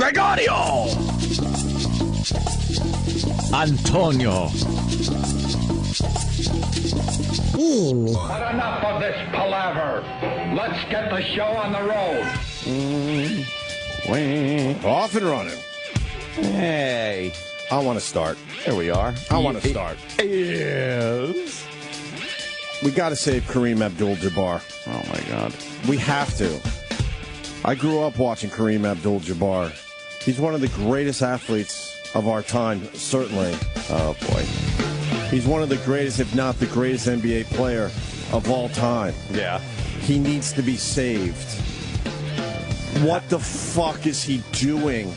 Gregorio. Antonio. But enough of this palaver. Let's get the show on the road. Off and running. Hey. I want to start. Here we are. I want to start. Yes. We got to save Kareem Abdul-Jabbar. Oh, my God. We have to. I grew up watching Kareem Abdul-Jabbar. He's one of the greatest athletes of our time, certainly. Oh, boy. He's one of the greatest, if not the greatest NBA player of all time. Yeah. He needs to be saved. What the fuck is he doing?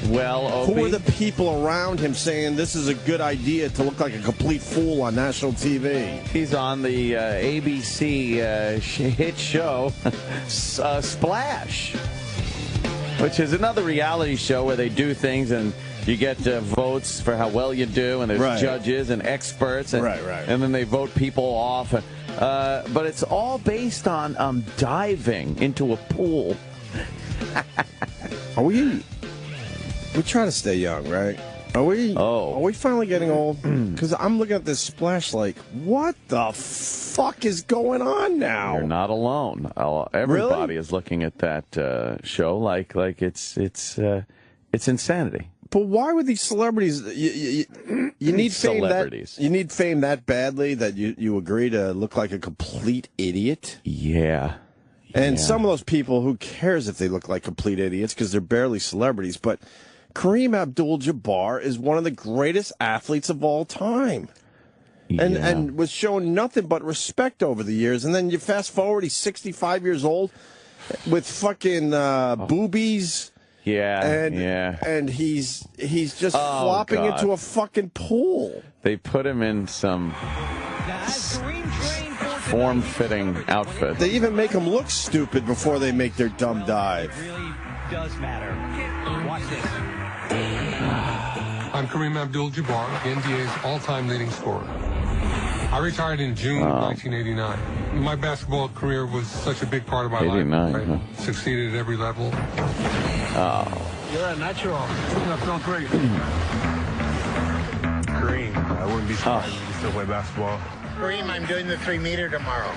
Well, Opie, Who are the people around him saying this is a good idea to look like a complete fool on national TV? he's on the ABC hit show Splash, which is another reality show where they do things and you get votes for how well you do, and there's judges and experts, and, and then they vote people off. But it's all based on diving into a pool. Are we try to stay young, right? Are we finally getting old? Because I'm looking at this Splash like, what the fuck is going on now? You're not alone. Everybody is looking at that show like it's insanity. But why would these celebrities? You need fame you need fame that badly that you agree to look like a complete idiot? Yeah. And some of those people, who cares if they look like complete idiots because they're barely celebrities? But Kareem Abdul-Jabbar is one of the greatest athletes of all time. And was shown nothing but respect over the years. And then you fast forward, he's 65 years old with fucking boobies. And he's just flopping into a fucking pool. They put him in some form-fitting outfit. They even make him look stupid before they make their dumb dive. It really does matter. Watch this. I'm Kareem Abdul-Jabbar, the NBA's all-time leading scorer. I retired in June of 1989. My basketball career was such a big part of my life. I succeeded at every level. You're a natural. I felt great. Kareem, I wouldn't be surprised if you still play basketball. Kareem, I'm doing the 3-meter tomorrow.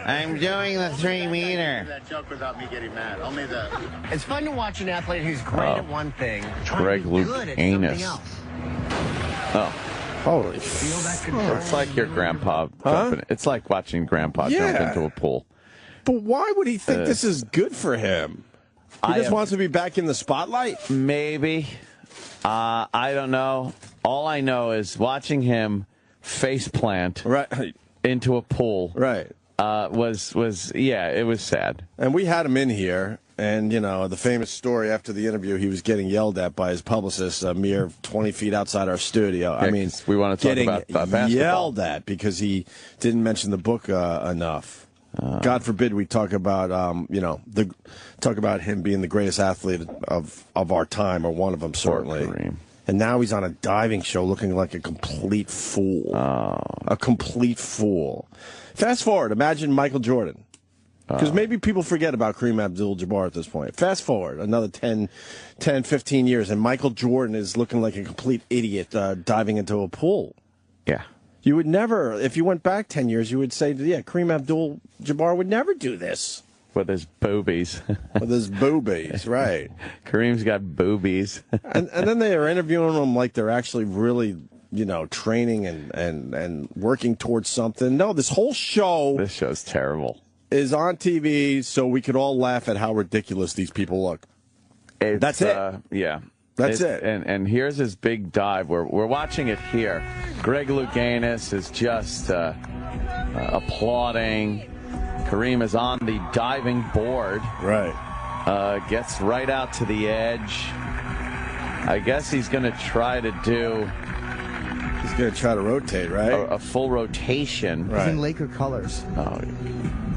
I'm doing the 3-meter. That joke without me getting mad. Only the. It's fun to watch an athlete who's great at one thing, Greg trying to be good at something else. Holy It's like your grandpa jumping. It's like watching grandpa jump into a pool. But why would he think this is good for him? He just wants to be back in the spotlight? Maybe. I don't know. All I know is watching him face plant into a pool was it was sad. And we had him in here, and, you know, the famous story after the interview, he was getting yelled at by his publicist a mere 20 feet outside our studio. Yeah, I mean, we want to talk about basketball. Yelled at because he didn't mention the book enough. God forbid we talk about, talk about him being the greatest athlete of our time, or one of them, certainly. And now he's on a diving show looking like a complete fool. A complete fool. Fast forward, imagine Michael Jordan. Because maybe people forget about Kareem Abdul-Jabbar at this point. Fast forward another 10, 15 years, and Michael Jordan is looking like a complete idiot diving into a pool. Yeah. You would never, if you went back 10 years, you would say, Kareem Abdul-Jabbar would never do this. With his boobies. With his boobies, right. Kareem's got boobies. and then they are interviewing him like they're actually really, training and working towards something. No, this whole show. This show's terrible. Is on TV so we could all laugh at how ridiculous these people look. That's it. Yeah. That's it. And here's his big dive. We're watching it here. Greg Louganis is just applauding. Kareem is on the diving board. Right. Gets right out to the edge. I guess he's going to try to do... He's going to try to rotate, right? A full rotation. Right. He's in Laker colors. Oh,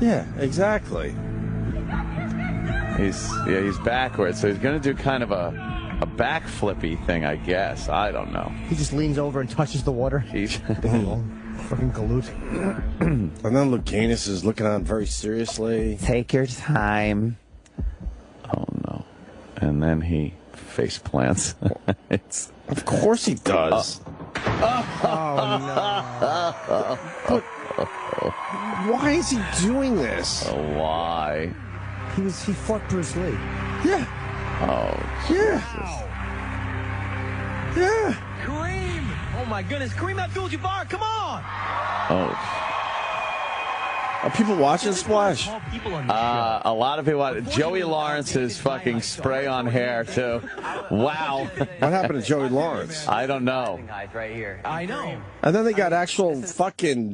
yeah, exactly. He's backwards, so he's going to do kind of a back flippy thing, I guess. I don't know. He just leans over and touches the water. He's fucking galoot. And then Louganis is looking on very seriously. Take your time. Oh, no. then he face plants. It's Of course he does. Oh, no. But why is he doing this? why? He fought Bruce Lee. Yeah. Oh, Yeah. Yeah. Kareem! Oh my goodness, Kareem Abdul-Jabbar, come on! oh. Are people watching Splash? A lot of people. Joey Lawrence's fucking spray on hair too. Wow. What happened to Joey Lawrence? I don't know. I know. And then they got actual fucking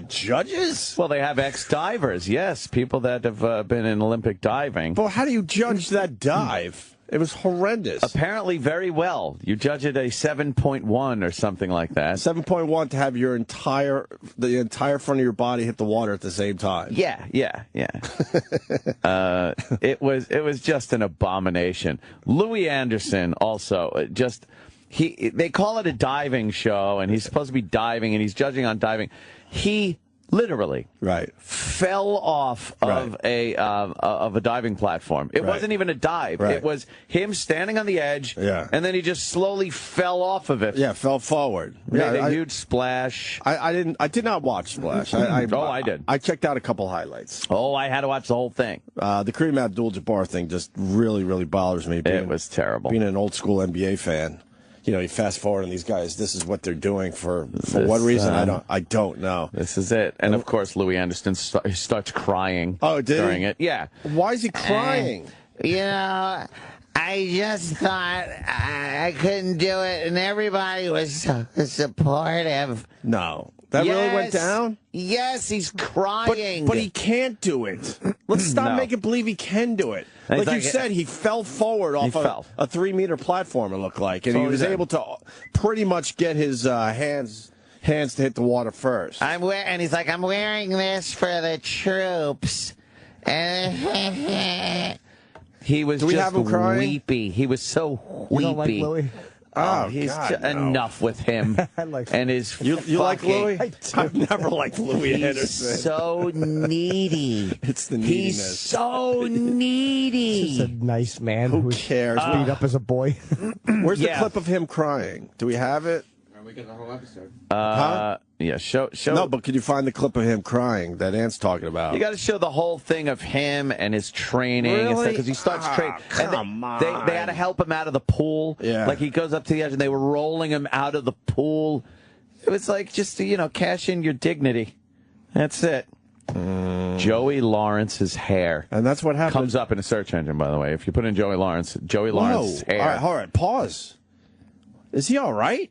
judges? Well, they have ex-divers. Yes, people that have been in Olympic diving. But how do you judge that dive? It was horrendous. Apparently very well. You judge it a 7.1 or something like that. 7.1 to have the entire front of your body hit the water at the same time. Yeah. It was just an abomination. Louis Anderson also they call it a diving show, and he's supposed to be diving, and he's judging on diving. He literally fell off of a diving platform. It wasn't even a dive. It was him standing on the edge, and then he just slowly fell off of it. Yeah, fell forward. Made a huge splash. I did not watch Splash. I did. I checked out a couple highlights. Oh, I had to watch the whole thing. The Kareem Abdul-Jabbar thing just really, really bothers me. It was terrible. Being an old school NBA fan. You know, you fast forward and these guys, this is what they're doing for what reason? I don't know. This is it. And of course, Louis Anderson starts crying. Oh, did during he? it. Yeah. Why is he crying? I just thought I couldn't do it, and everybody was so supportive. No. That really went down? Yes, he's crying. But he can't do it. Let's stop making believe he can do it. Like you said, he fell forward off a 3-meter platform, it looked like. And he was able to pretty much get his hands to hit the water first. And he's like, I'm wearing this for the troops. He was just weepy. He was so weepy. You don't like Louis? He's enough with him. I like and his you like Louis? I've never liked Louis Anderson. He's so needy. It's the neediness. He's so needy. He's a nice man Who who's cares? beat up as a boy. Where's the clip of him crying? Do we have it? We get the whole episode. Yeah, show. No, but can you find the clip of him crying that Ant's talking about? You got to show the whole thing of him and his training and stuff, because he starts training. Come on. They had to help him out of the pool. Yeah. Like he goes up to the edge and they were rolling him out of the pool. It was like just to, cash in your dignity. That's it. Joey Lawrence's hair. And that's what happened. Comes up in a search engine, by the way. If you put in Joey Lawrence's hair. All right, pause. Is he all right?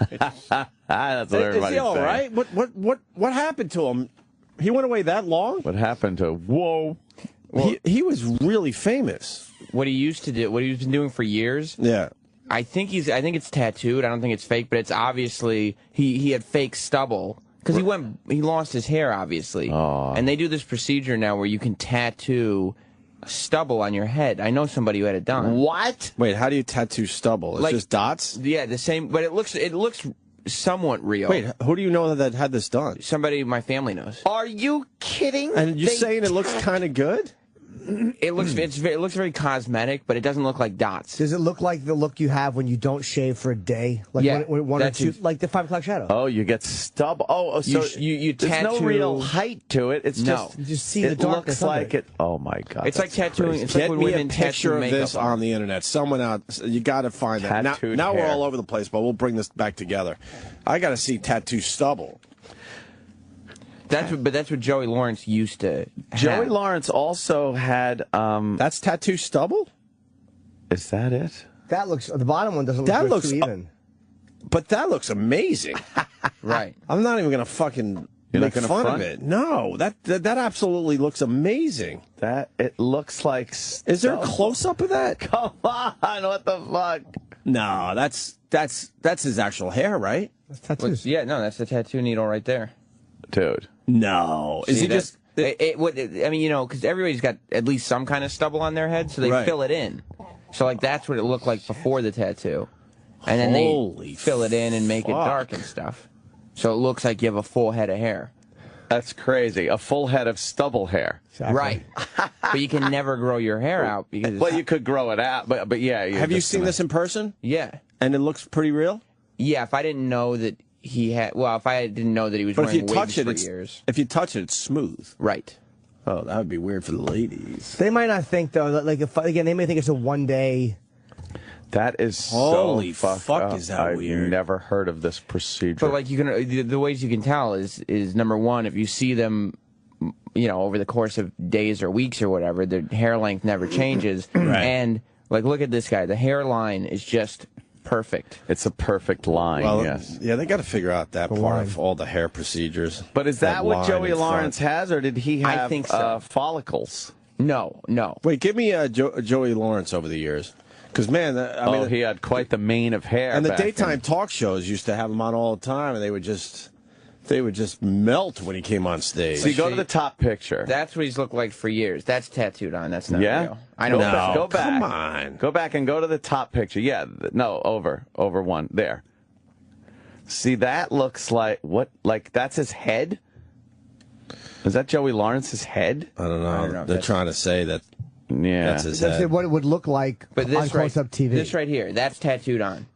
That's what everybody's Is he all saying. right? What happened to him? He went away that long? What happened to Whoa? Well, he was really famous. What he used to do, what he's been doing for years. Yeah. I think it's tattooed. I don't think it's fake, but it's obviously he had fake stubble because he lost his hair obviously. Oh. And they do this procedure now where you can tattoo stubble on your head. I know somebody who had it done. What? Wait, how do you tattoo stubble? It's just dots? Yeah, the same, but it looks somewhat real. Wait, who do you know that had this done? Somebody my family knows. Are you kidding? And you're saying it looks kind of good? It looks very cosmetic, but it doesn't look like dots. Does it look like the look you have when you don't shave for a day? Like Yeah, one or two, like the 5 o'clock shadow. Oh, you get stubble. Oh, so you there's tattoo. no real height to it. It's just you just see the it darkness looks like under it. Oh my God! It's like that's tattooing. crazy. It's like Get when me a women picture tattoo of makeup this on the internet. Someone out, you got to find that. Tattooed Now we're hair. all over the place, but we'll bring this back together. I got to see tattoo stubble. That's what Joey Lawrence used to have. Joey Lawrence also had. That's tattoo stubble? Is that it? That looks. The bottom one doesn't look That good looks too even. But that looks amazing. Right. I'm not even going to fucking You're make not gonna fun front? of it. No, that absolutely looks amazing. That it looks like. Is there a close up of that? Come on! What the fuck? No, that's his actual hair, right? That's tattoos. Yeah, no, that's the tattoo needle right there. Dude. No, is See, he just? I mean, because everybody's got at least some kind of stubble on their head, so they Right. fill it in. So like that's what it looked like before the tattoo, and then Holy they fill it in and make it fuck. dark and stuff. So it looks like you have a full head of hair. That's crazy. A full head of stubble hair. Exactly. Right. But you can never grow your hair out because. Well, you could grow it out, but yeah. Have you seen this in person? Yeah. And it looks pretty real? Yeah, if I didn't know that he had. Well, if I didn't know that he was But if wearing you touch wigs it, for years. if you touch it, it's smooth. Right. Oh, that would be weird for the ladies. They might not think though that, like, if, again, they may think it's a one-day. That is Holy so fuck, up. is that I've weird. never heard of this procedure. But like you can, the ways you can tell is number one, if you see them, you know, over the course of days or weeks or whatever, their hair length never changes. Right. And like, look at this guy. The hairline is just perfect. It's a perfect line, Well, yes. yeah, they got to figure out that part line. of all the hair procedures. But is that what line Joey in front. Lawrence has, or did he have I think so. follicles? No. Wait, give me Joey Lawrence over the years. Because, man, I mean, he had quite the mane of hair. and the back daytime then. talk shows used to have him on all the time, and they would just melt when he came on stage. So you go to the top picture. That's what he's looked like for years. That's tattooed on. That's not Yeah? real. I know. Go back. come on. Go back and go to the top picture. Yeah, no, over one. There. See, that looks like, what, like that's his head? Is that Joey Lawrence's head? I don't know. don't know if They're that's- trying to say that Yeah. that's his That's head. what it would look like But on this right, close-up TV. this right here, that's tattooed on.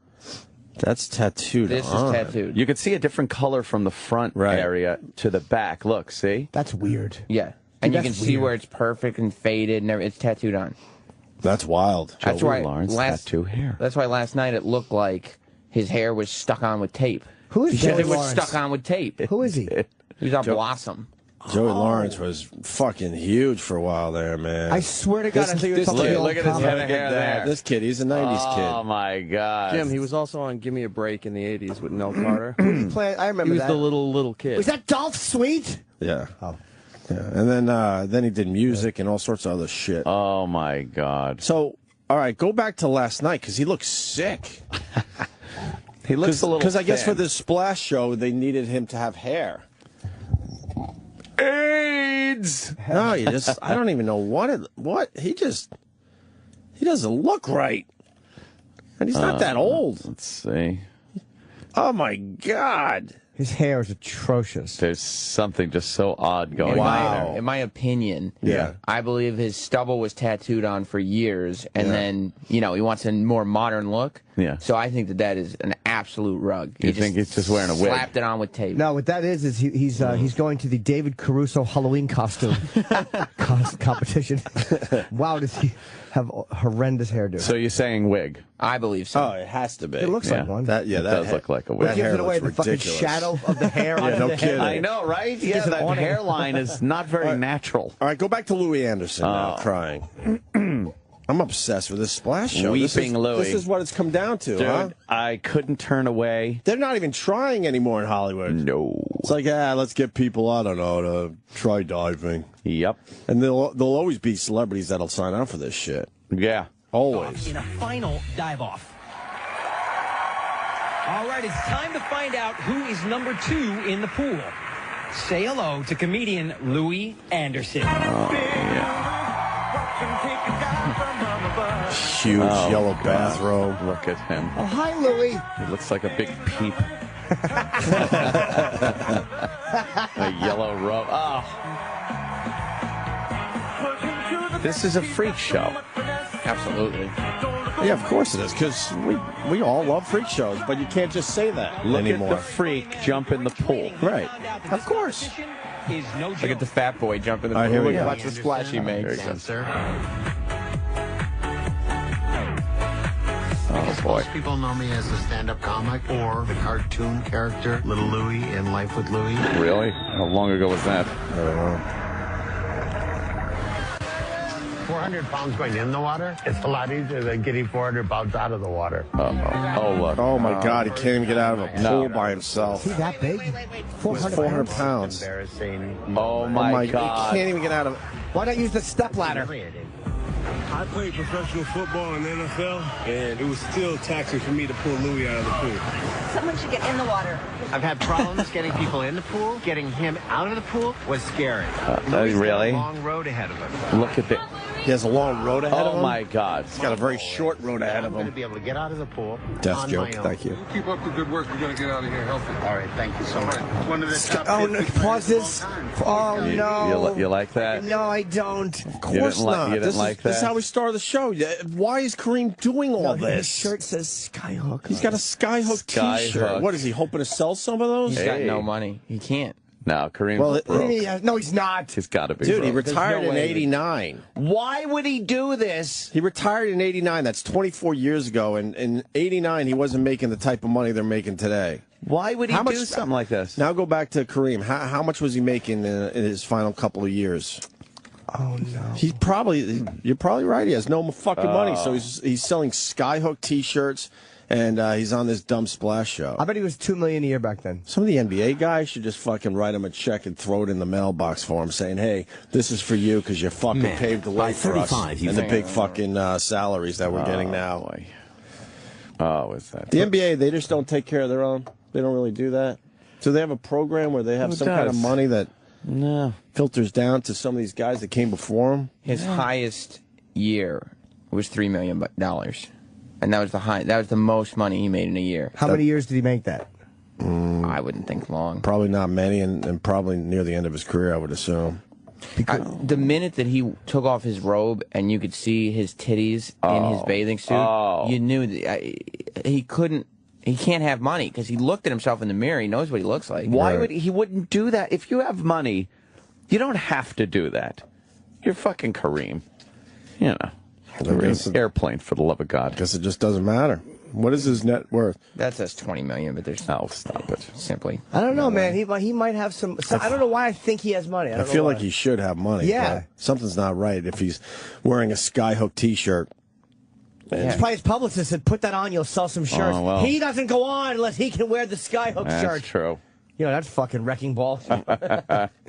That's tattooed This on. is tattooed. You could see a different color from the front Right. area to the back. Look, see? That's weird. Yeah. And you that's can see weird. where it's perfect and faded and it's tattooed on. That's wild. That's Joey why Lawrence tattoo hair. That's why last night it looked like his hair was stuck on with tape. Who is Because Joey it was Lawrence? stuck on with tape. Who is he? He was on Blossom. Joey Lawrence was fucking huge for a while there, man. I swear to God, I thought you were talking look- about look at his comic. head of hair there. This kid, he's a 90s Oh, kid. my God. Jim, he was also on Gimme a Break in the 80s with Nell Carter. I remember He was that. the little kid. Was that Dolph Sweet? Yeah. Oh. Yeah. And then he did music and all sorts of other shit. Oh, my God. So, all right, go back to last night because he looks sick. He looks a little Because I guess for thin. this Splash show, they needed him to have hair. AIDS! No, I don't even know what he doesn't look right. And he's not that old. Let's see. Oh, my God. His hair is atrocious. There's something just so odd going on. In my opinion, Yeah. I believe his stubble was tattooed on for years, and then, you know, he wants a more modern look. Yeah. So I think that is an absolute rug. You think he's just wearing a wig? Slapped it on with tape. No, what that is he's going to the David Caruso Halloween costume competition. Wow, does he have a horrendous hairdo? So you're saying wig? I believe so. Oh, it has to be. It looks like one. That does look like a wig. What That gives hair it away? looks The fucking ridiculous. shadow of the hair Yeah, on no the kidding. head. I know, right? Yeah, doesn't that want it. hairline is not very natural. All right, go back to Louis Anderson now, crying. I'm obsessed with this Splash show. Weeping Louis. This is what it's come down to, Dude, huh? I couldn't turn away. They're not even trying anymore in Hollywood. No. It's like, let's get people, I don't know, to try diving. Yep. And there'll always be celebrities that'll sign up for this shit. Yeah. Always. In a final dive-off. All right, it's time to find out who is number 2 in the pool. Say hello to comedian Louis Anderson. Huge yellow bathrobe. Look at him. Oh, hi, Louis. He looks like a big peep. A yellow robe. Oh. This is a freak show. Absolutely. Yeah, of course it is, because we all love freak shows, but you can't just say that Look anymore. at the freak jump in the pool. Right. Of course. Is no Look at the fat boy jumping in the All right, here pool. we go. Watch the splash he makes. Oh, boy. Most people know me as a stand-up comic or the cartoon character Little Louie in Life with Louie. Really? How long ago was that? I don't know. 400 pounds going in the water, it's a lot easier than getting 400 pounds out of the water. Uh-oh. Oh, look. Oh, my God, he can't even get out of a pool by himself. Is he that big? He's 400 400 pounds? pounds. Embarrassing. Oh, Oh, my He God. can't even get out of it. Why not use the stepladder? I played professional football in the NFL, and it was still taxing for me to pull Louis out of the pool. Someone should get in the water. I've had problems getting people in the pool. Getting him out of the pool was scary. Really? Long road ahead of him. Look at that. He has a long road ahead of him. Oh, my God. He's got a very short road ahead of I'm going to him. be able to get out of the pool. Death on joke. my own. Thank you. Keep up the good work. We're going to get out of here healthy. All right, thank you so much. One of the top Oh, no, 50 pause this. Oh, no. You like that? No, I don't. Of course not. You didn't This like is that? how we started the show. Why is Kareem doing all His this? shirt says Skyhook. He's got a Skyhook T-shirt. Skyhook. What is he hoping to sell some of those? He's got no money. He can't. No, Kareem. Well, broke. No, he's not. He's got to be. Dude, he broke. retired no in way. '89. Why would he do this? He retired in '89. That's 24 years ago. And in '89, he wasn't making the type of money they're making today. Why would he How do much- something like this? Now go back to Kareem. How much was he making in his final couple of years? Oh, no. You're probably right. He has no fucking money. So he's selling Skyhook T-shirts, and he's on this dumb Splash show. I bet he was $2 million a year back then. Some of the NBA guys should just fucking write him a check and throw it in the mailbox for him, saying, "Hey, this is for you because you fucking Man, paved the by way for us 35, you and the think. big fucking salaries that we're getting now." Boy. Oh, is that? The NBA, they just don't take care of their own. They don't really do that. So they have a program where they have Who some kind of does? money that No. filters down to some of these guys that came before him. His highest year was $3 million, and that was the high. That was the most money he made in a year. How many years did he make that? I wouldn't think long. Probably not many, and probably near the end of his career, I would assume. The minute that he took off his robe and you could see his titties in his bathing suit, you knew that he couldn't. He can't have money because he looked at himself in the mirror. He knows what he looks like. Why would he wouldn't do that? If you have money, you don't have to do that. You're fucking Kareem. You know. Kareem. Airplane, for the love of God. Guess it just doesn't matter. What is his net worth? That says $20 million, but there's no stop it. Simply, I don't know, man. He might have some. I don't know why I think he has money. I feel like he should have money. Yeah. but something's not right if he's wearing a Skyhook T-shirt. It's probably his publicist said, "Put that on, you'll sell some shirts." Oh, well. He doesn't go on unless he can wear the Skyhook That's shirt. true. You know, that's fucking wrecking ball.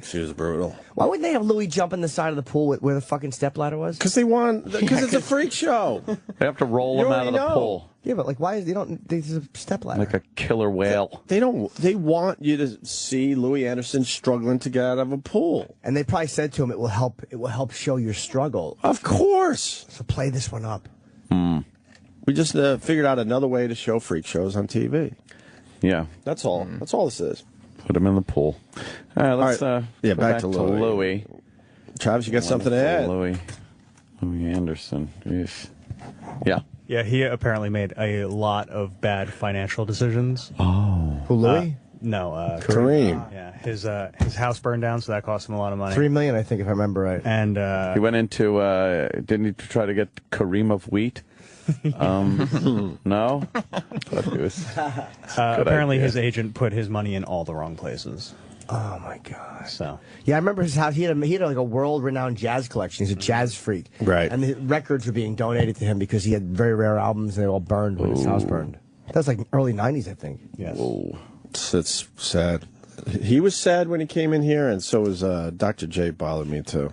She was brutal. Why wouldn't they have Louis jump in the side of the pool where the fucking stepladder was? Because it's a freak show. They have to roll You him out of already the know. pool Yeah, but like, why is there's a stepladder? like a killer whale. They want you to see Louis Anderson struggling to get out of a pool. And they probably said to him, "It will help show your struggle." Of course. So play this one up. We just figured out another way to show freak shows on TV. Yeah. That's all. That's all this is. Put him in the pool. All right, let's All right. go back to Louis. Travis, you got something to add? Louis Anderson. Yeesh. Yeah. Yeah, he apparently made a lot of bad financial decisions. Oh. Who, Louis? No, Kareem. Yeah, his house burned down, so that cost him a lot of money. $3 million, I think, if I remember right. And he went into, didn't he try to get Kareem of wheat? No? Thought he was- apparently idea. his agent put his money in all the wrong places. Oh my God! So yeah, I remember his house. He had like a world-renowned jazz collection. He's a jazz freak, Right. And the records were being donated to him because he had very rare albums, and they all burned when his house burned. That was like early '90s, I think. yes. It's sad. He was sad when he came in here, and so was Dr. J. Bothered me too.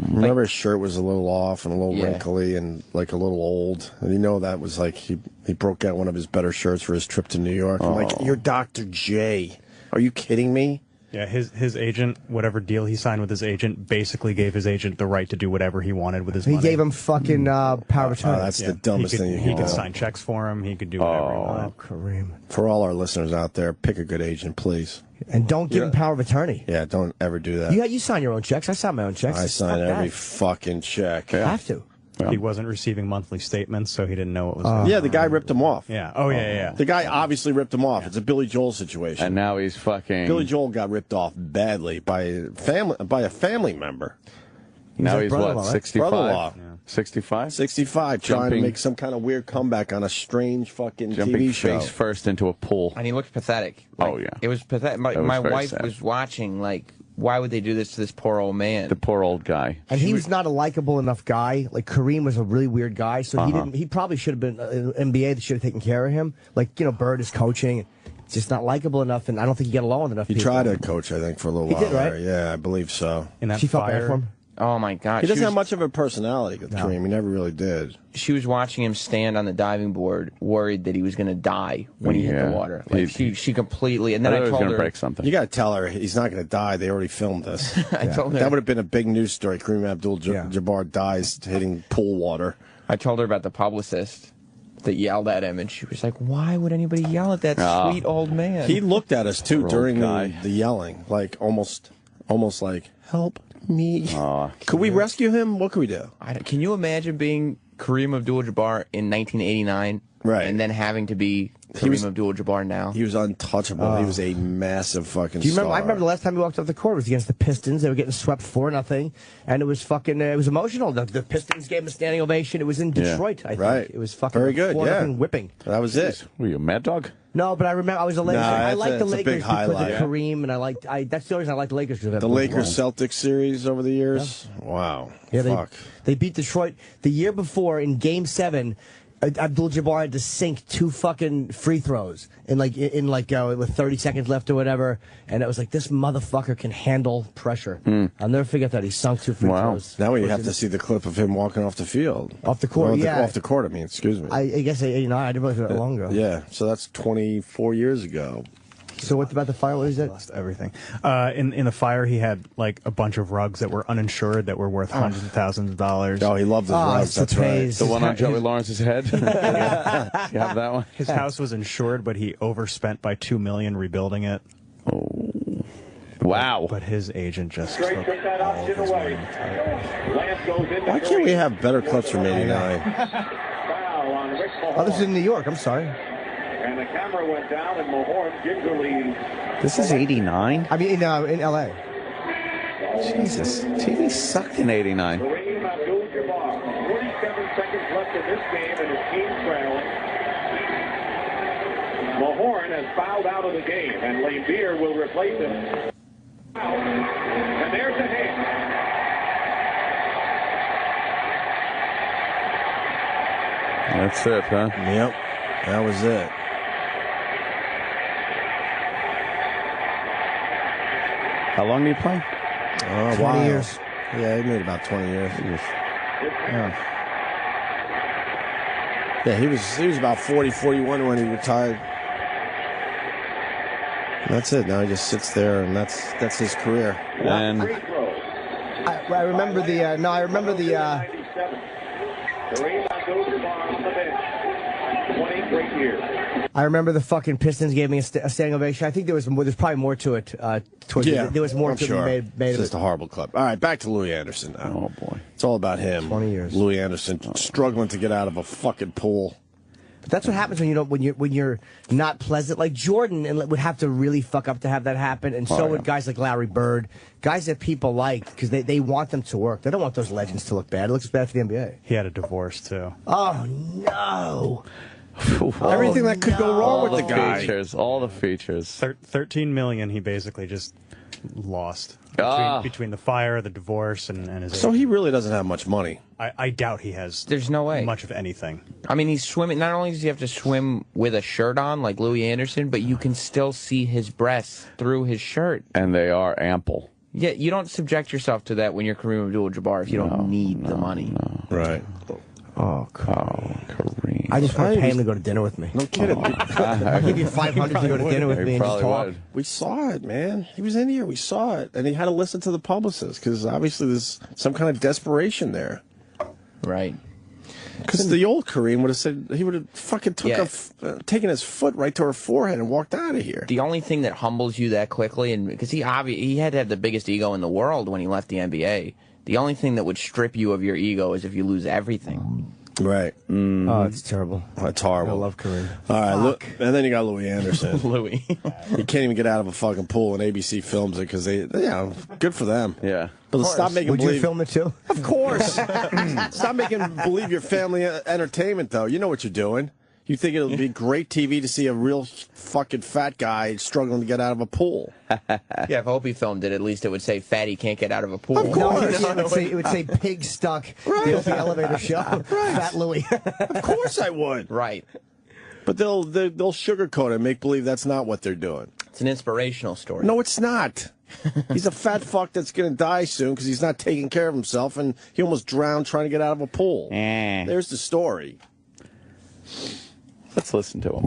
Remember his shirt was a little off and a little wrinkly and like a little old. And you know that was like he broke out one of his better shirts for his trip to New York. I'm like, you're Dr. J. Are you kidding me? Yeah, his agent, whatever deal he signed with his agent, basically gave his agent the right to do whatever he wanted with his He money. gave him fucking power of attorney. That's the dumbest thing you He can could do. sign checks for him. He could do whatever he wanted. Kareem. For all our listeners out there, pick a good agent, please. And don't give him power of attorney. Yeah, don't ever do that. You sign your own checks. I sign my own checks. I sign Fuck every that. fucking check. You have to. He wasn't receiving monthly statements, so he didn't know what was Yeah, going on. the guy ripped him off. Yeah. Oh, yeah. The guy obviously ripped him off. It's a Billy Joel situation. And now he's fucking. Billy Joel got ripped off badly by a family member. Now He's he's a what, brother-in-law, right? 65? Brother-in-law. 65? 65, trying to Jumping- make some kind of weird comeback on a strange fucking Jumping TV show. face first into a pool. And he looked pathetic. Oh, yeah. It was pathetic. That was My very wife sad. was watching, like, why would they do this to this poor old man? The poor old guy. And he was not a likable enough guy. Like Kareem was a really weird guy, so he didn't. He probably should have been NBA. That should have taken care of him. Like Bird is coaching, just not likable enough, and I don't think he got along with enough. He people. tried to coach, I think, for a little He while did, right? there. Yeah, I believe so. In that She felt bad fire, for him? Oh my God, he doesn't have much of a personality, Kareem. He never really did. She was watching him stand on the diving board, worried that he was going to die when he hit the water. Like she completely. And then I told her, break something. You got to tell her he's not going to die. They already filmed this. I told her that would have been a big news story. Kareem Abdul-Jabbar dies hitting pool water. I told her about the publicist that yelled at him, and she was like, "Why would anybody yell at that sweet old man?" He looked at us too during the yelling, like almost like help me. Could we rescue him? What could we do? Can you imagine being Kareem Abdul-Jabbar in 1989, right, and then having to be Kareem Abdul-Jabbar now? He was untouchable. He was a massive fucking. Do you remember? star. I remember the last time we walked off the court was against the Pistons. They were getting swept 4-0, and it was fucking. It was emotional. The Pistons gave him a standing ovation. It was in Detroit, I think. Right. It was fucking very good. 4-0 whipping. That was it. Were you a Mad Dog? No, but I remember I was a Lakers. I liked the Lakers because of highlight. Kareem, and that's the only reason I liked the Lakers. The Lakers-Celtics series over the years. Yeah. Wow. Yeah, Fuck. They beat Detroit the year before in Game 7. Abdul-Jabbar had to sink 2 fucking free throws in with 30 seconds left or whatever, and it was like, this motherfucker can handle pressure. I'll never forget that. He sunk 2 free throws. Now we have to see the clip of him walking off the field. Off the court, off the court, I mean, excuse me. I guess, I didn't realize it that long ago. Yeah, so that's 24 years ago. So what about the fire? What is it? Lost everything. In the fire, he had like a bunch of rugs that were uninsured that were worth hundreds of thousands of dollars. Oh, he loved his rugs. That's right. The one on Joey Lawrence's head. You have that one. His house was insured, but he overspent by $2 million rebuilding it. Oh, wow! But his agent just Straight took took that all of option his away. money. Lance goes into Why can't we have better clips from '89? Foul on Rick Mahorn. Oh, this is in New York. I'm sorry. And the camera went down, and Mahorn gingerly. This is '89. I mean, in L.A. Jesus, TV sucked in '89. Kareem Abdul-Jabbar. 47 seconds left in this game, and his team trailing. Mahorn has fouled out of the game, and Laimbeer will replace him. And there's the hand. That's it, huh? Yep, that was it. How long did he play? 20 years. Yeah, he made about 20 years. Yeah, he was about 40, 41 when he retired. That's it. Now he just sits there, and that's his career. And I remember the. I remember the. Kareem Abdul-Jabbar on the bench. 20 great years. I remember the fucking Pistons gave me a standing ovation. I think there's probably more to it. There was more to sure. it made It's of just it. a horrible clip. All right, back to Louis Anderson now. oh boy, It's all about him. 20 years. Louis Anderson struggling to get out of a fucking pool. But that's what happens when you don't when you're not pleasant. Like Jordan and would have to really fuck up to have that happen, and so would guys like Larry Bird, guys that people like because they want them to work. They don't want those legends to look bad. It looks bad for the NBA. He had a divorce too. Oh no! Everything that could go wrong with the guy. Features, all the features. $13 million. He basically just lost between the fire, the divorce, and his. So he really doesn't have much money. I doubt he has. There's no way much of anything. I mean, he's swimming. Not only does he have to swim with a shirt on, like Louis Anderson, but you can still see his breasts through his shirt. And they are ample. Yeah, you don't subject yourself to that when you're Kareem Abdul-Jabbar if you don't need the money. Right. Oh, Kareem. I just want to pay him to go to dinner with me. No kidding. I'll give you $500 to go to dinner with me and just talk. We saw it, man. He was in here. We saw it. And he had to listen to the publicist because obviously there's some kind of desperation there. Right. Because the old Kareem would have said, he would have fucking taken his foot right to her forehead and walked out of here. The only thing that humbles you that quickly, and because he had to have the biggest ego in the world when he left the NBA, the only thing that would strip you of your ego is if you lose everything. Right. Mm-hmm. Oh, it's terrible. That's horrible. I love Kareem. All right, look, and then you got Louis Anderson. Louis. He can't even get out of a fucking pool, and ABC films it because good for them. Yeah. But stop making Would believe. you film it too? Of course. Stop making believe your family entertainment, though. You know what you're doing. You think it'll be great TV to see a real fucking fat guy struggling to get out of a pool? Yeah, if Opie filmed it, at least it would say "fatty can't get out of a pool." Of course. It would say "pig stuck." The Opie elevator show. Fat Louis. Of course I would. Right. But they'll sugarcoat it and make believe that's not what they're doing. It's an inspirational story. No, it's not. He's a fat fuck that's going to die soon because he's not taking care of himself, and he almost drowned trying to get out of a pool. There's the story. Let's listen to him.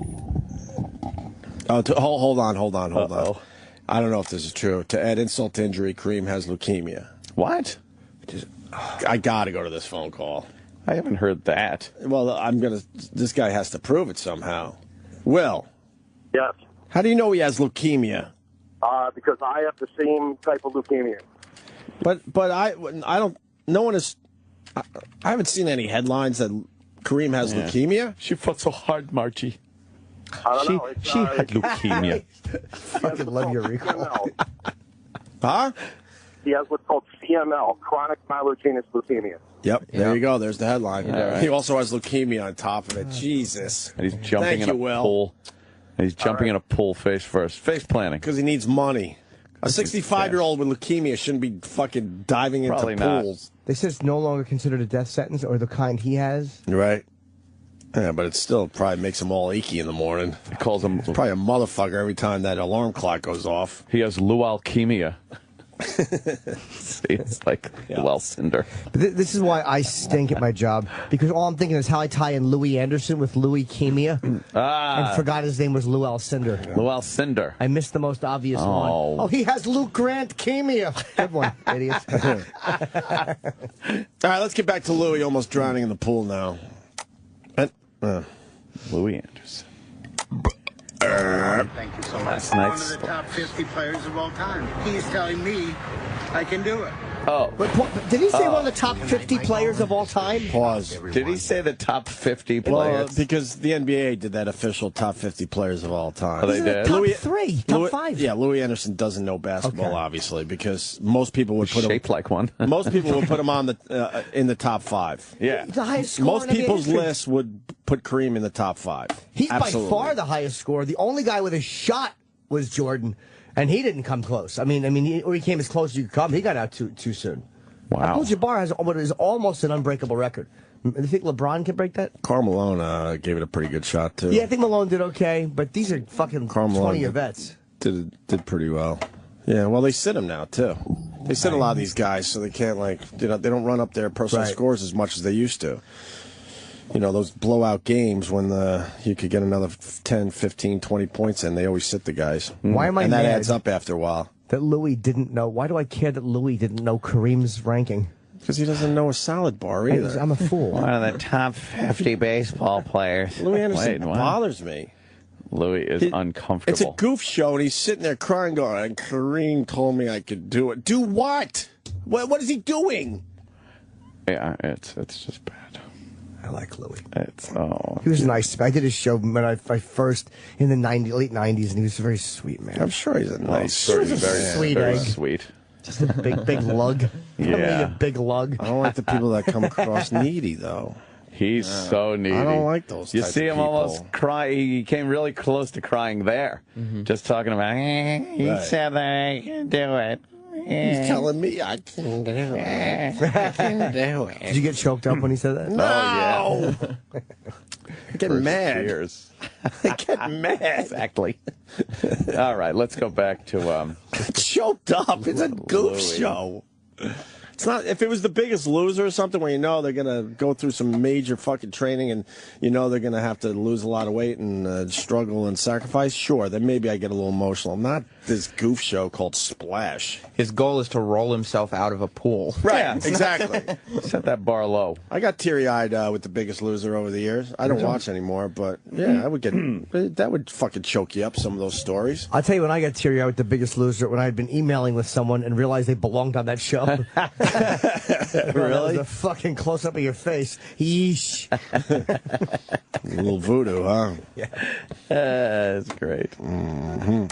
Oh, hold on. I don't know if this is true. To add insult to injury, Kareem has leukemia. What? I got to go to this phone call. I haven't heard that. Well, this guy has to prove it somehow. Will. Yes. How do you know he has leukemia? Because I have the same type of leukemia. But I don't. No one is. I haven't seen any headlines that Kareem has leukemia. She fought so hard, Margie. I don't know. She had leukemia. Fucking love your recall. Huh? He has what's called CML, chronic myelogenous leukemia. Yep. There you go. There's the headline. Right. He also has leukemia on top of it. Jesus. And he's jumping in a pool. And he's jumping in a pool face first. Face planting. Because he needs money. A 65-year-old with leukemia shouldn't be fucking diving Probably into not. pools. They said it's no longer considered a death sentence or the kind he has. Right. Yeah, but it still probably makes him all achy in the morning. He calls him probably a motherfucker every time that alarm clock goes off. He has leukemia. See, it's like Llewellyn Cinder. But this is why I stink at my job, because all I'm thinking is how I tie in Louis Anderson with leukemia, and forgot his name was Llewellyn Cinder. Llewellyn Cinder. I missed the most obvious one. Oh, he has Luke Grant leukemia. Good one, idiots. All right, let's get back to Louis almost drowning in the pool now. Louis Anderson. Thank you so much. Last night's One of the top 50 players of all time. He's telling me I can do it. Oh. But did he say one of the top 50 players of all time? Pause. Did he say the top 50 players? Well, because the NBA did that official top 50 players of all time. Oh, they did? Top three, top five. Yeah, Louis Anderson doesn't know basketball, obviously, because most people would put him shaped like one. Most people would put him on the in the top five. Yeah, the highest scorer most in NBA people's history. list would put Kareem in the top five. He's Absolutely. by far the highest scorer. The only guy with a shot was Jordan, and he didn't come close. I mean, he came as close as you could come. He got out too soon. Wow. Abdul-Jabbar has what is almost an unbreakable record. Do you think LeBron can break that? Karl Malone gave it a pretty good shot too. Yeah, I think Malone did okay, but these are fucking 20-year vets. Did pretty well. Yeah, well, they sit him now too. They sit a lot of these guys, so they can't they don't run up their personal scores as much as they used to. You know, those blowout games when you could get another 10, 15, 20 points in, they always sit the guys. Why am I And that mad adds up after a while. that Louis didn't know? Why do I care that Louis didn't know Kareem's ranking? Because he doesn't know a salad bar either. I'm a fool. One of the top 50 baseball players. Louis Anderson bothers me. Louis is uncomfortable. It's a goof show, and he's sitting there crying, going, Kareem told me I could do it. Do what? What is he doing? Yeah, it's just bad. I like Louis. He was nice. I did his show when I first in the late 90s, and he was a very sweet man. I'm sure he's a nice, He was a sweet very egg. sweet. Just a big lug. Yeah. A big lug. I don't like the people that come across needy, though. He's so needy. I don't like those You type see of him people. almost cry. He came really close to crying there. Just talking about, He said that I can do it. He's telling me I can do it. I can do it. Did you get choked up when he said that? No! I get mad. Years. I get mad. Exactly. All right, let's go back to choked up. It's a goof show. It's not. If it was The Biggest Loser or something where you know they're gonna go through some major fucking training and you know they're gonna have to lose a lot of weight and struggle and sacrifice, sure, then maybe I get a little emotional. Not this goof show called Splash. His goal is to roll himself out of a pool. Right, Yeah. exactly. set that bar low. I got teary-eyed with The Biggest Loser over the years. I don't watch anymore, but yeah, I would get that would fucking choke you up. Some of those stories. I'll tell you when I got teary-eyed with The Biggest Loser, when I had been emailing with someone and realized they belonged on that show. That was a fucking close-up of your face. Yeesh. A little voodoo, huh? Yeah. That's great. All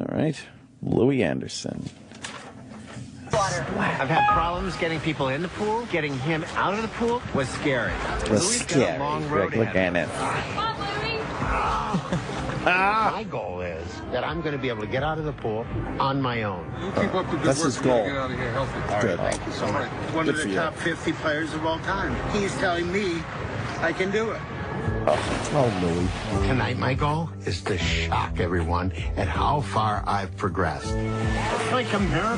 right. Louis Anderson. I've had problems getting people in the pool. Getting him out of the pool was scary. Louis got a long road Look ahead. at it. My goal is that I'm going to be able to get out of the pool on my own. You keep up the good That's work. his goal. Get out of here healthy. All right, thank you so much. One Good of for the you. top 50 players of all time. He's telling me I can do it. Oh, Louis. Tonight, my goal is to shock everyone at how far I've progressed. It's like a miracle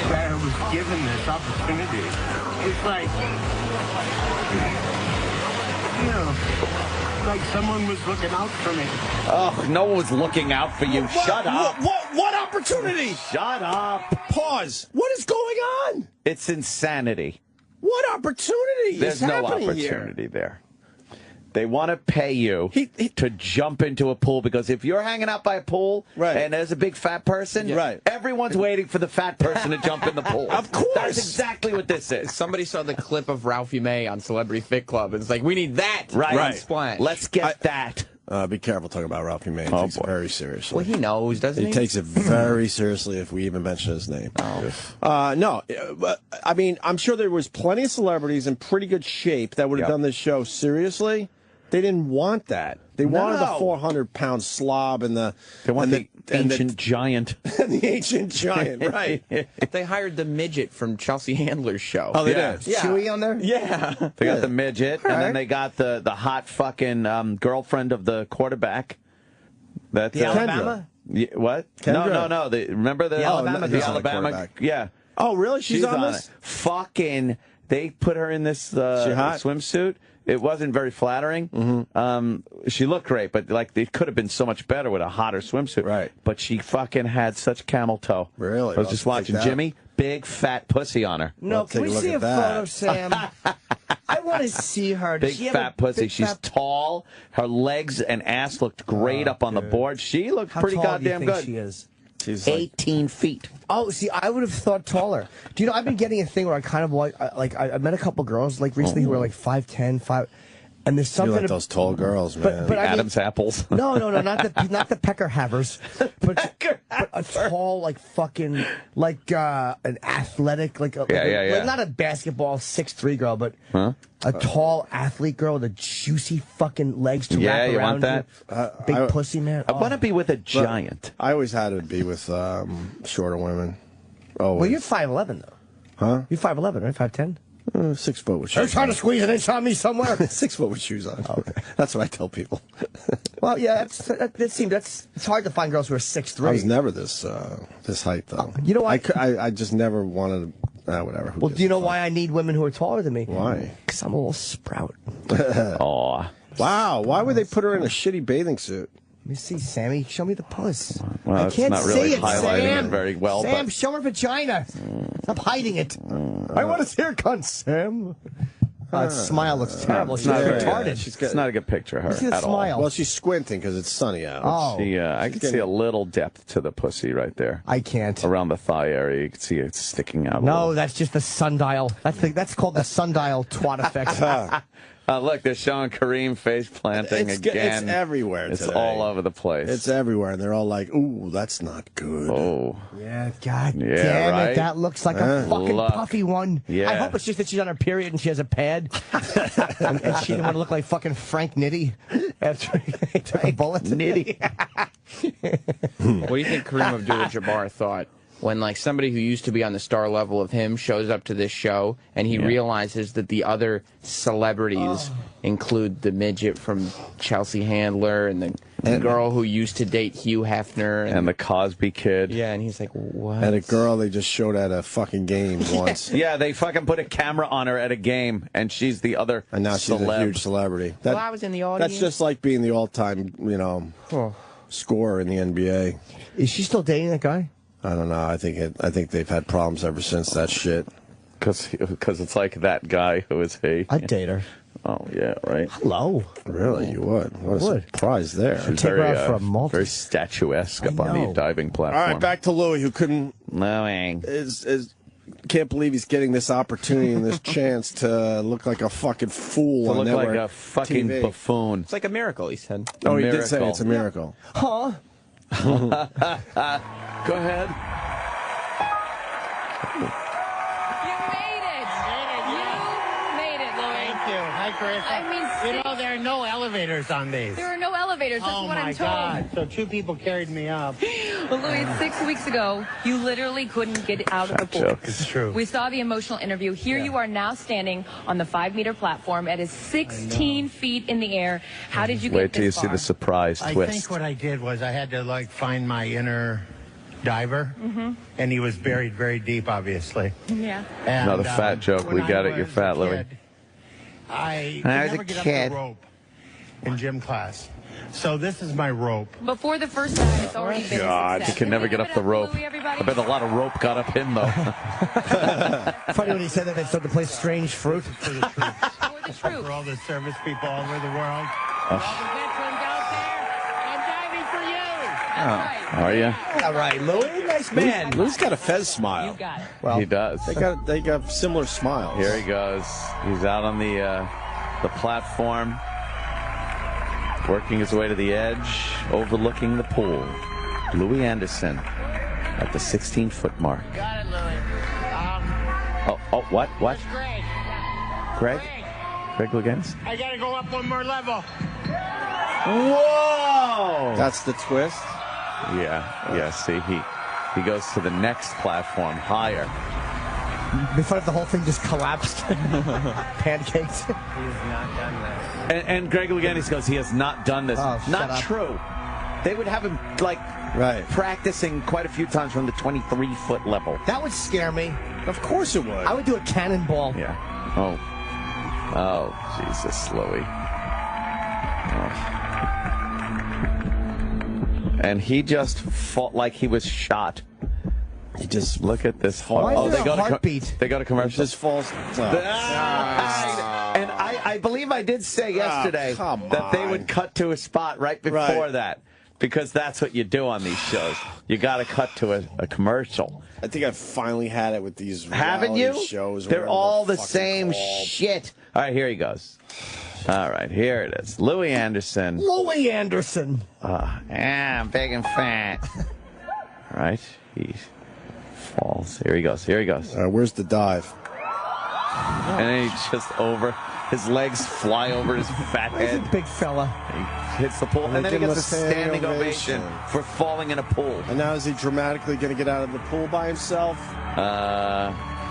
that I was given this opportunity. It's like, you know, like someone was looking out for me. Oh, no one was looking out for you. Shut up. What opportunity? Shut up. Pause. What is going on? It's insanity. What opportunity There's is no happening opportunity here? there. They want to pay you to jump into a pool because if you're hanging out by a pool and there's a big fat person, everyone's waiting for the fat person to jump in the pool. Of course. That's exactly what this is. Somebody saw the clip of Ralphie May on Celebrity Fit Club. And it's like, we need that. Right. Splash. Let's get that. Be careful talking about Ralphie May. He takes it very seriously. Well, he knows, doesn't he? He takes it very seriously if we even mention his name. No, I mean, I'm sure there was plenty of celebrities in pretty good shape that would have done this show seriously. They didn't want that. They wanted the 400-pound slob and the ancient giant. The ancient giant, right? They hired the midget from Chelsea Handler's show. Oh, they did. Yeah. Chewy on there? Yeah. They got the midget, and then they got the hot fucking girlfriend of the quarterback. That's The Alabama? What? Kendra. No. Remember the Alabama The girl. Alabama. Yeah. Oh, really? She's on this? it. Fucking. They put her in this hot? swimsuit. It wasn't very flattering. Mm-hmm. She looked great, but like it could have been so much better with a hotter swimsuit. Right. But she fucking had such camel toe. Really? I was just watching Jimmy. Big fat pussy on her. No, Well, can we take a look see at a that. photo, Sam? I want to see her. Does Big she have fat a pussy. big She's fat- tall. Her legs and ass looked great up on the board. She looked How pretty tall do you goddamn think good. she is? She's like, 18 feet. Oh, see, I would have thought taller. Do you know, I've been getting a thing where I kind of I met a couple girls like recently who were like 5'10", 5, and there's you something. like those tall girls, man. but I mean- Adam's apples. No, not the pecker havers, but a tall, like fucking, like an athletic, like not a basketball 6'3" girl, but a tall athlete girl with a juicy fucking legs to wrap you around want you. that? Big pussy, man. I want to be with a giant. I always had to be with shorter women. Oh, Well, you're 5'11" though. Huh? You're 5'11", right? 5'10". 6 foot with shoes. They're trying to squeeze an inch on me somewhere. 6 foot with shoes on. Okay. That's what I tell people. Well, yeah, it's hard to find girls who are 6'3". I was never this height though. You know why? I just never wanted. Whatever. Well, do you know why I need women who are taller than me? Why? Because I'm a little sprout. Aw. Wow. Why would they put her in a shitty bathing suit? Let me see, Sammy. Show me the puss. Well, I it's can't not really see it, highlighting Sam. it very well, Sam, but- show her vagina. Stop hiding it. I want to see her cunt, Sam. That smile looks terrible. She's retarded. It's not a good picture of her You see the at smile. all. Well, she's squinting because it's sunny out. Oh. I can see a little depth to the pussy right there. I can't. Around the thigh area, you can see it sticking out. No, that's just the sundial. That's called the sundial twat effect. Look, they're showing Kareem face planting again. It's everywhere It's today. all over the place. It's everywhere, and they're all like, "Ooh, that's not good." Oh. Yeah, God Yeah, damn right? it. That looks like a fucking Look. puffy one. Yeah. I hope it's just that she's on her period and she has a pad. and she didn't want to look like fucking Frank Nitti after he took a bullet. Nitty. What do you think Kareem Abdul-Jabbar thought when, like, somebody who used to be on the star level of him shows up to this show and he realizes that the other celebrities include the midget from Chelsea Handler and the girl who used to date Hugh Hefner And the Cosby Kid. yeah, and he's like, what? And a girl they just showed at a fucking game once. Yeah, they fucking put a camera on her at a game, and she's the other And now she's a celeb. huge celebrity. Well, I was in the audience. That's just like being the all-time, scorer in the NBA. Is she still dating that guy? I don't know. I think they've had problems ever since that shit. Because it's like that guy who is he. I'd date her. Oh, yeah, right. Hello. Really, you would? What a surprise there. She's Take her very, out for a multi. very statuesque up on know. the diving All platform. right, back to Louis, who couldn't can't believe he's getting this opportunity and this chance to look like a fucking fool To on look network like a fucking TV. buffoon. It's like a miracle, he said. Oh, he did say it's a miracle. Huh? Go ahead. You made it. You made it, Louis. Thank you. I Chris. I mean, you know, there are no elevators on these. there are no elevators. That's what I'm told. God. So 2 people carried me up. Well, Louis, 6 weeks ago, you literally couldn't get out of the pool. It's true. We saw the emotional interview. Here you are now standing on the 5-meter platform. It is 16 feet in the air. How did you get Wait till you this see far? the surprise I twist. think what I did was I had to, like, find my inner diver. And he was buried very deep, obviously. Yeah. And, Another fat joke. when We I got it. You're was fat, a Louis. kid, I When I could was a never get kid. up the rope in gym class. So this is my rope. Before the first time, it's already been a God, he success. can never get up the rope. Louis, everybody? I bet a lot of rope got up him, though. Funny when he said that they started to play Strange Fruit. For the troops. For all the service people all over the world. All the veterans out there, I'm diving for you. Are you? All right, Louis, nice man. Louis got a Fez smile. You got it. Well, He does. They got similar smiles. Here he goes. He's out on the platform, working his way to the edge, overlooking the pool. Louis Anderson at the 16-foot mark. Got it, Louis. What? Where's Greg? Greg? Greg Louganis? I gotta go up one more level. Whoa! That's the twist. Yeah. See, he goes to the next platform higher. It'd be fun if the whole thing just collapsed. Pancakes. He's not done this. And Greg Louganis goes, he has not done this. Oh, shut not up. true. They would have him, practicing quite a few times from the 23-foot level. That would scare me. Of course it would. I would do a cannonball. Yeah. Oh, Jesus, Louis. And he just fought like he was shot. He just look at this. Why is there they a go heartbeat? They got a commercial. just falls. And I believe I did say yesterday that they would cut to a spot right before that, because that's what you do on these shows. You got to cut to a commercial. I think I've finally had it with these Haven't reality you? shows. They're all the same shit. All right, here he goes. All right, here it is. Louis Anderson. Louis Anderson. Yeah, I'm big and fat. All right, he falls. Here he goes. Where's the dive? And then he just his legs fly over his fat head. He's a big fella. He hits the pool, and then he gets a standing ovation for falling in a pool. And now is he dramatically going to get out of the pool by himself?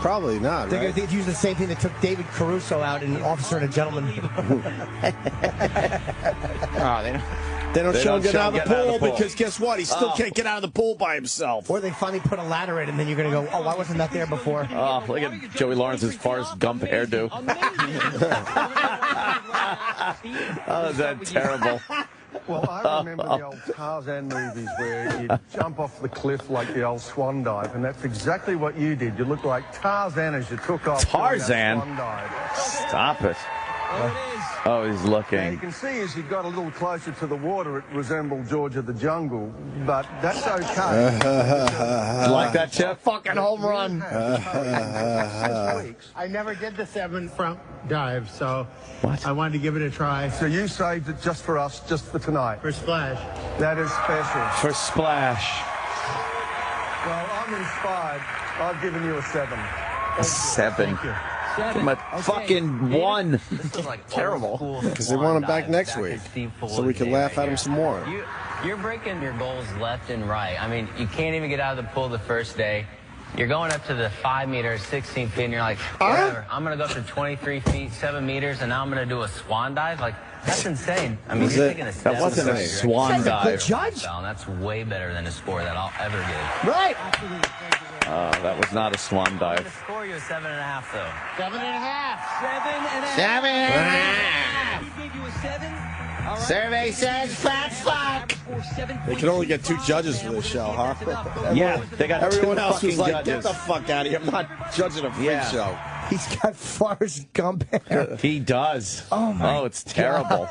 Probably not. They're Right? going to use the same thing that took David Caruso out in Officer and a Gentleman. They don't show him getting out of the pool pool. because guess what? He still can't get out of the pool by himself. Or they finally put a ladder in, and then you're going to go, oh, why wasn't that there before? Oh, look at Joey Lawrence's Forrest Gump hairdo. Oh, is that terrible? Well, I remember the old Tarzan movies where you'd jump off the cliff like the old swan dive, and that's exactly what you did. You looked like Tarzan as you took off. Tarzan? Doing that swan dive. Stop it. Oh, he's Now, you looking. can see as you got a little closer to the water, it resembled George of the Jungle, but that's okay. You like that, Chip? Fucking home run. I never did the 7-front dive, so What? I wanted to give it a try. So you saved it just for us, just for tonight. For Splash. That is special. For Splash. Well, I'm inspired. I've given you a 7. A 7. Thank you. Give him a fucking 1. This is like terrible. Because they want him back next week, so we can laugh at him some more. You're breaking your goals left and right. I mean, you can't even get out of the pool the first day. You're going up to the 5 meters, 16 feet, and you're like, whatever. I'm going to go up to 23 feet, 7 meters, and now I'm going to do a swan dive? Like, that's insane. I mean, Was you're it? taking a step. That wasn't a swan That's a good dive. judge. And that's way better than a score that I'll ever give. Right. That was not a swan The dive. score you a 7.5, though. 7.5. 7.5. He gave you a 7. All right. Survey says flat spot. They can only get 2 judges for this show, huh? Yeah, they got Everyone 2 else was fucking like, judges. get the fuck out of here. I'm not judging a freak show. He's got Forrest Gump hair. He does. Oh, my it's terrible.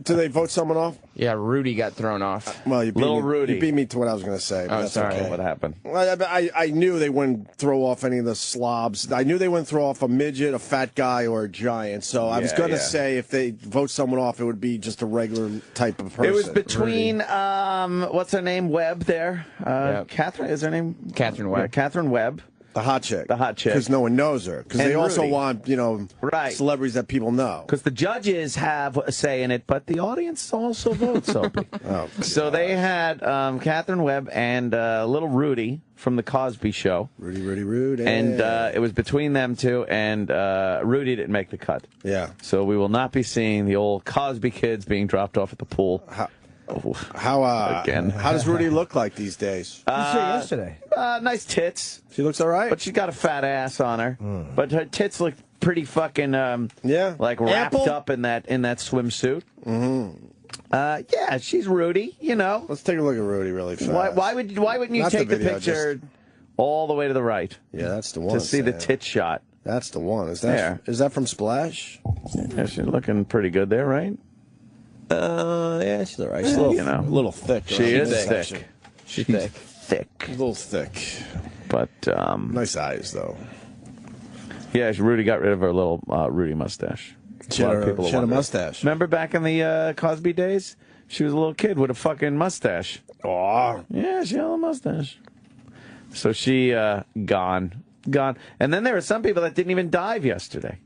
Do they vote someone off? Yeah, Rudy got thrown off. Well, you beat Little me, Rudy. You beat me to what I was going to say. But Oh, that's sorry. okay. What happened? Well, I knew they wouldn't throw off any of the slobs. I knew they wouldn't throw off a midget, a fat guy, or a giant. So I was Yeah, going to yeah. say if they vote someone off, it would be just a regular type of person. It was between, what's her name, Webb there? Yep. Catherine, is her name? Catherine Webb. Yeah, Catherine Webb. The hot chick. The hot chick. Because no one knows her. Because And they also Rudy. want, celebrities that people know. Because the judges have a say in it, but the audience also votes. So they had Catherine Webb and little Rudy from the Cosby Show. Rudy. And it was between them two, and Rudy didn't make the cut. Yeah. So we will not be seeing the old Cosby kids being dropped off at the pool. Again. How does Rudy look like these days? Yesterday. Nice tits. She looks all right. But she's got a fat ass on her. But her tits look pretty fucking like wrapped Ample? up in that swimsuit. Yeah, she's Rudy. Let's take a look at Rudy really fast. Why wouldn't you Not take the video, picture all the way to the right? Yeah, that's the one. To see the tit shot. That's the one. Is There. that from Splash? Yeah, she's looking pretty good there, right? Yeah, she's all right. She's Yeah, a little thick. She is thick. She's thick. A little thick. But nice eyes though. Yeah, Rudy got rid of her little Rudy mustache. She had a mustache. Remember back in the Cosby days? She was a little kid with a fucking mustache. Oh. Yeah, she had a mustache. So she gone. And then there were some people that didn't even dive yesterday.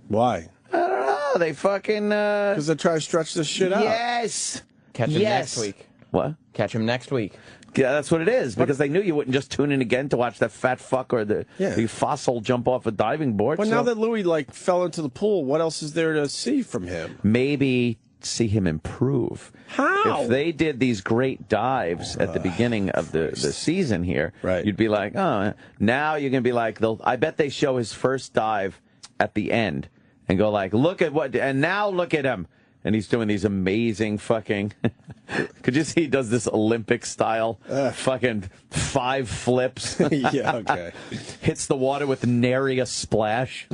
Why? I don't know. They fucking... Because they try to stretch this shit out. Yes. Catch him next week. What? Catch him next week. Yeah, that's what it is. Because they knew you wouldn't just tune in again to watch that fat fuck or the fossil jump off a diving board. Well, now that Louis fell into the pool, what else is there to see from him? Maybe see him improve. How? If they did these great dives at the beginning of the season here, you'd be like, oh, now you're going to be like, I bet they show his first dive at the end and go like, look at what, and now look at him. And he's doing these amazing fucking, could you see he does this Olympic style fucking 5 flips? Yeah, okay. Hits the water with nary a splash.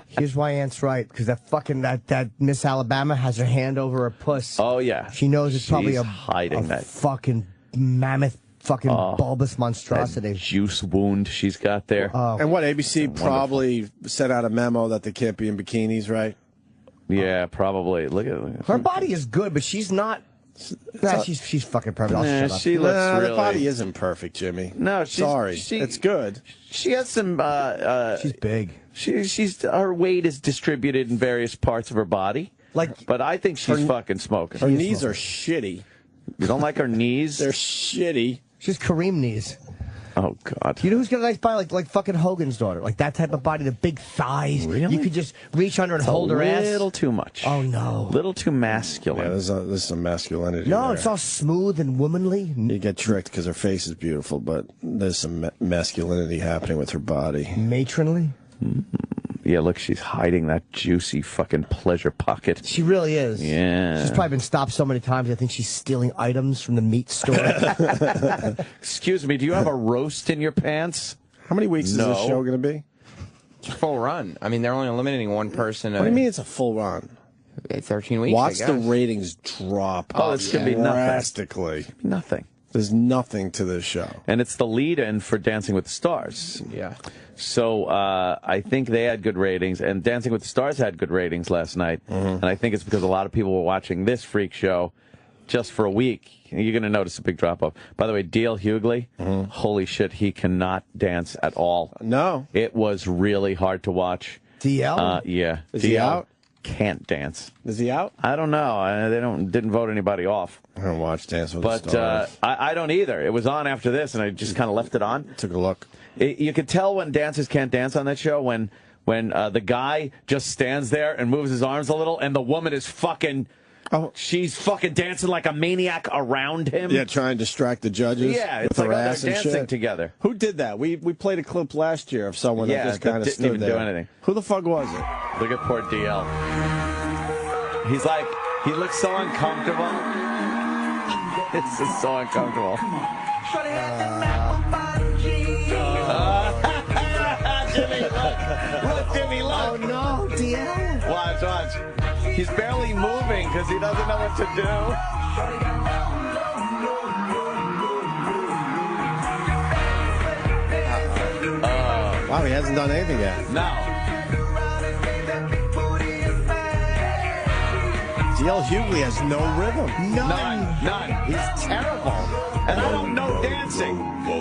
Here's why Aunt's right, because that Miss Alabama has her hand over her puss. Oh, yeah. She knows it's probably She's a hiding that fucking mammoth fucking bulbous monstrosity. That juice wound she's got there. And what, ABC probably sent out a memo that they can't be in bikinis, right? Yeah, probably. Look at her body is good, but she's not. Nah, she's fucking perfect. I'll shut up. She looks really... The body isn't perfect, Jimmy. No, sorry. It's good. She has some. She's big. She's her weight is distributed in various parts of her body. But I think she's fucking smoking. Her knees are shitty. You don't like her knees? They're shitty. She's Kareem knees. Oh God! You know who's got a nice body, like fucking Hogan's daughter, like that type of body, the big thighs. Really? You could just reach under and hold her ass. A little too much. Oh no! Little too masculine. Yeah, there's some masculinity. No, there. it's all smooth and womanly. You get tricked because her face is beautiful, but there's some masculinity happening with her body. Matronly. Yeah, look, she's hiding that juicy fucking pleasure pocket. She really is. Yeah. She's probably been stopped so many times. I think she's stealing items from the meat store. Excuse me, do you have a roast in your pants? How many weeks is this show going to be? It's a full run. I mean, they're only eliminating one person. What do you mean it's a full run? 13 weeks. Watch the ratings drop. Oh, it's going to be nothing. Drastically. Nothing. There's nothing to this show. And it's the lead-in for Dancing with the Stars. Yeah. So I think they had good ratings, and Dancing with the Stars had good ratings last night. And I think it's because a lot of people were watching this freak show just for a week. You're going to notice a big drop-off. By the way, D.L. Hughley, holy shit, he cannot dance at all. No. It was really hard to watch. D.L.? Yeah. Is he out? Can't dance. Is he out? I don't know. They didn't vote anybody off. I don't watch Dance with the Stars. But I don't either. It was on after this, and I just kind of left it on. Took a look. You can tell when dancers can't dance on that show when the guy just stands there and moves his arms a little, and the woman is fucking... She's fucking dancing like a maniac around him. Yeah, trying to distract the judges. Yeah, with it's like her they're ass and dancing shit. together. Who did that? We played a clip last year of someone that just kind of didn't stood even there. do anything. Who the fuck was it? Look at poor DL. He's like, he looks so uncomfortable. It's just so uncomfortable. Jimmy, look, Jimmy, look. Oh no, DL. Watch. He's barely moving because he doesn't know what to do. Wow, he hasn't done anything yet. No. D.L. Hughley has no rhythm. None. He's terrible. And I don't know dancing,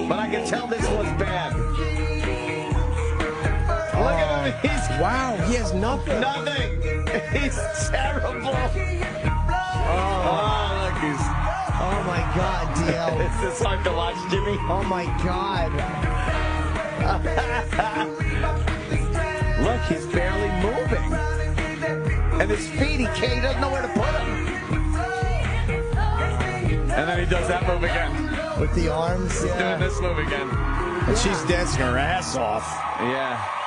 but I can tell this was bad. Wow, he has nothing. Nothing. He's terrible. Oh, look, he's... Oh, my God, DL. Is this hard to watch, Jimmy? Oh, my God. Look, he's barely moving. And his feet, he doesn't know where to put them. And then he does that move again. With the arms, He's doing this move again. And she's dancing her ass off. Yeah.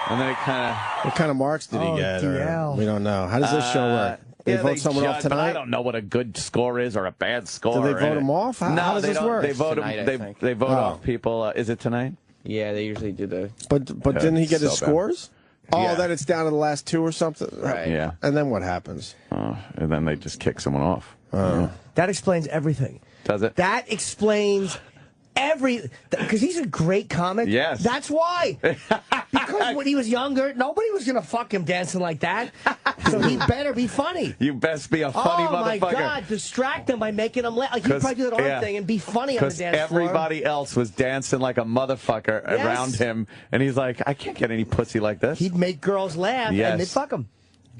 And then it kind of... What kind of marks did he get? DL. We don't know. How does this show work? They vote someone off But tonight? I don't know what a good score is or a bad score. Do they vote him off? How does this work? They vote Tonight, I him. think. They vote off people. Is it tonight? Yeah, they usually do the. But didn't he get his so bad. scores? Oh, Yeah. then it's down to the last two or something? Right. Yeah. And then what happens? And then they just kick someone off. That explains everything. Does it? That explains because he's a great comic. Yes. That's why. Because when he was younger, nobody was going to fuck him dancing like that. So he better be funny. You best be a funny oh, my motherfucker. God. Distract him by making him laugh. Like, he'd probably do that arm thing and be funny on the dance floor. Everybody else was dancing like a motherfucker around him. And he's like, I can't get any pussy like this. He'd make girls laugh Yes. and they'd fuck him.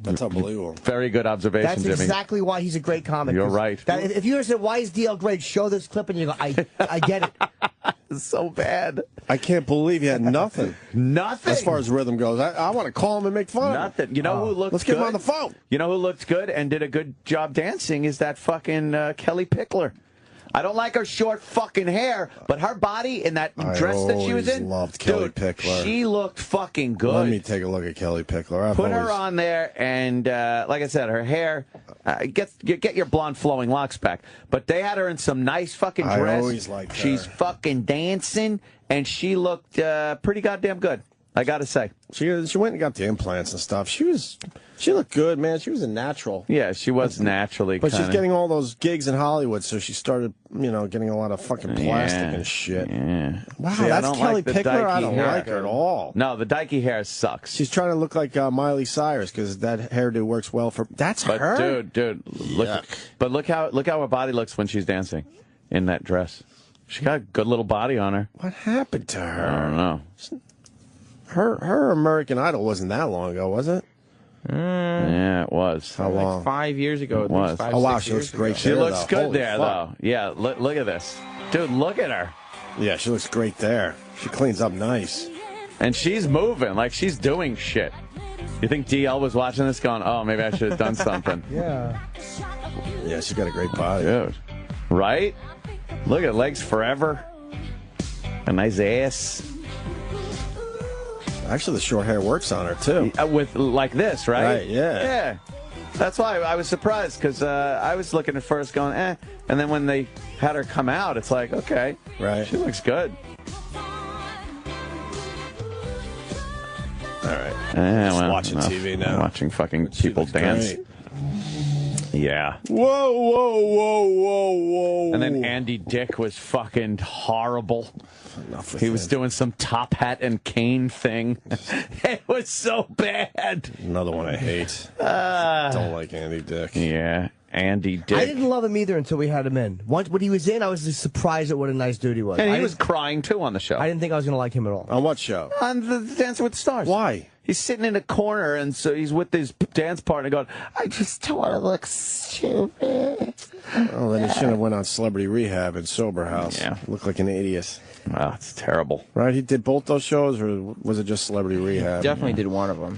That's unbelievable. Very good observation, That's Jimmy. exactly why he's a great comic. You're right. If you ever said, why is DL great, show this clip and you go, I get it. It's so bad. I can't believe he had nothing. Nothing. As far as rhythm goes. I want to call him and make fun of him. Nothing. You know who looked Let's good? get him on the phone. You know who looked good and did a good job dancing is that fucking Kelly Pickler. I don't like her short fucking hair, but her body in that dress that she was in. Loved Kelly Pickler. She looked fucking good. Let me take a look at Kelly Pickler. Put her on there, and like I said, her hair, get your blonde flowing locks back. But they had her in some nice fucking dress. I always liked her. She's fucking dancing, and she looked pretty goddamn good. I got to say. She went and got the implants and stuff. She looked good, man. She was a natural. Yeah, she was naturally. But kinda... she's getting all those gigs in Hollywood, so she started, getting a lot of fucking plastic and shit. Yeah. Wow, See, that's Kelly like the Pickler. I don't hair. like her at all. No, the dykey hair sucks. She's trying to look like Miley Cyrus because that hairdo works well for. That's but her. Dude, look how her body looks when she's dancing in that dress. She got a good little body on her. What happened to her? I don't know. Her American Idol wasn't that long ago, was it? Yeah, it was. How long? Like 5 years ago. It was. Five, Oh wow, 6 she looks years great. ago. She there, looks though. good Holy there, fuck. though. Yeah, look at this. Dude, look at her. Yeah, she looks great there. She cleans up nice. And she's moving, like she's doing shit. You think DL was watching this going, oh, maybe I should have done something? Yeah. Yeah, she got a great body. Dude. Right? Look at legs forever. A nice ass. Actually, the short hair works on her, too. With like this, right? Right, yeah. Yeah. That's why I was surprised, because I was looking at first going, eh. And then when they had her come out, it's like, okay. Right. She looks good. All right. Just watching TV now. Watching fucking people dance. Great. Yeah. Whoa, whoa, whoa, whoa, whoa. And then Andy Dick was fucking horrible. Enough with He was him. doing some top hat and cane thing. It was so bad. Another one I hate. Don't like Andy Dick. Yeah, Andy Dick. I didn't love him either until we had him in. Once when he was in, I was just surprised at what a nice dude he was. And he was crying too on the show. I didn't think I was going to like him at all. On what show? On the Dancing with the Stars. Why? He's sitting in a corner, and so he's with his dance partner going, I just don't want to look stupid. Oh, then he shouldn't have went on Celebrity Rehab and Sober House. Yeah. Looked like an idiot. Oh, it's terrible. Right? He did both those shows, or was it just Celebrity Rehab? Definitely did one of them.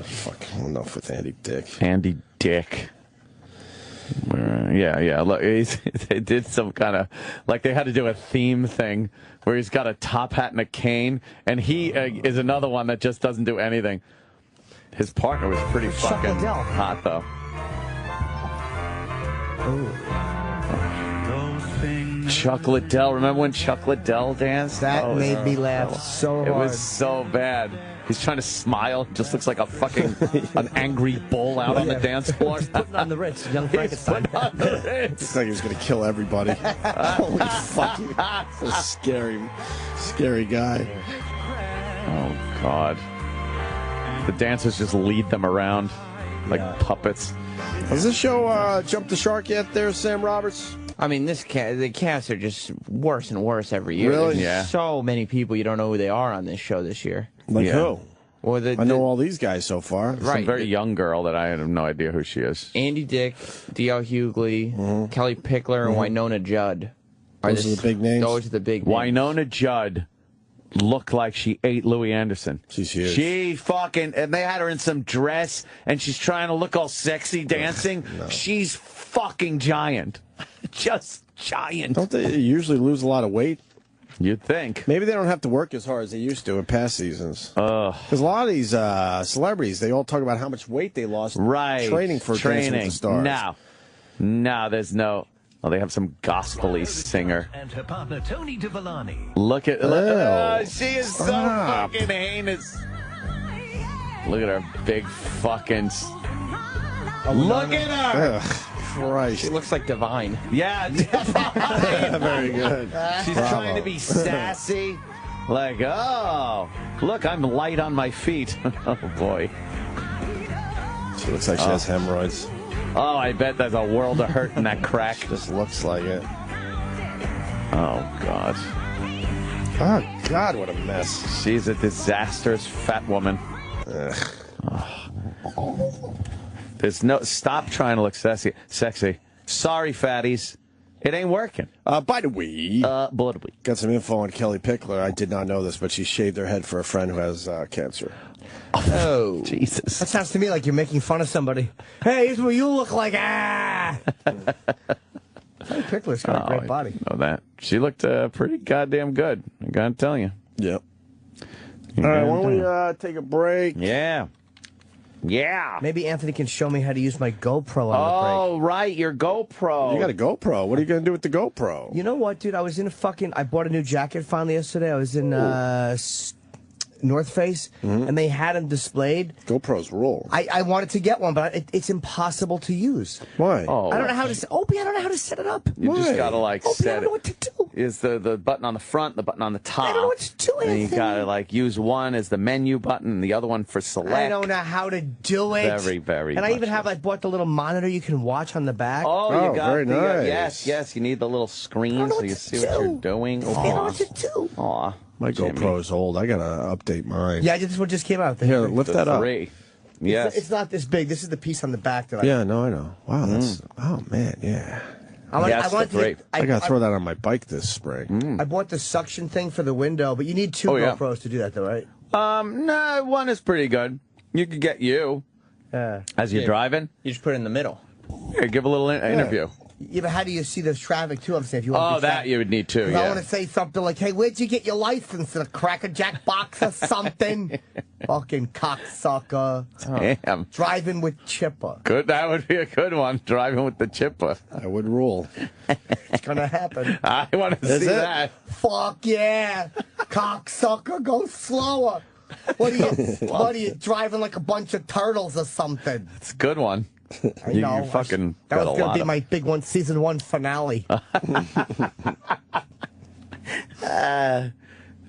Fuck, enough with Andy Dick. Andy Dick. Yeah. Look, they did some kind of, like they had to do a theme thing where he's got a top hat and a cane, and he is another one that just doesn't do anything. His partner was pretty fucking Liddell. hot, though. Chuck Liddell. Remember when Chuck Liddell danced? That made me laugh so hard. It was so bad. He's trying to smile. Just looks like a fucking an angry bull out on the dance floor. Putting on the Ritz, young Frankenstein. Looks like he was going to kill everybody. Holy fuck. He's a scary guy. Oh, God. The dancers just lead them around like puppets. Has this show jumped the shark yet there, Sam Roberts? I mean, the casts are just worse and worse every year. Really? There's Yeah. so many people you don't know who they are on this show this year. Like Yeah. who? Well, I know all these guys so far. Right. Some very young girl that I have no idea who she is. Andy Dick, D.L. Hughley, Kelly Pickler, and Winona Judd. Those are the big names? Those are the big names. Winona Judd looked like she ate Louis Anderson. She's huge. She fucking, and they had her in some dress, and she's trying to look all sexy dancing. No. She's fucking giant. Just giant. Don't they usually lose a lot of weight? You'd think. Maybe they don't have to work as hard as they used to in past seasons. Because a lot of these celebrities, they all talk about how much weight they lost training for Dancing with the Stars. No, there's no. Oh, they have some gospel-y singer. And her partner, Tony Devolani. Look at she is so fucking heinous. Look at her big fucking... Look at her! Ugh, Christ. She looks like Divine. Yeah, very good. She's trying to be sassy. Like, oh, look, I'm light on my feet. Oh, boy. She looks like she has hemorrhoids. Oh, I bet there's a world of hurt in that crack. Just looks like it. Oh, God. Oh, God, what a mess. She's a disastrous fat woman. There's no... Stop trying to look sexy. Sorry, fatties. It ain't working. By the way, got some info on Kelly Pickler. I did not know this, but she shaved her head for a friend who has cancer. Oh, Jesus. That sounds to me like you're making fun of somebody. Hey, here's what you look like. Kelly Pickler's got a great body. I know that. She looked pretty goddamn good. I gotta tell you. Yep. All right, why don't we take a break? Yeah. Maybe Anthony can show me how to use my GoPro on the break. Oh, right, your GoPro. You got a GoPro. What are you going to do with the GoPro? You know what, dude? I was in I bought a new jacket finally yesterday. I was in North Face, and they had them displayed. GoPros rule. I wanted to get one, but it's impossible to use. Why? Oh, I don't know how to. Opie, I don't know how to set it up. You just gotta Opie, set I don't know it. what to do. Is the button on the front, the button on the top. I don't know what to do. And you Anthony. gotta use one as the menu button, and the other one for select. I don't know how to do it. Very, very. And I much even have bought the little monitor you can watch on the back. Oh, you got very nice. yes. You need the little screen so you see what you're doing. I don't know what to do. Aw. My GoPro's old. I got to update mine. Yeah, this one just came out. Here, lift that up. Yes. It's not this big. This is the piece on the back that Yeah, no, I know. Wow, that's... Oh, man, yeah. I got to throw that on my bike this spring. I bought the suction thing for the window, but you need two GoPros to do that, though, right? No, one is pretty good. You could get as you're driving. You just put it in the middle. Here, give a little interview. Yeah, but how do you see the traffic, too? I'm saying if you want to that you would need to, I want to say something like, hey, where'd you get your license? In a Cracker Jack box or something? Fucking cocksucker. Damn. Driving with Chipper. Good. That would be a good one. Driving with the Chipper. I would rule. It's going to happen. I want to see that. Fuck yeah. Cocksucker, go slower. What are you driving like a bunch of turtles or something? It's a good one. I know. You fucking that got was a going lot to be of... my big one, season 1 finale. All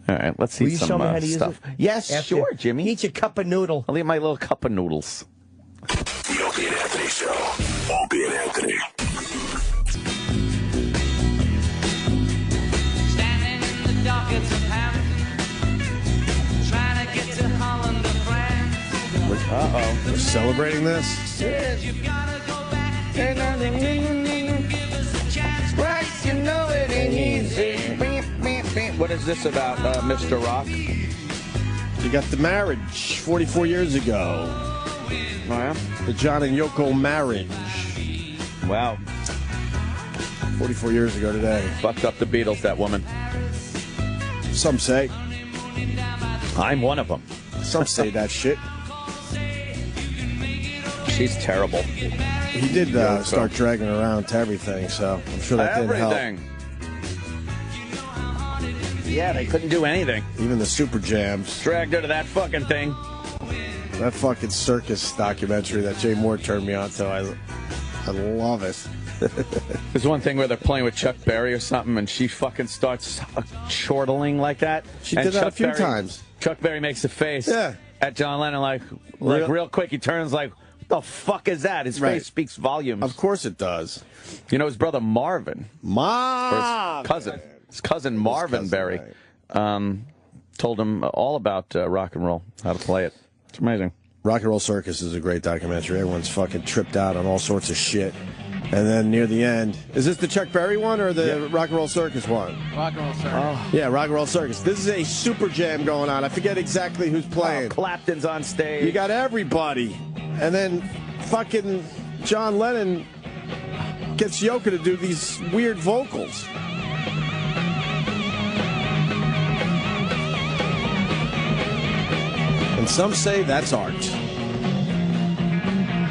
right, let's see Will you some show me how to stuff. use it? Yes, sure, Jimmy. Eat your cup of noodle. I'll eat my little cup of noodles. The Opie and Anthony Show. Opie and Anthony. Standing in the dockets of Hampton, trying to get to Holland or France. Uh-oh. We're celebrating this? You've gotta go back. Give us a chance. Right, you know it ain't easy. What is this about, Mr. Rock? You got the marriage 44 years ago. Oh, yeah? The John and Yoko marriage. Wow. 44 years ago today. Fucked up the Beatles, that woman. Some say. I'm one of them. Some say that shit. She's terrible. He did start dragging her around to everything, so I'm sure that didn't help. Yeah, they couldn't do anything. Even the Super Jams. Dragged her to that fucking thing. That fucking circus documentary that Jay Moore turned me on to. I love it. There's one thing where they're playing with Chuck Berry or something, and she fucking starts chortling like that. She did that a few times. Chuck Berry makes a face at John Lennon, like real quick. He turns like, "What the fuck is that?" His face speaks volumes. Of course it does. You know his brother Marvin, or his cousin Marvin Berry. told him all about rock and roll, how to play it. It's amazing. Rock and Roll Circus is a great documentary. Everyone's fucking tripped out on all sorts of shit. And then near the end, is this the Chuck Berry one or the Rock and Roll Circus one? Rock and Roll Circus. Oh. Yeah, Rock and Roll Circus. This is a super jam going on. I forget exactly who's playing. Clapton's on stage. You got everybody. And then fucking John Lennon gets Yoko to do these weird vocals. And some say that's art.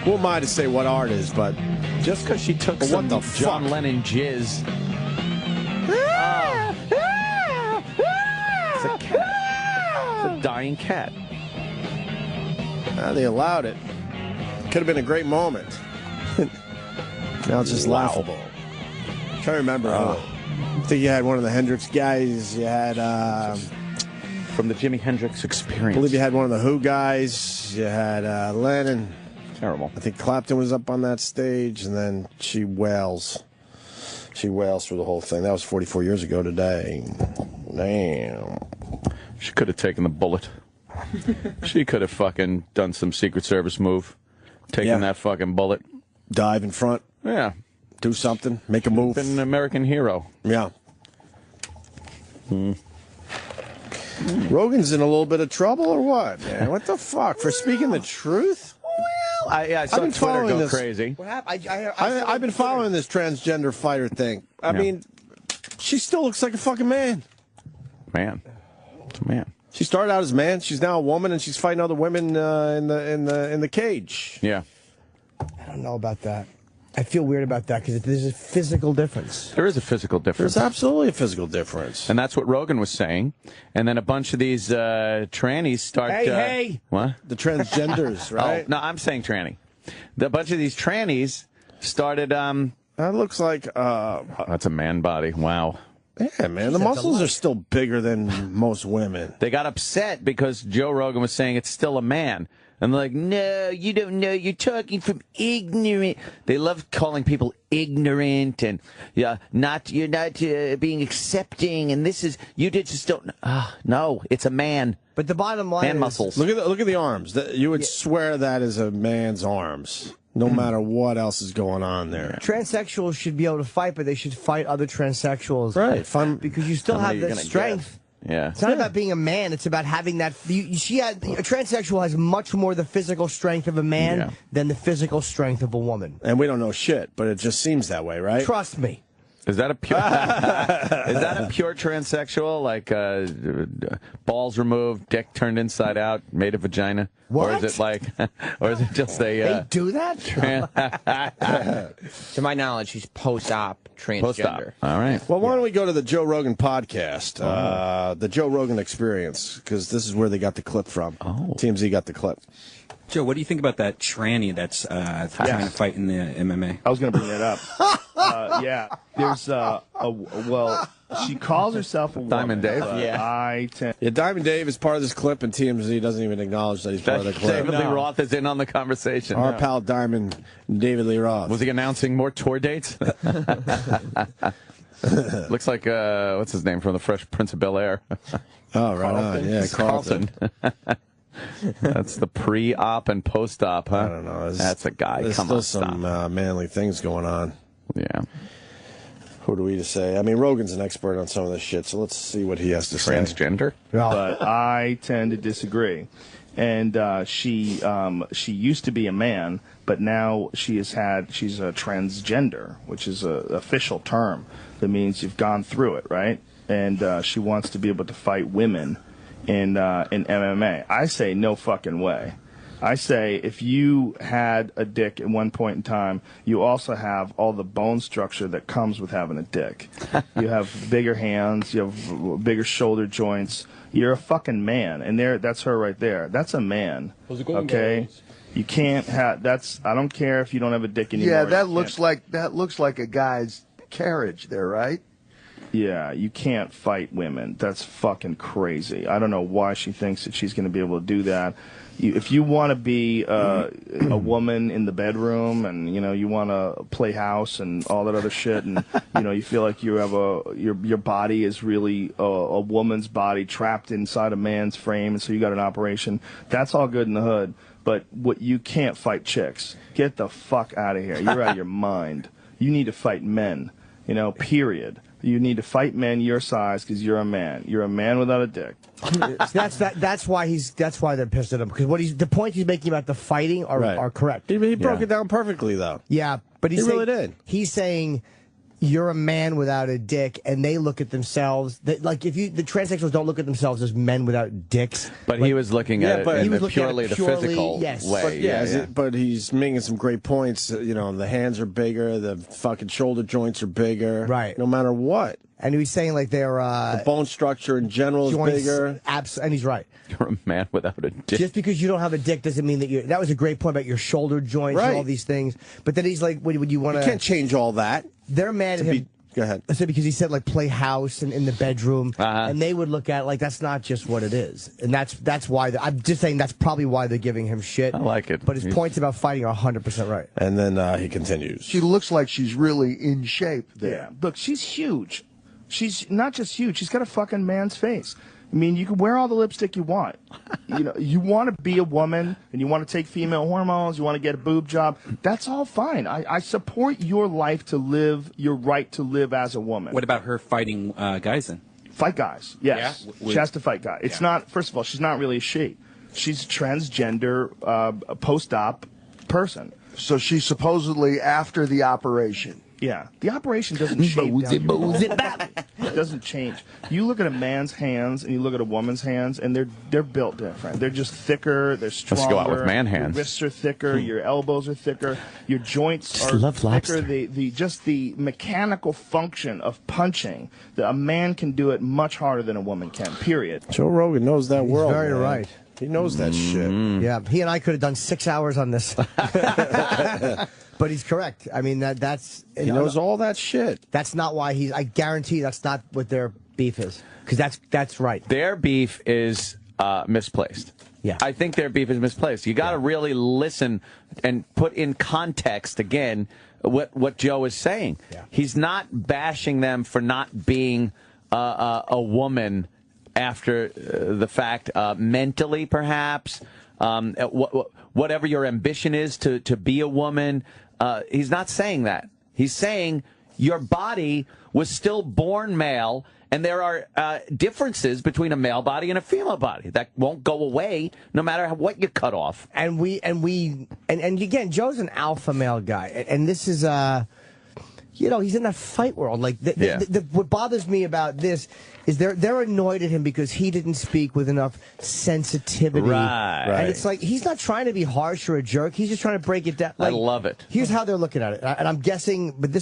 Who am I to say what art is, but just because she took some what the John fuck? Lennon jizz. It's a cat. It's a dying cat. They allowed it. Could have been a great moment. Now it's just laughable. I'm trying to remember. I think you had one of the Hendrix guys. You had from the Jimi Hendrix Experience. I believe you had one of the Who guys. You had Lennon. Terrible. I think Clapton was up on that stage, and then she wails. She wails through the whole thing. That was 44 years ago today. Damn. She could have taken the bullet. She could have fucking done some Secret Service move. Taking that fucking bullet. Dive in front. Yeah. Do something. Make a move. Been an American hero. Yeah. Rogan's in a little bit of trouble or what, man? What the fuck? For speaking the truth? Well, I saw Twitter go crazy. What happened? I've been following this transgender fighter thing. I mean, she still looks like a fucking man. Man. It's a man. She started out as a man. She's now a woman, and she's fighting other women in the cage. Yeah. I don't know about that. I feel weird about that because there's a physical difference. There is a physical difference. There's absolutely a physical difference. And that's what Rogan was saying. And then a bunch of these trannies start... Hey! What? The transgenders, right? Oh, no, I'm saying tranny. A bunch of these trannies started... that looks like... that's a man body. Wow. Yeah, man. The muscles are still bigger than most women. They got upset because Joe Rogan was saying it's still a man. And they're like, no, you don't know. You're talking from ignorant. They love calling people ignorant and you're not being accepting. And this is, you just don't. No, it's a man. But the bottom line man is, muscles. Look at the arms. You would swear that is a man's arms, no matter what else is going on there. Transsexuals should be able to fight, but they should fight other transsexuals. Right. Because you still have that strength. Yeah. It's not about being a man. It's about having that. A transsexual has much more the physical strength of a man than the physical strength of a woman. And we don't know shit, but it just seems that way, right? Trust me. Is that a pure? Is that a pure transsexual? Like balls removed, dick turned inside out, made a vagina? What? Or is it like? Or is it just a? They do that? To my knowledge, he's post-op transgender. Post-op. All right. Well, why don't we go to the Joe Rogan podcast, the Joe Rogan Experience, because this is where they got the clip from. TMZ got the clip. Joe, what do you think about that tranny that's trying to fight in the MMA? I was going to bring that up. There's she calls herself a woman. Diamond Dave? Diamond Dave is part of this clip, and TMZ doesn't even acknowledge that he's part of the clip. David Lee Roth is in on the conversation. Our pal Diamond, David Lee Roth. Was he announcing more tour dates? Looks like, what's his name from the Fresh Prince of Bel-Air? Oh, right on. Yeah, Carlton. That's the pre-op and post-op, huh? I don't know. That's a guy. There's Come on, still some manly things going on. Yeah. Who do we to say? I mean, Rogan's an expert on some of this shit, so let's see what he has to say. Transgender? But I tend to disagree. And she used to be a man, but now she's a transgender, which is an official term that means you've gone through it, right? And she wants to be able to fight women in MMA. I say no fucking way. I say if you had a dick at one point in time, you also have all the bone structure that comes with having a dick. You have bigger hands, you have bigger shoulder joints. You're a fucking man, and that's her right there. That's a man. Okay, you can't have. I don't care if you don't have a dick anymore. Yeah, that looks like a guy's carriage there, right? Yeah, you can't fight women. That's fucking crazy. I don't know why she thinks that she's going to be able to do that. if you want to be a woman in the bedroom, and you want to play house and all that other shit, and you feel like you have your body is really a woman's body trapped inside a man's frame, and so you got an operation. That's all good in the hood, but what you can't fight chicks. Get the fuck out of here. You're out of your mind. You need to fight men. Period. You need to fight men your size because you're a man. You're a man without a dick. That's why they're pissed at him, because the point he's making about the fighting are correct. He broke it down perfectly, though. Yeah, but he really did. He's saying you're a man without a dick, and they look at themselves like the transsexuals don't look at themselves as men without dicks. But he was looking at it in purely the physical way. But he's making some great points. The hands are bigger, the fucking shoulder joints are bigger. Right. No matter what. And he was saying like they're the bone structure in general is bigger. And he's right. You're a man without a dick. Just because you don't have a dick doesn't mean that you. That was a great point about your shoulder joints and all these things. But then he's like, would you want to? You can't change all that. They're mad at him. Go ahead. I said because he said like play house and in the bedroom, and they would look at it like that's not just what it is, and that's why I'm just saying that's probably why they're giving him shit. I like it, but his points about fighting are 100% right. And then he continues. She looks like she's really in shape there. Yeah, look, she's huge. She's not just huge. She's got a fucking man's face. I mean, you can wear all the lipstick you want. You want to be a woman, and you want to take female hormones, you want to get a boob job. That's all fine. I support your life to live, your right to live as a woman. What about her fighting guys then? Fight guys, yes. Yeah? She has to fight guys. It's not, first of all, she's not really a she. She's a transgender, post-op person. So she's supposedly after the operation. Yeah, the operation doesn't shave down your body. It doesn't change. You look at a man's hands and you look at a woman's hands, and they're built different. They're just thicker. They're stronger. Let's go out with man hands. Your wrists are thicker. Your elbows are thicker. Your joints are thicker. The mechanical function of punching. A man can do it much harder than a woman can. Period. Joe Rogan knows that world. Very man. right. He knows that shit. Yeah, he and I could have done 6 hours on this. But he's correct. I mean, that's... He knows all that shit. That's not why he's... I guarantee that's not what their beef is. Because that's right. Their beef is misplaced. Yeah. I think their beef is misplaced. You got to really listen and put in context, again, what Joe is saying. Yeah. He's not bashing them for not being a woman after the fact, mentally, perhaps. Whatever your ambition is to be a woman, he's not saying that. He's saying your body was still born male, and there are differences between a male body and a female body that won't go away no matter what you cut off. And again, Joe's an alpha male guy, and this is he's in that fight world. Like what bothers me about this is they're annoyed at him because he didn't speak with enough sensitivity. Right. And it's like he's not trying to be harsh or a jerk. He's just trying to break it down. Like, I love it. Here's how they're looking at it, and I'm guessing, but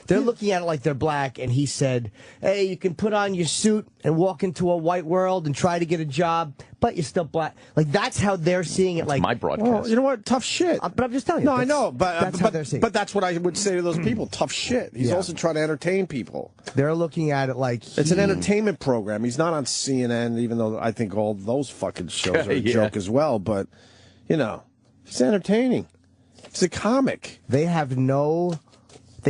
they're looking at it like they're black. And he said, "Hey, you can put on your suit and walk into a white world and try to get a job, but you're still black." Like that's how they're seeing it. That's like my broadcast. Well, you know what? Tough shit. But I'm just telling you. No, I know, but that's how they're seeing it. But that's what I would say to those people. Tough shit. He's also trying to entertain people. They're looking at it like it's an entertainment program. He's not on CNN, even though I think all those fucking shows are a joke as well. But it's entertaining. It's a comic. They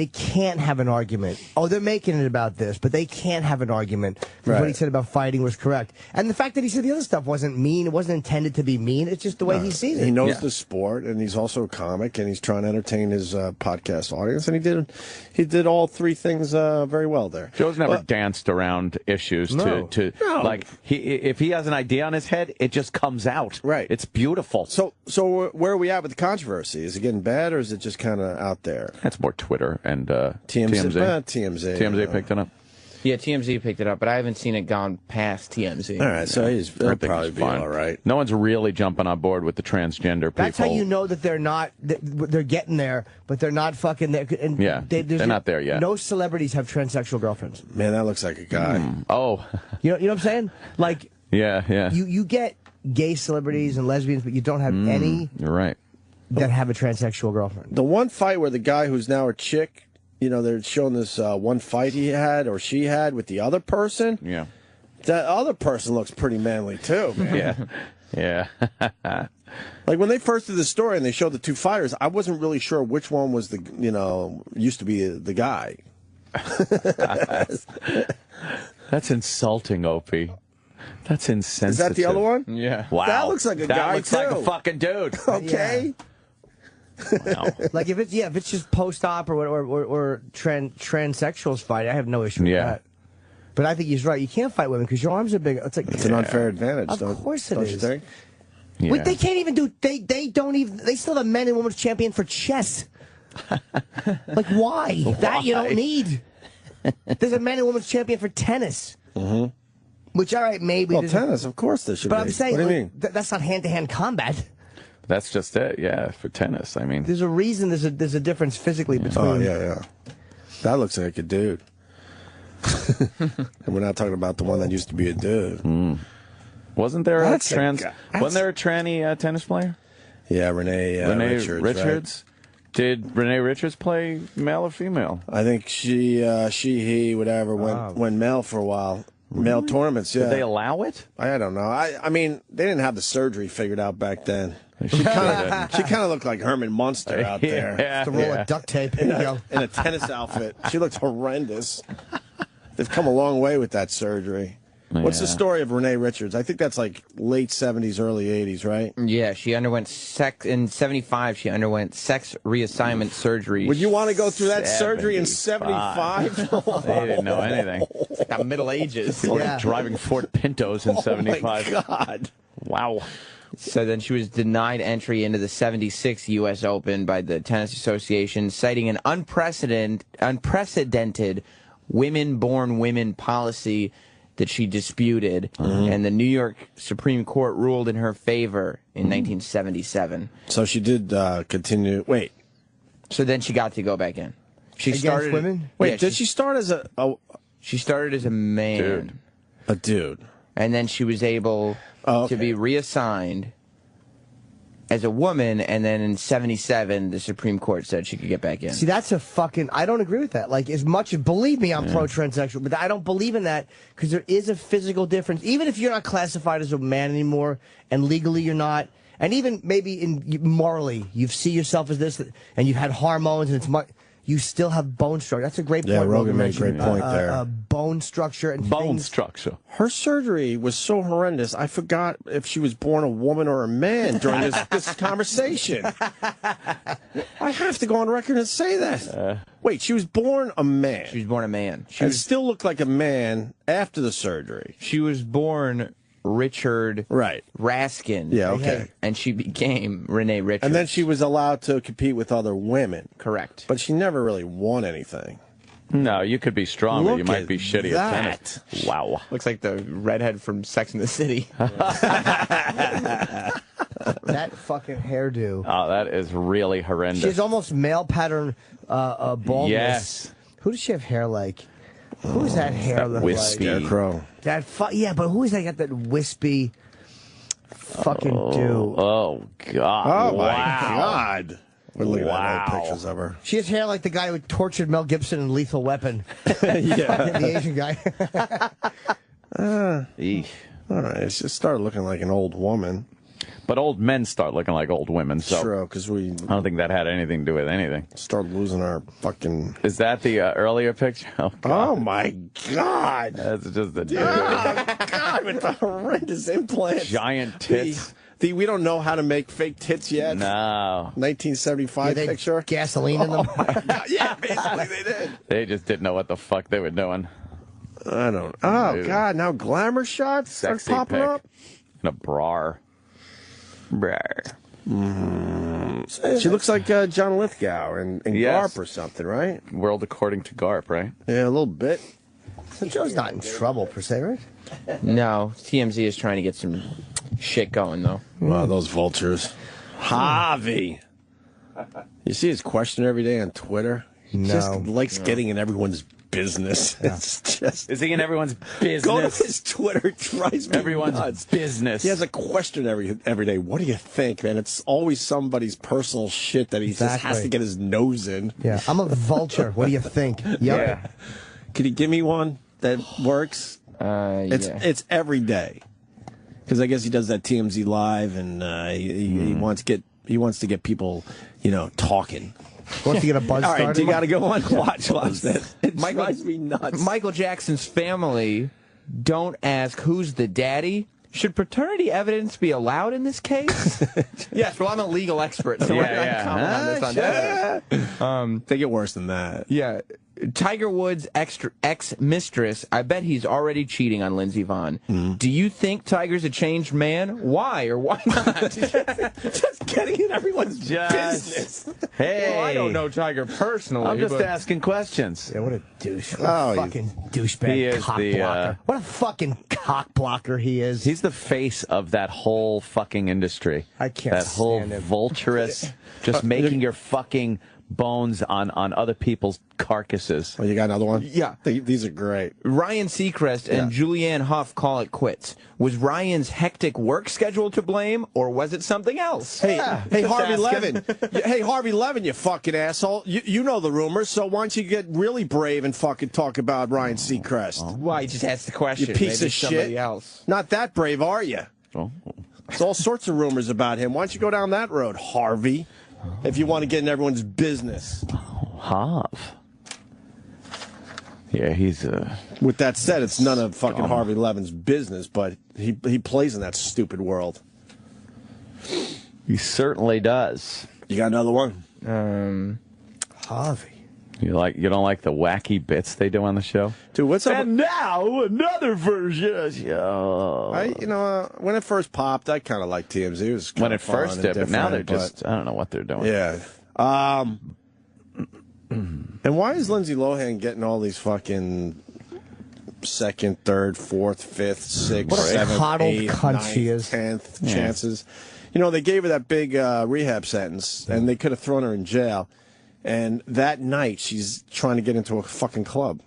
can't have an argument. Oh, they're making it about this, but they can't have an argument. Because what he said about fighting was correct. And the fact that he said the other stuff wasn't mean, it wasn't intended to be mean, it's just the way he sees it. He knows the sport, and he's also a comic, and he's trying to entertain his podcast audience, and he did all three things very well there. Joe's never danced around issues like if he has an idea on his head, it just comes out. Right. It's beautiful. So where are we at with the controversy? Is it getting bad, or is it just kind of out there? That's more Twitter and TMZ. TMZ picked it up. Yeah, TMZ picked it up, but I haven't seen it gone past TMZ. All right, so he'll probably be all right. No one's really jumping on board with the transgender people. That's how you know that they're not. They're getting there, but they're not fucking there. And they're not there yet. No celebrities have transsexual girlfriends. Man, that looks like a guy. Oh, you know what I'm saying? Like, yeah. You get gay celebrities and lesbians, but you don't have any. You're right. That have a transsexual girlfriend. The one fight where the guy who's now a chick. They're showing this one fight he had or she had with the other person. Yeah. That other person looks pretty manly, too, man. Yeah. Yeah. Like when they first did the story and they showed the two fighters, I wasn't really sure which one was the, used to be the guy. That's insulting, Opie. That's insensitive. Is that the other one? Yeah. Wow. That looks like a guy, That looks like a fucking dude. Okay. Wow. Like if it's just post-op or transsexuals fight, I have no issue with that. But I think he's right. You can't fight women because your arms are big. It's an unfair advantage. Of course it don't is. You think? Yeah. Wait, they can't even do. They don't even. They still have men and women's champion for chess. Like why? That you don't need. There's a men and women's champion for tennis. Mm-hmm. Which all right, maybe. Well, tennis, of course, there should but be. I'm saying, what do you mean? That's not hand-to-hand combat. That's just it, yeah, for tennis. I mean, There's a reason. There's a difference physically between. Oh yeah. That looks like a dude. And we're not talking about the one that used to be a dude. Wasn't there That's a tranny tennis player? Yeah, Renee Richards. Richards? Right? Did Renee Richards play male or female? I think he, whatever, went male for a while. Male tournaments, yeah. Did they allow it? I don't know. I mean, they didn't have the surgery figured out back then. She kind of looked like Herman Munster out there. Just a roll of duct tape. In a tennis outfit. She looked horrendous. They've come a long way with that surgery. What's the story of Renee Richards? I think that's like late 70s, early 80s, right? Yeah, she underwent in 75. She underwent sex reassignment surgery. Would you want to go through that surgery in 75? They didn't know anything. It's like the Middle Ages. Like driving Ford Pintos in 75. Oh my God! Wow. So then she was denied entry into the 76 U.S. Open by the Tennis Association, citing an unprecedented women-born women policy that she disputed, and the New York Supreme Court ruled in her favor in 1977. So she did continue. Wait. So then she got to go back in. She Against started women? Wait, yeah, did she start as a She started as a man. Dude. A dude. And then she was able to be reassigned as a woman, and then in 77, the Supreme Court said she could get back in. See, that's a fucking... I don't agree with that. Like, as much... Believe me, I'm pro-transsexual, but I don't believe in that because there is a physical difference. Even if you're not classified as a man anymore, and legally you're not, and even maybe morally, you see yourself as this, and you've had hormones, and it's much... You still have bone structure. That's a great point. Yeah, Rogan made a great point there. Bone structure and Bone things. structure. Her surgery was so horrendous, I forgot if she was born a woman or a man during this conversation. I have to go on record and say that. Wait, she was born a man. She was born a man. She still looked like a man after the surgery. She was born Richard Raskin. Yeah, okay. And she became Renee Richards. And then she was allowed to compete with other women. Correct. But she never really won anything. No, you could be strong, but you might be shitty that. at tennis. Wow. Looks like the redhead from Sex and the City. That fucking hairdo. Oh, that is really horrendous. She has almost male pattern baldness. Yes. Who does she have hair like? Who is that hair look wispy. like? Scarecrow. That yeah, but who is that got that wispy fucking do? Oh, God. Oh, my God. We're looking at old pictures of her. She has hair like the guy who tortured Mel Gibson in Lethal Weapon. Yeah. The Asian guy. All right, it's just started looking like an old woman. But old men start looking like old women, so True, because we I don't think that had anything to do with anything. start losing our fucking... Is that the earlier picture? Oh, God. Oh, my God. That's just a dude. Oh, God, with the horrendous implants. Giant tits. We don't know how to make fake tits yet. No. 1975 they picture. gasoline in them. Yeah, basically they did. They just didn't know what the fuck they were doing. I don't... Oh, Dude. God, now glamour shots start Sexy popping pic. up? In a bra. She looks like John Lithgow in Yes. Garp or something, right? World according to Garp, right? Yeah, a little bit. So Joe's not in trouble, per se, right? No, TMZ is trying to get some shit going, though. Wow, those vultures. Javi. You see his question every day on Twitter? He just likes getting in everyone's business. It's just... Is he in everyone's business? Go to his Twitter. It drives me Everyone's nuts. business. He has a question every day. What do you think, man? It's always somebody's personal shit that he just has to get his nose in. Yeah, I'm a vulture. What do you think? Yep. Yeah. Could you give me one that works? Yeah. It's every day. Because I guess he does that TMZ Live, and he wants to get people, talking. Wants to get a buzz All right, started. you got to go on watch that. It drives me nuts. Michael Jackson's family don't ask who's the daddy. Should paternity evidence be allowed in this case? Yes, well, I'm a legal expert, so we're going to comment on this on that. They get worse than that. Yeah. Tiger Woods' ex-mistress, I bet he's already cheating on Lindsey Vonn. Do you think Tiger's a changed man? Why or why not? Just getting in everyone's business. Hey. Well, I don't know Tiger personally. I'm just but asking questions. Yeah, what a douche. What a fucking douchebag. He is cock the, blocker. What a fucking cock blocker he is. He's the face of that whole fucking industry. I can't That whole stand him. vulturous, just making your fucking bones on other people's carcasses. Oh, you got another one? Yeah. These are great. Ryan Seacrest and Julianne Hough call it quits. Was Ryan's hectic work schedule to blame, or was it something else? Hey, Just Harvey asking. Levin. Hey, Harvey Levin, you fucking asshole. You know the rumors, so why don't you get really brave and fucking talk about Ryan Seacrest? Why? You just asked the question. You piece Maybe of somebody shit. Else. Not that brave, are you? There's all sorts of rumors about him. Why don't you go down that road, Harvey, if you want to get in everyone's business? Hav. Yeah, he's With that said, it's none of fucking Harvey Levin's business, but he plays in that stupid world. He certainly does. You got another one? Harvey. You don't like the wacky bits they do on the show? Dude, what's up? And now another version of the show. When it first popped, I kind of liked TMZ. It was When kinda it first fun did, and but now they're different, just, I don't know what they're doing. Yeah. And why is Lindsay Lohan getting all these fucking second, third, fourth, fifth, sixth, What a seventh, coddled eighth, cunt ninth, she is. 10th Yeah. chances? They gave her that big rehab sentence, and they could have thrown her in jail. And that night, she's trying to get into a fucking club.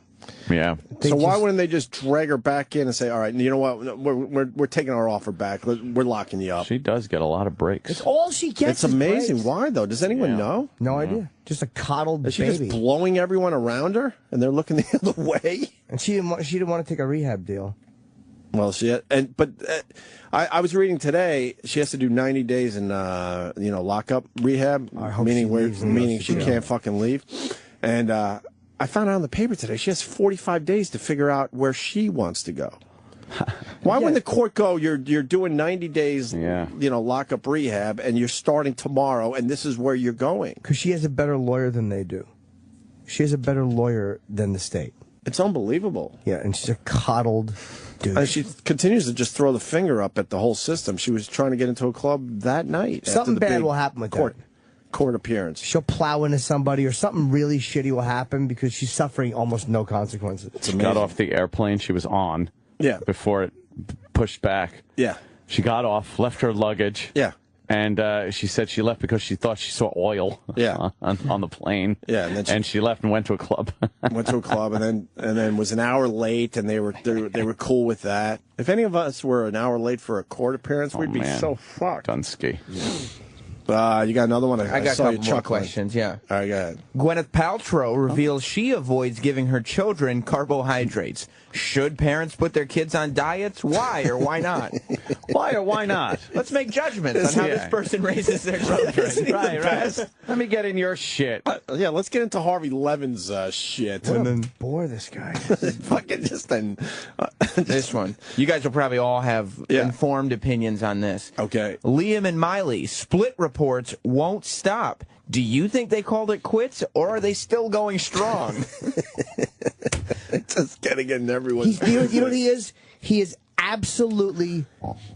Yeah. So why wouldn't they just drag her back in and say, all right, you know what, we're taking our offer back. We're locking you up. She does get a lot of breaks. It's all she gets. It's is amazing. breaks. Why, though? Does anyone know? No idea. Just a coddled Is she baby. just blowing everyone around her, and they're looking the other way? And she didn't want to take a rehab deal. Well, I was reading today. She has to do 90 days in lockup rehab, meaning she can't fucking leave. And I found out in the paper today she has 45 days to figure out where she wants to go. Why wouldn't the court go? You're doing 90 days, lockup rehab, and you're starting tomorrow, and this is where you're going. Because she has a better lawyer than they do. She has a better lawyer than the state. It's unbelievable. Yeah, and she's a coddled dude. And she continues to just throw the finger up at the whole system. She was trying to get into a club that night. Something after the bad big will happen with court appearance. She'll plow into somebody, or something really shitty will happen because she's suffering almost no consequences. She got off the airplane she was on. Yeah. Before it pushed back. Yeah. She got off, left her luggage. Yeah. And she said she left because she thought she saw oil. Yeah. on the plane. Yeah, and she left and went to a club. Went to a club and then was an hour late, and they were cool with that. If any of us were an hour late for a court appearance, we'd be so fucked. Dunsky. You got another one? I got saw a you couple more chuckling. questions, yeah. All right, go ahead. Gwyneth Paltrow reveals she avoids giving her children carbohydrates. Should parents put their kids on diets? Why or why not? Why or why not? Let's make judgments on how this person raises their children. Right. Let me get in your shit. Yeah, let's get into Harvey Levin's shit. What a bore this guy. Fucking just then. This one. You guys will probably all have informed opinions on this. Okay. Liam and Miley, split reports won't stop. Do you think they called it quits, or are they still going strong? Just getting in everyone's You know what he is? He is absolutely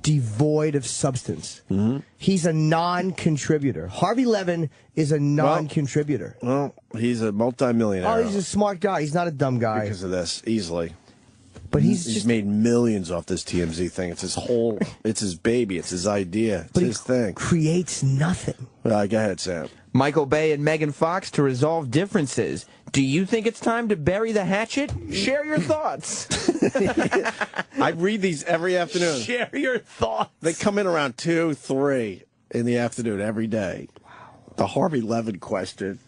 devoid of substance. Mm-hmm. He's a non-contributor. Harvey Levin is a non-contributor. Well, he's a multimillionaire. Oh, he's a smart guy. He's not a dumb guy. Because of this, easily. But he's just made millions off this TMZ thing. It's it's his baby. It's his idea. It's his thing. Creates nothing. Go ahead, Sam. Michael Bay and Megan Fox to resolve differences. Do you think it's time to bury the hatchet? Share your thoughts. I read these every afternoon. Share your thoughts. They come in around 2, 3 in the afternoon every day. Wow. The Harvey Levin question.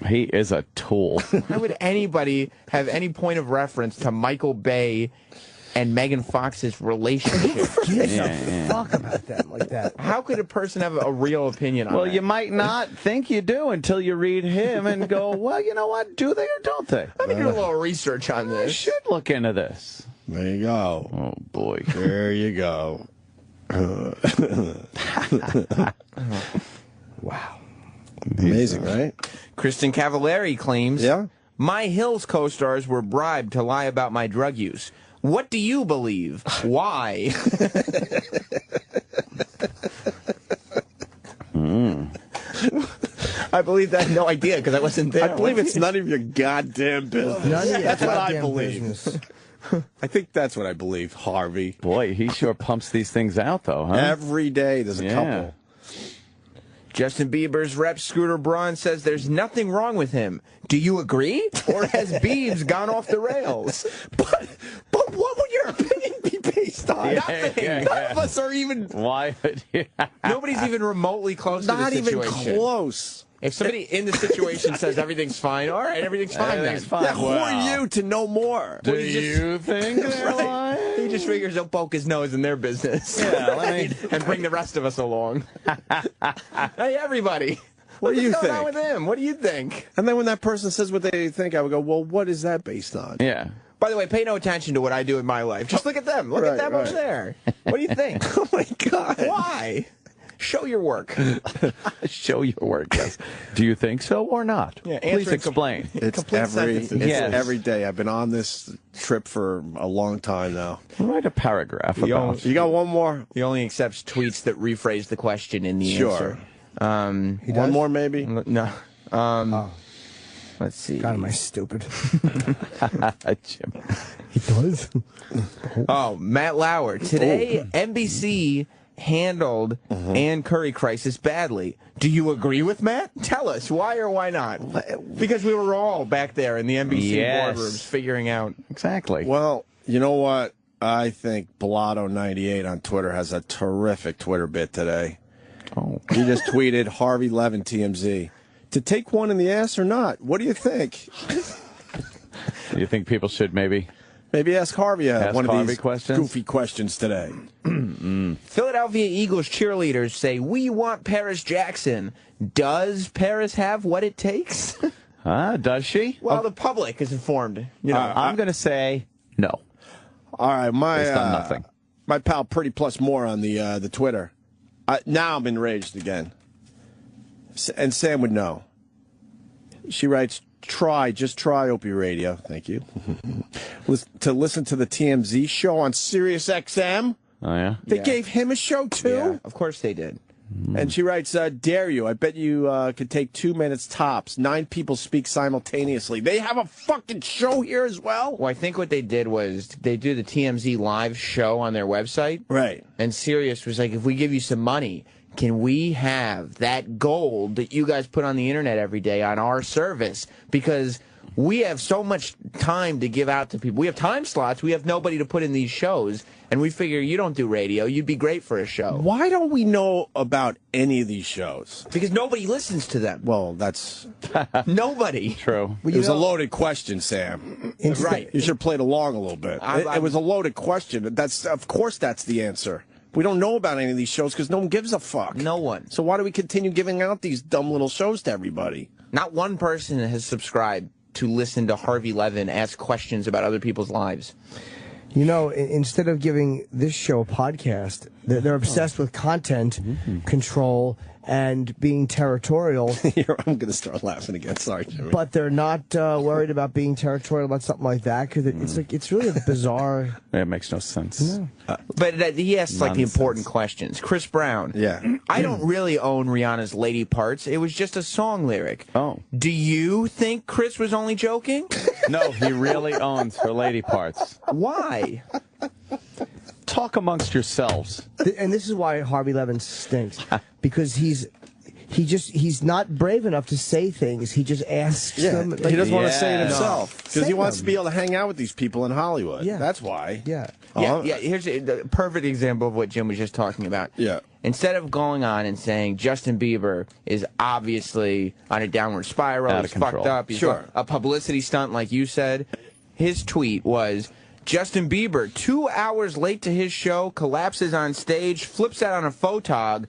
He is a tool. How would anybody have any point of reference to Michael Bay and Megan Fox's relationship. Gives a fuck about them like that. How could a person have a real opinion on Well, that? you might not think you do until you read him and go, well, you know what? Do they or don't they? Let me do a little research on I this. should look into this. There you go. Oh, boy. There you go. Wow. Amazing, right? Kristen Cavallari claims, my Hills co-stars were bribed to lie about my drug use. What do you believe? Why? I believe that. No idea, because I wasn't there. I believe it's none of your goddamn business. That's what I believe. I think that's what I believe, Harvey. Boy, he sure pumps these things out, though, huh? Every day there's a couple. Justin Bieber's rep Scooter Braun says there's nothing wrong with him. Do you agree? Or has Biebs gone off the rails? But what would your opinion be based on? Nothing. None of us are even... Why? Nobody's even remotely close to the Not situation. even close. If somebody in the situation says everything's fine, all right, everything's fine Everything's then. fine. Yeah, who are you to know more? Do you think they're lying? He just figures he'll poke his nose in their business. Yeah, let me... and bring the rest of us along. Hey, everybody. What do you What's going on think? with him? What do you think? And then when that person says what they think, I would go, well, what is that based on? Yeah. By the way, pay no attention to what I do in my life. Just look at them. Look at them over there. What do you think? Oh, my God. Why? Show your work. Show your work, yes. Do you think so or not? Yeah, Please answering explain. It's every day. I've been on this trip for a long time now. Write a paragraph about You got one more? He only accepts tweets that rephrase the question in the Sure. answer. One more, maybe? No. Let's see. God, am I stupid? Jim. He does? Oh, Matt Lauer. Today, NBC handled Ann Curry crisis badly. Do you agree with Matt? Tell us why or why not. Because we were all back there in the NBC boardrooms figuring out. Exactly. Well, you know what? I think Blotto98 on Twitter has a terrific Twitter bit today. Oh. He just tweeted Harvey Levin, TMZ. To take one in the ass or not? What do you think? Do you think people should maybe ask Harvey one of these questions? Goofy questions today? Philadelphia Eagles cheerleaders say, we want Paris Jackson. Does Paris have what it takes? Does she? Well, the public is informed. You know, I'm going to say no. All right, Based on nothing. My pal Pretty Plus More on the Twitter. Now I'm enraged again. And Sam would know. She writes, just try Opie Radio. Thank you. To listen to the TMZ show on Sirius XM. Oh, yeah? They gave him a show, too? Yeah, of course they did. And she writes, dare you. I bet you could take 2 minutes tops. 9 people speak simultaneously. They have a fucking show here as well? Well, I think what they did was they do the TMZ live show on their website. Right. And Sirius was like, if we give you some money, can we have that gold that you guys put on the internet every day on our service? Because we have so much time to give out to people. We have time slots. We have nobody to put in these shows. And we figure you don't do radio. You'd be great for a show. Why don't we know about any of these shows? Because nobody listens to them. Well, that's... Nobody. True. It was a loaded question, Sam. Right. You should have played along a little bit. It was a loaded question. Of course that's the answer. We don't know about any of these shows because no one gives a fuck. No one. So why do we continue giving out these dumb little shows to everybody? Not one person has subscribed to listen to Harvey Levin ask questions about other people's lives. You know, instead of giving this show a podcast, they're obsessed with content control and being territorial. I'm going to start laughing again. Sorry, Jimmy. But they're not worried about being territorial about something like that because it's really a bizarre. It makes no sense. No. But he asks like the important questions. Chris Brown. Yeah. I don't really own Rihanna's Lady Parts. It was just a song lyric. Oh. Do you think Chris was only joking? No, he really owns her lady parts. Why? Talk amongst yourselves. And this is why Harvey Levin stinks. Because he's not brave enough to say things. He just asks them. He doesn't want to say it himself because he Say wants them. to be able to hang out with these people in Hollywood. Yeah. That's why. Yeah. Yeah, here's the perfect example of what Jim was just talking about. Yeah. Instead of going on and saying Justin Bieber is obviously on a downward spiral, Out of he's fucked control. up, he's Sure. a publicity stunt like you said, his tweet was, Justin Bieber, 2 hours late to his show, collapses on stage, flips out on a photog.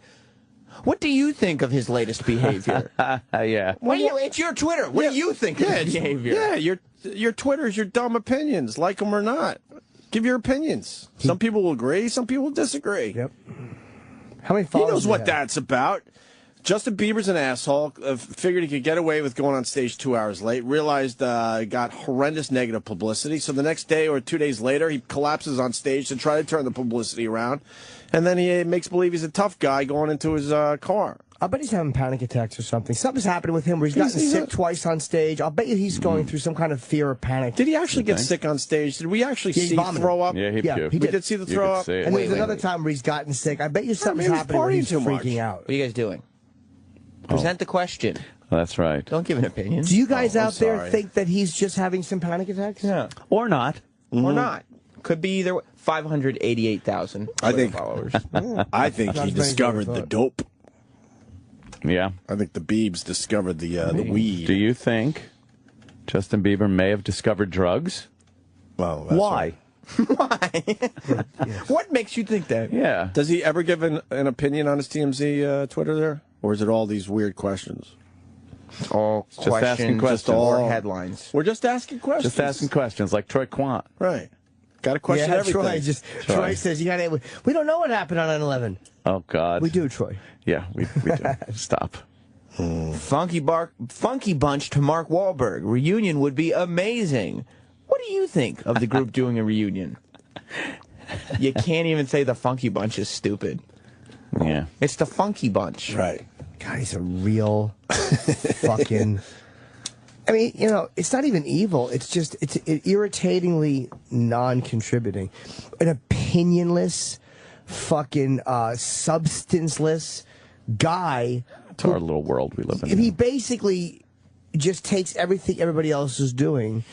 What do you think of his latest behavior? Yeah. It's your Twitter. What do you think of his behavior? Yeah, your Twitter's your dumb opinions, like them or not. Give your opinions. Some people will agree, some people will disagree. Yep. How many He followers knows do you what have? that's about. Justin Bieber's an asshole. Figured he could get away with going on stage 2 hours late. Realized he got horrendous negative publicity. So the next day or 2 days later, he collapses on stage to try to turn the publicity around. And then he makes believe he's a tough guy going into his car. I bet he's having panic attacks or something. Something's happening with him where he's gotten sick twice on stage. I'll bet you he's going through some kind of fear or panic. Did he actually get sick on stage? Did we actually see throw up? Yeah, he puked. he We did see the throw up. And there's another time where he's gotten sick. I bet you something's maybe he's happening where partying he's too much. freaking out. What are you guys doing? Present the question. That's right. Don't give an opinion. Do you guys I'm out there sorry. think that he's just having some panic attacks? Yeah. Or not. Or not. Could be either way. 588,000 I think followers. I think he discovered the dope. Yeah. I think the Biebs discovered the weed. Do you think Justin Bieber may have discovered drugs? Well, that's Why? right. What makes you think that? Yeah. Does he ever give an opinion on his TMZ Twitter there? Or is it all these weird questions? All Just asking questions, questions. or headlines. We're just asking questions. Just asking questions like Troy Quant. Right. Got to question everything. Troy says, we don't know what happened on 9/11. Oh, God. We do, Troy. Yeah, we do. Stop. Funky Bunch to Mark Wahlberg. Reunion would be amazing. What do you think of the group doing a reunion? You can't even say the Funky Bunch is stupid. Yeah. It's the Funky Bunch. Right. God, he's a real fucking... I mean, you know, it's not even evil. It's just, it's irritatingly non-contributing. An opinionless, fucking substanceless guy. It's our little world we live in. He basically just takes everything everybody else is doing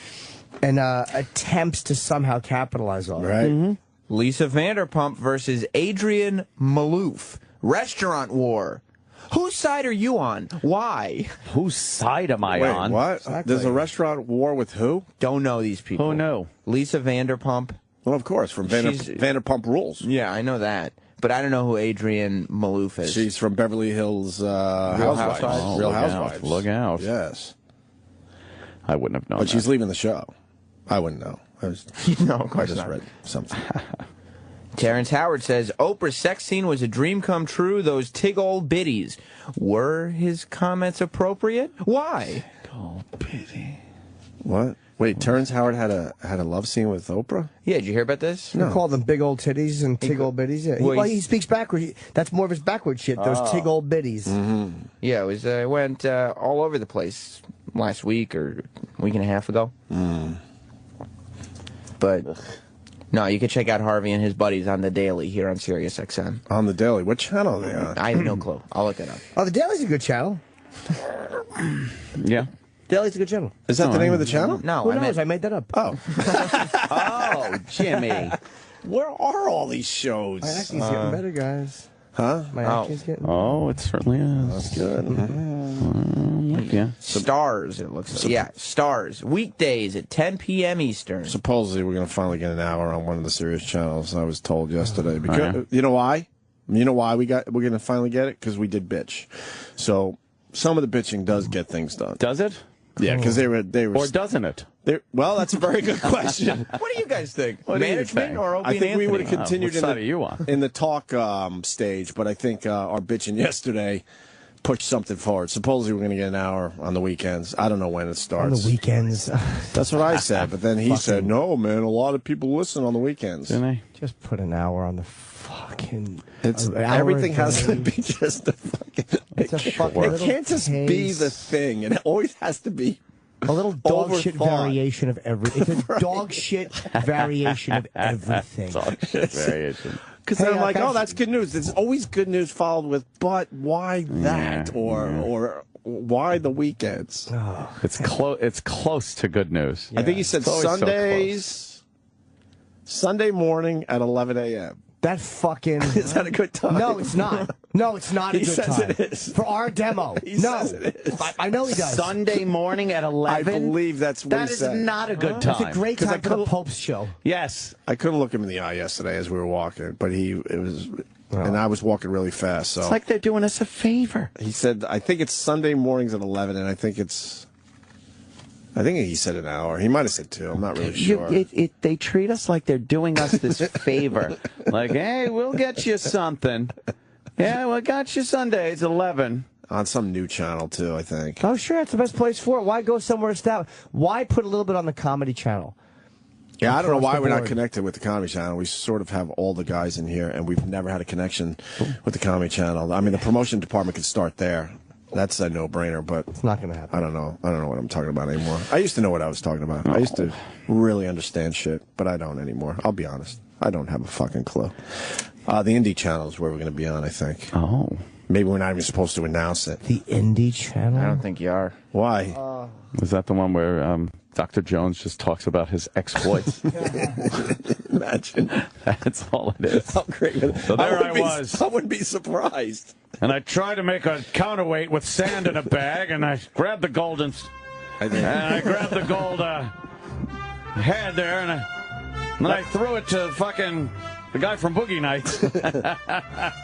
and attempts to somehow capitalize on it. Right. Lisa Vanderpump versus Adrian Malouf. Restaurant war. Whose side are you on? Why? Whose side am I Wait, on? what? Exactly. There's a restaurant war with who? Don't know these people. Who knew? Lisa Vanderpump. Well, of course, from Vanderpump Rules. Yeah, I know that. But I don't know who Adrian Malouf is. She's from Beverly Hills Housewives. Oh, Real look Housewives. out. Look out. Yes. I wouldn't have known But that. she's leaving the show. I wouldn't know. No, of course I just not. read something. Terrence Howard says, Oprah's sex scene was a dream come true, those tig old biddies. Were his comments appropriate? Why? Oh, pity. What? Wait, Terrence Howard had a love scene with Oprah? Yeah, did you hear about this? We call them big old titties and tig old biddies. Yeah. Well, He speaks backwards. That's more of his backward shit, those tig old biddies. Yeah, it was. Went all over the place last week or a week and a half ago. But no, you can check out Harvey and his buddies on The Daily here on Sirius XM. On The Daily. What channel are they on? I have no clue. I'll look it up. Oh, the Daily's a good channel. Yeah. Daily's a good channel. Is that the name of the channel? No, Who I knows? meant I made that up. Oh. Oh, Jimmy. Where are all these shows? My acting's getting better, guys. Huh? My acting's getting Oh, it certainly is. That's good. Yeah. Stars, it looks like. Yeah, Stars. Weekdays at 10 p.m. Eastern. Supposedly we're going to finally get an hour on one of the Sirius channels. I was told yesterday. Because you know why? You know why we're going to finally get it? Because we did bitch. So some of the bitching does get things done. Does it? Yeah, because they were. Or doesn't it? Well, that's a very good question. What do you guys think? What do you Management think? or Opie I think and we would Anthony? have continued What side are you on? in the talk stage, but I think our bitching yesterday pushed something forward. Supposedly we're going to get an hour on the weekends. I don't know when it on starts. the weekends. That's what I said, but then he said, "No, man, a lot of people listen on the weekends." Didn't I? Just put an hour on the fucking. It's an hour everything a has to day. be just a fucking. It's a fucking It little can't just be taste. the thing, and it always has to be A little dog shit overthought. variation of everything. It's a dog shit variation of everything. Dog shit variation. Because Hey, I'm like, guys- oh, that's good news. It's always good news followed with, but why that or why the weekends? It's close to good news. I think he said It's always so Sundays, Sunday morning at 11 a.m. That fucking. Is that a good time? No, it's not. No, it's not a good says time. it is. For our demo. He no. says it is. I know he does. Sunday morning at 11? I believe that's what That he is said. not a good time. It's a great time for the Pope's show. Yes. I couldn't look him in the eye yesterday as we were walking, but and I was walking really fast. So It's like they're doing us a favor. he said, I think it's Sunday mornings at 11, and I think he said an hour. He might have said 2. I'm not really sure. They treat us like they're doing us this favor. Like, hey, we'll get you something. Yeah, we got you Sundays at 11. On some new channel, too, I think. Oh, sure, that's the best place for it. Why go somewhere established? Why put a little bit on the Comedy Channel? Yeah, I don't know Across why the we're not board. connected with the Comedy Channel. We sort of have all the guys in here, and we've never had a connection with the Comedy Channel. I mean, the promotion department could start there. That's a no-brainer, but it's not going to happen. I don't know. I don't know what I'm talking about anymore. I used to know what I was talking about. I used to really understand shit, but I don't anymore. I'll be honest. I don't have a fucking clue. The Indie Channel is where we're going to be on, I think. Oh. Maybe we're not even supposed to announce it. The Indie Channel? I don't think you are. Why? Was that the one where Dr. Jones just talks about his exploits? Imagine. That's all it is. How great. So there I was. I wouldn't be surprised. And I tried to make a counterweight with sand in a bag, and I grabbed the golden... And I grabbed the gold head there, and then I threw it to fucking... the guy from Boogie Nights.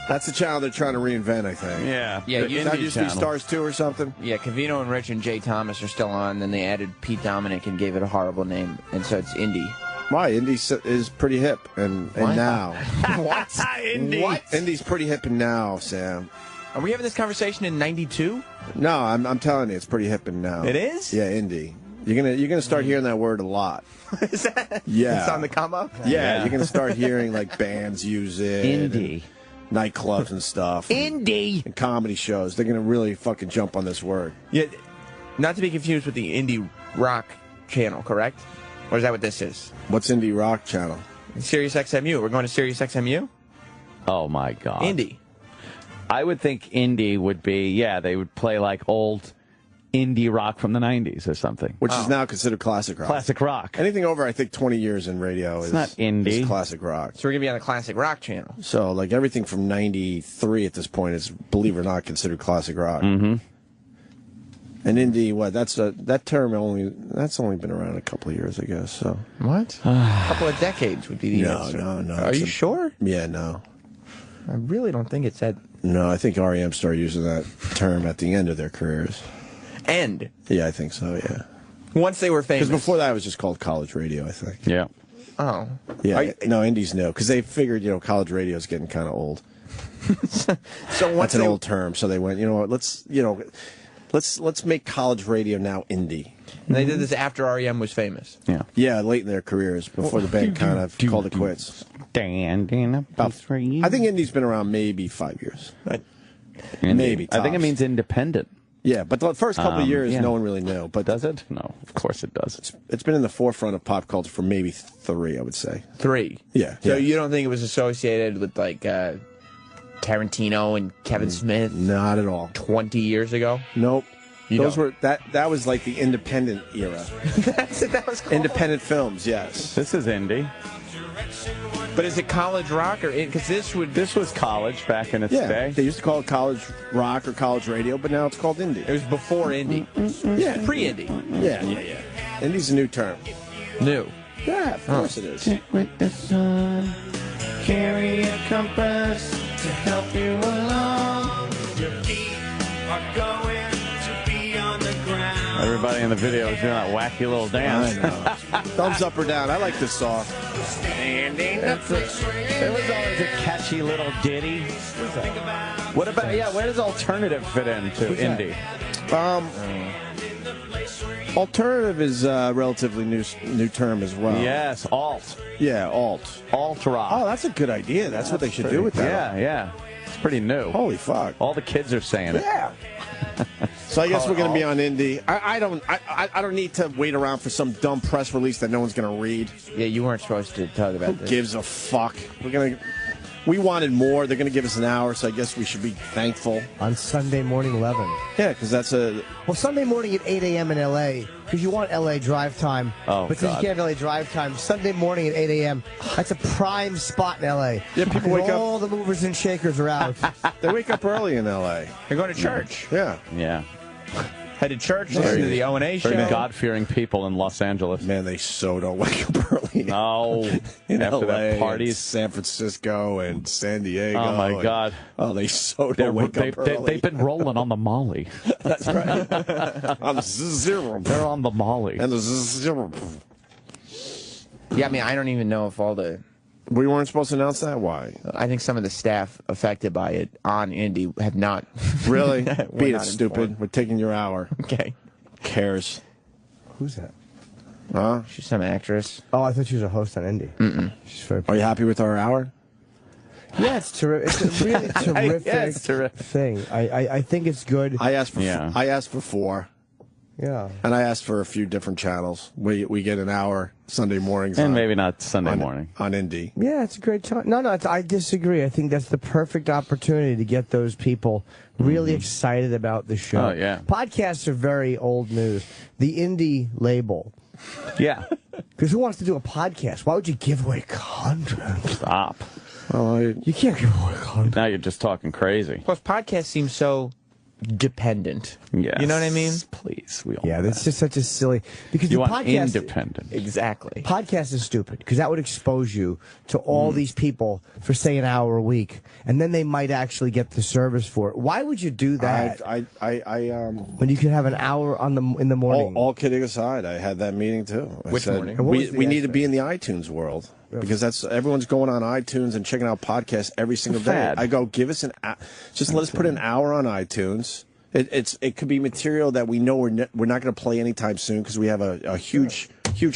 That's the channel they're trying to reinvent, I think. Yeah. Yeah, That used to be Stars 2 or something? Yeah, Cavino and Rich and Jay Thomas are still on. Then they added Pete Dominic and gave it a horrible name, and so it's Indie. Why? Indie is pretty hip and now. What? Indie. What? Indie's pretty hip and now, Sam. Are we having this conversation in '92? No, I'm telling you, it's pretty hip and now. It is? Yeah, indie. You're gonna start hearing that word a lot. Is that? Yeah. It's on the come up? Yeah, you're gonna start hearing like bands use it. Indie. and nightclubs and stuff. Indie. And comedy shows. They're gonna really fucking jump on this word. Yeah, not to be confused with the Indie Rock channel, correct? Or is that what this is? What's Indie Rock channel? Sirius XMU. We're going to Sirius XMU? Oh, my God. Indie. I would think indie would be, they would play like old indie rock from the 90s or something. Which is now considered classic rock. Classic rock. Anything over, I think, 20 years in radio is not indie. is classic rock. So we're going to be on the classic rock channel. So, like, everything from 93 at this point is, believe it or not, considered classic rock. Mm-hmm. And indie, that term that's only been around a couple of years, I guess. So what? A couple of decades would be the no, answer. No. Are you sure? Yeah, no. I really don't think it said. No, I think REM started using that term at the end of their careers. End? Yeah, I think so, yeah. Once they were famous. Because before that, it was just called college radio, I think. Yeah. Oh. Yeah, no, indies no. Because they figured, college radio is getting kind of old. So once That's an old term. So they went, you know what, let's make college radio now indie. And they did this after REM was famous. Yeah. Yeah, late in their careers, before the band kind of called it quits. I think indie's been around maybe 5 years. Maybe. I think it tops. means independent. Yeah, but the first couple of years, yeah. no one really knew. But does it? No, of course it does. It's been in the forefront of pop culture for maybe 3, I would say. 3? Yeah. So you don't think it was associated with, like, Tarantino and Kevin Smith? Not at all. 20 years ago? Nope. Those were that was like the independent era. that was called. Independent films, yes. This is indie. But is it college rock or because this was college back in its day? They used to call it college rock or college radio, but now it's called indie. It was before indie. Yeah, pre-indie. Yeah. Indie's a new term. New. Yeah, of course it is. With the sun, carry a compass to help you along. Your feet are going to be on the ground. Everybody in the video is doing that wacky little dance. I know. Thumbs up or down. I like this song. It was always a catchy little ditty. What about, where does alternative fit into indie? Alternative is a relatively new term as well. Yes, alt. Yeah, alt. Alt rock. Oh, that's a good idea. That's what they should do with that. Yeah. It's pretty new. Holy fuck. All the kids are saying it. Yeah. So I guess we're going to be on indie. I don't need to wait around for some dumb press release that no one's going to read. Yeah, you weren't supposed to talk about Who this. gives a fuck? We're going to We wanted more. They're going to give us an hour, so I guess we should be thankful. On Sunday morning, 11. Yeah, because that's a... Well, Sunday morning at 8 a.m. in L.A., because you want L.A. drive time. Oh, but since you can't have L.A. drive time, Sunday morning at 8 a.m., that's a prime spot in L.A. Yeah, people wake up... All the movers and shakers are out. They wake up early in L.A. They're going to church. Yeah. Yeah. Head to church, listen to the O&A show. Very God-fearing people in Los Angeles. Man, they so don't wake up early. No. In After LA, that parties. San Francisco and San Diego. Oh, my God. Oh, they so don't wake up early. They've been rolling on the Molly. That's right. On the zero. They're on the Molly. And the zero. Yeah, I mean, I don't even know if all the... We weren't supposed to announce that? Why? I think some of the staff affected by it on Indy have not. Really? We're Beat it, not stupid. informed. We're taking your hour. Okay. Cares. Who's that? Huh? She's some actress. Oh, I thought she was a host on Indy. Mm-mm. She's very Are you happy with our hour? Yeah, it's terrific. It's a really terrific, Yeah, it's terrific. thing. I think it's good. I asked for 4. Yeah. And I asked for a few different channels. We get an hour Sunday mornings. And on, maybe not Sunday morning. On Indy. Yeah, it's a great time. No, I disagree. I think that's the perfect opportunity to get those people really excited about the show. Oh, yeah. Podcasts are very old news. The Indie label. Yeah. Because who wants to do a podcast? Why would you give away content? Stop. Well, You can't give away content. Now you're just talking crazy. Plus, podcasts seem so dependent. Yes. You know what I mean? Please. We all Yeah, know that's that. just such a silly... Because You the want podcast... independent. Exactly. Podcast is stupid because that would expose you to all these people for, say, an hour a week, and then they might actually get the service for it. Why would you do that when you could have an hour in the morning? All kidding aside, I had that meeting too. Which morning? We need to be in the iTunes world because everyone's going on iTunes and checking out podcasts every single day. Fad. I go, give us just let us put an hour on iTunes. It could be material that we know we're not going to play anytime soon because we have a huge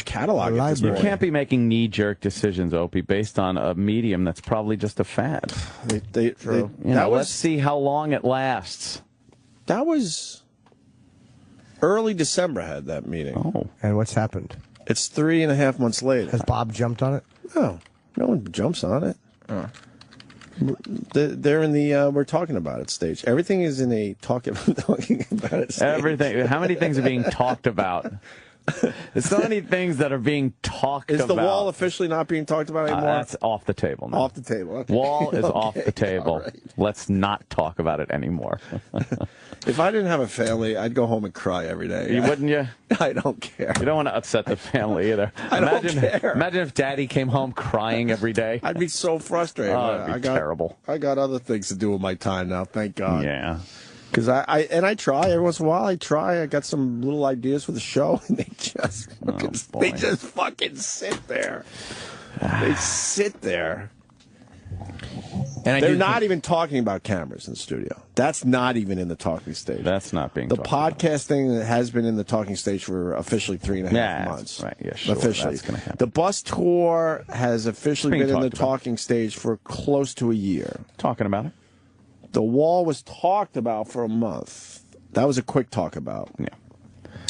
catalog. At this You point. can't be making knee-jerk decisions, Opie, based on a medium that's probably just a fad. Let's see how long it lasts. That was early December. I had that meeting. Oh, and what's happened? It's 3.5 months later. Has Bob jumped on it? No one jumps on it. Oh. They're in the we're talking about it stage. Everything is in a talking about it stage. Everything. How many things are being talked about? There's so many things that are being talked about. Is the wall officially not being talked about anymore? That's off the table now. Off the table. Okay. Wall is off the Okay, table. all right. Let's not talk about it anymore. If I didn't have a family, I'd go home and cry every day. You wouldn't you? I don't care. You don't want to upset the family either. I don't care. Imagine if Daddy came home crying every day. I'd be so frustrated. Oh, it'd be terrible. I got other things to do with my time now. Thank God. Yeah. Because I try every once in a while. I got some little ideas for the show, and they just fucking sit there. They sit there. And they're not even talking about cameras in the studio. That's not even in the talking stage. That's not being the talked podcast thing that has been in the talking stage for officially 3.5 months. Right. Yeah. Sure. Officially, That's gonna happen. the bus tour has officially It's being been in the talked about. talking stage for close to a year. Talking about it. The wall was talked about for a month. That was a quick talk about. Yeah.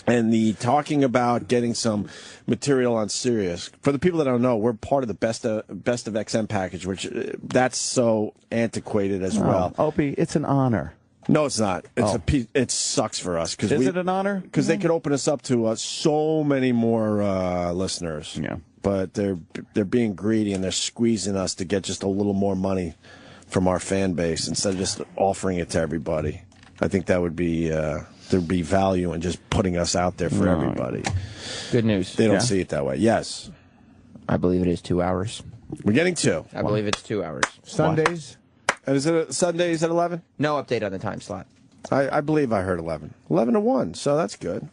And the talking about getting some material on Sirius. For the people that don't know, we're part of the Best of XM package, which that's so antiquated as well. Opie, it's an honor. No, it's not. It's it sucks for us because Is it an honor? Because they could open us up to so many more listeners. Yeah. But they're being greedy and they're squeezing us to get just a little more money from our fan base instead of just offering it to everybody. I think that would be there'd be value in just putting us out there for everybody. Good news. They don't see it that way. Yes. I believe it is 2 hours. We're getting 2. I believe it's 2 hours. Sundays? And is it Sundays at 11? No update on the time slot. I believe I heard 11. 11 to 1, so that's good.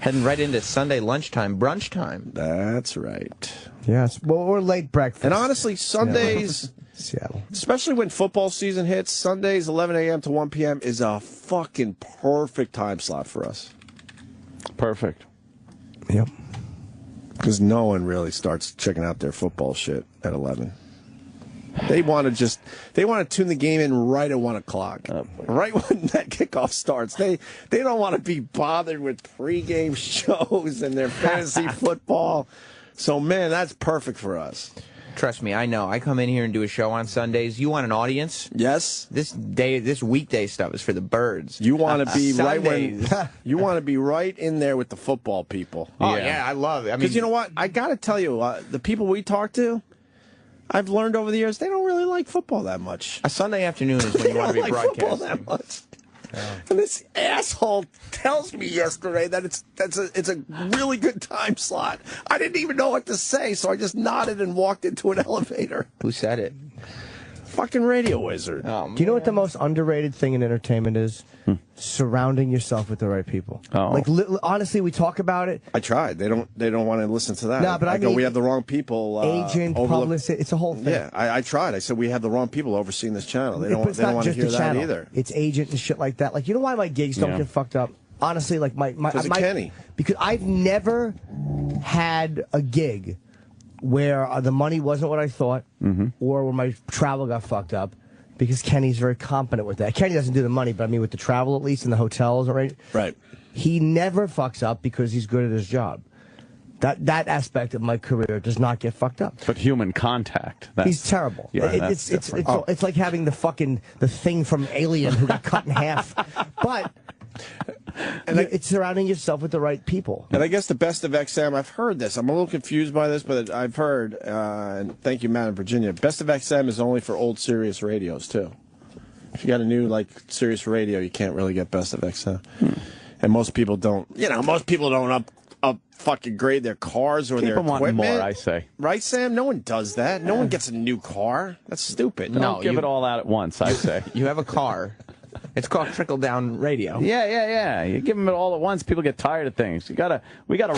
Heading right into Sunday lunchtime, brunch time. That's right. Yes. Well, or late breakfast. And honestly, Sundays, Seattle. especially when football season hits, Sundays 11 a.m. to 1 p.m. is a fucking perfect time slot for us. Perfect. Yep. Because no one really starts checking out their football shit at 11. They want to tune the game in right at 1 o'clock, right when that kickoff starts. They don't want to be bothered with pregame shows and their fantasy football. So man, that's perfect for us. Trust me, I know. I come in here and do a show on Sundays. You want an audience? Yes. This weekday stuff is for the birds. You want to be right Sundays. when you want to be right in there with the football people. Oh yeah, I love it. I mean, Because you know what? I got to tell you, the people we talk to, I've learned over the years they don't really like football that much. a Sunday afternoon is when you want to be They don't like football broadcasting. that much. And this asshole tells me yesterday that it's a really good time slot. I didn't even know what to say, so I just nodded and walked into an elevator. Who said it? Fucking radio wizard. Do you know what the most underrated thing in entertainment is? Surrounding yourself with the right people. Oh. Like honestly, we talk about it. I tried. They don't want to listen to that. No, but I go, mean, we have the wrong people. Agent, publicist, it's a whole thing. Yeah, I tried. I said we have the wrong people overseeing this channel. They But don't it's not want to just hear the that channel. either. It's agent and shit like that. Like, you know why my gigs don't get fucked up? Honestly, like my Because of Kenny. Because I've never had a gig where the money wasn't what I thought, or where my travel got fucked up. Because Kenny's very competent with that. Kenny doesn't do the money, but I mean with the travel at least, and the hotels, right? Right. He never fucks up because he's good at his job. That aspect of my career does not get fucked up. But human contact. He's terrible. Yeah, that's different. It's like having the thing from Alien who got cut in half. But it's surrounding yourself with the right people. And I guess the best of XM, I've heard this. I'm a little confused by this, but I've heard, and thank you, Matt in Virginia, best of XM is only for old Sirius radios, too. If you got a new, Sirius radio, you can't really get best of XM. And most people don't, up fucking grade their cars or their People want equipment. more, I say. Right, Sam? No one does that. No one gets a new car. That's stupid. Don't give it all out at once, I say. You have a car. It's called trickle-down radio. Yeah. You give them it all at once, people get tired of things. We gotta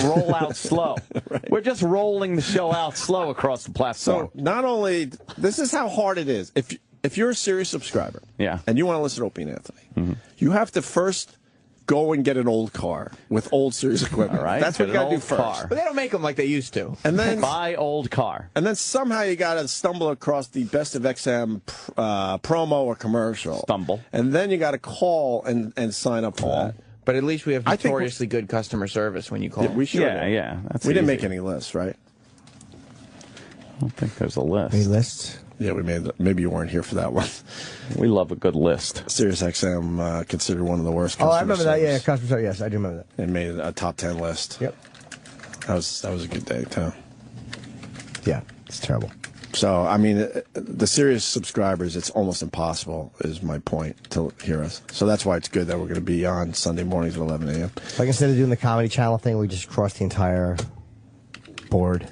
roll out slow. Right. We're just rolling the show out slow across the platform. So not only, this is how hard it is. If you're a Sirius subscriber, and you want to listen to Opie and Anthony, you have to first go and get an old car with old Sirius equipment. All right. That's what you got to do first. Car. But they don't make them like they used to. And then buy old car. And then somehow you got to stumble across the Best of XM promo or commercial. And then you got to call and sign up for that. But at least we have notoriously good customer service when you call. We sure do. Yeah. We didn't make any lists, right? I don't think there's a list. Any lists? Yeah, we made. Maybe you weren't here for that one. We love a good list. Sirius XM considered one of the worst. I remember that. Yeah, customer service. Yes, I do remember that. It made a top 10 list. Yep. That was a good day too. Yeah, it's terrible. So I mean, the Sirius subscribers, it's almost impossible. Is my point to hear us. So that's why it's good that we're going to be on Sunday mornings at 11 a.m. Like instead of doing the Comedy Channel thing, we just crossed the entire board.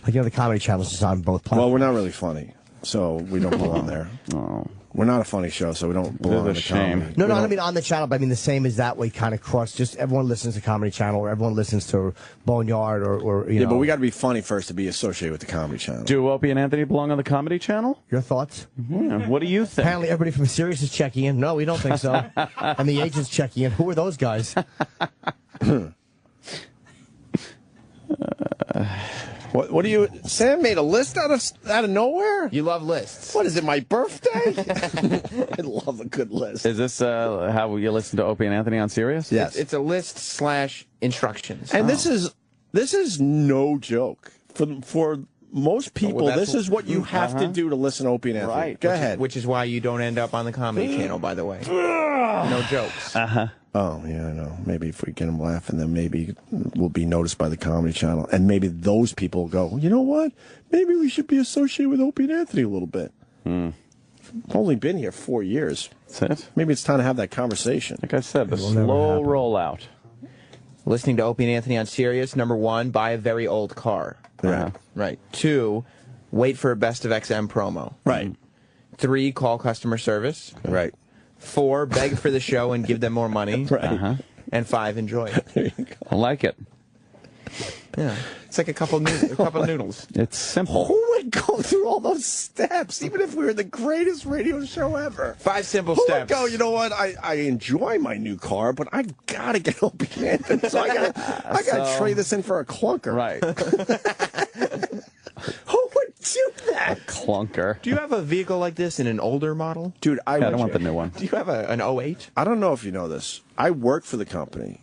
Like the Comedy Channel's just on both platforms. Well, we're not really funny. So we don't belong there. Oh. We're not a funny show, so we don't belong in the comedy. No, I mean on the channel, but I mean the same as that way kind of cross. Just everyone listens to Comedy Channel, or everyone listens to Boneyard, or you know. Yeah, but we got to be funny first to be associated with the Comedy Channel. Do Opie and Anthony belong on the Comedy Channel? Your thoughts? Yeah. What do you think? Apparently everybody from Sirius is checking in. No, we don't think so. And the agent's checking in. Who are those guys? What do you? Sam made a list out of nowhere. You love lists. What is it? My birthday? I love a good list. Is this how you listen to Opie and Anthony on Sirius? Yes. It's a list / instructions. And this is no joke for most people. This is what you have to do to listen to Opie and Anthony. Right. Go ahead. Which is why you don't end up on the Comedy Channel, by the way. No jokes. Oh, yeah, I know. Maybe if we get them laughing, then maybe we'll be noticed by the Comedy Channel. And maybe those people will go, you know what? Maybe we should be associated with Opie and Anthony a little bit. I've only been here 4 years. That's it? Maybe it's time to have that conversation. Like I said, the slow rollout. Listening to Opie and Anthony on Sirius, number 1, buy a very old car. Right. 2, wait for a Best of XM promo. Right. 3, call customer service. Right. 4, beg for the show and give them more money. Right. And 5, enjoy it. There you go. I like it. Yeah. It's like a couple of noodles. It's simple. Who would go through all those steps, even if we were the greatest radio show ever? 5 simple Who steps. would go, you know what? I enjoy my new car, but I gotta get Opie and Anthony, so I gotta trade this in for a clunker. Right. Who would do that? Clunker. Do you have a vehicle like this in an older model? Dude, I don't want the new one. Do you have an 08? I don't know if you know this. I work for the company,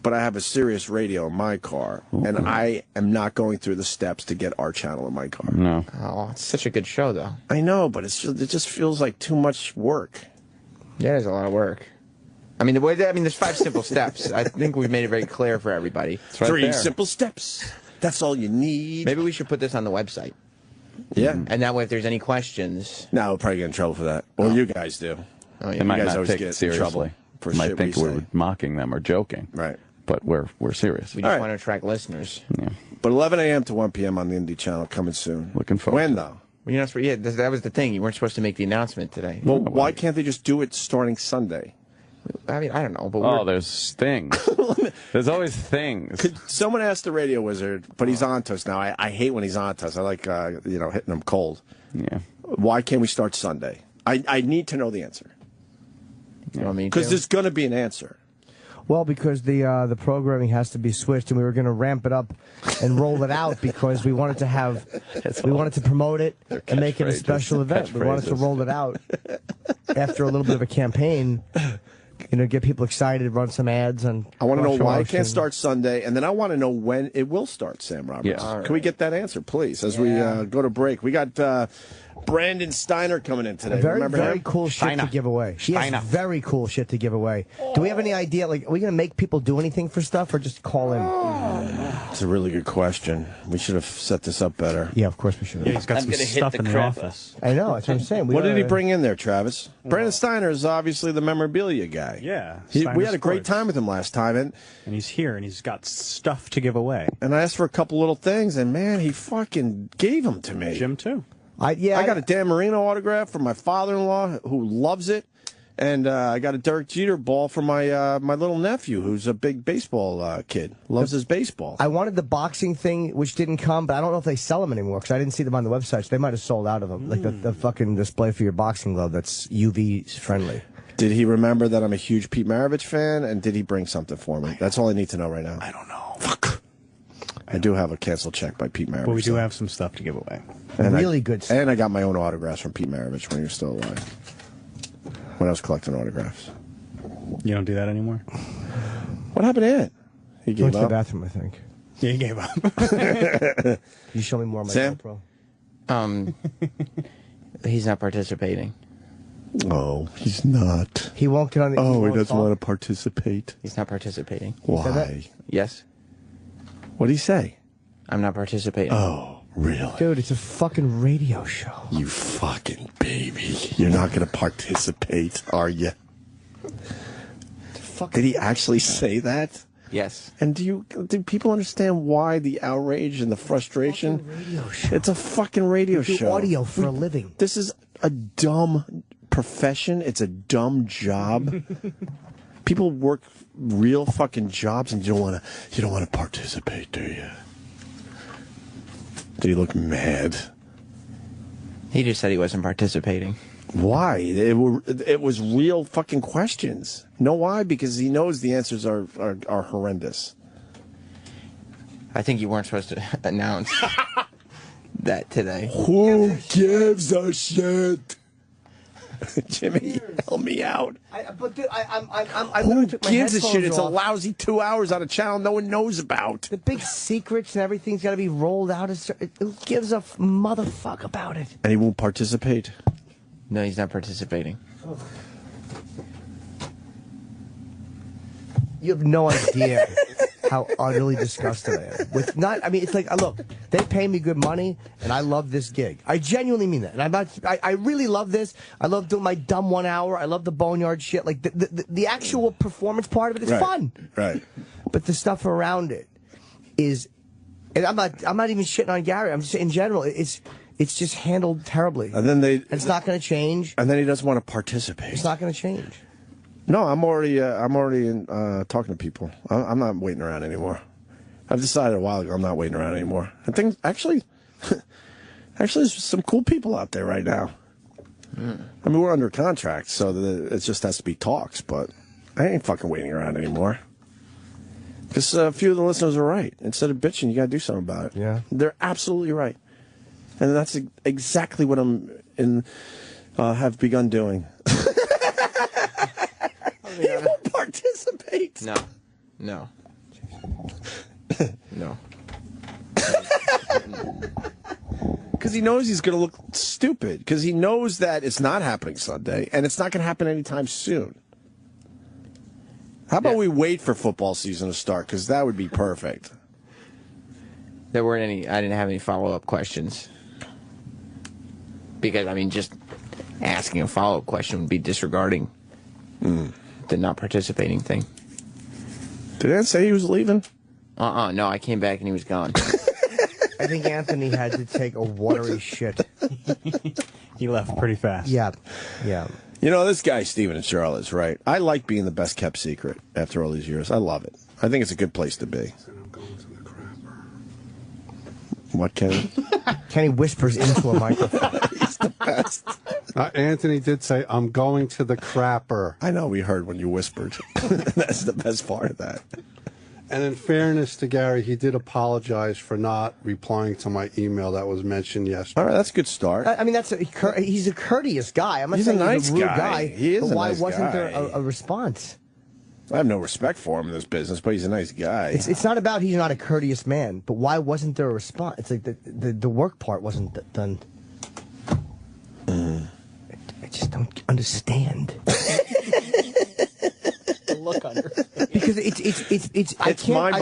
but I have a Sirius radio in my car, and I am not going through the steps to get our channel in my car. No. Oh, it's such a good show, though. I know, but it just feels like too much work. Yeah, there's a lot of work. I mean, there's 5 simple steps. I think we've made it very clear for everybody. Right 3 there. simple steps. That's all you need. Maybe we should put this on the website. Yeah. And that way, if there's any questions... No, we'll probably get in trouble for that. Or you guys do. Oh, yeah. They might you guys not always take get it in seriously. trouble for They might shit think we we're say. mocking them or joking. Right. But we're serious. We just want to attract listeners. Yeah. But 11 a.m. to 1 p.m. on the Indie Channel coming soon. Looking forward When, to though? Well, you're not, yeah, that was the thing. You weren't supposed to make the announcement today. Well, why can't they just do it starting Sunday? I mean, I don't know. But Oh, there's things. There's always things. Could someone ask the radio wizard, but he's on to us now. I hate when he's on to us. I like, hitting him cold. Yeah. Why can't we start Sunday? I need to know the answer. You want me to? Because there's going to be an answer. Well, because the programming has to be switched, and we were going to ramp it up and roll it out because we wanted to promote it and make it a special event. We wanted to roll it out after a little bit of a campaign. Get people excited, run some ads, and I want to know why it can't start Sunday, and then I want to know when it will start, Sam Roberts. Yes. Can we get that answer, please, as we go to break? We got Brandon Steiner coming in today. Remember Very him? cool shit to give away. He has very cool shit to give away. Do we have any idea? Like, are we going to make people do anything for stuff, or just call in? It's a really good question. We should have set this up better. Yeah, of course we should have. Yeah, he's got some stuff in the office. I know, that's what I'm saying. What did he bring in there, Travis? Brandon Steiner is obviously the memorabilia guy. Yeah. We had a great time with him last time. And he's here, and he's got stuff to give away. And I asked for a couple little things, and man, he fucking gave them to me. Jim, too. I got a Dan Marino autograph from my father-in-law, who loves it. And I got a Derek Jeter ball from my my little nephew, who's a big baseball kid. Loves his baseball. I wanted the boxing thing, which didn't come, but I don't know if they sell them anymore because I didn't see them on the website. So they might have sold out of them. Like the fucking display for your boxing glove that's UV friendly. Did he remember that I'm a huge Pete Maravich fan, and did he bring something for me? That's all I need to know right now. I don't know. Fuck. I do have a canceled check by Pete Maravich. But we do have some stuff to give away. And really good stuff. And I got my own autographs from Pete Maravich when he was still alive. When I was collecting autographs. You don't do that anymore? What happened to it? He gave Went to the up. bathroom, I think. Yeah, he gave up. You show me more of my Sam? GoPro. He's not participating. Oh, he's not. He won't get on the. Oh, he doesn't want to participate. He's not participating. Why? Yes. What did he say? I'm not participating. Oh, really? Dude, it's a fucking radio show. You fucking baby. You're not going to participate, are you? Did he actually say that? Yes. And do people understand why the outrage and the frustration? Radio show. It's a fucking radio We do show. audio for a living. This is a dumb profession. It's a dumb job. People work real fucking jobs, and you don't want to participate, do you? Did he look mad? He just said he wasn't participating. Why? It was real fucking questions. Know why? Because he knows the answers are horrendous. I think you weren't supposed to announce that today. Who gives a shit? Jimmy, help me out. But dude, I Who took my gives a shit? headphones It's a off. lousy 2 hours on a channel no one knows about. The big secrets and everything's got to be rolled out. Who gives a motherfuck about it? And he won't participate. No, he's not participating. You have no idea how utterly disgusted I am. It's like, look, they pay me good money, and I love this gig. I genuinely mean that. And I really love this. I love doing my dumb 1 hour. I love the boneyard shit. Like, the actual performance part of it is fun. Right. But the stuff around it is, and I'm not even shitting on Gary. I'm just saying in general, it's just handled terribly. And then it's not going to change. And then he doesn't want to participate. It's not going to change. No, I'm already talking to people. I'm not waiting around anymore. I've decided a while ago I'm not waiting around anymore. I think actually there's some cool people out there right now. I mean, we're under contract, so it just has to be talks. But I ain't fucking waiting around anymore. Because a few of the listeners are right. Instead of bitching, you got to do something about it. Yeah, they're absolutely right, and that's exactly what have begun doing. He won't participate. No. No. Because he knows he's going to look stupid. Because he knows that it's not happening Sunday, and it's not going to happen anytime soon. How about we wait for football season to start? Because that would be perfect. There weren't any. I didn't have any follow-up questions. Because, I mean, just asking a follow-up question would be disregarding the not participating thing. Did Ant say he was leaving? No, I came back and he was gone. I think Anthony had to take a watery shit. He left pretty fast. Yeah. Yeah. You know, this guy, Steven in Charlotte's right. I like being the best kept secret after all these years. I love it. I think it's a good place to be. What, Kenny? Kenny whispers into a microphone. He's the best. Anthony did say, I'm going to the crapper. I know, we heard when you whispered. That's the best part of that. And in fairness to Gary, he did apologize for not replying to my email that was mentioned yesterday. All right, that's a good start. I mean, he's a courteous guy. I'm not He's saying a nice he's a rude guy. He is but a why nice wasn't guy. there a response? I have no respect for him in this business, but he's a nice guy. It's not about he's not a courteous man, but why wasn't there a response? It's like the work part wasn't done. I just don't understand. Look under. Because it's I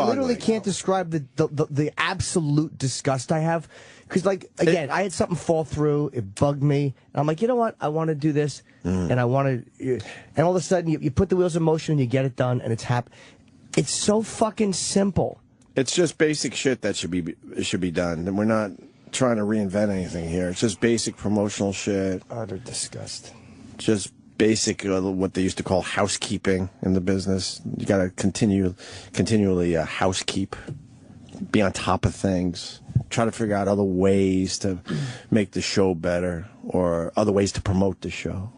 literally can't describe the absolute disgust I have. Because, like, again, I had something fall through, it bugged me, and I'm like, you know what, I want to do this, and I want to, and all of a sudden you put the wheels in motion and you get it done, and it's so fucking simple. It's just basic shit that should be done, and we're not trying to reinvent anything here. It's just basic promotional shit. Utter disgust. Just basic, what they used to call housekeeping in the business. You got to continually housekeep, be on top of things, try to figure out other ways to make the show better or other ways to promote the show.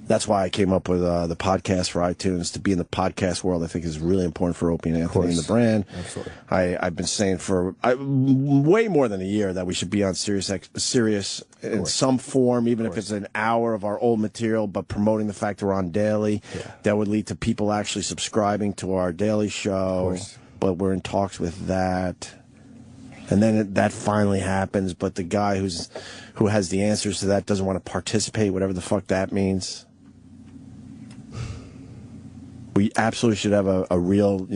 That's why I came up with the podcast for iTunes. To be in the podcast world, I think is really important for Opie and Anthony and the brand. Absolutely. I've been saying for way more than a year that we should be on Sirius in some form, even if it's an hour of our old material, but promoting the fact that we're on daily. Yeah. That would lead to people actually subscribing to our daily show. But we're in talks with that. And then that finally happens, but the guy who has the answers to that doesn't want to participate, whatever the fuck that means. We absolutely should have a real,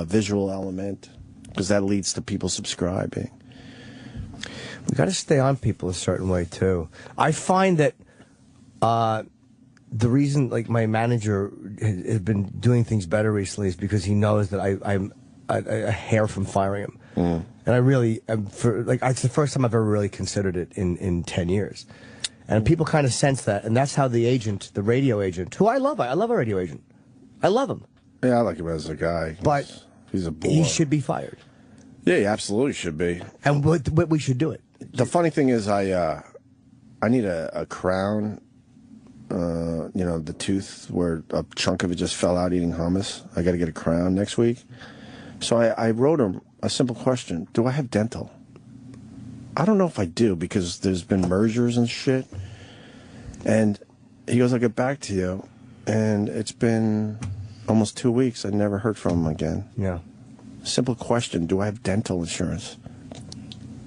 visual element, because that leads to people subscribing. We got to stay on people a certain way too. I find that the reason, like, my manager has been doing things better recently is because he knows that I'm a hair from firing him, and I really, it's the first time I've ever really considered it in 10 years, and people kind of sense that, and that's how the radio agent, who I love our radio agent. I love him. Yeah, I like him as a guy. But he's a bore. He should be fired. Yeah, he absolutely should be. And we should do it. The funny thing is, I need a crown. The tooth where a chunk of it just fell out eating hummus. I got to get a crown next week. So I wrote him a simple question: do I have dental? I don't know if I do, because there's been mergers and shit. And he goes, I'll get back to you. And it's been almost 2 weeks. I never heard from him again. Yeah. Simple question: do I have dental insurance?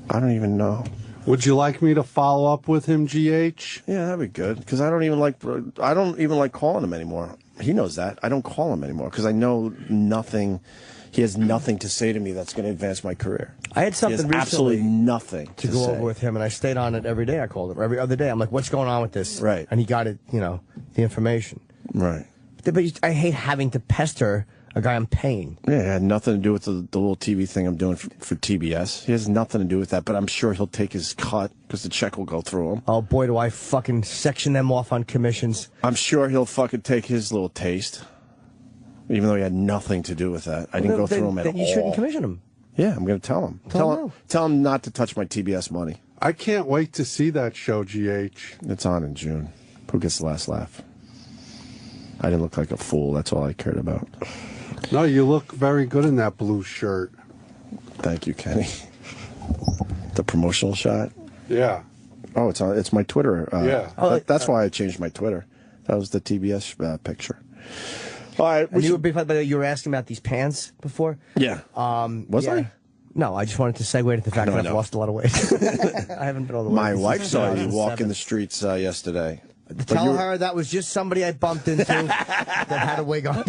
I don't even know. Would you like me to follow up with him, GH? Yeah, that'd be good. Because I don't even like calling him anymore. He knows that. I don't call him anymore because I know nothing. He has nothing to say to me that's going to advance my career. I had something recently, absolutely nothing to go over with him, and I stayed on it every day. I called him every other day. I'm like, "What's going on with this?" Right. And he got it. The information. Right. But I hate having to pester a guy I'm paying. Yeah, it had nothing to do with the little TV thing I'm doing for TBS. He has nothing to do with that, but I'm sure he'll take his cut because the check will go through him. Oh, boy, do I fucking section them off on commissions. I'm sure he'll fucking take his little taste, even though he had nothing to do with that. I didn't go through him at all. Then you shouldn't commission him. Yeah, I'm going to tell him. Tell him not to touch my TBS money. I can't wait to see that show, GH. It's on in June. Who gets the last laugh? I didn't look like a fool. That's all I cared about. No, you look very good in that blue shirt. Thank you, Kenny. The promotional shot? Yeah. Oh, it's my Twitter. Yeah. That's why I changed my Twitter. That was the TBS picture. All right. And you were asking about these pants before? Yeah. Was I? No, I just wanted to segue to the fact that I've lost a lot of weight. I haven't been all the way. My wife saw you walking the streets yesterday. Tell her that was just somebody I bumped into that had a wig on.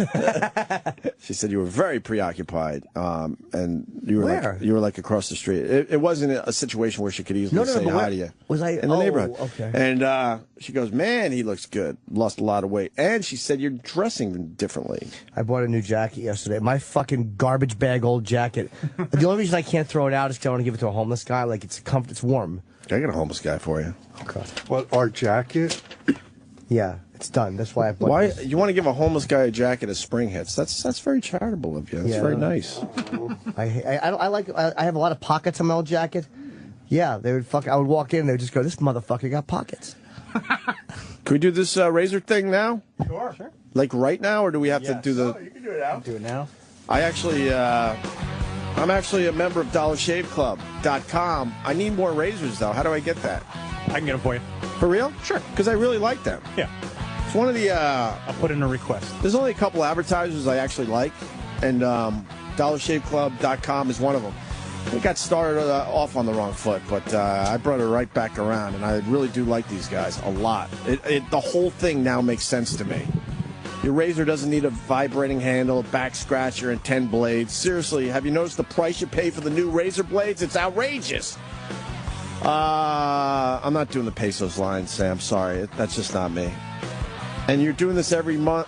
She said you were very preoccupied, and you were Where? like across the street. It wasn't a situation where she could easily say hi to you. Was I in the neighborhood? Okay. And she goes, "Man, he looks good. Lost a lot of weight." And she said you're dressing differently. I bought a new jacket yesterday. My fucking garbage bag old jacket. The only reason I can't throw it out is because I want to give it to a homeless guy. Like it's warm. I got a homeless guy for you. Okay. What, our jacket? Yeah, it's done. That's why I bought Why this. you want to give a homeless guy a jacket as spring hits? That's very charitable of you. That's very nice. I have a lot of pockets on my old jacket. Yeah, they would I would walk in and they would just go, "This motherfucker got pockets." Can we do this razor thing now? Sure. Like right now, or do we have to do the? You can do it now. Do it now. I'm actually a member of DollarShaveClub.com. I need more razors, though. How do I get that? I can get them for you. For real? Sure. Because I really like them. Yeah. It's one of the... I'll put in a request. There's only a couple advertisers I actually like, and DollarShaveClub.com is one of them. We got started off on the wrong foot, but I brought it right back around, and I really do like these guys a lot. The whole thing now makes sense to me. Your razor doesn't need a vibrating handle, a back scratcher, and 10 blades. Seriously, have you noticed the price you pay for the new razor blades? It's outrageous. I'm not doing the pesos line, Sam. Sorry. That's just not me. And you're doing this every month.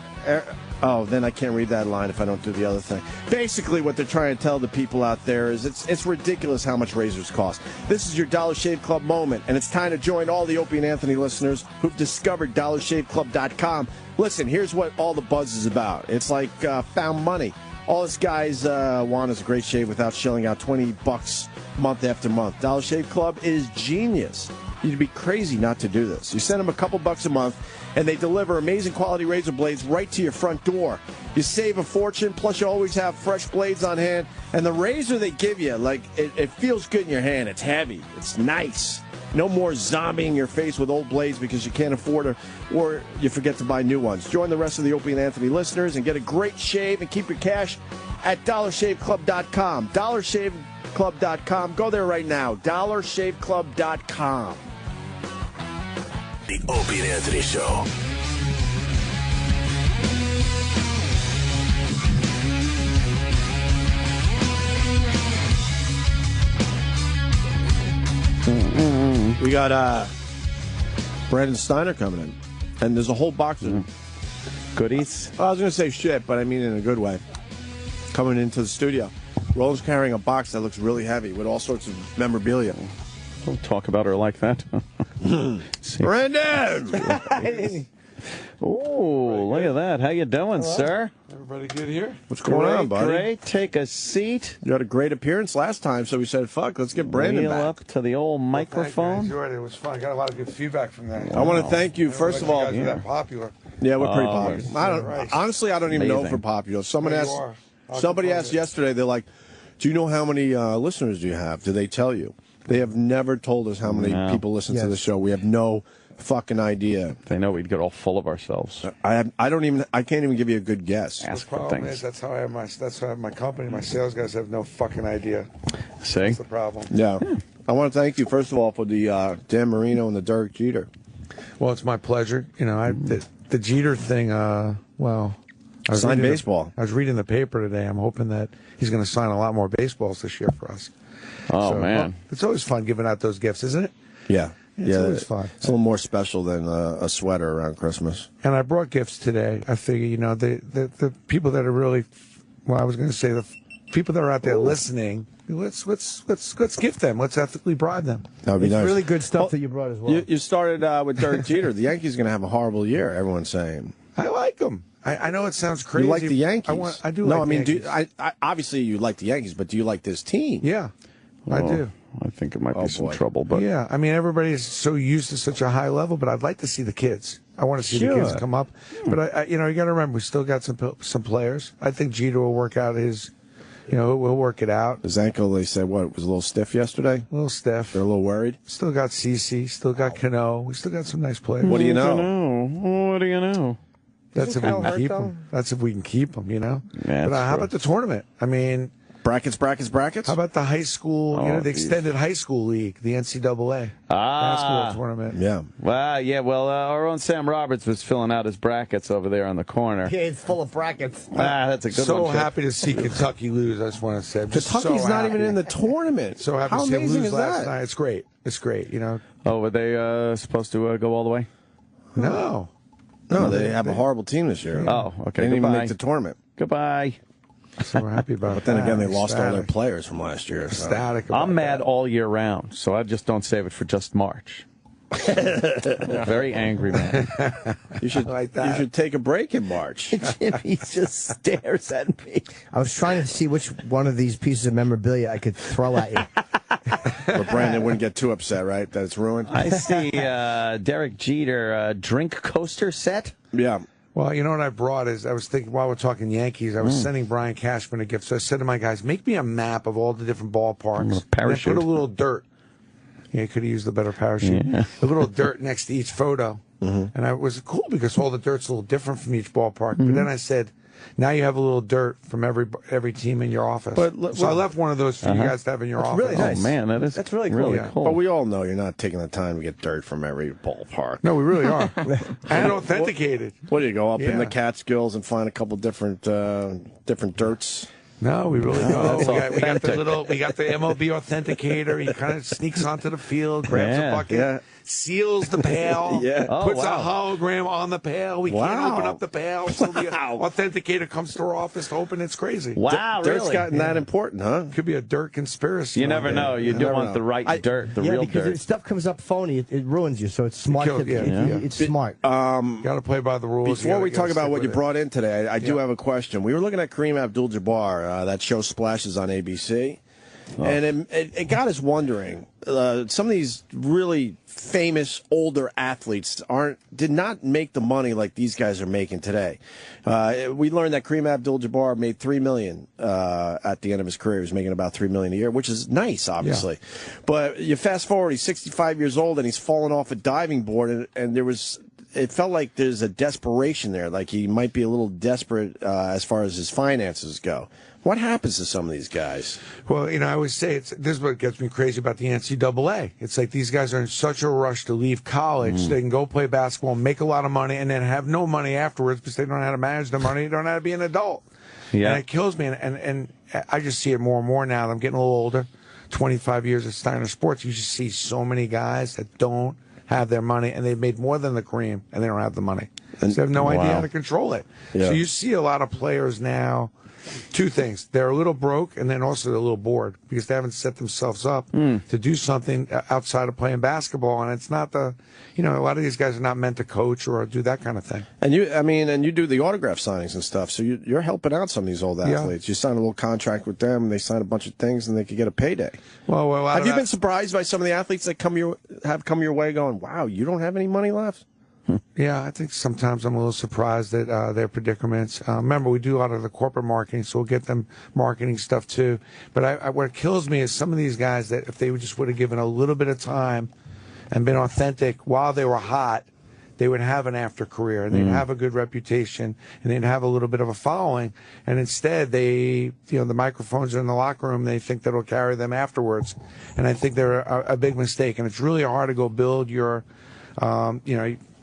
Oh, then I can't read that line if I don't do the other thing. Basically, what they're trying to tell the people out there is it's ridiculous how much razors cost. This is your Dollar Shave Club moment, and it's time to join all the Opie and Anthony listeners who've discovered DollarShaveClub.com. Listen, here's what all the buzz is about. It's like found money. All us guys want is a great shave without shelling out $20 month after month. Dollar Shave Club is genius. You'd be crazy not to do this. You send them a couple bucks a month, and they deliver amazing quality razor blades right to your front door. You save a fortune, plus you always have fresh blades on hand. And the razor they give you, like, it feels good in your hand. It's heavy. It's nice. No more zombieing your face with old blades because you can't afford it or you forget to buy new ones. Join the rest of the Opie and Anthony listeners and get a great shave and keep your cash at DollarShaveClub.com. DollarShaveClub.com. Go there right now. DollarShaveClub.com. The Opie and Anthony Show. We got Brandon Steiner coming in, and there's a whole box of goodies. Well, I was going to say shit, but I mean in a good way. Coming into the studio. Roland's carrying a box that looks really heavy with all sorts of memorabilia. Don't talk about her like that. Brandon! Oh, look at that. How you doing, sir? Everybody good here? What's going on, buddy? Great. Take a seat. You had a great appearance last time, so we said, fuck, let's get Brandon Wheel back. up to the old microphone. I enjoyed it. It was fun. I got a lot of good feedback from that. I want to thank you, first of all. You guys are that popular. Yeah, we're pretty popular. Honestly, I don't even know if we're popular. Someone Yeah, you asked. are. Somebody asked yesterday. They're like, "Do you know how many listeners do you have?" Do they tell you? They have never told us how many people listen to the show. We have no fucking idea. They know we'd get all full of ourselves. I can't even give you a good guess. Ask The problem is that's how I have my company. My sales guys have no fucking idea. See? That's the problem. Yeah. I want to thank you first of all for the Dan Marino and the Derek Jeter. Well, it's my pleasure. You know, the Jeter thing. Well, I was Sign reading baseball. I was reading the paper today. I'm hoping that he's going to sign a lot more baseballs this year for us. Oh, man. It's always fun giving out those gifts, isn't it? Yeah. It's always fun. It's a little more special than a sweater around Christmas. And I brought gifts today. I figure, you know, the people that are really, well, I was going to say the people that are out there listening. Let's gift them. Let's ethically bribe them. That would be nice. Really good stuff that you brought as well. You started with Derek Jeter. The Yankees are going to have a horrible year. Everyone's saying. I like them. I know it sounds crazy. You like the Yankees? I do. No, like I mean, the Yankees. obviously you like the Yankees, but do you like this team? Yeah, I do. I think it might be some trouble, but yeah, I mean, everybody's so used to such a high level, but I'd like to see the kids. I want to see the kids come up, but I you got to remember we still got some players. I think Jeter will work out his. We'll work it out. His ankle, they said, what, was a little stiff yesterday? A little stiff. They're a little worried? Still got CeCe, still got Cano. We still got some nice players. What do you know? What do you know? That's if we Kyle can hurt, keep though? him. That's if we can keep him, you know? Yeah, but that's how true. about the tournament? I mean, brackets. how about the high school, the geez. extended high school league, the NCAA basketball tournament? Yeah. Well, our own Sam Roberts was filling out his brackets over there on the corner. Yeah, it's full of brackets. That's a good So one. Chip. happy to see Kentucky lose. I just want to say, I'm just Kentucky's so not happy. even in the tournament. So happy How to see them amazing lose is last that? night. It's great. It's great. You know. Oh, were they supposed to go all the way? No. No, they have a horrible team this year. Oh, okay. They didn't even Goodbye. make the tournament. Goodbye. So we're happy about But then that. again, they lost all their Ecstatic. players from last year. So. Ecstatic about I'm mad that. all year round, so I just don't save it for just March. Very angry man. You should Like that. You should take a break in March. Jimmy just stares at me. I was trying to see which one of these pieces of memorabilia I could throw at you. But Brandon wouldn't get too upset, right? That it's ruined. I see Derek Jeter drink coaster set. Yeah. Well, you know what I brought is I was thinking while we're talking Yankees, I was sending Brian Cashman a gift. So I said to my guys, make me a map of all the different ballparks. Parachute. And then put a little dirt. Yeah, you could have used a better parachute. Yeah. A little dirt next to each photo. And I was cool because all the dirt's a little different from each ballpark. But then I said, now you have a little dirt from every team in your office. So I left one of those for you guys to have in your office. really nice. Oh man, that's really cool. Yeah. Cool. But we all know you're not taking the time to get dirt from every ballpark. No, we really are. And authenticated. What do you go up in Yeah. the Catskills and find a couple different dirts? No, we really don't. That's We got the authentic. we got the MLB authenticator. He kind of sneaks onto the field, grabs Yeah, a bucket, seals the pail, Yeah. Oh, puts wow. a hologram on the pail. We can't Wow. open up the pail, so the authenticator comes to our office to open. It's crazy. Wow, Dirt's really? gotten that important, huh? Could be a dirt conspiracy. You one never day. know. You do never want know. the right dirt, the yeah, real because dirt. if stuff comes up phony, it ruins you. So it's smart. Kill- yeah, It's smart. Got to play by the rules. Before we You gotta talk about stick what you with it. brought in today, I do Yeah. have a question. We were looking at Kareem Abdul-Jabbar. That show splashes on ABC. And it got us wondering. Some of these really famous older athletes did not make the money like these guys are making today. We learned that Kareem Abdul-Jabbar made $3 million at the end of his career. He was making about $3 million a year, which is nice, obviously. But you fast forward, he's 65 years old and he's fallen off a diving board, and it felt like there's a desperation there, like he might be a little desperate as far as his finances go. What happens to some of these guys? Well, you know, I always say this is what gets me crazy about the NCAA. It's like these guys are in such a rush to leave college. They can go play basketball, make a lot of money, and then have no money afterwards because they don't know how to manage their money. They don't know how to be an adult. Yeah. And it kills me. And I just see it more and more now that I'm getting a little older. 25 years at Steiner Sports, you just see so many guys that don't have their money, and they've made more than the cream, and they don't have the money. So they have no idea how to control it. Yeah. So you see a lot of players now. Two things. They're a little broke, and then also they're a little bored because they haven't set themselves up to do something outside of playing basketball. And it's not a lot of these guys are not meant to coach or do that kind of thing. And you do the autograph signings and stuff. So you're helping out some of these old athletes. You sign a little contract with them, and they sign a bunch of things, and they could get a payday. Well, have you been surprised by some of the athletes that have come your way, going, "Wow, you don't have any money left"? Yeah, I think sometimes I'm a little surprised at their predicaments. Remember, we do a lot of the corporate marketing, so we'll get them marketing stuff too. But what kills me is some of these guys that if they just would have given a little bit of time and been authentic while they were hot, they would have an after career and they'd have a good reputation and they'd have a little bit of a following. And instead, the microphones are in the locker room. They think that'll carry them afterwards. And I think they're a big mistake. And it's really hard to go build your,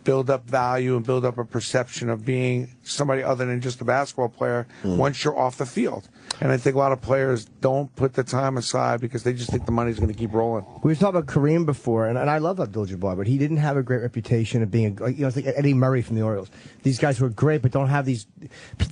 build up value and build up a perception of being somebody other than just a basketball player once you're off the field. And I think a lot of players don't put the time aside because they just think the money's going to keep rolling. We were talking about Kareem before, and I love Abdul-Jabbar, but he didn't have a great reputation of being, it's like Eddie Murray from the Orioles. These guys who are great, but don't have these,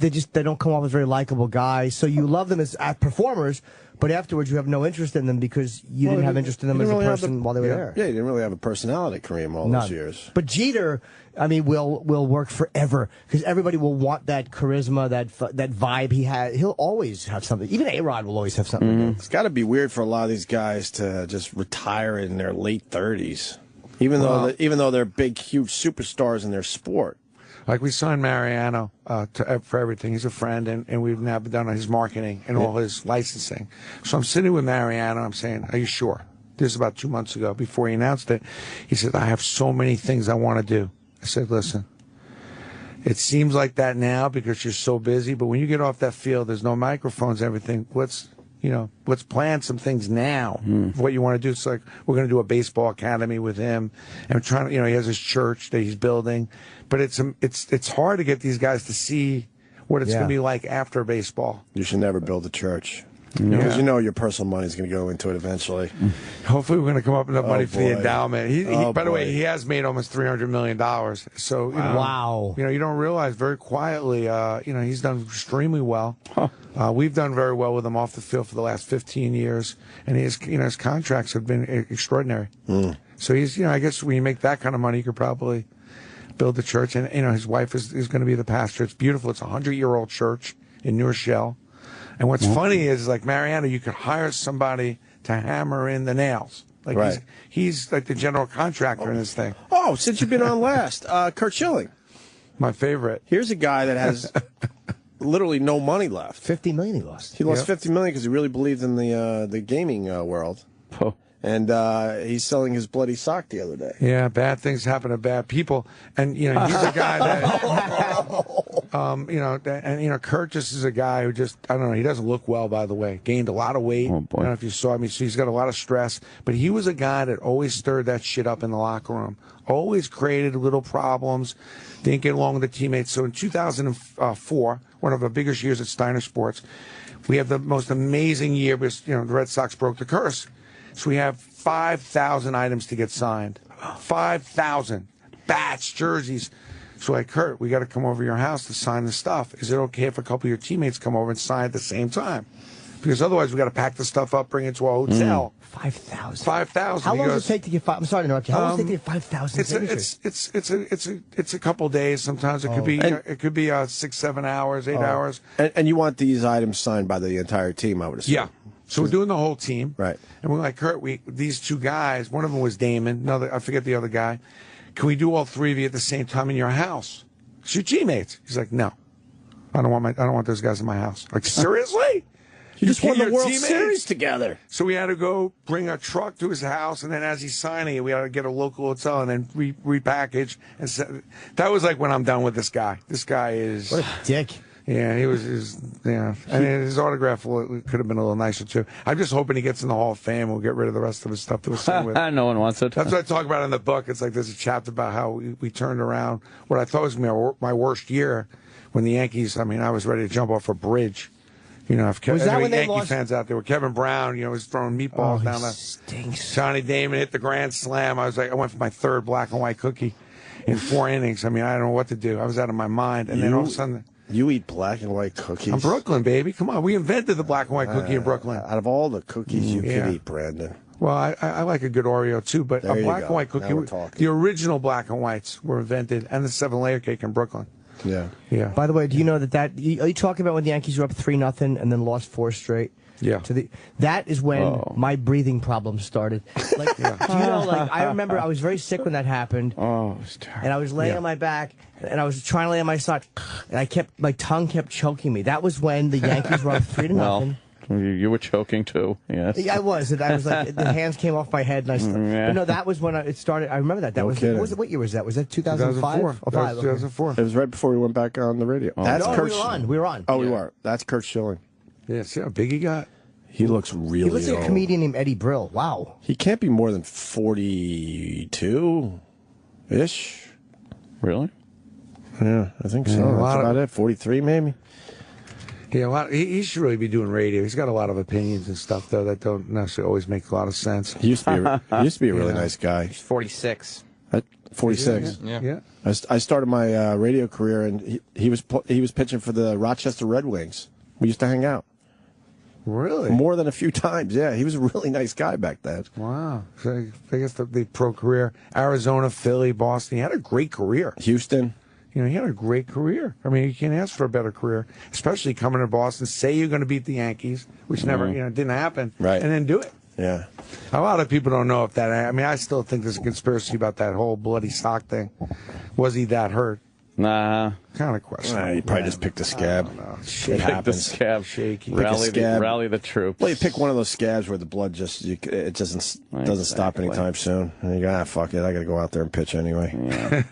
they don't come off as very likable guys. So you love them as performers, but afterwards you have no interest in them because you didn't have interest in them as a person while they were there. Yeah, you didn't really have a personality, Kareem, all those years. But Jeter, will work forever because everybody will want that charisma, that vibe he had. He'll always have something. Even A-Rod will always have something. It's got to be weird for a lot of these guys to just retire in their late 30s, even though they're big, huge superstars in their sport. Like we signed Mariano for everything. He's a friend, and we've now done his marketing and all his licensing. So I'm sitting with Mariano. I'm saying, "Are you sure?" This is about 2 months ago before he announced it. He said, "I have so many things I want to do." I said, "Listen, It seems like that now because you're so busy, but when you get off that field, there's no microphones, everything. Let's plan some things now. What you want to do. It's like we're going to do a baseball academy with him, and we're trying to, he has his church that he's building, but it's hard to get these guys to see what it's going to be like after baseball. You should never build a church. Because your personal money is going to go into it eventually. Hopefully, we're going to come up with enough money for the endowment. By the way, he has made almost $300 million. So, wow. You don't realize very quietly, he's done extremely well. We've done very well with him off the field for the last 15 years. And his contracts have been extraordinary. So he's, I guess when you make that kind of money, you could probably build a church. And, his wife is going to be the pastor. It's beautiful. It's a 100-year-old church in New Rochelle. And what's funny is, like Mariano, you could hire somebody to hammer in the nails. Like he's like the general contractor in this thing. Oh, since you've been on last, Curt Schilling. My favorite. Here's a guy that has literally no money left. $50 million he lost. He lost $50 million because he really believed in the gaming world. And he's selling his bloody sock the other day. Yeah, bad things happen to bad people. And, he's a guy that, Curt just is a guy who just, I don't know, he doesn't look well, by the way. Gained a lot of weight. Oh, boy. I don't know if you saw me. So he's got a lot of stress. But he was a guy that always stirred that shit up in the locker room. Always created little problems. Didn't get along with the teammates. So in 2004, one of the biggest years at Steiner Sports, we have the most amazing year because, the Red Sox broke the curse. So we have 5,000 items to get signed. 5,000. Bats, jerseys. So Curt, we got to come over to your house to sign the stuff. Is it okay if a couple of your teammates come over and sign at the same time? Because otherwise we got to pack the stuff up, bring it to our hotel. 5,000. 5,000. How long does it take to get I'm sorry to interrupt you. How long does it take to get 5,000 signatures? It's a couple days. Sometimes it could be 6, 7 hours, 8 hours. And you want these items signed by the entire team, I would assume. Yeah. So we're doing the whole team. Right. And we're like, Curt, these two guys, one of them was Damon, I forget the other guy. Can we do all three of you at the same time in your house? It's your teammates. He's like, no. I don't want those guys in my house. Like, seriously? You just won the World Series together. So we had to go bring a truck to his house, and then as he's signing it, we had to get a local hotel and then repackage. And that was like when I'm done with this guy. This guy is... What a dick. Yeah, he was and his autograph could have been a little nicer, too. I'm just hoping he gets in the Hall of Fame. We'll get rid of the rest of his stuff that was sitting with. No one wants it. That's what I talk about in the book. It's like there's a chapter about how we turned around what I thought was going to be my worst year when the Yankees, I was ready to jump off a bridge. If was that when they Yankee lost? fans out there, Kevin Brown, was throwing meatballs down the... stinks. Johnny Damon hit the grand slam. I went for my third black and white cookie in 4 innings. I don't know what to do. I was out of my mind. And then all of a sudden... You eat black and white cookies? I'm Brooklyn, baby. Come on. We invented the black and white cookie in Brooklyn. Out of all the cookies you could eat, Brandon. Well, I like a good Oreo, too, but a black and white cookie, the original black and whites were invented, and the 7-layer cake in Brooklyn. Yeah. By the way, do you know that are you talking about when the Yankees were up 3-0 and then lost 4 straight? Yeah. That is when my breathing problems started. Like, do you know, I remember I was very sick when that happened. Oh, it was terrible. And I was laying on my back, and I was trying to lay on my side, and my tongue kept choking me. That was when the Yankees were up 3-0. Well, you were choking too, yes. Yeah, I was. And I was like, the hands came off my head, and I started. But no, that was when it started. I remember that. What year was that? Was that 2005? 2004. 2004. It was right before we went back on the radio. That's Curt Schilling. We were on. Oh, we were. That's Curt Schilling. Yeah, see how big he got? He looks really He looks like old. a comedian named Eddie Brill. Wow. He can't be more than 42-ish. Really? Yeah, I think so. That's about it. 43, maybe. Yeah, he should really be doing radio. He's got a lot of opinions and stuff, though, that don't necessarily always make a lot of sense. He used to be a really nice guy. He's 46. 46. Yeah. I started my radio career, and he was pitching for the Rochester Red Wings. We used to hang out. Really? More than a few times, yeah. He was a really nice guy back then. Wow. So I guess the pro career, Arizona, Philly, Boston, he had a great career. Houston. He had a great career. You can't ask for a better career, especially coming to Boston, say you're going to beat the Yankees, which never, didn't happen, right? And then do it. Yeah. A lot of people don't know if that, I still think there's a conspiracy about that whole bloody sock thing. Was he that hurt? Nah. kind of question. You probably just picked a scab. It happens. The scab. Shaky. Rally the troops. Well, you pick one of those scabs where the blood it doesn't stop anytime soon. And you go, fuck it, I got to go out there and pitch anyway. Yeah.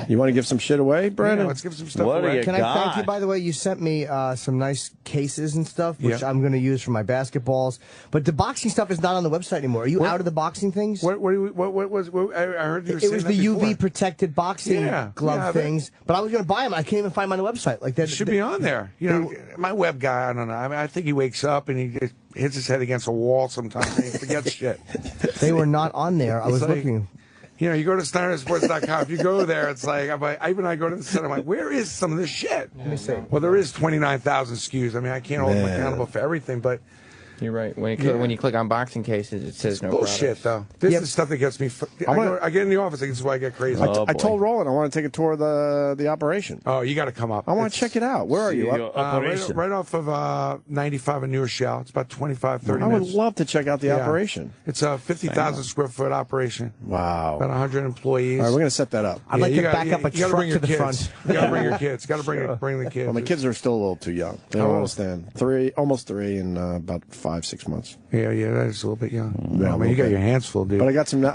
You want to give some shit away, Brandon? Yeah, let's give some stuff What do away. you Can I got? thank you, by the way? You sent me some nice cases and stuff, which I'm going to use for my basketballs. But the boxing stuff is not on the website anymore. Are you out of the boxing things? What was? I heard you were It was saying the that before. UV protected boxing glove things, but I was going to buy them. I can't even find them on the website. Like that should be on there. You know, my web guy. I don't know. I mean, I think he wakes up and he just hits his head against a wall sometimes. And he forgets shit. They were not on there. I was looking. You know, you go to SnyderSports.com. If you go there, it's like, even I go to the center, I'm like, where is some of this shit? Let me see. Well, there is 29,000 SKUs. I mean, I can't hold them accountable for everything, but You're right. When you click on boxing cases, it says no bullshit, products. though. This is stuff that gets me. I get in the office. This is why I get crazy. I told Roland I want to take a tour of the operation. Oh, you got to come up. I want to check it out. Where are you? Right off of 95 in New Rochelle. It's about 25, 30 I minutes. would love to check out the operation. It's a 50,000 square foot operation. Wow. About 100 employees. All right, we're going to set that up. I'd like to back up a truck to the front. You got to bring your kids. Got to bring the kids. Well, my kids are still a little too young. They don't understand. Almost three in about 5-6 months. Yeah, that is a little bit young. Yeah, I mean, you got your hands full, dude. But I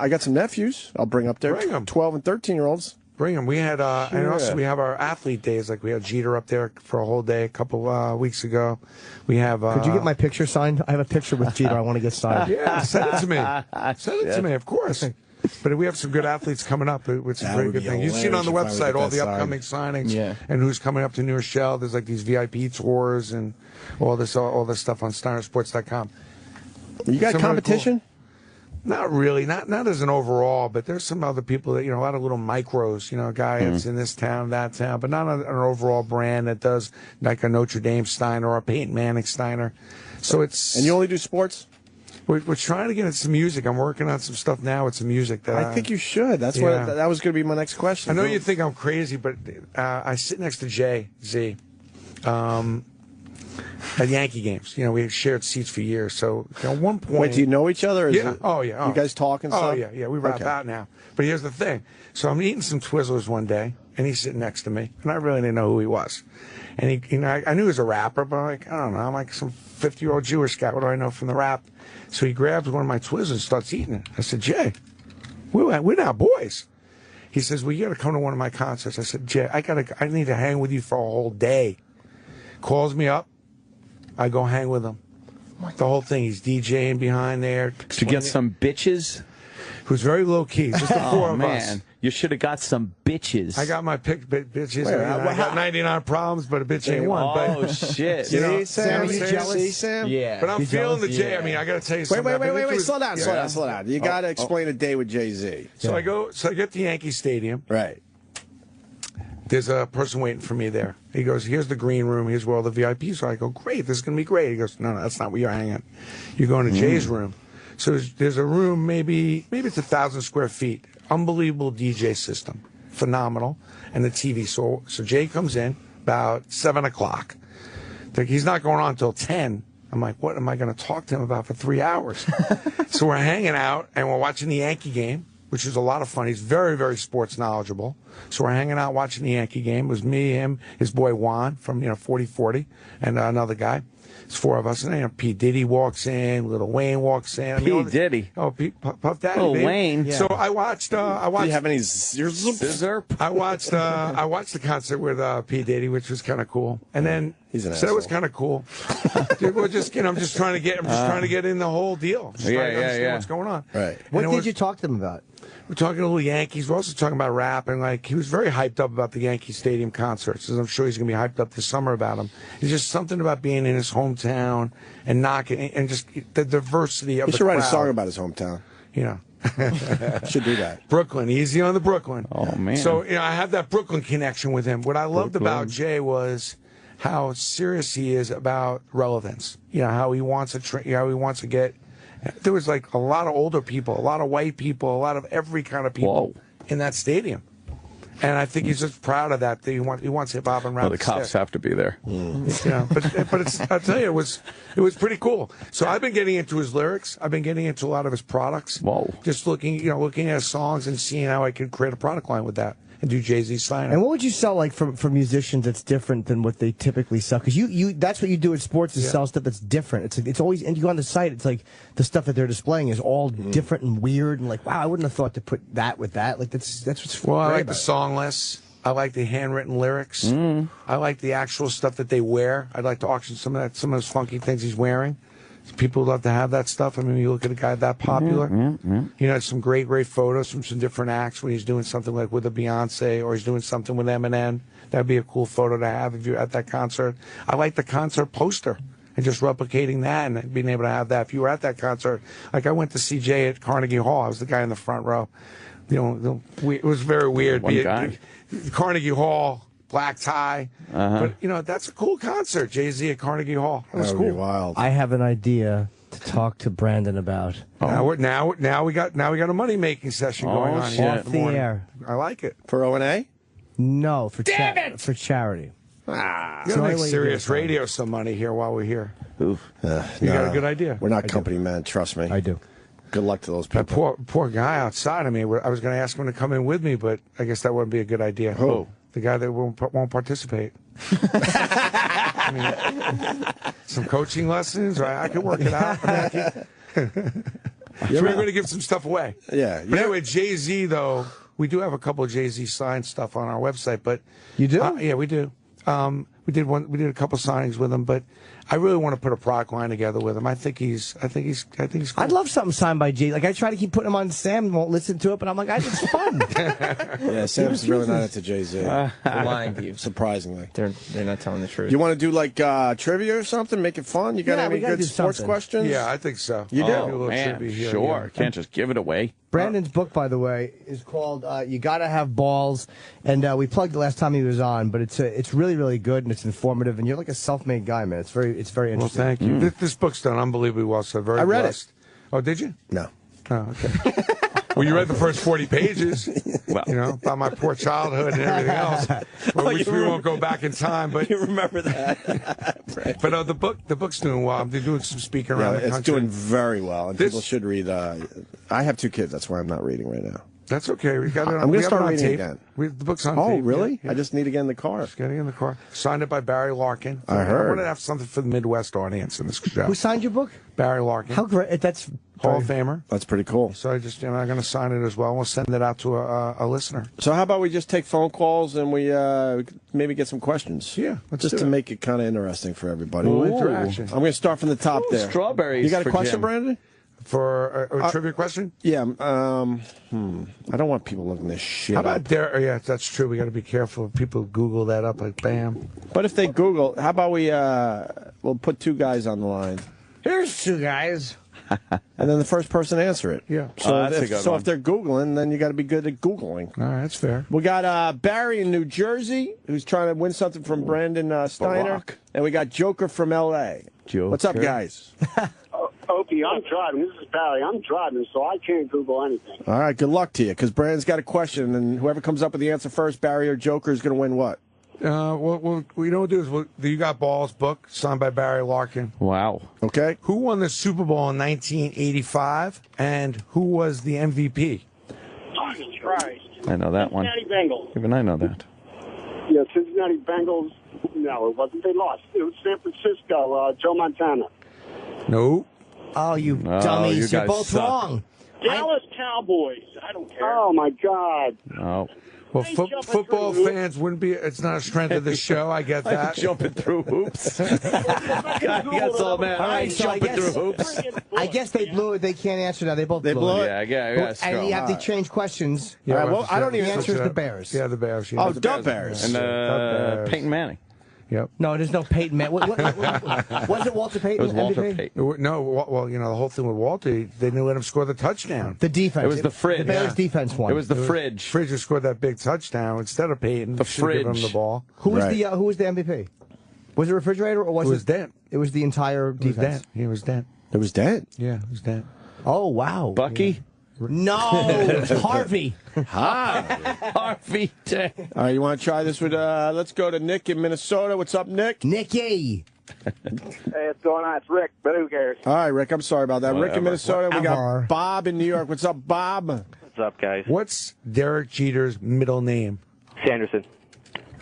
got some nephews. I'll bring up there. Bring 'em. 12 and 13-year-olds. Bring them. We had, and also we have our athlete days. Like we had Jeter up there for a whole day a couple weeks ago. We have. Could you get my picture signed? I have a picture with Jeter. I want to get signed. Yeah, send it to me. Send it to me, of course. But we have some good athletes coming up, which is a very good thing. You've seen on the website all the upcoming signings and who's coming up to New Rochelle. There's like these VIP tours and all this stuff on SnyderSports.com. You got competition? Not really, not as an overall, but there's some other people that, a lot of little micros, a guy that's in this town, that town, but not an overall brand that does like a Notre Dame Steiner or a Peyton Manning Steiner. So it's. And you only do sports? We're trying to get into some music. I'm working on some stuff now with some music. I think you should. That's what that was going to be my next question. I know you think I'm crazy, but I sit next to Jay-Z. At Yankee games, we had shared seats for years. So at one point, wait, do you know each other? Yeah. Oh yeah. You guys talk and stuff? Oh yeah. We rap out now. But here's the thing. So I'm eating some Twizzlers one day, and he's sitting next to me, and I really didn't know who he was. And I knew he was a rapper, but I don't know. I'm like some 50-year-old Jewish guy. What do I know from the rap? So he grabs one of my Twizzlers and starts eating it. I said, Jay, we're now boys. He says, well, you got to come to one of my concerts. I said, Jay, I need to hang with you for a whole day. Calls me up. I go hang with him. The whole thing. He's DJing behind there. To get some bitches? Who's very low key. Just the four of us. You should have got some bitches. I got my bitches. I got 99 problems, but a bitch ain't one. Oh, shit. See, Sam, are you jealous? Sam? Yeah. But I'm feeling the J. I mean, I got to tell you something. Wait. Slow down. You got to explain a day with Jay-Z. So I get to Yankee Stadium. Right. There's a person waiting for me there. He goes, here's the green room. Here's where all the VIPs are. I go, great. This is going to be great. He goes, no, that's not where you're hanging. You're going to Jay's room. So there's a room, maybe it's 1,000 square feet. Unbelievable DJ system. Phenomenal. And the TV. So Jay comes in about 7 o'clock. He's not going on until 10. I'm like, what am I going to talk to him about for 3 hours? So we're hanging out, and we're watching the Yankee game, which is a lot of fun. He's very, very sports knowledgeable. So we're hanging out watching the Yankee game. It was me, him, his boy Juan from 4040, and another guy. It's four of us. And P. Diddy walks in, Lil Wayne walks in. P. Diddy. Oh, Puff Daddy. Lil baby. Wayne. Yeah. So I watched. Do you have any scissor? I watched the concert with P. Diddy, which was kind of cool. And then he's an so that was kind of cool. Dude, we're just, I'm just trying to get in the whole deal. Just trying to understand what's going on. Right. What did you talk to them about? We're talking a little Yankees. We're also talking about rap, and like he was very hyped up about the Yankee Stadium concerts. As I'm sure he's going to be hyped up this summer about them. It's just something about being in his hometown and knocking, and just the diversity of the crowd. He should write a song about his hometown. Should do that. Brooklyn, easy on the Brooklyn. Oh man. So I have that Brooklyn connection with him. What I loved about Jay was how serious he is about relevance. How he wants to get. There was like a lot of older people, a lot of white people, a lot of every kind of people in that stadium. And I think he's just proud of that. He wants hip hop and rap. Well, the cops have to be there. But it's, I'll tell you, it was pretty cool. So I've been getting into his lyrics. I've been getting into a lot of his products. Whoa. Just looking at his songs and seeing how I could create a product line with that. and do Jay-Z signing. And what would you sell like for musicians that's different than what they typically sell? Because you that's what you do in sports is sell stuff that's different. It's always, and you go on the site, it's like the stuff that they're displaying is all different and weird and like, wow, I wouldn't have thought to put that with that. Like that's what's Well, I great like about the it. song lists. I like the handwritten lyrics. I like the actual stuff that they wear. I'd like to auction some of those funky things he's wearing. People love to have that stuff. I mean, you look at a guy that popular. You know, some great photos from some different acts when he's doing something like with a Beyonce or he's doing something with Eminem. That'd be a cool photo to have if you're at that concert. I like the concert poster and just replicating that and being able to have that. If you were at that concert, like I went to see Jay at Carnegie Hall. I was the guy in the front row. You know, it was very weird. One guy. Carnegie Hall, black tie. But, you know, that's a cool concert, Jay-Z at Carnegie Hall. That was That would cool. be wild. I have an idea to talk to Brandon about. Now we got a money-making session going on here. Off the air. I like it. For O&A? No, for charity. You gotta make serious radio some money here while we're here. You got a good idea. We're not company men, trust me. I do. Good luck to those people. That poor guy outside of me. I was going to ask him to come in with me, but I guess that wouldn't be a good idea. Who? The guy that won't participate. I mean, some coaching lessons, right? I could work it out. So we're going to give some stuff away. Yeah. But anyway, Jay-Z, though, we do have a couple of Jay-Z signed stuff on our website. But you do? Yeah, we do. We did a couple signings with him, but I really want to put a product line together with him. I think he's cool. I'd love something signed by Jay. Like I try to keep putting him on. Sam won't listen to it, but I'm like, it's fun. Yeah, Sam's really not into Jay-Z. They're lying to you. Surprisingly. They're not telling the truth. You want to do like trivia or something? Make it fun? You got any good sports questions? Yeah, I think so. You do? Do a little Man, trivia here. sure. Can't just give it away. Brandon's book, by the way, is called "You Gotta Have Balls," and we plugged it last time he was on. But it's really, really good and it's informative. And you're like a self-made guy, man. It's very interesting. Well, thank you. This book's done unbelievably well. So very. I read blessed. it. Oh, did you? No. Oh, okay. Well, you read the first 40 pages, well, you know, about my poor childhood and everything else, which we won't go back in time. But you remember that? But the book's doing well. They're doing some speaking around the country. It's doing very well, and people should read. I have 2 kids. That's why I'm not reading right now. That's okay. We got it. I'm going to start reading again. The book's on tape. Oh, really? Yeah. I just need to get in the car. Just getting in the car. Signed it by Barry Larkin. I heard. I want to have something for the Midwest audience in this show. Who signed your book? Barry Larkin. How great! That's Hall of Famer. That's pretty cool. So I'm going to sign it as well. We'll send it out to a listener. So how about we just take phone calls and we maybe get some questions? Yeah, just to make it kind of interesting for everybody. Interaction. I'm going to start from the top there. Strawberries. You got a for question, Jim. Brandon? For a trivia question? Yeah. I don't want people looking this shit How up. about there? Yeah, that's true. We got to be careful. If people Google that up, like bam. But if they Google, how about we'll put 2 guys on the line, Here's 2 guys. and then the first person answer it. Yeah. So, that's a good one. if they're Googling, then you got to be good at Googling. All right, that's fair. We got Barry in New Jersey, who's trying to win something from Brandon Steiner. Barack. And we got Joker from L.A. Joker. What's up, guys? Opie, I'm driving. This is Barry. I'm driving, so I can't Google anything. All right, good luck to you, because Brandon's got a question, and whoever comes up with the answer first, Barry or Joker, is going to win what? What we don't do is You Got Balls book signed by Barry Larkin. Wow. Okay. Who won the Super Bowl in 1985, and who was the MVP? Jesus Christ. I know that one. Cincinnati Bengals. Even I know that. Yeah, Cincinnati Bengals. No, it wasn't. They lost. It was San Francisco, Joe Montana. No. Oh, you No, dummies. you You're guys both suck. wrong. Dallas Cowboys. I don't care. Oh, my God. Oh. Well, Hey, jumping football through fans wouldn't be. It's not a strength of the show. I get that. Jumping through hoops. That's all, man. All right, I'm so I jumping guess- through hoops. I guess they blew it. They can't answer now. They both blew it. Yeah, I guess. And you have to change questions. Yeah, All right, well, I don't The even answer is the Bears. Yeah, the Bears. Oh, the Bears. And Bears. Peyton Manning. Yep. No, there's no Peyton Man. Was it Walter Payton? It was Walter MVP? Payton. No, well, you know, the whole thing with Walter, they didn't let him score the touchdown. The defense. It was the fridge. The Bears defense won. It was the fridge. Fridge scored that big touchdown instead of Peyton. The Should give him fridge. the ball. Who was the MVP? Was it Refrigerator or was It was Dent. It was the entire It was defense. Dent. He was Dent. It was Dent. Yeah, it was Dent. Oh wow, Bucky. No, Harvey. Harvey Dent. All right, you want to try this with, let's go to Nick in Minnesota. What's up, Nick? Nicky. Hey, what's going on? It's Rick, but who cares? All right, Rick, I'm sorry about that. Rick in Whatever. Minnesota. We Whatever. got Bob in New York. What's up, Bob? What's up, guys? What's Derek Jeter's middle name? Sanderson.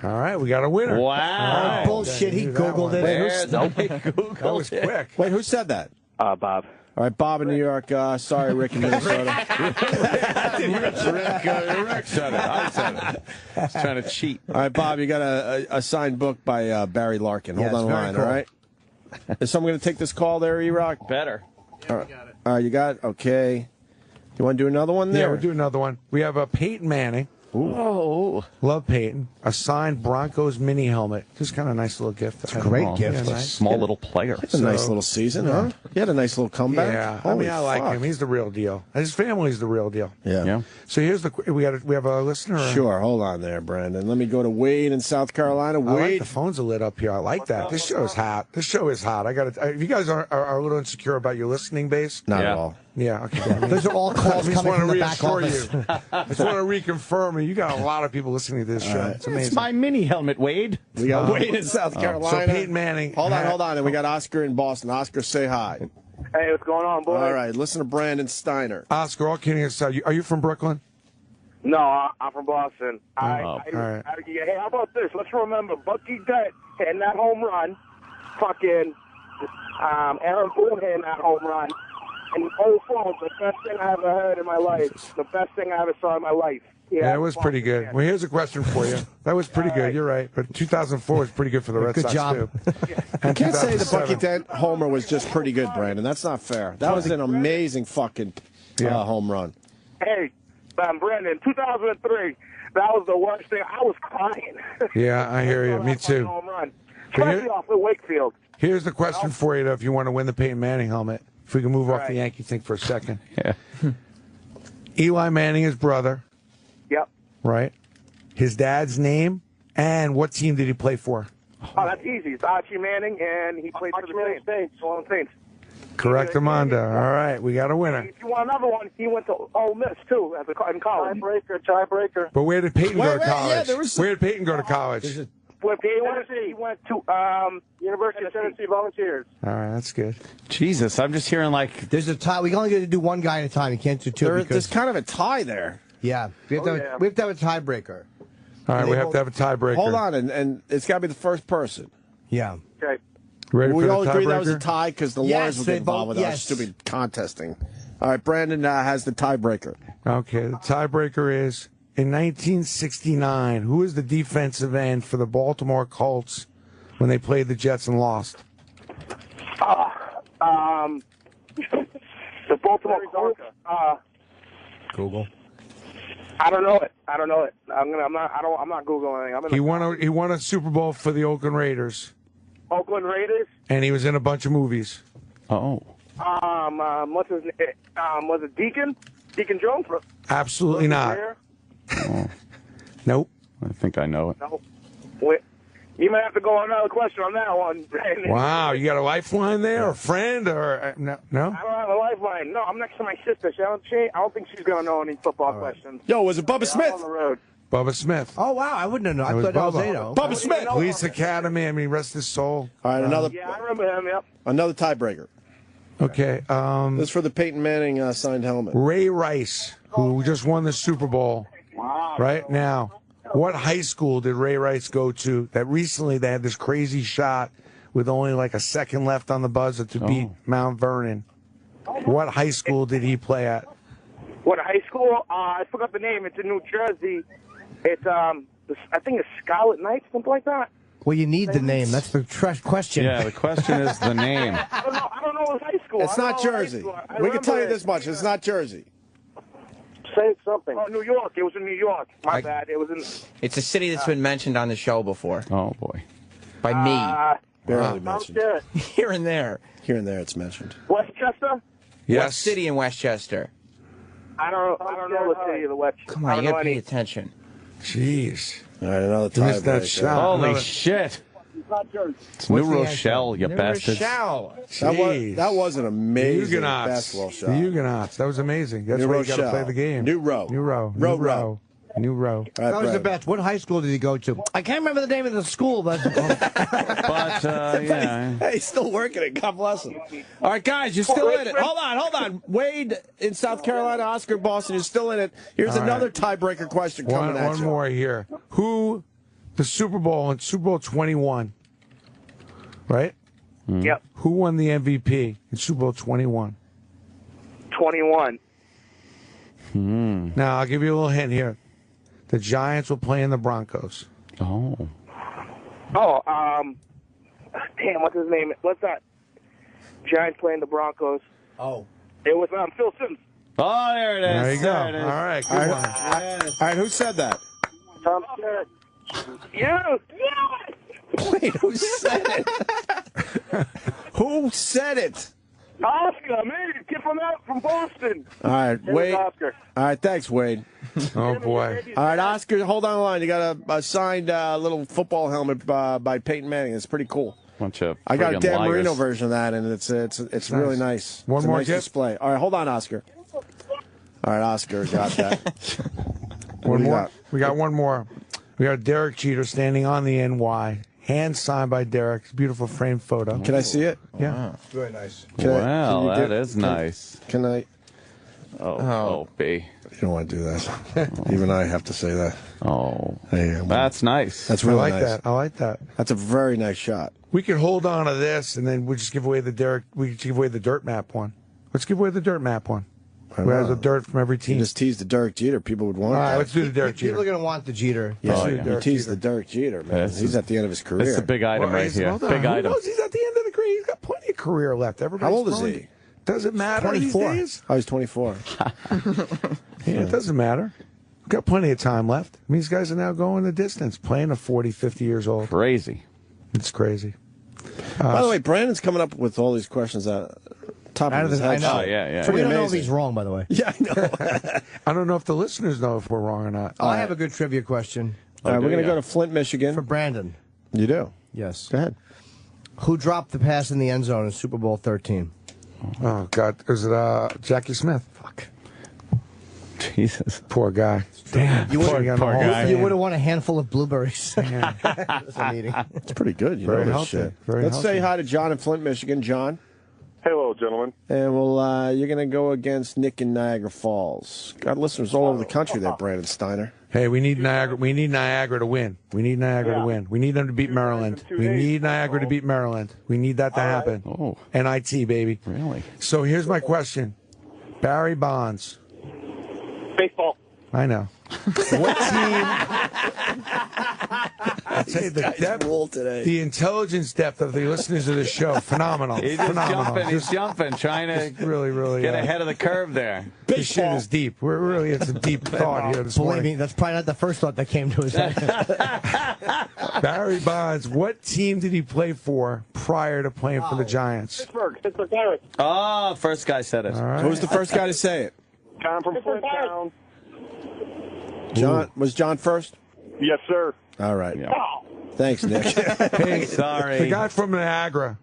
All right, we got a winner. Wow. Bullshit, he Googled it. That was quick. Wait, who said that? Bob. All right, Bob in New York. Sorry, Rick in Minnesota. Rick said it. I said it. He's trying to cheat. All right, Bob, you got a signed book by Barry Larkin. Hold on the line, cool. all right? Is someone going to take this call there, E-Rock? Better. Yeah, we got it. All right, you got it? Okay. You want to do another one there? Yeah, we'll do another one. We have Peyton Manning. Ooh. Oh. Love Peyton. A signed Broncos mini helmet. Just kind of a nice little gift. It's a great gift. Yeah, nice. Small little player. It's a nice little season, huh? He had a nice little comeback. Yeah, Holy I like fuck. him. He's the real deal. And his family's the real deal. Yeah. So here's we have a listener. Sure, hold on there, Brandon. Let me go to Wade in South Carolina. I like Wade. the phones are lit up here. I like that. This show is hot. This show is hot. I got it. If you guys are a little insecure about your listening base, Not at all. Yeah, okay. Those are all calls I just coming want from to the back reassure office. you. I just want to reconfirm you got a lot of people listening to this show. Right. It's amazing. It's my mini helmet, Wade. We got Wade in South Carolina. So Peyton Manning. Hold on. And we got Oscar in Boston. Oscar, say hi. Hey, what's going on, boys? All right, listen to Brandon Steiner. Oscar, all kidding aside, are you from Brooklyn? No, I'm from Boston. all right. Hey, how about this? Let's remember Bucky Dent hitting that home run. Fucking Aaron Boone hitting that home run. And old phones, the best thing I ever heard in my life. The best thing I ever saw in my life. Yeah, it was pretty good. Well, here's a question for you. That was pretty good. You're right. But 2004 was pretty good for the Red Sox, too. You can't say the Bucky Dent homer was just pretty good, Brandon. That's not fair. That was an amazing fucking home run. Hey, Brandon, 2003, that was the worst thing. I was crying. Yeah, I hear you. Me too. Home run. Especially off of Wakefield. Here's the question for you, though, if you want to win the Peyton Manning helmet. If we can move off the Yankee thing for a second. Yeah. Eli Manning, his brother. Yep. Right. His dad's name, and what team did he play for? Oh, that's easy. It's Archie Manning, and he played for the Saints. Saints. Correct, Amanda. All right, we got a winner. If you want another one, he went to Ole Miss, too, in college. Tiebreaker. But where did Peyton go to college? Yeah, Where did Peyton go to college? He went to University of Tennessee Volunteers. All right, that's good. Jesus, I'm just hearing like... There's a tie. We can only get to do one guy at a time. You can't do two. There's kind of a tie there. Yeah. We have to have a tiebreaker. All right, we have to have a tiebreaker. Hold on, and it's got to be the first person. Yeah. Okay. Ready we for the all agree that was a tiebreaker? tie because the lawyers will get involved with our stupid contesting. All right, Brandon has the tiebreaker. Okay, the tiebreaker is, in 1969, who was the defensive end for the Baltimore Colts when they played the Jets and lost? The Baltimore Colts. Google. I don't know it. I'm not Googling anything. He won a Super Bowl for the Oakland Raiders, Oakland Raiders. and he was in a bunch of movies. Oh. What's his name? Was it Deacon? Deacon Jones? Absolutely not. Nope. I think I know it. No. Wait. You might have to go on another question on that one, Brandon. Wow, you got a lifeline there, a friend, or no? I don't have a lifeline. No, I'm next to my sister. I don't think she's going to know any football questions. Yo, was it Bubba Smith? On the road. Bubba Smith. Oh, wow. I wouldn't have known. I It was thought that was Bubba. Zato. Bubba Smith. Police Academy. I mean, rest his soul. All right, another. Yeah, I remember him. Yep. Another tiebreaker. Okay. This is for the Peyton Manning signed helmet. Ray Rice, who just won the Super Bowl. Right now, what high school did Ray Rice go to that recently they had this crazy shot with only like a second left on the buzzer to beat Mount Vernon? What high school did he play at? What, high school? I forgot the name. It's in New Jersey. It's, I think it's Scarlet Knights, something like that. Well, you need the name. That's the question. Yeah, the question is the name. I don't know his high school. It's not Jersey. We can tell you this much. It's not Jersey. Say something. Oh, New York. It was in New York. My bad. It was in... It's a city that's been mentioned on the show before. Oh, boy. By me. Barely mentioned. Here and there. Here and there it's mentioned. Westchester? Yes. What city in Westchester? I don't know the city of the West. Come on, you got to pay attention. Jeez. All right, another You missed that tiebreaker. shot. Holy Another- shit. It's not Jersey. It's New Rochelle, you bastards. Jeez. That was an amazing Huguenots. basketball shot. The Huguenots. That was amazing. That's New why you got to Rochelle. play the game. New Row. New Row. Row, New row. New row. That was the best. What high school did he go to? I can't remember the name of the school, but yeah. Hey, he's still working it. God bless him. All right, guys, you're still in it. Hold on. Wade in South Carolina, Oscar Boston, you're still in it. Here's another tiebreaker question coming at you. One more here. Who, the Super Bowl in Super Bowl 21, right? Yep. Who won the MVP in Super Bowl 21? 21. Now, I'll give you a little hint here. The Giants will play in the Broncos. Oh. Oh, damn, what's his name? What's that? Giants playing the Broncos. Oh. It was Phil Simms. Oh, there it is. There you go. There it is. All right, good one. All right, who said that? Tom Skerritt. Yes! Wait, who said it? Who said it? Oscar, man, kid from Boston. All right, Wade. Oscar. All right, thanks, Wade. Oh, boy. All right, Oscar, hold on the line. You got a signed little football helmet by Peyton Manning. It's pretty cool. Bunch of I got a friggin' Dan liars. Marino version of that, and it's really nice. One It's a more nice gift? display. All right, hold on, Oscar. All right, Oscar got that. One do you more. got? We got one more. We got Derek Jeter standing on the NY. Hand signed by Derek. It's a beautiful framed photo. Can I see it? Yeah. Very nice. Wow, that is nice. Can I? Oh, B. You don't want to do that. Even I have to say that. Oh, hey, that's nice. That's really I like nice. that. I like that. That's a very nice shot. We could hold on to this, and then we'll just give away the Derek. We could give away the dirt map one. Let's give away the dirt map one. Who has a dirt from every team? You just tease the Derek Jeter. People would want All right, that. let's do the Derek Jeter. People are going to want the Jeter. Yeah, Derek you tease Jeter. the Derek Jeter, man. That's He's at the end of his career. It's a big item right here. Hold on. Big Who item. knows? He's at the end of the career. He's got plenty of career left. Everybody's How old is throwing- he? Doesn't matter 24. these days. Oh, he's 24. Yeah, it doesn't matter. We've got plenty of time left. I mean, these guys are now going the distance, playing at 40, 50 years old. Crazy. It's crazy. By the way, Brandon's coming up with all these questions at top Out of of his the, I head. know. Oh, yeah. So we don't know if amazing. he's wrong, by the way. Yeah, I know. I don't know if the listeners know if we're wrong or not. I have a good trivia question All right, we're going to ya? go to Flint, Michigan. for Brandon. You do? Yes. Go ahead. Who dropped the pass in the end zone in Super Bowl 13? Oh, God. Is it Jackie Smith? Fuck. Jesus. Poor guy. Damn. You poor would guy. have won a handful of blueberries. That's a meeting. It's pretty good. You Very know this healthy. shit. Very Let's say healthy. hi to John in Flint, Michigan. John. Hello, gentlemen. And you're going to go against Nick in Niagara Falls. Got listeners all over the country there, Brandon Steiner. Hey, we need Niagara. We need Niagara to win. We need Niagara to win. We need them to beat Maryland. We need Niagara to beat Maryland. We need that to happen. Oh. NIT, baby. Really? So here's my question. Barry Bonds. Baseball. I know. What team? I'll tell you, the depth, today. the intelligence depth of the listeners of the show, phenomenal. He's just phenomenal. jumping. He's Just- jumping, trying to just really, really get ahead of the curve there. This shit is deep. We're really it's a deep thought here this Believe morning. me, that's probably not the first thought that came to his head. Barry Bonds, what team did he play for prior to playing for the Giants? Pittsburgh Pirates. Oh, first guy said it. All right. Who's the first guy to say it? I'm from Flint Town. John. Was John first? Yes, sir. All right. Yeah. Thanks, Nick. Hey, Sorry. the guy from Niagara.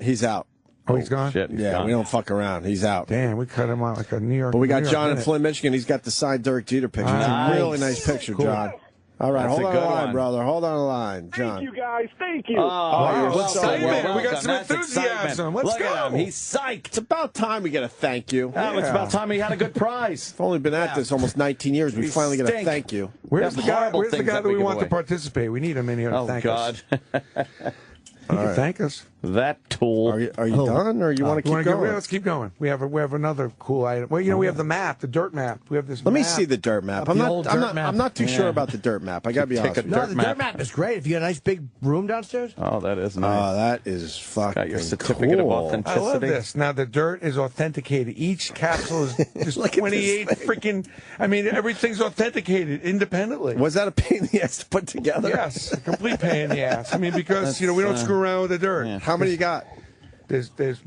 He's out. Oh, he's gone? Shit, he's Yeah, gone. we don't fuck around. He's out. Damn, we cut him out like a New York. But we got New York John in minute. Flint, Michigan. He's got the signed Derek Jeter picture. It's a Nice. really nice picture, Cool. John. All right, That's hold a on good the line, one. brother. Hold on the line, John. Thank you, guys. Thank you. Oh, you're what's welcome. up? We got some That's enthusiasm. excitement. Let's Look go. at him. He's psyched. It's about time we get a thank you. Oh, it's about time he had a good prize. I've only been at this almost 19 years. We We finally get a stink. thank you. Where's the Have guy? horrible Where's the things guy that that we we give want to away. participate? We need him in here to Oh, thank God. us. He can thank us. That tool. Are you done, or you want to You wanna keep go- going? let's keep going. We have another cool item. Well, we have the map, the dirt map. We have this. Let me map. see the dirt map. The I'm old not. dirt map. I'm not too sure about the dirt map. I gotta be Take honest. a with you. No, dirt the map. dirt map is great. If you got a nice big room downstairs. Oh, that is Oh, nice. that is fucking Got your certificate of cool. authenticity. I love this. Now the dirt is authenticated. Each capsule is just Look at 28 this thing. freaking. I mean, everything's authenticated independently. Was that a pain in the ass to put together? Yes, a complete pain in the ass. I mean, because we don't screw around with the dirt. yeah. How many you got? We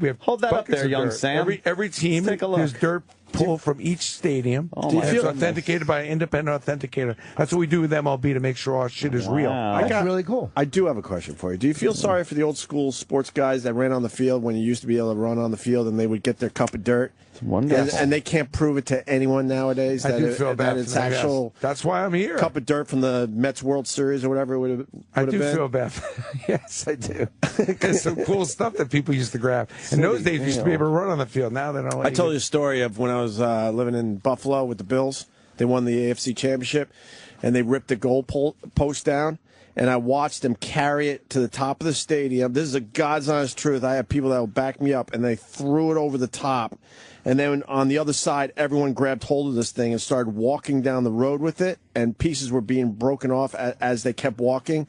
have Hold that up buckets there, of young dirt. Sam. Every team, Let's take a look. there's dirt pull from each stadium. Oh, And my it's goodness. authenticated by an independent authenticator. That's what we do with MLB to make sure our shit is real. That's really cool. I do have a question for you. Do you feel sorry for the old school sports guys that ran on the field when you used to be able to run on the field and they would get their cup of dirt? Wonderful. And they can't prove it to anyone nowadays I that, do feel bad that it's for them, yes. actual That's why I'm here. cup of dirt from the Mets World Series or whatever it would have I do been. feel bad. Yes, I do. There's some cool stuff that people used to grab. In those days, you used to be able to run on the field. Now they don't. I told you a story of when I was living in Buffalo with the Bills. They won the AFC Championship, and they ripped the goal post down. And I watched them carry it to the top of the stadium. This is a God's honest truth. I have people that will back me up, and they threw it over the top. And then on the other side, everyone grabbed hold of this thing and started walking down the road with it, and pieces were being broken off as they kept walking.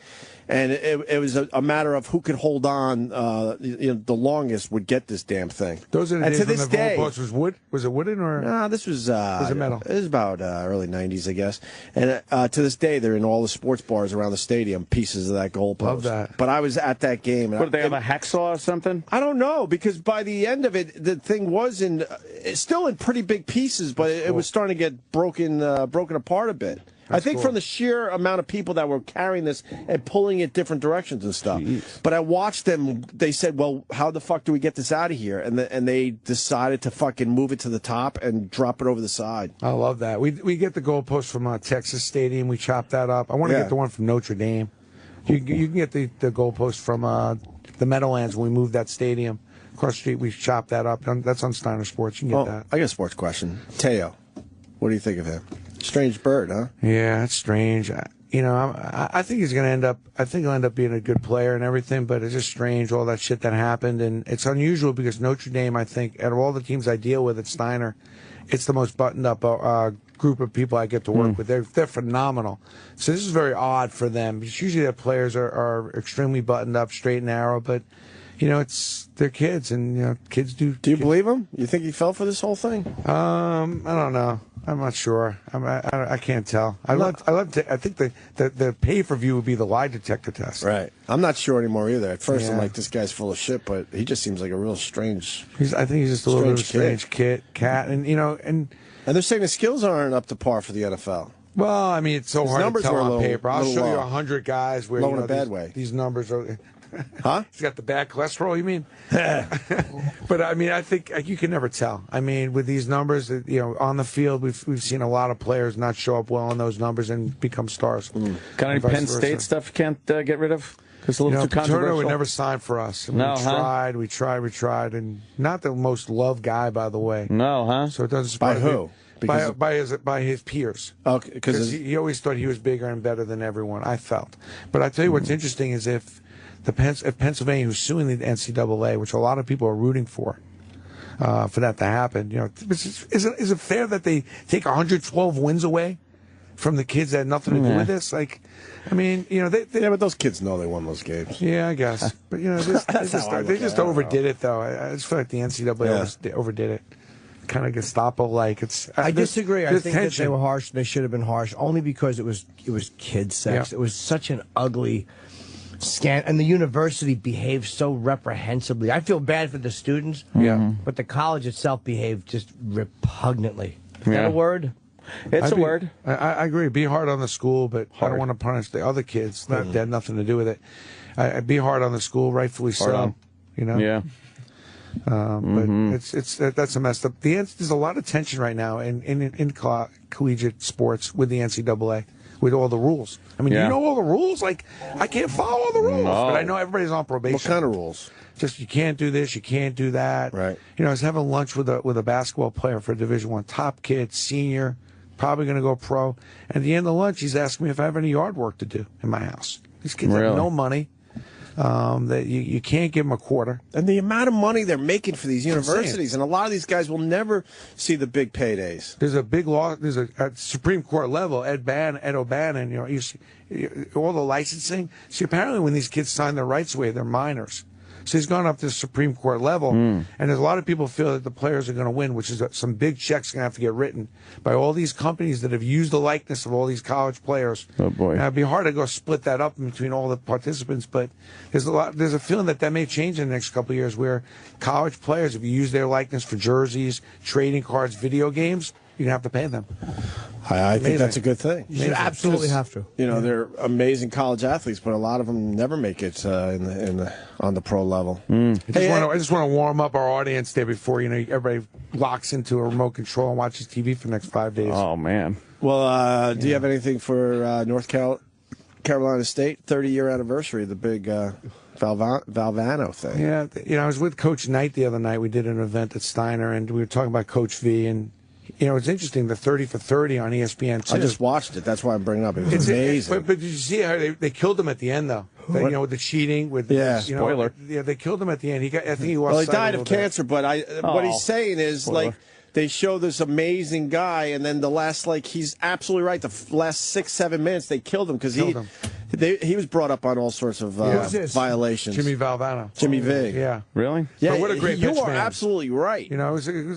And it was a matter of who could hold on the longest would get this damn thing. Those are the and days to when this the day, goalpost was wood. Was it wooden or? No, this was it metal? It was about early '90s, I guess. And to this day, they're in all the sports bars around the stadium. Pieces of that goalpost. Love that. But I was at that game. And What, did they have a hacksaw or something? I don't know, because by the end of it, the thing was it's still in pretty big pieces, but it was starting to get broken apart a bit. I think cool. from the sheer amount of people that were carrying this and pulling it different directions and stuff. Jeez. But I watched them. They said, "Well, how the fuck do we get this out of here?" And they decided to fucking move it to the top and drop it over the side. I love that. We get the goalpost from Texas Stadium. We chop that up. I want to Yeah. get the one from Notre Dame. You can get the goalpost from the Meadowlands when we moved that stadium across the street. We chop that up. That's on Steiner Sports. You can get that. I got a sports question. Teo, what do you think of him? Strange bird, huh? Yeah, it's strange. I think he's going to end up. I think he'll end up being a good player and everything. But it's just strange all that shit that happened, and it's unusual because Notre Dame, I think, out of all the teams I deal with at Steiner, it's the most buttoned up group of people I get to work with. They're phenomenal. So this is very odd for them. Because usually their players are extremely buttoned up, straight and narrow, but. They're kids, and kids do. Do you believe him? You think he fell for this whole thing? I don't know. I'm not sure. I can't tell. I think the pay per view would be the lie detector test. Right. I'm not sure anymore either. At first, I'm Yeah. like, this guy's full of shit, but he just seems like a real strange. I think he's just a little bit of a strange cat, and they're saying the skills aren't up to par for the NFL. Well, I mean, it's so His hard to numbers tell were a on little- paper. I'll little show you low. 100 guys where Low in a bad way. These numbers are. Huh? He's got the bad cholesterol, you mean? But I mean, I think you can never tell. I mean, with these numbers, on the field, we've seen a lot of players not show up well on those numbers and become stars. Got any Vice Penn versa. State stuff you can't get rid of? It's a little too Paterno controversial. would never sign for us. And No, we tried, and not the most loved guy, by the way. No, huh? So it doesn't By surprise who? me. By his peers. Okay, because he always thought he was bigger and better than everyone. I felt. But I tell you what's interesting is if Pennsylvania, who's suing the NCAA, which a lot of people are rooting for that to happen, is it fair that they take 112 wins away from the kids that had nothing to do with this? Like, I mean, but those kids know they won those games. Yeah, I guess. But they just overdid it, though. I just feel like the NCAA overdid it. Kind of Gestapo-like. I disagree. I there's think that tension. they were harsh. They should have been harsh, only because it was kid sex. Yeah. It was such an ugly scandal, and the university behaved so reprehensibly. I feel bad for the students, but the college itself behaved just repugnantly. Is that a word? It's a word. I agree. Be hard on the school, but I don't want to punish the other kids. That had nothing to do with it. I'd be hard on the school, rightfully Hard so. on. Yeah. But that's a messed up. There's a lot of tension right now in collegiate sports with the NCAA, with all the rules. I mean, do you know all the rules? Like, I can't follow all the rules, but I know everybody's on probation. What kind of rules? Just you can't do this, you can't do that. Right. I was having lunch with a basketball player for Division I, top kid, senior, probably going to go pro. And at the end of lunch, he's asking me if I have any yard work to do in my house. These kids have no money. That you can't give them a quarter. And the amount of money they're making for these universities, and a lot of these guys will never see the big paydays. There's a big law. There's at Supreme Court level. Ed O'Bannon. You see, all the licensing. See, apparently when these kids sign their rights away, they're minors. So he's gone up to the Supreme Court level, and there's a lot of people feel that the players are going to win, which is some big checks going to have to get written by all these companies that have used the likeness of all these college players. Oh boy, now, it'd be hard to go split that up between all the participants, but there's a feeling that may change in the next couple of years, where college players, if you use their likeness for jerseys, trading cards, video games, you're gonna have to pay them. I think that's a good thing. You should absolutely have to. You know, they're amazing college athletes, but a lot of them never make it on the pro level. I just want to warm up our audience there before everybody locks into a remote control and watches TV for the next 5 days. Oh man. Well, do you have anything for North Carolina State 30-year anniversary, the big Valvano thing? Yeah, I was with Coach Knight the other night. We did an event at Steiner, and we were talking about Coach V, and it's interesting, the 30 for 30 on ESPN too. I just watched it. That's why I'm bringing it up. It was amazing. But did you see how they killed him at the end, though? With the cheating. Spoiler. They killed him at the end. I think he lost. Well, he died of cancer, but what he's saying is, Spoiler. they show this amazing guy, and then the last, he's absolutely right. The last 6-7 minutes, they killed him because he was brought up on all sorts of violations. Jimmy Valvano. Jimmy V. Yeah. Really? Yeah. But what a great You pitch are man. absolutely right.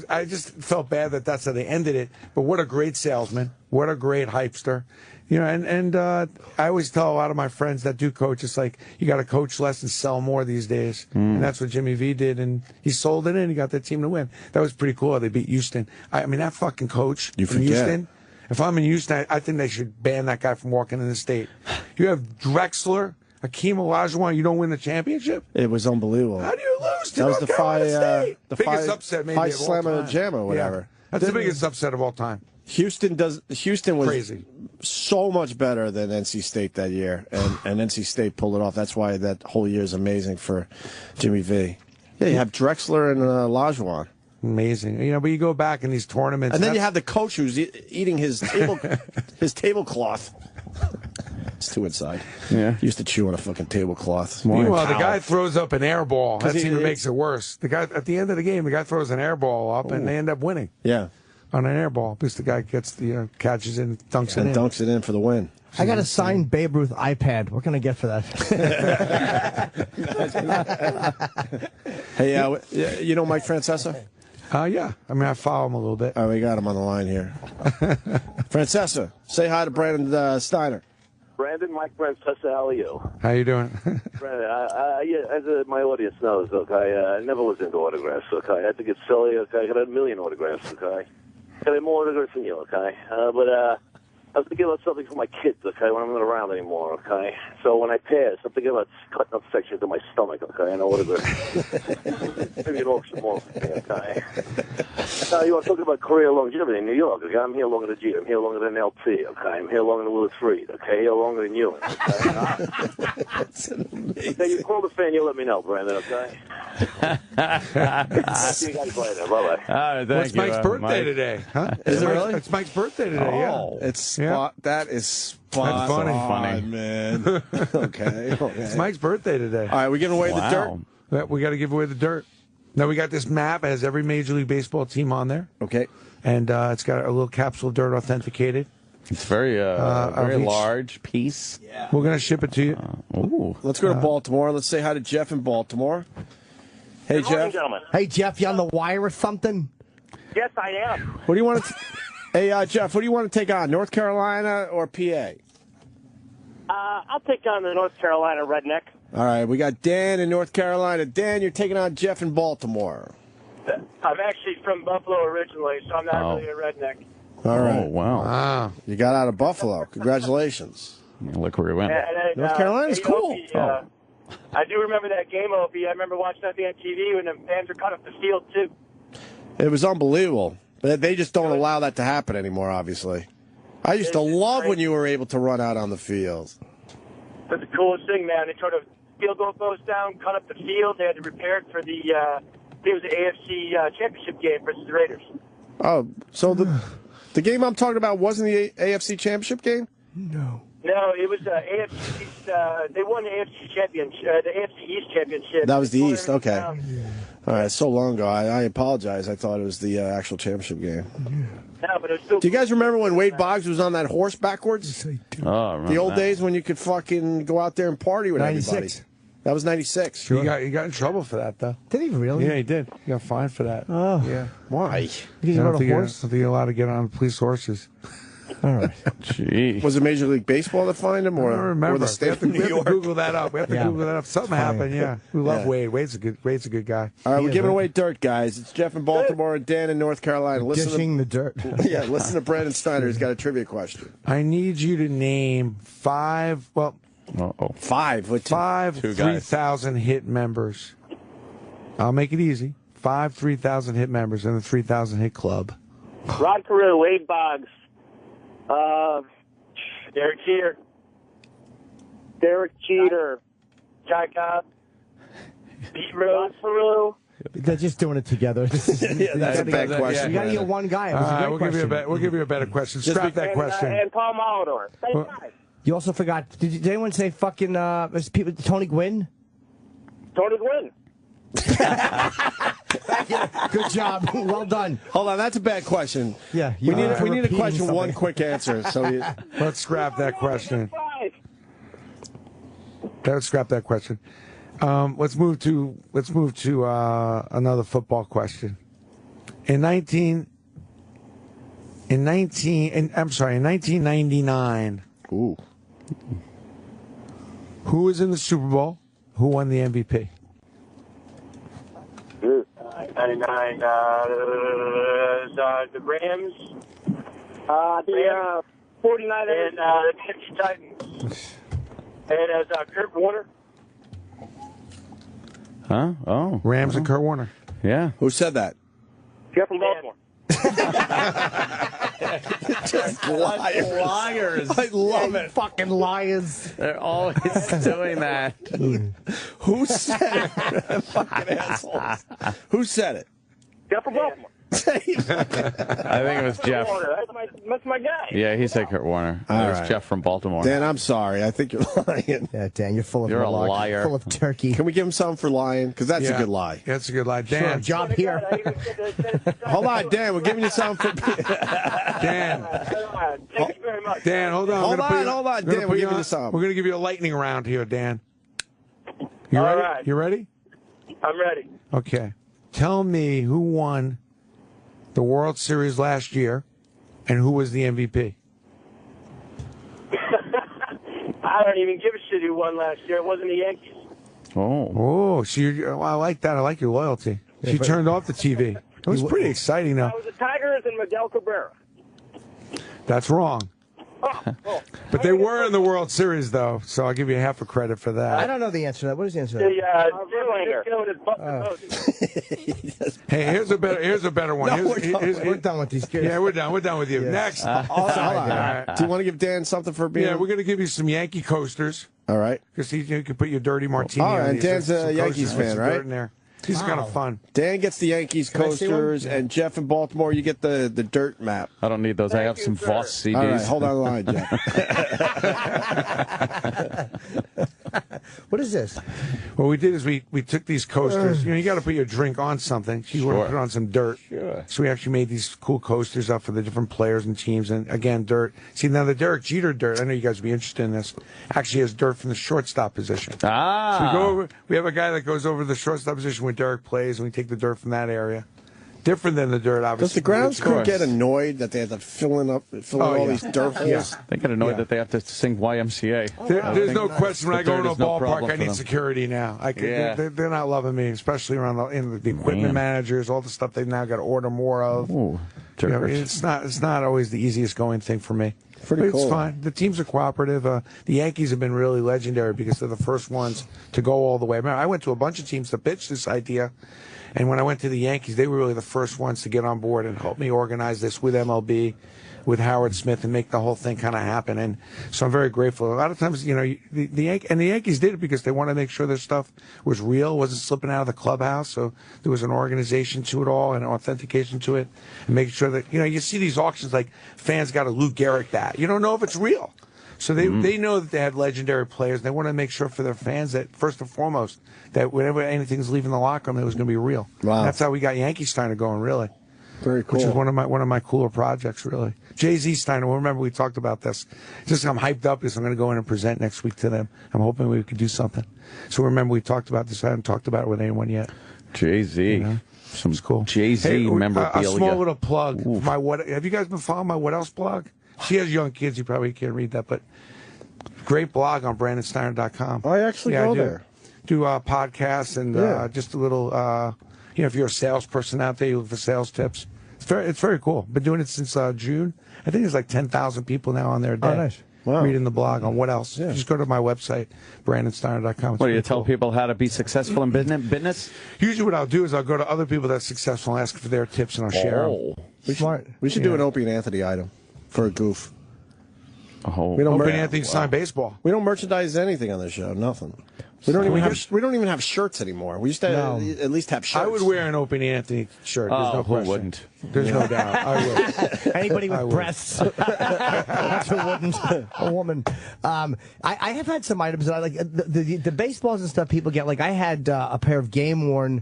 I just felt bad that's how they ended it. But what a great salesman. What a great hypester. I always tell a lot of my friends that do coach, it's like you got to coach less and sell more these days. And that's what Jimmy V did, and he sold it in. He got that team to win. That was pretty cool. They beat Houston. I mean, that fucking coach in Houston. If I'm in Houston, I think they should ban that guy from walking in the state. You have Drexler, Hakeem Olajuwon. You don't win the championship. It was unbelievable. How do you lose to That was North the Carolina State? the biggest upset maybe Phi of all Slamma time. Jam or whatever. Yeah. That's the biggest upset of all time. Houston was crazy. So much better than NC State that year, and NC State pulled it off. That's why that whole year is amazing for Jimmy V. Yeah, you have Drexler and Olajuwon. Amazing. But you go back in these tournaments. And then you have the coach who's eating his tablecloth. It's too inside. Yeah. He used to chew on a fucking tablecloth. Meanwhile, the guy throws up an air ball. That Because even makes it worse. The guy at the end of the game, the guy throws an air ball up, and they end up winning. Yeah. On an air ball, because the guy gets catches it and dunks it in. Dunks it in for the win. I got a signed Babe Ruth iPad. What can I get for that? Hey, you know Mike Francesa? Yeah. I mean, I follow him a little bit. Oh, we got him on the line here. Francesa, say hi to Brandon Steiner. Brandon, Mike Francesa, how are you? How you doing? Brandon, as my audience knows, I never was into autographs, I had to get silly, I got 1 million autographs, I got more autographs than you, but I was thinking about something for my kids, when I'm not around anymore, So when I pass, I'm thinking about cutting up sections of my stomach, and autographs. Maybe an auction more for me, you want to talk about career longevity in New York, I'm here longer than Jeter, I'm here longer than LT, I'm here longer than Willis Reed, here longer than you, That's amazing. You call the fan, you let me know, Brandon, See you guys later, bye-bye. All right, What's Mike's birthday today? Huh? Is it really? It's Mike's birthday today, yeah. It's that is spot That's funny. on, man. Okay. It's Mike's birthday today. All right, we're giving away the dirt. Yeah, we got to give away the dirt. Now we got this map. It has every Major League Baseball team on there. Okay. And it's got a little capsule of dirt authenticated. It's very large piece. Yeah. We're going to ship it to you. Ooh. Let's go to Baltimore. Let's say hi to Jeff in Baltimore. Hey, Good morning, Jeff. gentlemen. Hey, Jeff, you on the wire or something? Yes, I am. What do you want to... Hey, Jeff, what do you want to take on, North Carolina or PA? I'll take on the North Carolina Redneck. All right, we got Dan in North Carolina. Dan, you're taking on Jeff in Baltimore. I'm actually from Buffalo originally, so I'm not really a redneck. All right. Oh, wow. You got out of Buffalo. Congratulations. Look where we went. North Carolina's cool. I do remember that game, Opie. I remember watching that on TV when the fans were cut off the field, too. It was unbelievable. But they just don't allow that to happen anymore, obviously. I used to love when you were able to run out on the field. That's the coolest thing, man. They turned a field goal post down, cut up the field. They had to repair it for the, it was the AFC championship game versus the Raiders. Oh, so the game I'm talking about wasn't the AFC championship game? No. No, it was AFC East. They won the AFC championship, the AFC East championship. That was the East, okay. All right, so long ago. I apologize. I thought it was the actual championship game. No, but it was still. Do you guys remember when Wade Boggs was on that horse backwards? Oh, the old days when you could fucking go out there and party with everybody. That was 96. He got in trouble for that, though. Did he really? Yeah, he did. He got fined for that. Oh. Yeah. Why? Because he rode a horse? I don't think you're allowed to get on police horses. All right. Gee. Was it Major League Baseball that fined him, or, I don't remember. or the state of New We have York? to Google that up. We have to Yeah. Google that up. Something happened, yeah. We love Yeah. Wade. Wade's a good guy. All right, He we're is, giving huh? away dirt, guys. It's Jeff in Baltimore and Dan in North Carolina. Dishing the dirt. Yeah, listen to Brandon Steiner. He's got a trivia question. I need you to name five 5 with two guys. 3,000 hit members. I'll make it easy. 5 3,000 hit members in the 3,000 hit club. Rod Carew, Wade Boggs, Derek Jeter, Jack Cobb, Pete Rose, Carew. They're just doing it together. Yeah, that's a bad question. You got to get one guy. It was a great We'll question. give you a better question. Scrap that question. And Paul Molitor. Same guy. You also forgot. Did anyone say fucking Tony Gwynn? Tony Gwynn. Good job. Well done. Hold on, that's a bad question. Yeah, we need a repeating question, something. one quick answer. So Let's scrap that question. Let's scrap that question. Let's move to another football question. In 1999. Ooh. Who was in the Super Bowl? Who won the MVP? 99. The Rams. The 49ers. And the Tennessee Titans. And as Kurt Warner. Huh? Oh. Rams and Kurt Warner. Yeah. Who said that? Jeff from Baltimore. Just liars. I love it. Fucking liars. They're always doing that. Who said it? Fucking assholes. Who said it? Jeff from Baltimore. I think it was Jeff. That's my guy. Yeah, he said Kurt Warner. All It was right. Jeff from Baltimore. Dan, I'm sorry. I think you're lying. Yeah, Dan, you're full of You're a malarkey, liar. Full of turkey. Can we give him something for lying? Because that's a good lie. Yeah, that's a good lie. Sure, Dan, job here. Hold on, Dan. We're giving you something for. Dan, Thank you very much. Dan, hold on. Hold on, Dan. we're giving you something. We're going to give you a lightning round here, Dan. You All ready? right. You ready? I'm ready. Okay. Tell me who won the World Series last year and who was the MVP. I don't even give a shit who won last year. It wasn't the Yankees. Oh, so I like that. I like your loyalty. She turned off the TV. It was pretty exciting, though. It was the Tigers and Miguel Cabrera. That's wrong. But they were in the World Series, though, so I'll give you half a credit for that. I don't know the answer to that. What is the answer to The that? Verlander. Hey, here's a better one. No, Here's- we're done with these kids. Yeah, we're done. We're done with you. Yeah. Next. Hold on. Do you want to give Dan something for being? Yeah, we're going to give you some Yankee coasters. All right. Because you can put your dirty martini Oh, on and these. Dan's a Some Yankees coasters with fan, some right? dirt in there. These are kind of fun. Dan gets the Yankees Can I see one? coasters, and Jeff in Baltimore, you get the dirt map. I don't need those. I have some Voss CDs. All right, hold on the line, Jeff. What is this? What we did is we took these coasters. You got to put your drink on something. She wanted to put on some dirt. Sure. So we actually made these cool coasters up for the different players and teams. And again, dirt. See, now the Derek Jeter dirt, I know you guys would be interested in this, actually has dirt from the shortstop position. Ah. So we go over, we have a guy that goes over the shortstop position where Derek plays, and we take the dirt from that area. Different than the dirt, obviously. Does the grounds crew Of get course. annoyed that they have to fill in all these dirt holes? They get annoyed that they have to sing YMCA. There's no question when I go into a ballpark, I need them. security now. Yeah. They're not loving me, especially around the equipment managers, all the stuff they've now got to order more of. Ooh, You know, dirt. it's not always the easiest going thing for me. Pretty But cool. It's fine. The teams are cooperative. The Yankees have been really legendary because they're the first ones to go all the way. Remember, I went to a bunch of teams to pitch this idea, and when I went to the Yankees, they were really the first ones to get on board and help me organize this with MLB, with Howard Smith, and make the whole thing kind of happen. And so I'm very grateful. A lot of times, you know, the Yankees did it because they wanted to make sure their stuff was real, wasn't slipping out of the clubhouse. So there was an organization to it all and authentication to it, and making sure that, you know, you see these auctions like fans got a Lou Gehrig bat. You don't know if it's real. So they know that they have legendary players. And they want to make sure for their fans that, first and foremost, that whenever anything's leaving the locker room, it was going to be real. Wow. That's how we got Yankee Steiner going, really. Very cool. Which is one of my cooler projects, really. Jay-Z Steiner. Well, remember we talked about this. Just I'm hyped up because I'm going to go in and present next week to them. I'm hoping we could do something. So remember we talked about this. I haven't talked about it with anyone yet. Jay-Z. You know? Some cool. Jay-Z memorabilia. A small little plug. Have you guys been following my What Else blog? She has young kids. You probably can't read that, but great blog on BrandonSteiner.com. I actually go there. Do podcasts and just a little, if you're a salesperson out there, you look for sales tips. It's very cool. Been doing it since June. I think there's like 10,000 people now on there a day. Oh, nice. Wow. Reading the blog on What Else. Yeah. Just go to my website, BrandonSteiner.com. What do you tell people how to be successful in business? Usually what I'll do is I'll go to other people that are successful and ask for their tips, and I'll share them. Smart. We should do an Opie and Anthony item for a goof. Oh, we don't Opie and Anthony sign baseball. We don't merchandise anything on this show. Nothing. We don't even have shirts anymore. We used to at least have shirts. I would wear an Opie and Anthony shirt. There's no question. Who wouldn't? There's no doubt. I will. Anybody with breasts. That's who wouldn't. A woman. I have had some items that I like. The baseballs and stuff people get. Like I had a pair of game-worn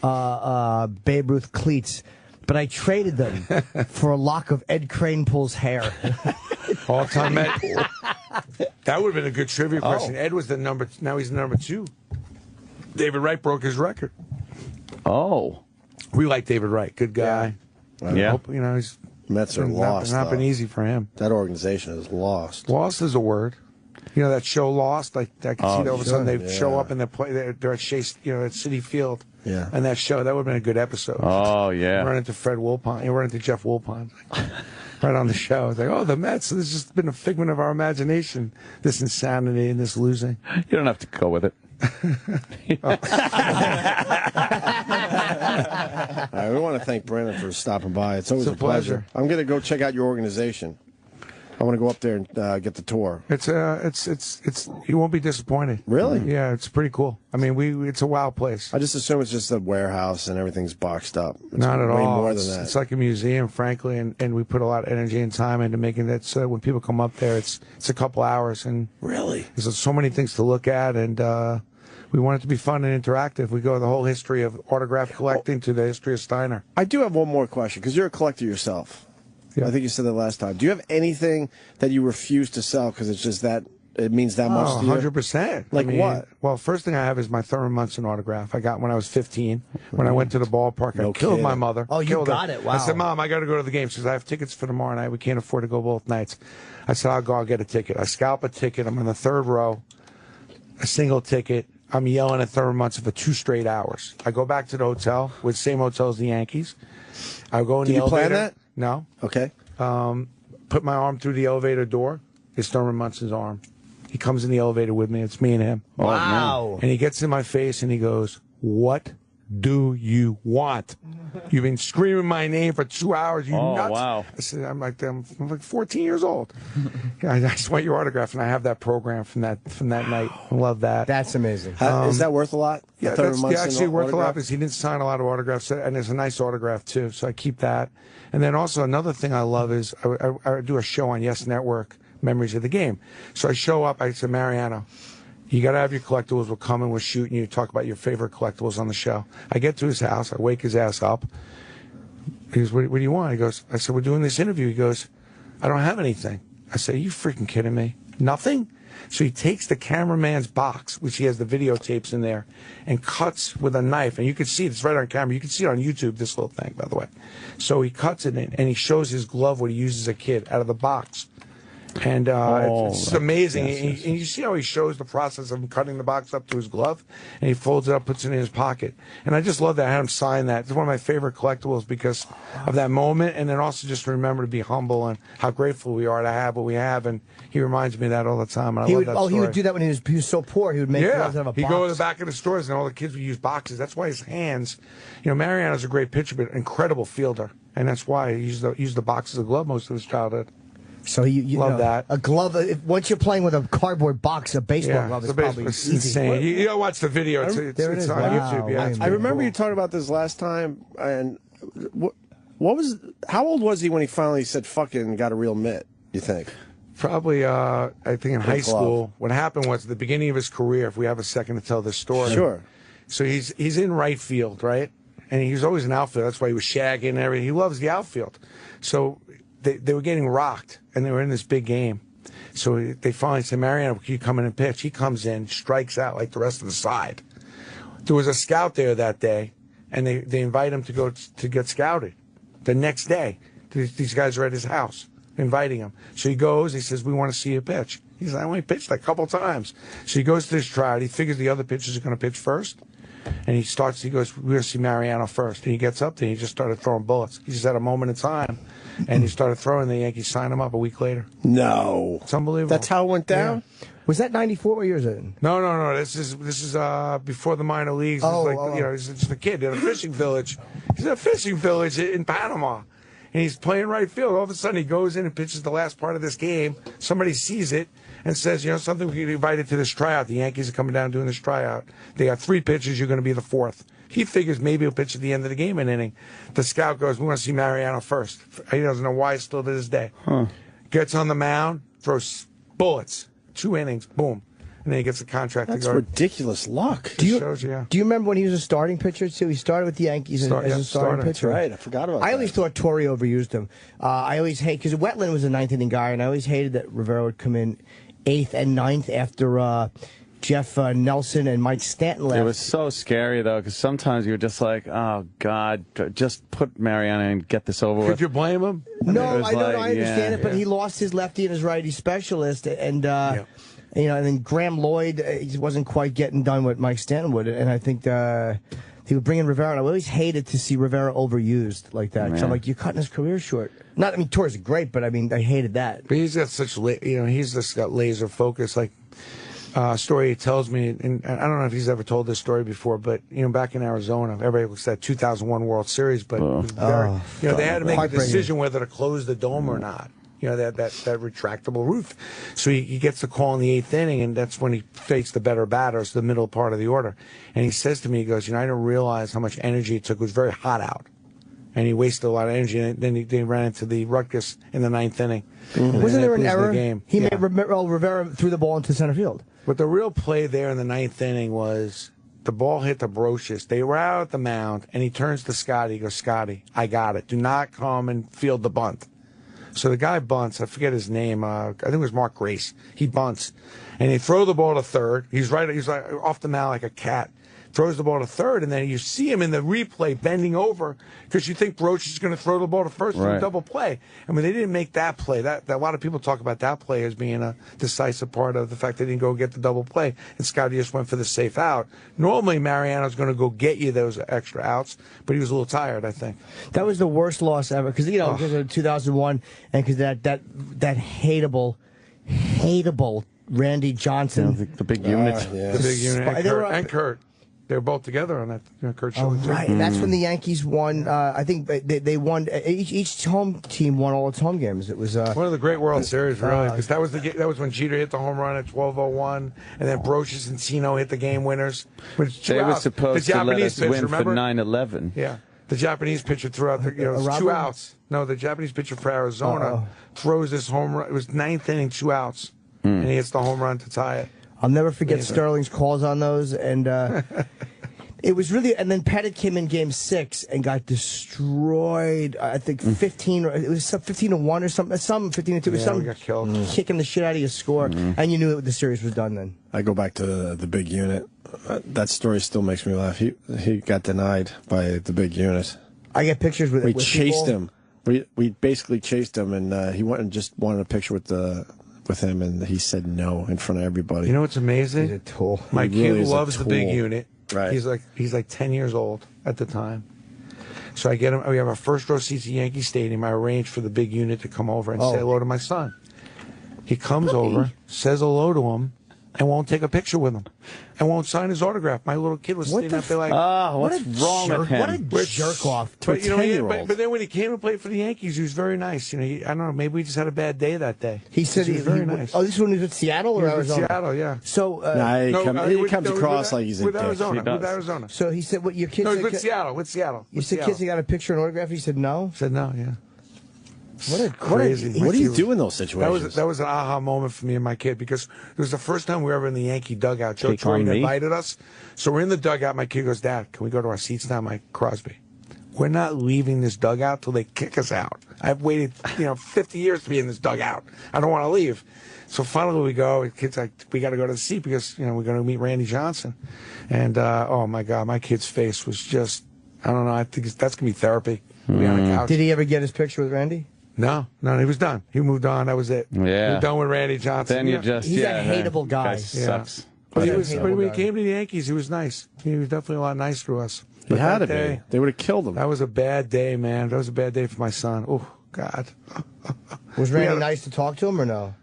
Babe Ruth cleats, but I traded them for a lock of Ed Kranepool's hair. All-time Ed. That would have been a good trivia question. Ed was now he's the number 2. David Wright broke his record. Oh. We like David Wright. Good guy. Yeah. Hope, he's Mets are lost. Not been easy for him. That organization is lost. Lost is a word. You know that show Lost? I can see that all of a sudden they show up and they're at Chase, at Citi Field. Yeah. And that show, that would have been a good episode. Oh, yeah. Run into Fred Wilpon. You run into Jeff Wilpon. Right on the show. It's like, the Mets, this has just been a figment of our imagination, this insanity and this losing. You don't have to go with it. All right, we want to thank Brandon for stopping by. It's always a pleasure. I'm going to go check out your organization. I want to go up there and get the tour. It's you won't be disappointed. Really? Yeah, it's pretty cool. I mean, it's a wild place. I just assume it's just a warehouse and everything's boxed up. It's Not at way all. more than that. It's like a museum, frankly, and we put a lot of energy and time into making that so when people come up there, it's a couple hours. And really, there's so many things to look at, and we want it to be fun and interactive. We go the whole history of autograph collecting to the history of Steiner. I do have one more question, because you're a collector yourself. Yeah. I think you said that last time. Do you have anything that you refuse to sell because it's just that it means that much to you? 100%. Like what? Well, first thing I have is my Thurman Munson autograph. I got when I was 15. When I went to the ballpark, I killed my mother. Oh, you got it. Wow. I said, Mom, I got to go to the game. She says, I have tickets for tomorrow night. We can't afford to go both nights. I said, I'll go. I'll get a ticket. I scalp a ticket. I'm in the third row, a single ticket. I'm yelling at Thurman Munson for 2 straight hours. I go back to the hotel, with the same hotel as the Yankees. I go in the elevator. Did you plan that? No. Okay. Put my arm through the elevator door. It's Thurman Munson's arm. He comes in the elevator with me. It's me and him. Wow. And he gets in my face and he goes, "What do you want? You've been screaming my name for 2 hours. You nuts?" Wow. I said, I'm like 14 years old. I just want your autograph, and I have that program from that night. I love that. That's amazing. Is that worth a lot? Yeah, that's actually worth a lot because he didn't sign a lot of autographs, and it's a nice autograph too. So I keep that. And then also another thing I love is I do a show on Yes Network, Memories of the Game. So I show up. I said, Mariano, you got to have your collectibles. We'll come and we'll shoot, and you talk about your favorite collectibles on the show. I get to his house. I wake his ass up. He goes, what do you want? I said, we're doing this interview. He goes, I don't have anything. I said, are you freaking kidding me? Nothing? So he takes the cameraman's box, which he has the videotapes in there, and cuts with a knife. And you can see it. It's right on camera. You can see it on YouTube, this little thing, by the way. So he cuts it in, and he shows his glove, what he used as a kid, out of the box. And it's amazing. Yes. And you see how he shows the process of him cutting the box up to his glove, and he folds it up, puts it in his pocket. And I just love that. I had him sign that. It's one of my favorite collectibles because of that moment, and then also just to remember to be humble and how grateful we are to have what we have. And he reminds me of that all the time. And I love that story. He would do that when he was so poor. He would make gloves out of a box. He'd go to the back of the stores, and all the kids would use boxes. That's why his hands, Mariano's a great pitcher, but incredible fielder. And that's why he used the box as a glove most of his childhood. So you love that. A glove. Once you're playing with a cardboard box, a baseball glove is probably easy. Insane. You gotta watch the video. It's on YouTube. Yeah, I remember you talking about this last time. And how old was he when he finally said "fuck it" and got a real mitt? You think? Probably, I think in high school. What happened was at the beginning of his career. If we have a second to tell this story, sure. So he's in right field, right? and he was always an outfielder. That's why he was shagging and everything. He loves the outfield. So they were getting rocked, and they were in this big game. So they finally said, Mariano, can you come in and pitch? He comes in, strikes out like the rest of the side. There was a scout there that day, and they invite him to go to get scouted. The next day, these guys are at his house inviting him. So he goes, he says, we want to see you pitch. He says, I only pitched like a couple times. So he goes to this tryout. He figures the other pitchers are going to pitch first. And he goes, we're going to see Mariano first. And he gets up there and he just started throwing bullets. He just had a moment of time. And he started throwing. The Yankees signed him up a week later. No. It's unbelievable. That's how it went down? Yeah. Was that 94? What year is it? No. This is before the minor leagues. He's just a kid in a fishing village. He's in a fishing village in Panama. And he's playing right field. All of a sudden, he goes in and pitches the last part of this game. Somebody sees it and says, something, we get invited to this tryout. The Yankees are coming down doing this tryout. They got 3 pitchers. You're going to be the 4th. He figures maybe he'll pitch at the end of the game an inning. The scout goes, we want to see Mariano first. He doesn't know why, still to this day. Gets on the mound, throws bullets. 2 innings, boom. And then he gets a contract That's to go. ridiculous luck. Do you remember when he was a starting pitcher, too? He started with the Yankees as a starting pitcher. Right, I forgot about that. I always thought Torre overused him. I always hate, because Wetland was a 9th inning guy, and I always hated that Rivera would come in 8th and 9th after Jeff Nelson and Mike Stanton left. It was so scary, though, because sometimes you were just like, oh, God, just put Mariano and get this over with. Could you blame him? No, I understand it, but he lost his lefty and his righty specialist, and and then Graham Lloyd, he wasn't quite getting done what Mike Stanton would, and I think he would bring in Rivera, and I always hated to see Rivera overused like that. So I'm like, you're cutting his career short. Torres is great, but I hated that. But he's got such, he's just got laser focus. Like, story he tells me, and I don't know if he's ever told this story before, but back in Arizona, everybody looks at that 2001 World Series, but it was very, they had to make a decision whether to close the dome or not. That retractable roof. So he gets the call in the 8th inning, and that's when he faced the better batters, the middle part of the order. And he says to me, he goes, I didn't realize how much energy it took. It was very hot out. And he wasted a lot of energy, and then they ran into the ruckus in the 9th inning. Wasn't there an error? He made Rivera threw the ball into center field. But the real play there in the 9th inning was the ball hit the Brocious. They were out at the mound, and he turns to Scotty. He goes, Scotty, I got it. Do not come and field the bunt. So the guy bunts. I forget his name. I think it was Mark Grace. He bunts, and they throw the ball to third. He's like off the mound like a cat. Throws the ball to third, and then you see him in the replay bending over because you think Broach is going to throw the ball to first for a double play. I mean, they didn't make that play. That a lot of people talk about that play as being a decisive part of the fact they didn't go get the double play, and Scotty just went for the safe out. Normally, Mariano's going to go get you those extra outs, but he was a little tired, I think. That was the worst loss ever because because of 2001 and because that hateable Randy Johnson, the big unit, the big unit, and Kurt. They were both together on that Kurt Schilling. Right, and that's when the Yankees won. I think they won. Each home team won all its home games. It was one of the great World Series, really, because that was when Jeter hit the home run at 12:01, and then Brocious and Tino hit the game winners. They were supposed to let us win for 9/11. Yeah, the Japanese pitcher threw out 2 outs. No, the Japanese pitcher for Arizona throws this home run. It was 9th inning, 2 outs, and he hits the home run to tie it. I'll never forget Sterling's calls on those, and it was really. And then Pettit came in Game 6 and got destroyed. I think 15. It was 15-1 or something. Some 15-2. It was some got killed. Kicking the shit out of your score, and you knew the series was done then. I go back to the big unit. That story still makes me laugh. He got denied by the big unit. I get pictures with. We chased him. We basically chased him, and he went and just wanted a picture with him, and he said no in front of everybody. You know what's amazing? He's a tool. My kid loves the big unit. Right. He's like 10 years old at the time. So I get him. We have our first row seats at Yankee Stadium. I arranged for the big unit to come over and say hello to my son. He comes over, says hello to him, and won't take a picture with him, and won't sign his autograph. My little kid was sitting up there like, what's wrong with him? What a jerk off to but, a 10-year-old. But then when he came and played for the Yankees, he was very nice. I don't know, maybe we just had a bad day that day. He said he was very nice. Oh, this one was at Seattle or Arizona? Seattle, yeah. So he comes across like he's with Arizona. So he said, "What your kids?" No, with Seattle. You said kids, he got a picture and autograph. He said no. Said no, yeah. Crazy. What do you do in those situations? That was an aha moment for me and my kid because it was the first time we were ever in the Yankee dugout. Joe Take on Torre me? invited us. So we're in the dugout. My kid goes, Dad, can we go to our seats now? Mike Crosby. We're not leaving this dugout till they kick us out. I've waited, 50 years to be in this dugout. I don't want to leave. So finally we go. The kid's like, we got to go to the seat because, we're going to meet Randy Johnson. And, oh, my God, my kid's face was just, I don't know. I think that's going to be therapy. Be on a couch. Did he ever get his picture with Randy? No, he was done. He moved on. That was it. Yeah. He was done with Randy Johnson. Then you just, He's a hateable guy. Sucks. But when he came to the Yankees, he was nice. He was definitely a lot nicer to us. He But had to that day, be. They would have killed him. That was a bad day, man. That was a bad day for my son. Oh, God. Was Randy nice to talk to him or no?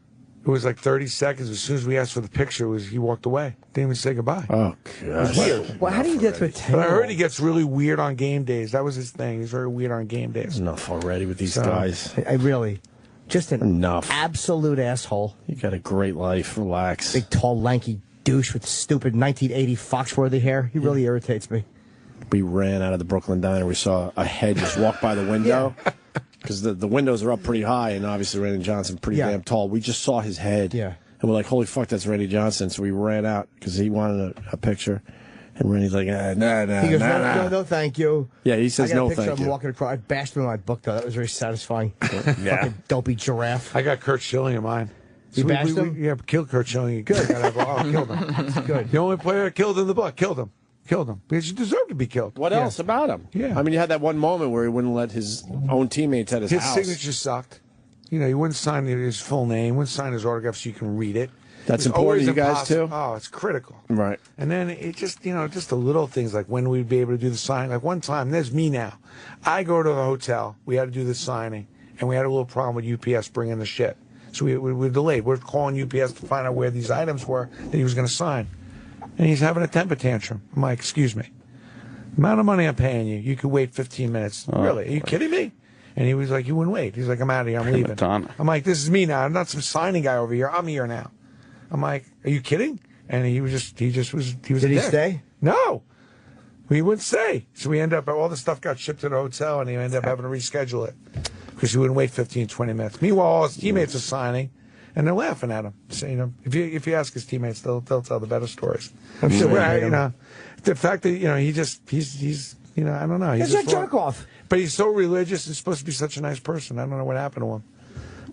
It was like 30 seconds. As soon as we asked for the picture, he walked away. Didn't even say goodbye. Oh, God. Weird. Well, how do you get to a But table? I heard he gets really weird on game days. That was his thing. He's very weird on game days. Enough already with these So- guys. I really, just an Enough. absolute asshole. You got a great life. Relax. Big, tall, lanky douche with stupid 1980 Foxworthy hair. He really irritates me. We ran out of the Brooklyn Diner. We saw a head just walk by the window. Because the windows are up pretty high, and obviously Randy Johnson pretty damn tall. We just saw his head. Yeah. And we're like, holy fuck, that's Randy Johnson. So we ran out because he wanted a picture. And Randy's like, nah. He goes, no, thank you. Yeah, he says I got no, a picture thank of him you. walking across. I bashed him in my book, though. That was very satisfying. Yeah. Fucking dopey giraffe. I got Kurt Schilling in mine. You bashed him? Yeah, killed Kurt Schilling. Good. Killed him. Good. The only player I killed in the book. Killed him. Because he deserved to be killed. What else about him? Yeah. I mean, you had that one moment where he wouldn't let his own teammates at his His house. signature sucked. He wouldn't sign his full name, wouldn't sign his autograph so you can read it. That's It was important always to you guys, impossible. too? Oh, it's critical. Right. And then it just, just the little things like when we'd be able to do the signing. Like one time, there's me now. I go to the hotel. We had to do the signing, and we had a little problem with UPS bringing the shit. So we delayed. We're calling UPS to find out where these items were that he was going to sign. And he's having a temper tantrum. I'm like, excuse me. The amount of money I'm paying you, you could wait 15 minutes. Really? Are you kidding me? And he was like, you wouldn't wait. He's like, I'm out of here. I'm leaving. Madonna. I'm like, this is me now. I'm not some signing guy over here. I'm here now. I'm like, are you kidding? And he was a Did dick. he stay? No. We wouldn't stay. So we ended up, all the stuff got shipped to the hotel, and he ended up having to reschedule it because he wouldn't wait 15, 20 minutes. Meanwhile, all his teammates are signing, and they're laughing at him. So, if you ask his teammates, they'll tell the better stories. I'm sure they hate him. The fact that, he's I don't know. He's a jerk off. But he's so religious and supposed to be such a nice person. I don't know what happened to him.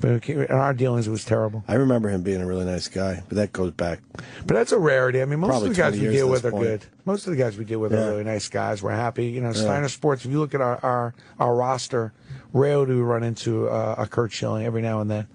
But in our dealings, it was terrible. I remember him being a really nice guy, but that goes back. But that's a rarity. I mean, most Probably of the guys 20 we years deal at with this are point. good. Most of the guys we deal with Yeah. are really nice guys. We're happy. Steiner Sports, if you look at our roster, rarely do we run into a Kurt Schilling every now and then.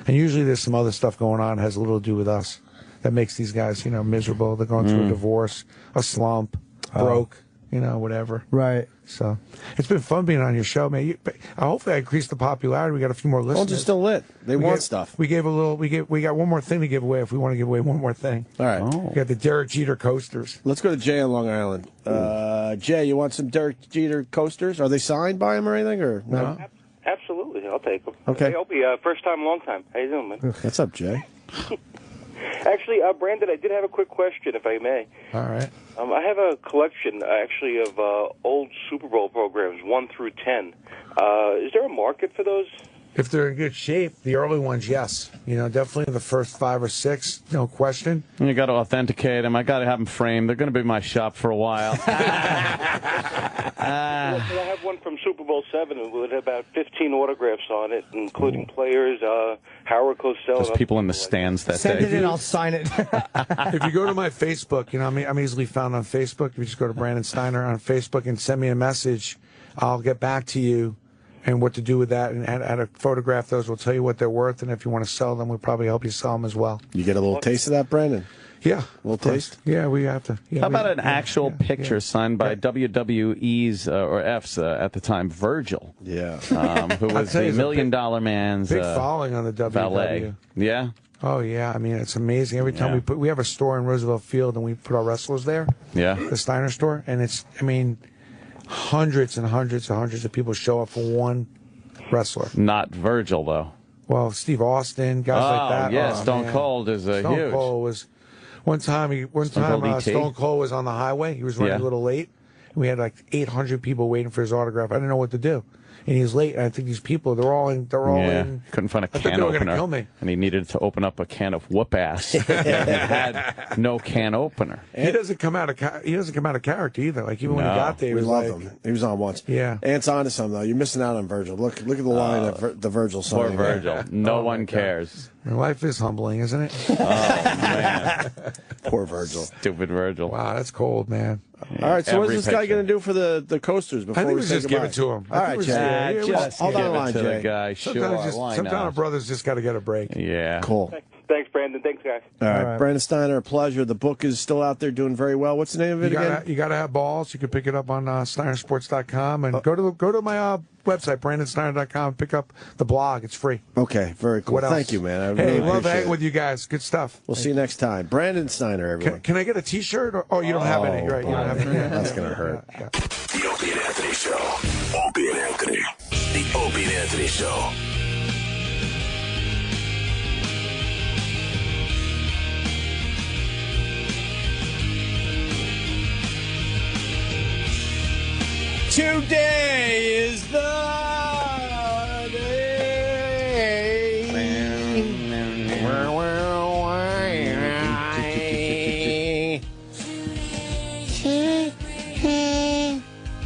And usually there's some other stuff going on that has a little to do with us that makes these guys, miserable. They're going through a divorce, a slump, broke, whatever. Right. So it's been fun being on your show, man. Hopefully I increased the popularity. We got a few more listeners. Phones are still lit. They want stuff. We got one more thing to give away if we want to give away one more thing. All right. We got the Derek Jeter coasters. Let's go to Jay on Long Island. Jay, you want some Derek Jeter coasters? Are they signed by him or anything? Or no? Absolutely, I'll take them. Okay. Hey, Opie, first time, long time. How you doing, man? What's up, Jay? Actually, Brandon, I did have a quick question, if I may. All right. I have a collection, actually, of old Super Bowl programs, 1 through 10. Is there a market for those? If they're in good shape, the early ones, yes. Definitely the first 5 or 6, no question. And you got to authenticate them. I got to have them framed. They're going to be in my shop for a while. I have one from Super Bowl 7 with about 15 autographs on it, including players, Howard Cosell. There's people in the stands that Send day. it in, I'll sign it. If you go to my Facebook, I'm easily found on Facebook. If you just go to Brandon Steiner on Facebook and send me a message, I'll get back to you and what to do with that and how to photograph those. We'll tell you what they're worth, and if you want to sell them, we'll probably help you sell them as well. You get a little taste of that, Brandon? Yeah. A little taste? Yeah, we have to. Yeah, How about an actual picture signed by WWE's or F's at the time, Virgil? Yeah. Who was the $1 Million Man's big following on the WWE. valet. Yeah. Oh yeah, I mean it's amazing. Every time we have a store in Roosevelt Field and we put our wrestlers there. Yeah. The Steiner store, and hundreds and hundreds and hundreds of people show up for one wrestler. Not Virgil though. Well, Steve Austin, guys like that. Yeah, Oh, Stone man. Cold is Stone huge. Cold was one time. Stone Cold ET. Stone Cold was on the highway. He was running Yeah. a little late, and we had like 800 people waiting for his autograph. I didn't know what to do. And he was late, and I think these people, they're all in. Couldn't find a I thought can they were gonna opener. kill me. And he needed to open up a can of whoop ass. He had no can opener. He doesn't come out of character either. Like even when he got there, he we was love like, him. He was on once. Yeah. Ant's on to something, though. You're missing out on Virgil. Look at the line of the Virgil song. Poor Virgil. No Oh, my one God. cares. My life is humbling, isn't it? Oh, man. Poor Virgil. Stupid Virgil. Wow, that's cold, man. All right, so what's Every this guy picture. going to do for the coasters before I think we we say just give goodbye? it to him. All right, Jay. Just Hold on give the it line, to Jay. the guy. Sure, why Sometimes not? a brother's just got to get a break. Yeah. Cool. Thanks, Brandon. Thanks, guys. All right, Brandon Steiner, a pleasure. The book is still out there doing very well. What's the name of it again? You got to have balls. You can pick it up on SteinerSports.com and go to my website, BrandonSteiner.com. Pick up the blog. It's free. Okay, very cool. What else? Thank you, man. I Hey, really love appreciate hanging it. with you guys. Good stuff. We'll see you next time. Brandon Steiner, everyone. Can I get a T-shirt? Or, oh, you don't have any, right? You don't have any. That's going to hurt. The Opie and Anthony Show. Opie and Anthony. The Opie and Anthony Show. Today is the day.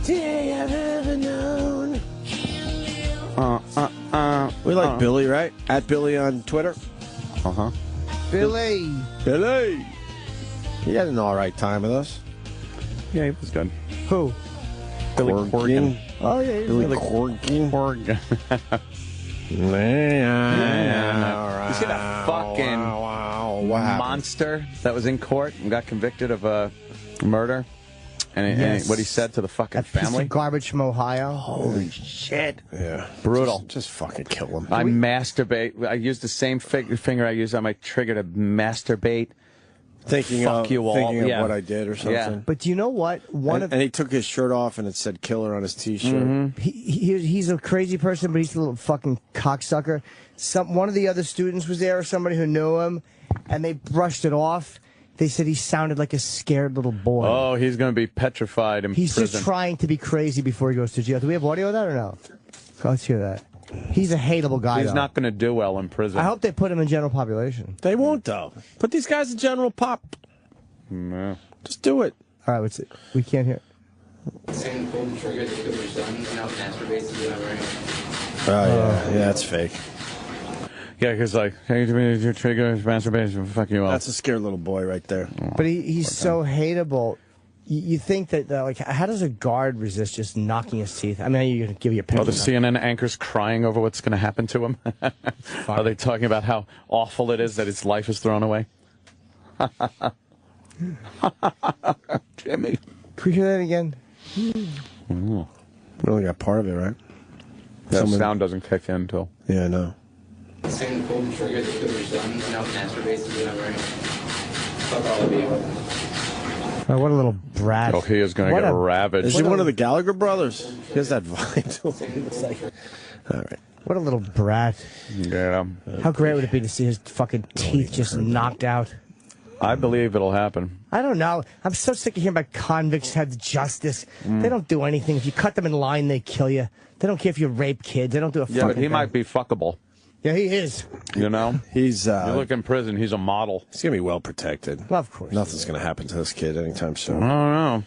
Day I've ever known. We like Billy, right? At Billy on Twitter. Uh-huh. Billy. Billy. He had an all right time with us. Yeah, he was good. Who? Billy Corgan. Corgan. Oh, yeah. he's Billy really- Corgan. Corgan. Man. You see that fucking What happened? monster that was in court and got convicted of murder? And Yes. what he said to the fucking That piece family? of garbage from Ohio. Holy shit. Yeah. Brutal. Just fucking kill him. I masturbate. I used the same finger I used on my trigger to masturbate. Thinking Fuck of, you all. thinking of Yeah. what I did or something. Yeah. But do you know what? And he took his shirt off and it said killer on his T-shirt. He's a crazy person, but he's a little fucking cocksucker. One of the other students was there, or somebody who knew him, and they brushed it off. They said he sounded like a scared little boy. Oh, he's going to be petrified in He's prison. just trying to be crazy before he goes to jail. Do we have audio of that or no? Let's hear that. He's a hateable guy. He's though. not going to do well in prison. I hope they put him in general population. They won't, though. Put these guys in general pop. No. Just do it. All right, what's it? We can't hear. Same pull the trigger to kill your son, masturbates to whatever. Oh, yeah. Yeah, that's fake. Yeah, because like, hey, your trigger, masturbation, fuck you all. That's a scared little boy right there. But he's so hateable. You think that, like, how does a guard resist just knocking his teeth? I mean, you're going to give you a Oh, picture. the CNN anchor's crying over what's going to happen to him. Are they talking about how awful it is that his life is thrown away? Jimmy. Can we hear that again? We only got part of it, right? That sound doesn't kick in until. Yeah, I know. Same pull the trigger to kill your son, masturbates to whatever. Fuck all of you. Oh, what a little brat. Oh, he is going to What get a- ravaged. Is he one of the Gallagher brothers? He has that vibe to him. It's like, all right. What a little brat. Yeah. How great would it be to see his fucking teeth just knocked out? I believe it'll happen. I don't know. I'm so sick of hearing about convicts have justice. They don't do anything. If you cut them in line, they kill you. They don't care if you rape kids. They don't do a Yeah, fucking but he thing. might be fuckable. Yeah, he is. You know? He's You look in prison, he's a model. He's gonna be well protected. Well, of course. Nothing's gonna happen to this kid anytime I soon. don't know.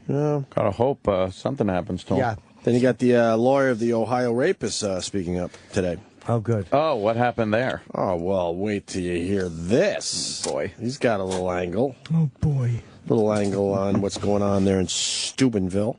No. Gotta hope something happens to him. Yeah. Then you got the lawyer of the Ohio rapist speaking up today. Oh, good. Oh, what happened there? Oh, well, wait till you hear this. Boy. He's got a little angle. Oh, boy. Little angle on what's going on there in Steubenville,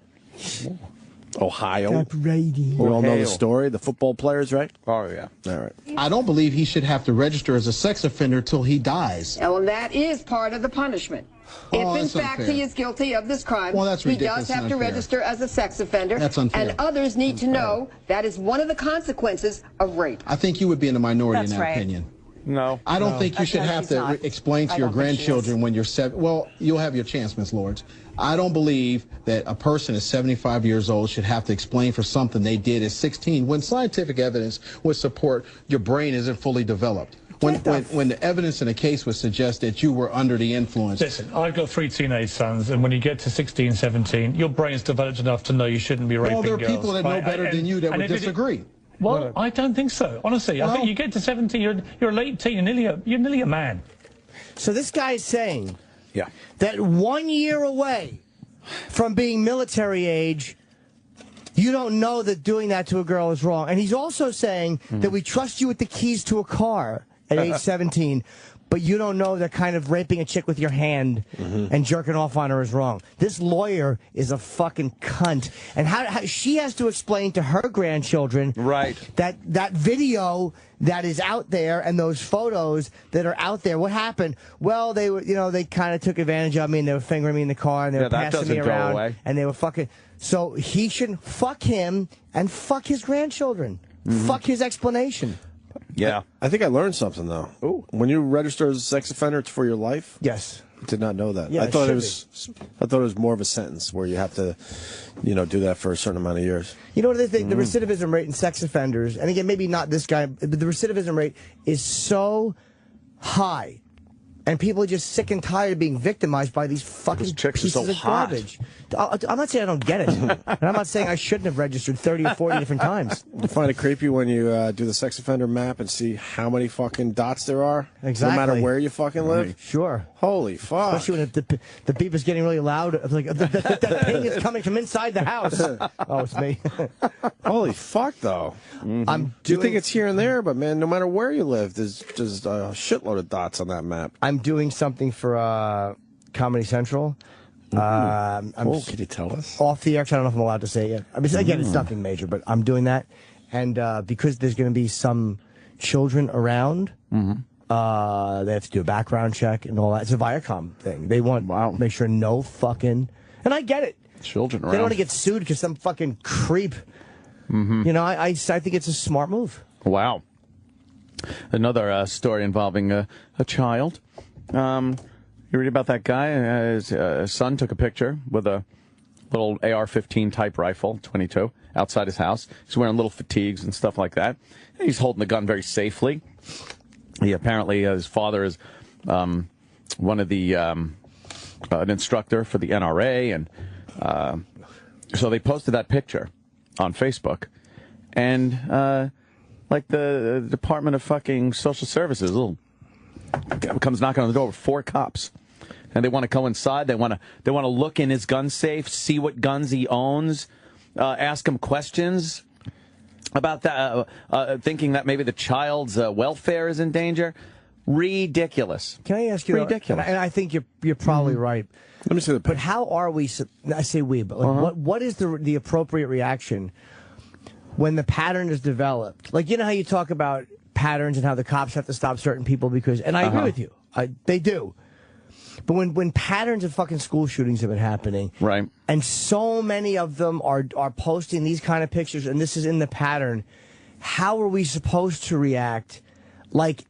Ohio. Stop writing. We all know Ohio. the story. The football players, right? Oh, yeah. All right. I don't believe he should have to register as a sex offender till he dies. Well, that is part of the punishment. Oh, If in that's fact unfair. he is guilty of this crime, Well, that's he ridiculous does have and to unfair. register as a sex offender. That's unfair. And others need to know that is one of the consequences of rape. I think you would be in the minority That's in that right. opinion. No. I don't think you should have to explain to your grandchildren when you're 7. Well, you'll have your chance, Ms. Lords. I don't believe that a person at 75 years old should have to explain for something they did at 16 when scientific evidence would support your brain isn't fully developed. when the evidence in the case would suggest that you were under the influence. Listen, I've got 3 teenage sons, and when you get to 16, 17, your brain's developed enough to know you shouldn't be raping girls. Well, there are people that know better than you that would disagree. Well, I don't think so. Honestly, I think you get to 17, you're a late teen, you're nearly a man. So this guy is saying that 1 year away from being military age, you don't know that doing that to a girl is wrong. And he's also saying that we trust you with the keys to a car at age 17, but you don't know that kind of raping a chick with your hand and jerking off on her is wrong. This lawyer is a fucking cunt. And how she has to explain to her grandchildren that video that is out there and those photos that are out there. What happened? Well, they were, they kind of took advantage of me and they were fingering me in the car and they were passing me around and they were fucking. So he should fuck him and fuck his grandchildren. Fuck his explanation. Yeah. I think I learned something, though. Ooh. When you register as a sex offender, it's for your life? Yes. Did not know that. Yeah, I thought it was more of a sentence where you have to, do that for a certain amount of years. You know what they think? The recidivism rate in sex offenders, and again, maybe not this guy, but the recidivism rate is so high. And people are just sick and tired of being victimized by these fucking pieces of garbage. I'm not saying I don't get it. And I'm not saying I shouldn't have registered 30 or 40 different times. You find it creepy when you do the sex offender map and see how many fucking dots there are? Exactly. No matter where you fucking live? Sure. Holy fuck. Especially when the beep is getting really loud. Like, the ping is coming from inside the house. Oh, it's me. Holy fuck, though. You think it's here and there, but, man, no matter where you live, there's a shitload of dots on that map. I'm doing something for Comedy Central. Can you tell us? Off the air, 'cause I don't know if I'm allowed to say it yet. I mean, again, it's nothing major, but I'm doing that. And because there's going to be some children around, they have to do a background check and all that. It's a Viacom thing. They want to make sure no fucking... And I get it. Children around. They don't want to get sued because some fucking creep... I think it's a smart move. Wow. Another story involving a child. You read about that guy? His son took a picture with a little AR-15 type rifle, 22, outside his house. He's wearing little fatigues and stuff like that. And he's holding the gun very safely. He apparently, his father is one of the an instructor for the NRA, and so they posted that picture on Facebook, and like the Department of fucking Social Services comes knocking on the door with 4 cops, and they want to coincide. They want to look in his gun safe, see what guns he owns, ask him questions about that, thinking that maybe the child's welfare is in danger. Ridiculous. Can I ask you? Ridiculous. And I think you're probably right. Let me see the picture. But how are we? I say we, but like, what is the appropriate reaction when the pattern is developed? Like, how you talk about patterns and how the cops have to stop certain people because, and I agree with you, they do. But when patterns of fucking school shootings have been happening, right, and so many of them are posting these kind of pictures, and this is in the pattern, how are we supposed to react? Like,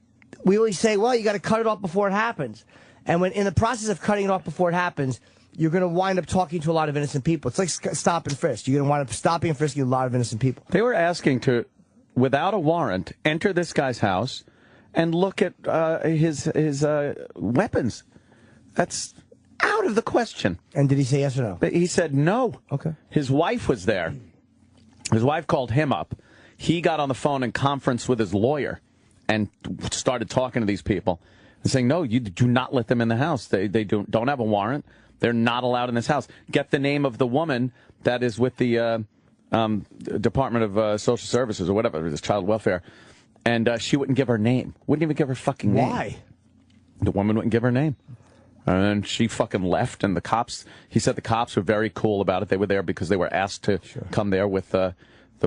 we always say, well, you got to cut it off before it happens. And when in the process of cutting it off before it happens, you're going to wind up talking to a lot of innocent people. It's like stop and frisk. You're going to wind up stopping and frisking a lot of innocent people. They were asking to, without a warrant, enter this guy's house and look at his weapons. That's out of the question. And did he say yes or no? But he said no. Okay. His wife was there. His wife called him up. He got on the phone and conferenced with his lawyer and started talking to these people and saying, no, you do not let them in the house. They don't have a warrant. They're not allowed in this house. Get the name of the woman that is with the Department of Social Services or whatever, this child welfare. And she wouldn't give her name. Wouldn't even give her fucking name. Why? The woman wouldn't give her name. And then she fucking left, and the cops, he said the cops were very cool about it. They were there because they were asked to come there with the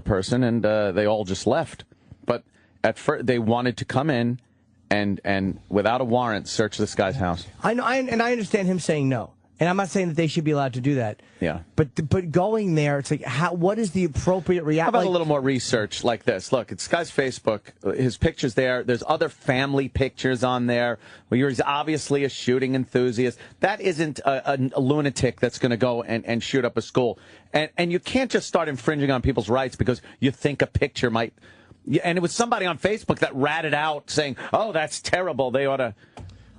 person, and they all just left. But at first, they wanted to come in and without a warrant, search this guy's house. I know, and I understand him saying no. And I'm not saying that they should be allowed to do that. Yeah. But going there, it's like, what is the appropriate reaction? How about a little more research like this? Look, it's this guy's Facebook. His picture's there. There's other family pictures on there. Well, he's obviously a shooting enthusiast. That isn't a lunatic that's going to go and shoot up a school. And you can't just start infringing on people's rights because you think a picture might Yeah, and it was somebody on Facebook that ratted out saying, "Oh, that's terrible. They ought to."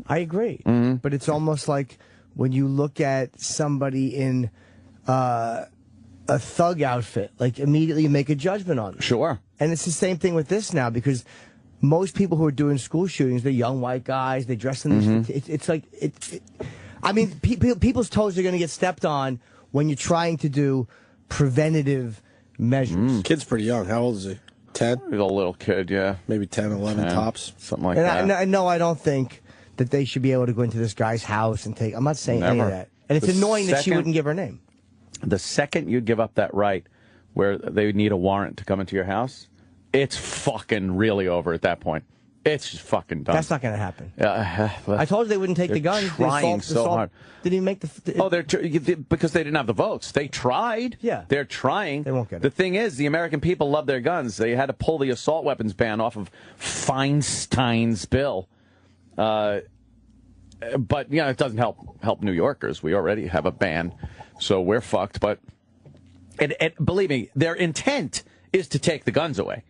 I agree, but it's almost like when you look at somebody in a thug outfit, like immediately you make a judgment on them. Sure. And it's the same thing with this now, because most people who are doing school shootings, they're young white guys. They dress in this. It's like I mean, people's toes are going to get stepped on when you're trying to do preventative measures. Kid's pretty young. How old is he? 10? He's a little kid, yeah. Maybe 10, 11 tops. Something like And that. I know I don't think that they should be able to go into this guy's house and take. I'm not saying any of Never. that. And it's The annoying that she second- wouldn't give her name. The second you give up that right, where they would need a warrant to come into your house, it's fucking really over at that point. It's just fucking done. That's not going to happen. But I told you they wouldn't take the they're gun. Trying so hard. Did he make the? Oh, because they didn't have the votes. They tried. Yeah. They're trying. They won't get it. The thing is, the American people love their guns. They had to pull the assault weapons ban off of Feinstein's bill. But it doesn't help New Yorkers. We already have a ban, so we're fucked. But believe me, their intent is to take the guns away.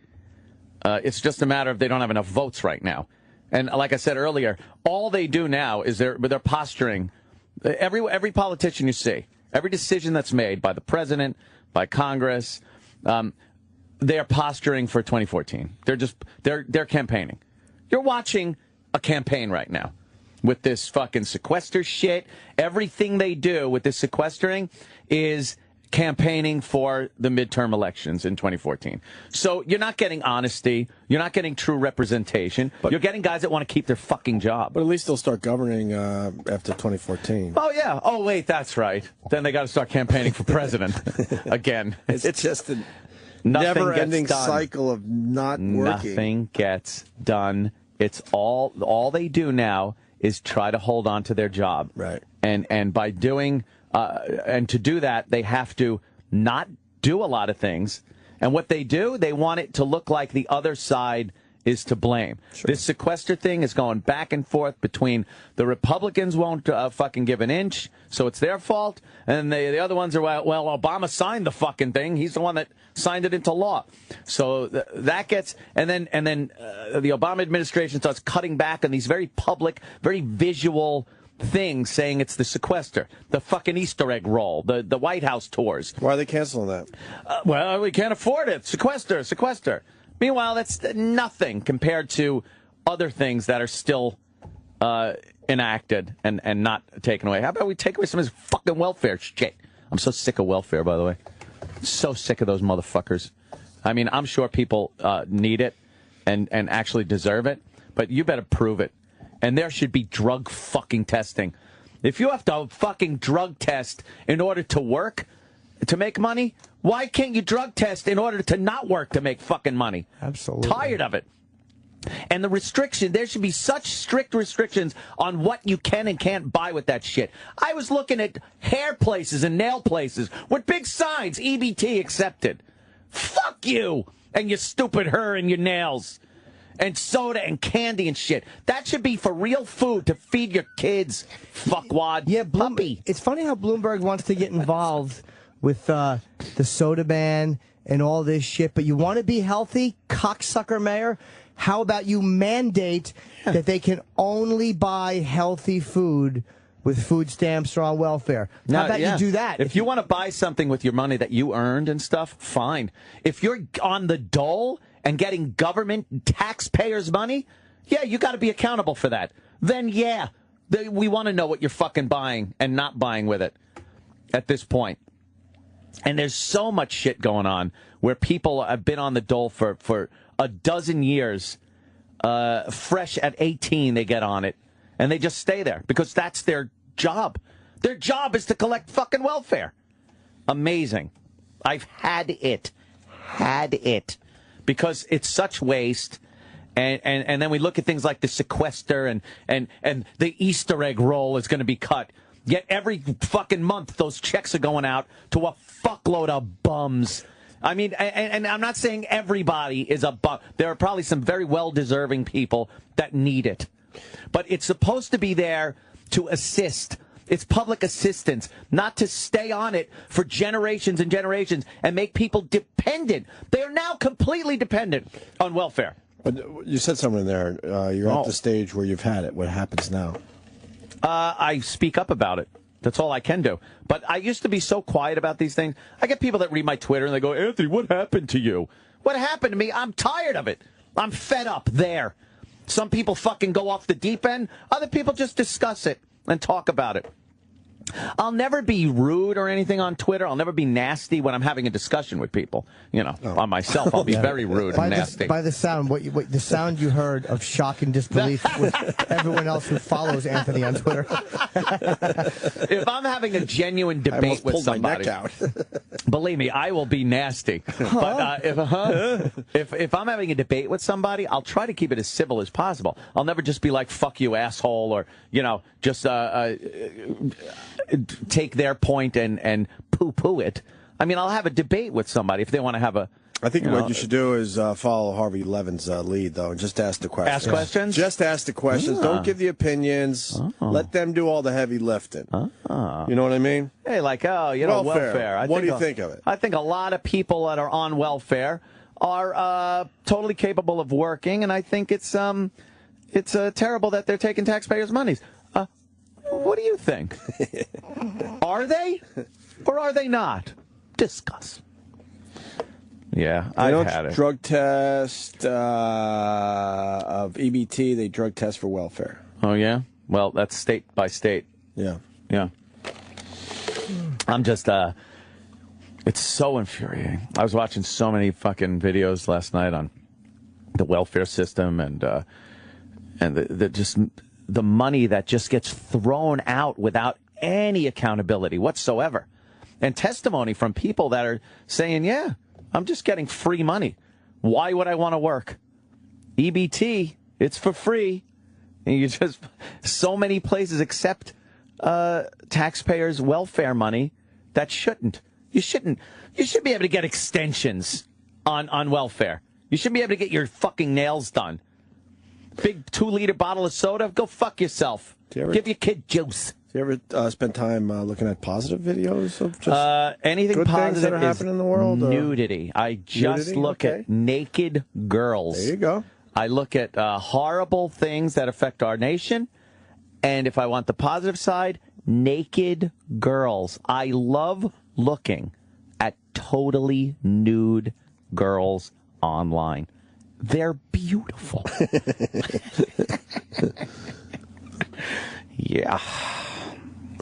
It's just a matter of they don't have enough votes right now. And like I said earlier, all they do now is they're posturing. Every politician you see, every decision that's made by the president, by Congress, they're posturing for 2014. They're campaigning. You're watching a campaign right now with this fucking sequester shit. Everything they do with this sequestering is campaigning for the midterm elections in 2014. So you're not getting honesty. You're not getting true representation. You're getting guys that want to keep their fucking job. But at least they'll start governing after 2014. Oh, yeah. Oh, wait, that's right. Then they got to start campaigning for president again. It's just a nothing never-ending gets done. cycle of not working. Nothing gets done. It's all they do now is try to hold on to their job. Right. And by doing and to do that, they have to not do a lot of things. And what they do, they want it to look like the other side is to blame. Sure. This sequester thing is going back and forth between the Republicans won't fucking give an inch, so it's their fault, and the other ones are, well, Obama signed the fucking thing. He's the one that signed it into law. So that gets, and then the Obama administration starts cutting back on these very public, very visual things, saying it's the sequester, the fucking Easter egg roll, the White House tours. Why are they canceling that? Well, we can't afford it. Sequester. Meanwhile, that's nothing compared to other things that are still enacted and not taken away. How about we take away some of this fucking welfare shit? I'm so sick of welfare, by the way. So sick of those motherfuckers. I mean, I'm sure people need it and actually deserve it, but you better prove it. And there should be drug fucking testing. If you have to fucking drug test in order to work, to make money, why can't you drug test in order to not work to make fucking money? Absolutely. Tired of it. And the restriction, there should be such strict restrictions on what you can and can't buy with that shit. I was looking at hair places and nail places with big signs, EBT accepted. Fuck you and your stupid hair and your nails. And soda and candy and shit. That should be for real food to feed your kids, fuckwad. Yeah, puppy. It's funny how Bloomberg wants to get involved with the soda ban and all this shit, but you want to be healthy, cocksucker mayor? How about you mandate that they can only buy healthy food with food stamps or on welfare? How about you do that? If you want to buy something with your money that you earned and stuff, fine. If you're on the dole and getting government taxpayers' money, yeah, you got to be accountable for that. Then, yeah, we want to know what you're fucking buying and not buying with it at this point. And there's so much shit going on where people have been on the dole for a dozen years. Fresh at 18, they get on it, and they just stay there because that's their job. Their job is to collect fucking welfare. Amazing. I've had it. Because it's such waste, and then we look at things like the sequester and the Easter egg roll is going to be cut. Yet every fucking month those checks are going out to a fuckload of bums. I mean, and I'm not saying everybody is a bum. There are probably some very well-deserving people that need it. But it's supposed to be there to assist. It's public assistance, not to stay on it for generations and generations and make people dependent. They are now completely dependent on welfare. But you said something there. You're at the stage where you've had it. What happens now? I speak up about it. That's all I can do. But I used to be so quiet about these things. I get people that read my Twitter and they go, Anthony, what happened to you? What happened to me? I'm tired of it. I'm fed up there. Some people fucking go off the deep end. Other people just discuss it and talk about it. I'll never be rude or anything on Twitter. I'll never be nasty when I'm having a discussion with people. You know, on myself, I'll be very rude and nasty. By the sound, the sound you heard of shock and disbelief with everyone else who follows Anthony on Twitter. If I'm having a genuine debate with somebody, believe me, I will be nasty. But if I'm having a debate with somebody, I'll try to keep it as civil as possible. I'll never just be like, fuck you, asshole, or, you know, just take their point and poo-poo it. I mean, I'll have a debate with somebody if they want to have a... I think what you should do is follow Harvey Levin's lead, though, and just ask the questions. Ask questions? Just ask the questions. Don't give the opinions. Let them do all the heavy lifting. You know what I mean? Hey, like, welfare. What do you think of it? I think a lot of people that are on welfare are totally capable of working, and I think it's terrible that they're taking taxpayers' monies. What do you think? Are they? Or are they not? Discuss. Yeah, I've had it. Drug test of EBT, they drug test for welfare. Oh, yeah? Well, that's state by state. Yeah. Yeah. I'm just, it's so infuriating. I was watching so many fucking videos last night on the welfare system and the money that just gets thrown out without any accountability whatsoever. And testimony from people that are saying, yeah, I'm just getting free money. Why would I want to work? EBT, it's for free. And you just, so many places accept taxpayers' welfare money that shouldn't. You should be able to get extensions on welfare. You should be able to get your fucking nails done. Big 2-liter bottle of soda, go fuck yourself. Give your kid juice. Do you ever spend time looking at positive videos of just anything good positive things that are happening in the world? Nudity. I just look at naked girls. There you go. I look at horrible things that affect our nation, and if I want the positive side, naked girls. I love looking at totally nude girls online. They're beautiful. Yeah.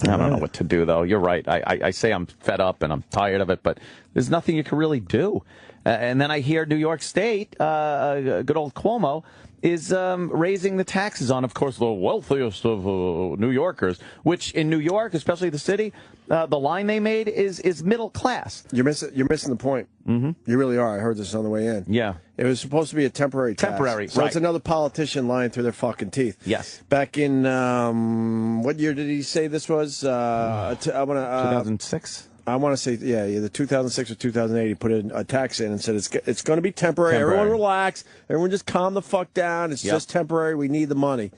I don't know what to do, though. You're right. I say I'm fed up and I'm tired of it, but there's nothing you can really do. And then I hear New York State, good old Cuomo, is raising the taxes on, of course, the wealthiest of New Yorkers, which in New York, especially the city, the line they made is middle class. You're missing the point. Mm-hmm. You really are. I heard this on the way in. Yeah. It was supposed to be a temporary tax. So it's another politician lying through their fucking teeth. Yes. Back in, what year did he say this was? 2006? I want to say, the 2006 or 2008, he put a tax in and said it's going to be temporary. Everyone relax. Everyone just calm the fuck down. It's just temporary. We need the money.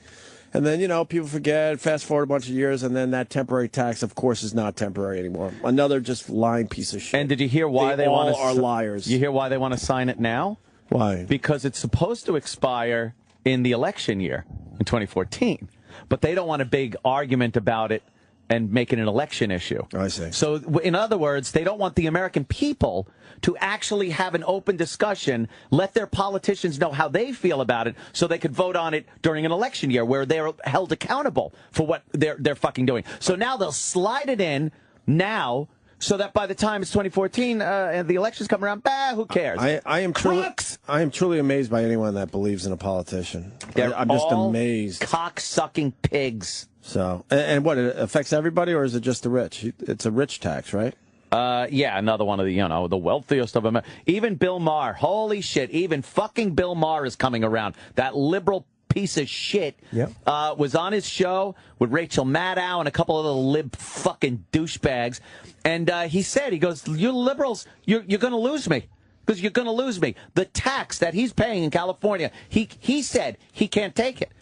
And then, people forget, fast forward a bunch of years, and then that temporary tax, of course, is not temporary anymore. Another just lying piece of shit. And did you hear why they want to... are liars. You hear why they want to sign it now? Why? Because it's supposed to expire in the election year, in 2014. But they don't want a big argument about it and make it an election issue. I see. So, in other words, they don't want the American people to actually have an open discussion, let their politicians know how they feel about it, so they could vote on it during an election year where they're held accountable for what they're fucking doing. So now they'll slide it in now, so that by the time it's 2014 and the elections come around, who cares? I am truly amazed by anyone that believes in a politician. I'm just amazed. Cock-sucking pigs. So, and what, it affects everybody, or is it just the rich? It's a rich tax, right? Yeah, another one of the wealthiest of them. Even Bill Maher, holy shit, even fucking Bill Maher is coming around. That liberal piece of shit was on his show with Rachel Maddow and a couple of little lib fucking douchebags. And he goes, you liberals, you're going to lose me. Because you're going to lose me. The tax that he's paying in California, he said he can't take it.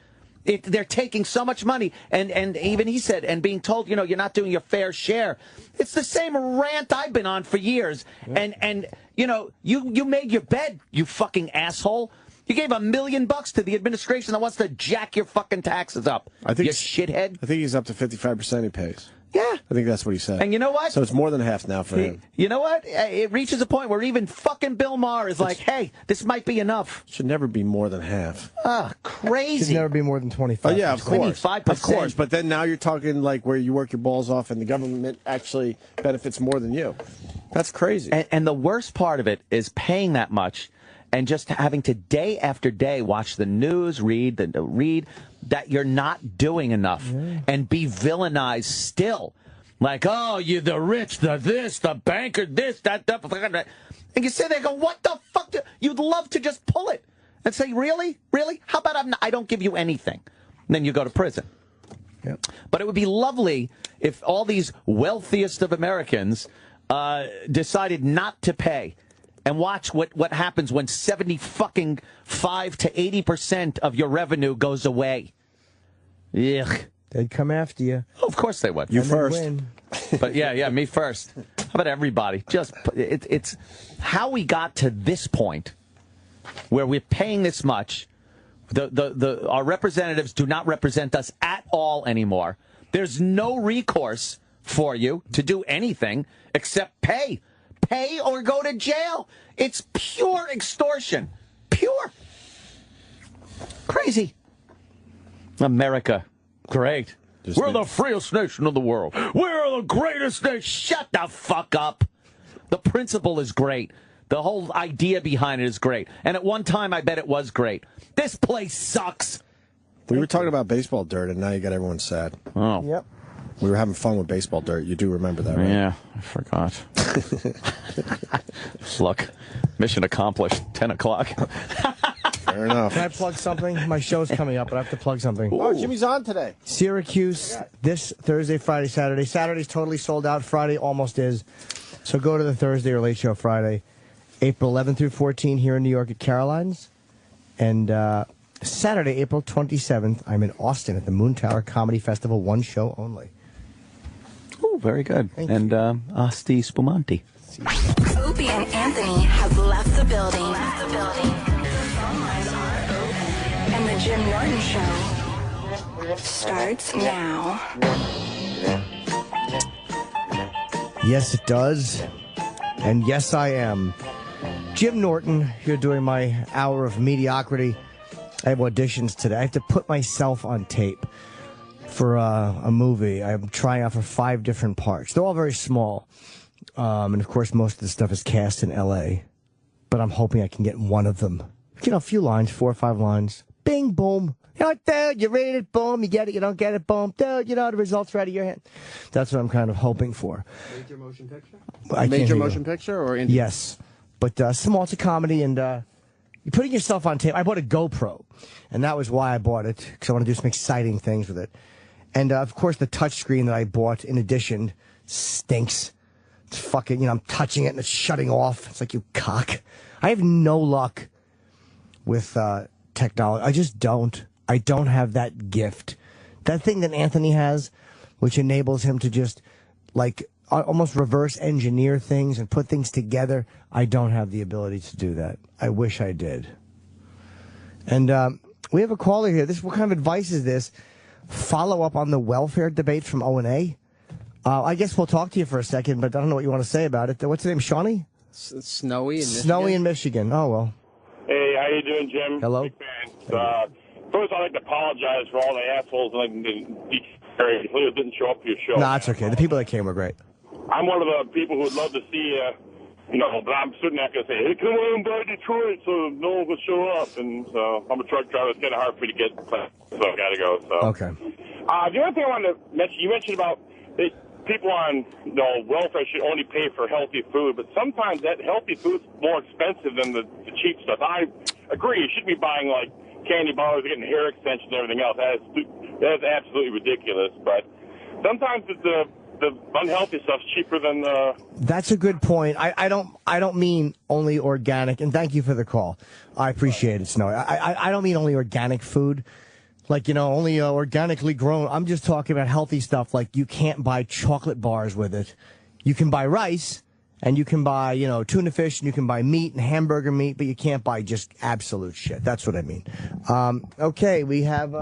They're taking so much money, and even he said, and being told, you're not doing your fair share. It's the same rant I've been on for years. And you made your bed, you fucking asshole. You gave $1 million to the administration that wants to jack your fucking taxes up. You shithead. I think he's up to 55% he pays. Yeah. I think that's what he said. And you know what? So it's more than half now for him. You know what? It reaches a point where even fucking Bill Maher is like, hey, this might be enough. Should never be more than half. Crazy. Should never be more than 25%. Oh, yeah, of course. 25%. Of course. But then now you're talking like where you work your balls off and the government actually benefits more than you. That's crazy. And the worst part of it is paying that much and just having to day after day watch the news, read that you're not doing enough and be villainized still. Like, oh, you're the rich, the this, the banker, this, that. And you sit there and go, what the fuck? You'd love to just pull it and say, really? Really? How about I don't give you anything? And then you go to prison. Yep. But it would be lovely if all these wealthiest of Americans decided not to pay. And watch what happens when 75 to 80% of your revenue goes away. Ugh. They'd come after you. Oh, of course they would. You first. But yeah, me first. How about everybody? Just it's how we got to this point where we're paying this much. Our representatives do not represent us at all anymore. There's no recourse for you to do anything except pay. Pay or go to jail. It's pure extortion. Pure. Crazy. America. Great. We're the freest nation in the world. We're the greatest nation. Shut the fuck up. The principle is great. The whole idea behind it is great. And at one time, I bet it was great. This place sucks. We were talking about baseball dirt, and now you got everyone sad. Oh. Yep. We were having fun with baseball dirt. You do remember that, right? Yeah, I forgot. Look, mission accomplished. 10 o'clock. Fair enough. Can I plug something? My show's coming up, but I have to plug something. Oh, Jimmy's on today. Syracuse this Thursday, Friday, Saturday. Saturday's totally sold out. Friday almost is. So go to the Thursday or late show Friday. April 11 through 14 here in New York at Caroline's. And Saturday, April 27th, I'm in Austin at the Moon Tower Comedy Festival. One show only. Oh, very good. And Asti Spumante. Opie and Anthony have left the building. And the Jim Norton Show starts now. Yes, it does. And yes, I am. Jim Norton, here doing my hour of mediocrity. I have auditions today. I have to put myself on tape for a movie. I'm trying out for 5 different parts. They're all very small. And, of course, most of the stuff is cast in L.A. But I'm hoping I can get one of them. A few lines, 4 or 5 lines. Bing, boom. Dude, you read it, boom. You get it, you don't get it, boom. Dude, the results are out of your hand. That's what I'm kind of hoping for. Major motion picture? Major motion picture or indie? Yes. But small, it's a comedy, and you're putting yourself on tape. I bought a GoPro, and that was why I bought it, because I want to do some exciting things with it. And, of course, the touchscreen that I bought, in addition, stinks. It's fucking, I'm touching it, and it's shutting off. It's like, you cock. I have no luck with technology. I just don't. I don't have that gift. That thing that Anthony has, which enables him to just, almost reverse engineer things and put things together. I don't have the ability to do that. I wish I did. And we have a caller here. What kind of advice is this? Follow up on the welfare debate from O&A? I guess we'll talk to you for a second, but I don't know what you want to say about it. What's the name, Shawnee? Snowy in Michigan. Snowy in Michigan. Oh, well. Hey, how you doing, Jim? Hello. Big fan. First, I'd like to apologize for all the assholes who didn't show up to your show. No, it's okay. The people that came were great. I'm one of the people who would love to see, but I'm certainly not going to say, hey, come on by Detroit, so no one will show up. And so I'm a truck driver. It's kind of hard for me to get, so I got to go. So. Okay. The other thing I wanted to mention, you mentioned about people on welfare should only pay for healthy food, but sometimes that healthy food's more expensive than the cheap stuff. I agree. You shouldn't be buying, candy bars, getting hair extensions and everything else. That is absolutely ridiculous. But sometimes the unhealthy stuff's cheaper than the... That's a good point. I don't mean only organic, and thank you for the call. I appreciate it, Snowy. I don't mean only organic food. Like, only organically grown. I'm just talking about healthy stuff. Like, you can't buy chocolate bars with it. You can buy rice, and you can buy, tuna fish, and you can buy meat and hamburger meat, but you can't buy just absolute shit. That's what I mean. Okay, we have,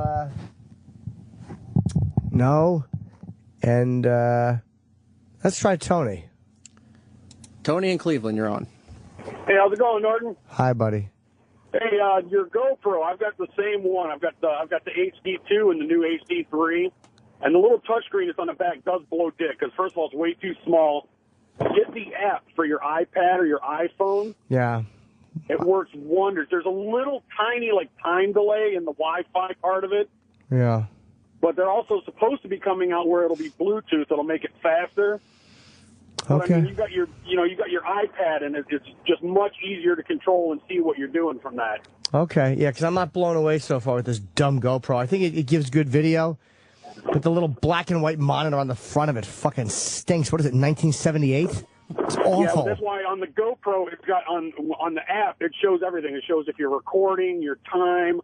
no, and, let's try Tony. Tony in Cleveland, you're on. Hey, how's it going, Norton? Hi, buddy. Hey, your GoPro, I've got the same one. I've got the HD2 and the new HD3, and the little touchscreen that's on the back does blow dick, because first of all, it's way too small. Get the app for your iPad or your iPhone. Yeah. It works wonders. There's a little tiny, time delay in the Wi-Fi part of it, Yeah. but they're also supposed to be coming out where it'll be Bluetooth. It'll make it faster. But, Okay. I mean, you got your iPad, and it's just much easier to control and see what you're doing from that. Okay, yeah, because I'm not blown away so far with this dumb GoPro. I think it gives good video, but the little black and white monitor on the front of it fucking stinks. What is it, 1978? It's awful. Yeah, well, that's why on the GoPro, it's got on the app, it shows everything. It shows if you're recording, your time,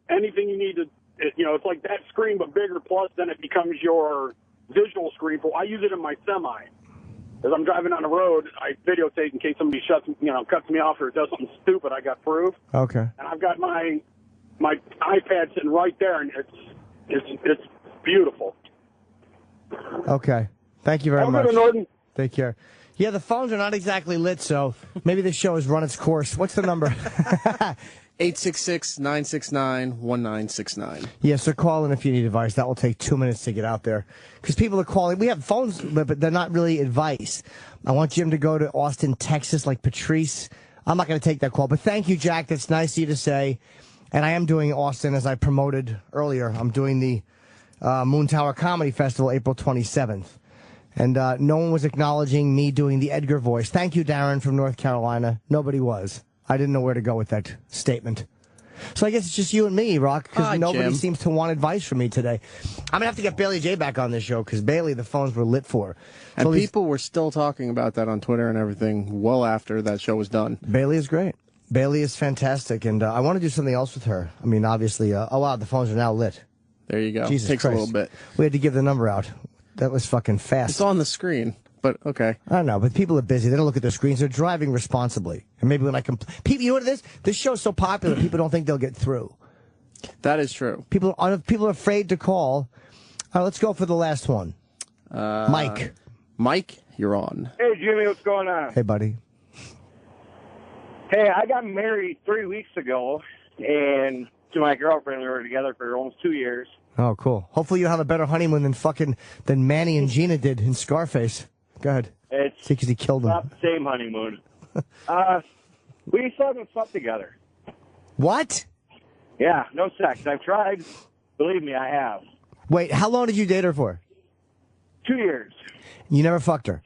anything you need to. It's like that screen but bigger. Plus, then it becomes your visual screen. I use it in my semi. As I'm driving on the road, I videotape in case somebody cuts me off or does something stupid. I got proof. Okay. And I've got my iPad sitting right there, and it's beautiful. Okay. Thank you very Have a much. good one, Norton. Take care. Yeah, the phones are not exactly lit, so maybe this show has run its course. What's the number? 866-969-1969. Yeah, so call in if you need advice. That will take 2 minutes to get out there. Because people are calling. We have phones, but they're not really advice. I want Jim to go to Austin, Texas, like Patrice. I'm not going to take that call. But thank you, Jack. That's nice of you to say. And I am doing Austin, as I promoted earlier. I'm doing the Moon Tower Comedy Festival April 27th. And no one was acknowledging me doing the Edgar voice. Thank you, Darren, from North Carolina. Nobody was. I didn't know where to go with that statement. So I guess it's just you and me, Rock, because nobody Jim. seems to want advice from me today. I'm going to have to get Bailey J back on this show, because Bailey, the phones were lit for. And people were still talking about that on Twitter and everything well after that show was done. Bailey is great. Bailey is fantastic, and I want to do something else with her. I mean, obviously, oh, wow, the phones are now lit. There you go. Jesus Takes Christ. a little bit. We had to give the number out. That was fucking fast. It's on the screen, but okay. I don't know, but people are busy. They don't look at their screens. They're driving responsibly. And maybe when I people, you know what it is? This show's so popular, people don't think they'll get through. That is true. People are afraid to call. All right, let's go for the last one. Mike. Mike, you're on. Hey, Jimmy, what's going on? Hey, buddy. Hey, I got married 3 weeks ago, and to my girlfriend, we were together for almost 2 years. Oh, cool. Hopefully you have a better honeymoon than Manny and Gina did in Scarface. Go ahead. It's because he killed him. not the same honeymoon. We still haven't slept together. What? Yeah, no sex. I've tried. Believe me, I have. Wait, how long did you date her for? 2 years. You never fucked her?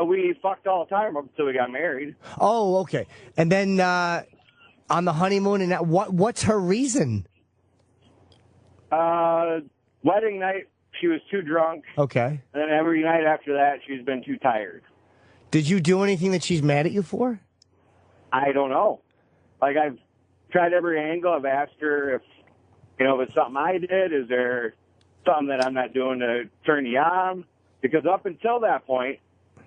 We fucked all the time up until we got married. Oh, okay. And then on the honeymoon, and what's her reason? Wedding night, she was too drunk. Okay. And then every night after that, she's been too tired. Did you do anything that she's mad at you for? I don't know. Like, I've tried every angle. I've asked her if it's something I did. Is there something that I'm not doing to turn you on? Because up until that point,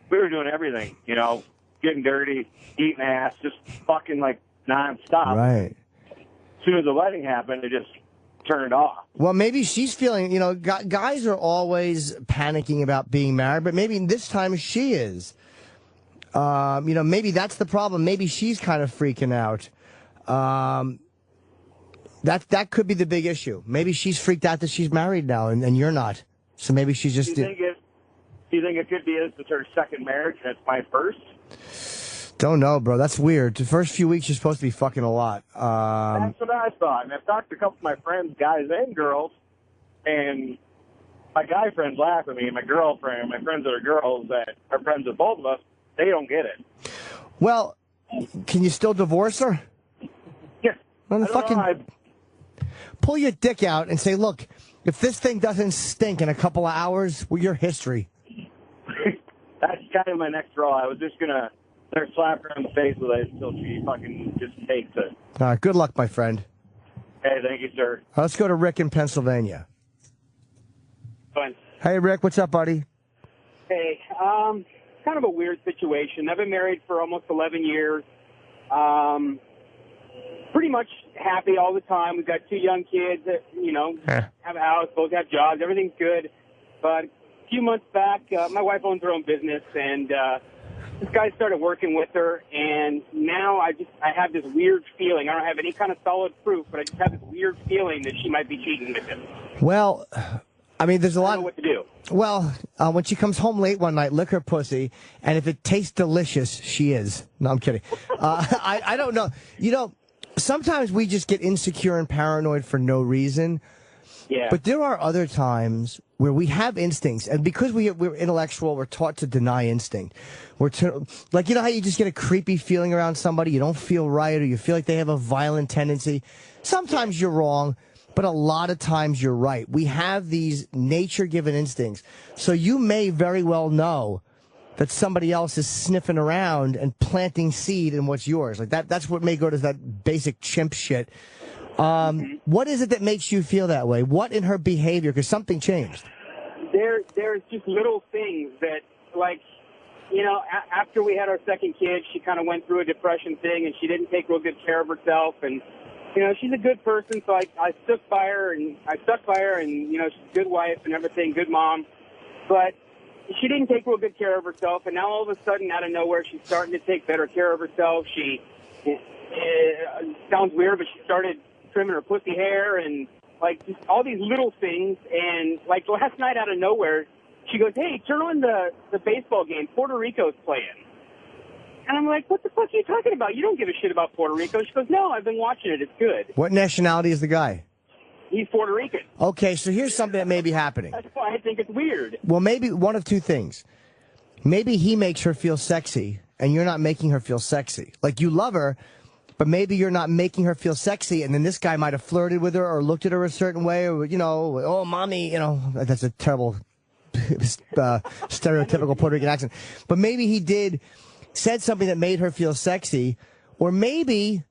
we were doing everything, getting dirty, eating ass, just fucking like nonstop. Right. As soon as the wedding happened, it just turned off. Well, maybe she's feeling, guys are always panicking about being married, but maybe this time she is. Maybe that's the problem. Maybe she's kind of freaking out. That could be the big issue. Maybe she's freaked out that she's married now, and you're not. So maybe she's just. Do you think it could be this is her second marriage and it's my first? Don't know, bro. That's weird. The first few weeks you're supposed to be fucking a lot. That's what I thought. And I've talked to a couple of my friends, guys and girls, and my guy friends laugh at me, and my girlfriend, my friends that are girls that are friends with both of us, they don't get it. Well, can you still divorce her? Yeah. Well, pull your dick out and say, look, if this thing doesn't stink in a couple of hours, well, you're history. That's kind of my next role. I was just going to start slapping her in the face with it until she fucking just takes it. All right, good luck, my friend. Hey, thank you, sir. Let's go to Rick in Pennsylvania. Fine. Hey, Rick, what's up, buddy? Hey, kind of a weird situation. I've been married for almost 11 years. Pretty much happy all the time. We've got 2 young kids that, have a house, both have jobs. Everything's good. But a few months back, my wife owns her own business, and this guy started working with her, and now I have this weird feeling. I don't have any kind of solid proof, but I just have this weird feeling that she might be cheating with him. Well, I mean, there's a lot. I don't know what to do. Well, when she comes home late one night, lick her pussy, and if it tastes delicious, she is. No, I'm kidding. I don't know. Sometimes we just get insecure and paranoid for no reason. Yeah. But there are other times where we have instincts, and because we're intellectual, we're taught to deny instinct. Like, you know how you just get a creepy feeling around somebody, you don't feel right, or you feel like they have a violent tendency? Sometimes you're wrong, but a lot of times you're right. We have these nature-given instincts. So you may very well know that somebody else is sniffing around and planting seed in what's yours. Like that's what may go to that basic chimp shit. What is it that makes you feel that way? What in her behavior? Because something changed. There's just little things that, like, after we had our second kid, she kind of went through a depression thing, and she didn't take real good care of herself. And, she's a good person, so I stuck by her, and she's a good wife and everything, good mom. But she didn't take real good care of herself, and now all of a sudden, out of nowhere, she's starting to take better care of herself. She, sounds weird, but she started trimming her pussy hair and, like, just all these little things. And, like, last night out of nowhere, she goes, hey, turn on the baseball game. Puerto Rico's playing. And I'm like, what the fuck are you talking about? You don't give a shit about Puerto Rico. She goes, no, I've been watching it. It's good. What nationality is the guy? He's Puerto Rican. Okay, so here's something that may be happening. That's why I think it's weird. Well, maybe one of two things. Maybe he makes her feel sexy, and you're not making her feel sexy. Like, you love her, but maybe you're not making her feel sexy, and then this guy might have flirted with her or looked at her a certain way, or, oh, mommy, that's a terrible stereotypical Puerto Rican accent. But maybe he said something that made her feel sexy, or maybe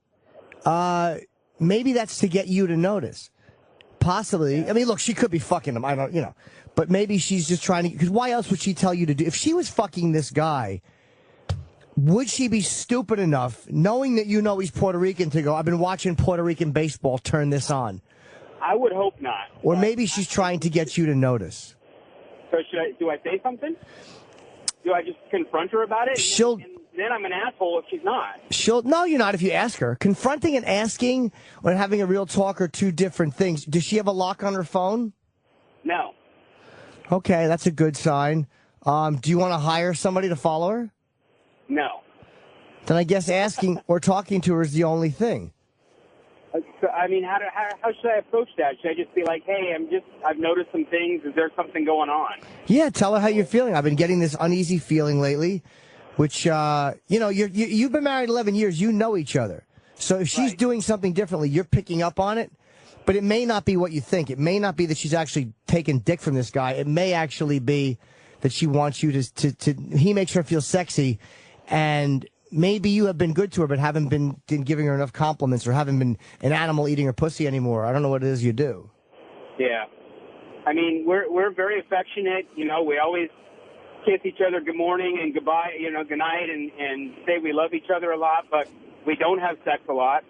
that's to get you to notice. Possibly. I mean, look, she could be fucking him. I don't, but maybe she's just trying to, because why else would she tell you to do, if she was fucking this guy, would she be stupid enough, knowing that he's Puerto Rican, to go, I've been watching Puerto Rican baseball, turn this on? I would hope not. Or maybe she's trying to get you to notice. So do I say something? Do I just confront her about it? And then I'm an asshole if she's not. No, you're not if you ask her. Confronting and asking or having a real talk are two different things. Does she have a lock on her phone? No. Okay, that's a good sign. Do you want to hire somebody to follow her? No. Then I guess asking or talking to her is the only thing. So, I mean, how should I approach that? Should I just be like, hey, I've noticed some things. Is there something going on? Yeah, tell her how you're feeling. I've been getting this uneasy feeling lately, which, you've been married 11 years. You know each other. So if she's doing something differently, you're picking up on it. But it may not be what you think. It may not be that she's actually taking dick from this guy. It may actually be that she wants you he makes her feel sexy, and maybe you have been good to her, but haven't been giving her enough compliments, or haven't been an animal eating her pussy anymore. I don't know what it is you do. Yeah. I mean, we're very affectionate. We always kiss each other good morning and goodbye, good night, and say we love each other a lot, but we don't have sex a lot.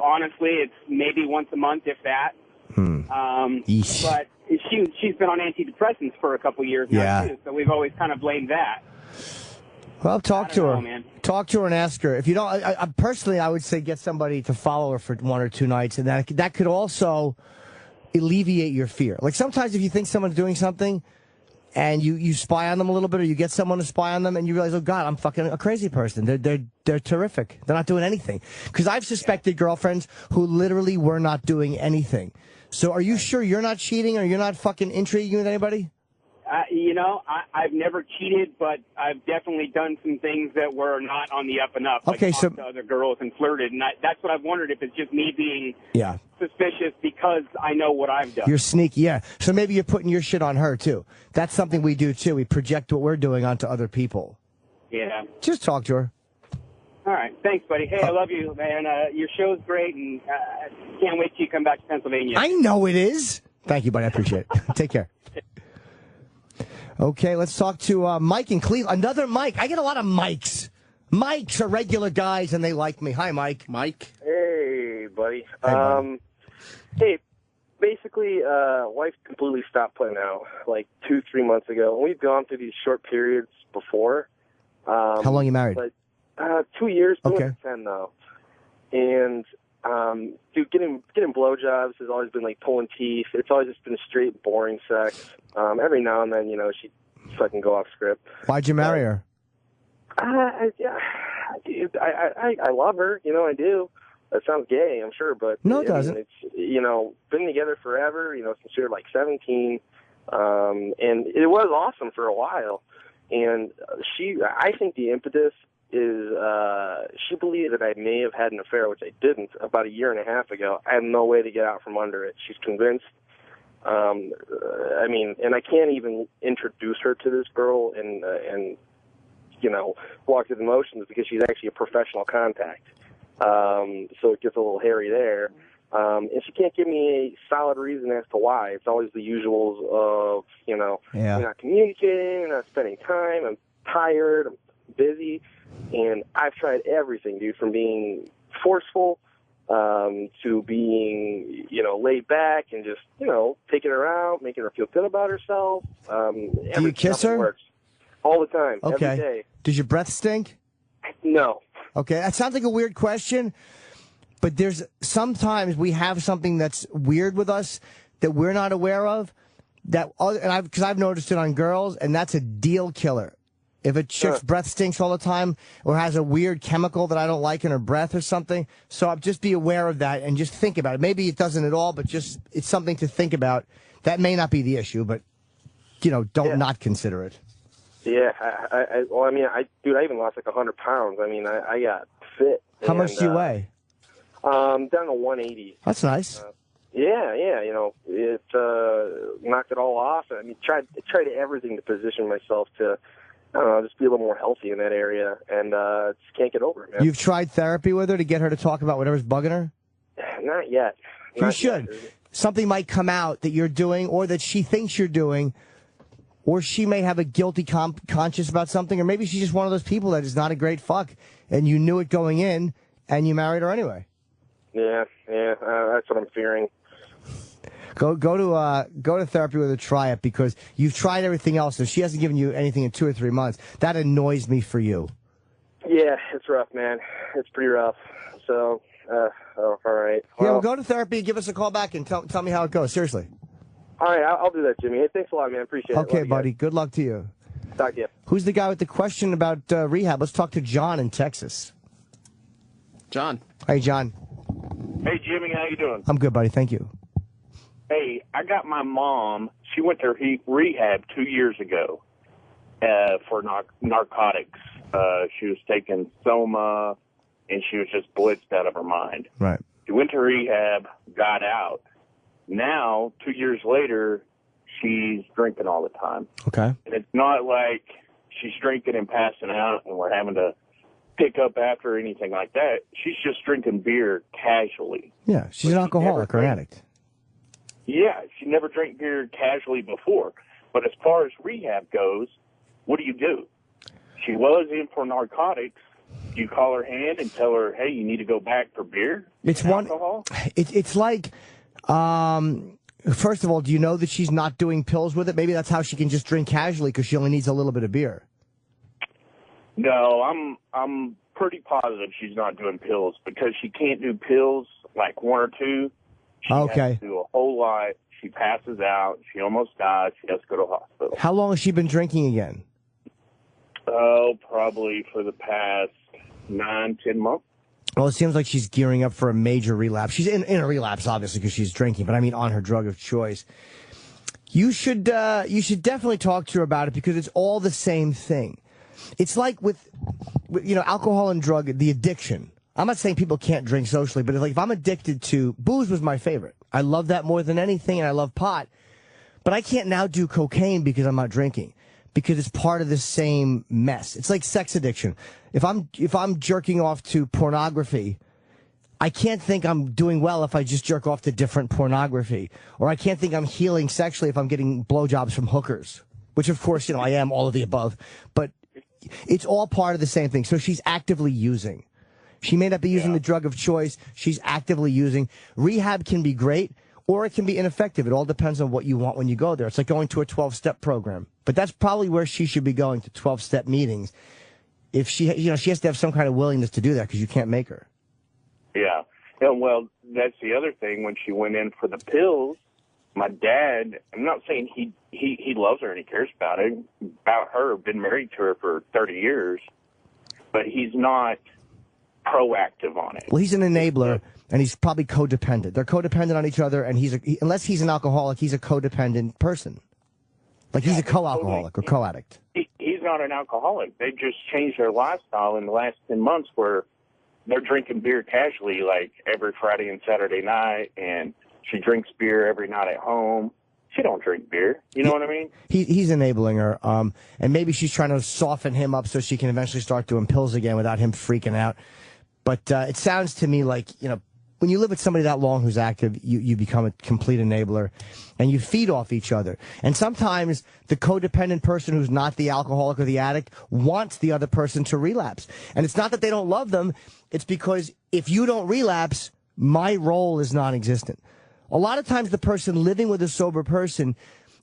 Honestly, it's maybe once a month, if that. But she's been on antidepressants for a couple years now, too, so we've always kind of blamed that. Well, talk to her. Man. Talk to her and ask her. If you don't, personally, I would say get somebody to follow her for 1 or 2 nights, and that could also alleviate your fear. Like, sometimes if you think someone's doing something, and you spy on them a little bit, or you get someone to spy on them, and you realize, oh God, I'm fucking a crazy person. They're terrific. They're not doing anything. Because I've suspected girlfriends who literally were not doing anything. So are you sure you're not cheating, or you're not fucking intriguing with anybody? I've never cheated, but I've definitely done some things that were not on the up and up. Okay, like talked to other girls and flirted, and that's what I've wondered, if it's just me being suspicious because I know what I've done. You're sneaky, yeah. So maybe you're putting your shit on her too. That's something we do too. We project what we're doing onto other people. Yeah. Just talk to her. All right. Thanks, buddy. Hey, I love you, man. Your show's great, and can't wait till you come back to Pennsylvania. I know it is. Thank you, buddy. I appreciate it. Take care. Okay, let's talk to Mike in Cleveland. Another Mike. I get a lot of Mikes. Mikes are regular guys, and they like me. Hi, Mike. Mike. Hey, buddy. Hey, buddy. Hey, basically, wife completely stopped playing out like 2-3 months ago. And we've gone through these short periods before. How long you married? But, 2 years. Okay. 10 now. And dude, getting blowjobs has always been like pulling teeth. It's always just been straight boring sex. Every now and then, she'd fucking go off script. Why'd you marry her? Dude, I love her. I do. That sounds gay, I'm sure, but no, it doesn't. It's been together forever. Since we were like 17, and it was awesome for a while. And I think the impetus is she believed that I may have had an affair, which I didn't, about 1.5 years ago. I had no way to get out from under it. She's convinced. And I can't even introduce her to this girl and walk through the motions because she's actually a professional contact. So it gets a little hairy there. And she can't give me a solid reason as to why. It's always the usuals of, you're not communicating, you're not spending time, I'm tired, I'm busy. And I've tried everything, dude, from being forceful to being, laid back and just, taking her out, making her feel good about herself. Do you kiss her? Works. All the time, okay. every day. Does your breath stink? No. Okay, that sounds like a weird question, but there's sometimes we have something that's weird with us that we're not aware of, because I've noticed it on girls, and that's a deal killer. If a chick's breath stinks all the time or has a weird chemical that I don't like in her breath or something, so I'll just be aware of that and just think about it. Maybe it doesn't at all, but just it's something to think about. That may not be the issue, but, don't not consider it. Yeah, I even lost like 100 pounds. I got fit. How much do you weigh? Down to 180. That's nice. It knocked it all off. Tried everything to position myself to, just be a little more healthy in that area, and just can't get over it, man. You've tried therapy with her to get her to talk about whatever's bugging her? Not yet. You should. Something might come out that you're doing or that she thinks you're doing, or she may have a guilty conscience about something, or maybe she's just one of those people that is not a great fuck, and you knew it going in, and you married her anyway. Yeah, that's what I'm fearing. Go to therapy with her. Try it, because you've tried everything else. If she hasn't given you anything in 2 or 3 months, that annoys me for you. Yeah, it's rough, man. It's pretty rough. So, all right. Well, go to therapy. Give us a call back and tell me how it goes. Seriously. All right, I'll do that, Jimmy. Hey, thanks a lot, man. Appreciate it. Okay, buddy. Good luck to you. Talk to you. Who's the guy with the question about rehab? Let's talk to John in Texas. John. Hey, John. Hey, Jimmy. How you doing? I'm good, buddy. Thank you. Hey, I got my mom. She went to rehab 2 years ago for narcotics. She was taking Soma, and she was just blitzed out of her mind. Right. She went to rehab, got out. Now, 2 years later, she's drinking all the time. Okay. And it's not like she's drinking and passing out and we're having to pick up after or anything like that. She's just drinking beer casually. Yeah, she's an alcoholic or an addict. Yeah, she never drank beer casually before. But as far as rehab goes, what do? She was in for narcotics. You call her hand and tell her, hey, you need to go back for beer? It's alcohol? It's like, first of all, do you know that she's not doing pills with it? Maybe that's how she can just drink casually because she only needs a little bit of beer. No, I'm pretty positive she's not doing pills because she can't do pills like 1 or 2. She has to do a whole lot. She passes out. She almost dies. She has to go to the hospital. How long has she been drinking again? Oh, probably for the past 9-10 months. Well, it seems like she's gearing up for a major relapse. She's in a relapse, obviously, because she's drinking, but I mean on her drug of choice. You should definitely talk to her about it because it's all the same thing. It's like with alcohol and drug, the addiction. I'm not saying people can't drink socially, but if I'm addicted to booze, was my favorite. I love that more than anything, and I love pot. But I can't now do cocaine because I'm not drinking. because it's part of the same mess. It's like sex addiction. If I'm jerking off to pornography, I can't think I'm doing well if I just jerk off to different pornography. Or I can't think I'm healing sexually if I'm getting blowjobs from hookers. Which, of course, I am all of the above. But it's all part of the same thing. So she's actively using. She may not be using the drug of choice. She's actively using. Rehab can be great, or it can be ineffective. It all depends on what you want when you go there. It's like going to a 12-step program. But that's probably where she should be going, to 12-step meetings. If she has to have some kind of willingness to do that, because you can't make her. Yeah. Well, that's the other thing. When she went in for the pills, my dad, I'm not saying he loves her and he cares about her, been married to her for 30 years, but he's not proactive on it. Well, he's an enabler, and he's probably codependent. They're codependent on each other, and unless he's an alcoholic, he's a codependent person. Like he's a co-alcoholic or co-addict. He's not an alcoholic. They just changed their lifestyle in the last 10 months where they're drinking beer casually, like every Friday and Saturday night, and she drinks beer every night at home. She don't drink beer. You know what I mean? He's enabling her, and maybe she's trying to soften him up so she can eventually start doing pills again without him freaking out. But it sounds to me like, when you live with somebody that long who's active, you become a complete enabler, and you feed off each other. And sometimes the codependent person who's not the alcoholic or the addict wants the other person to relapse. And it's not that they don't love them. It's because if you don't relapse, my role is non-existent. A lot of times the person living with a sober person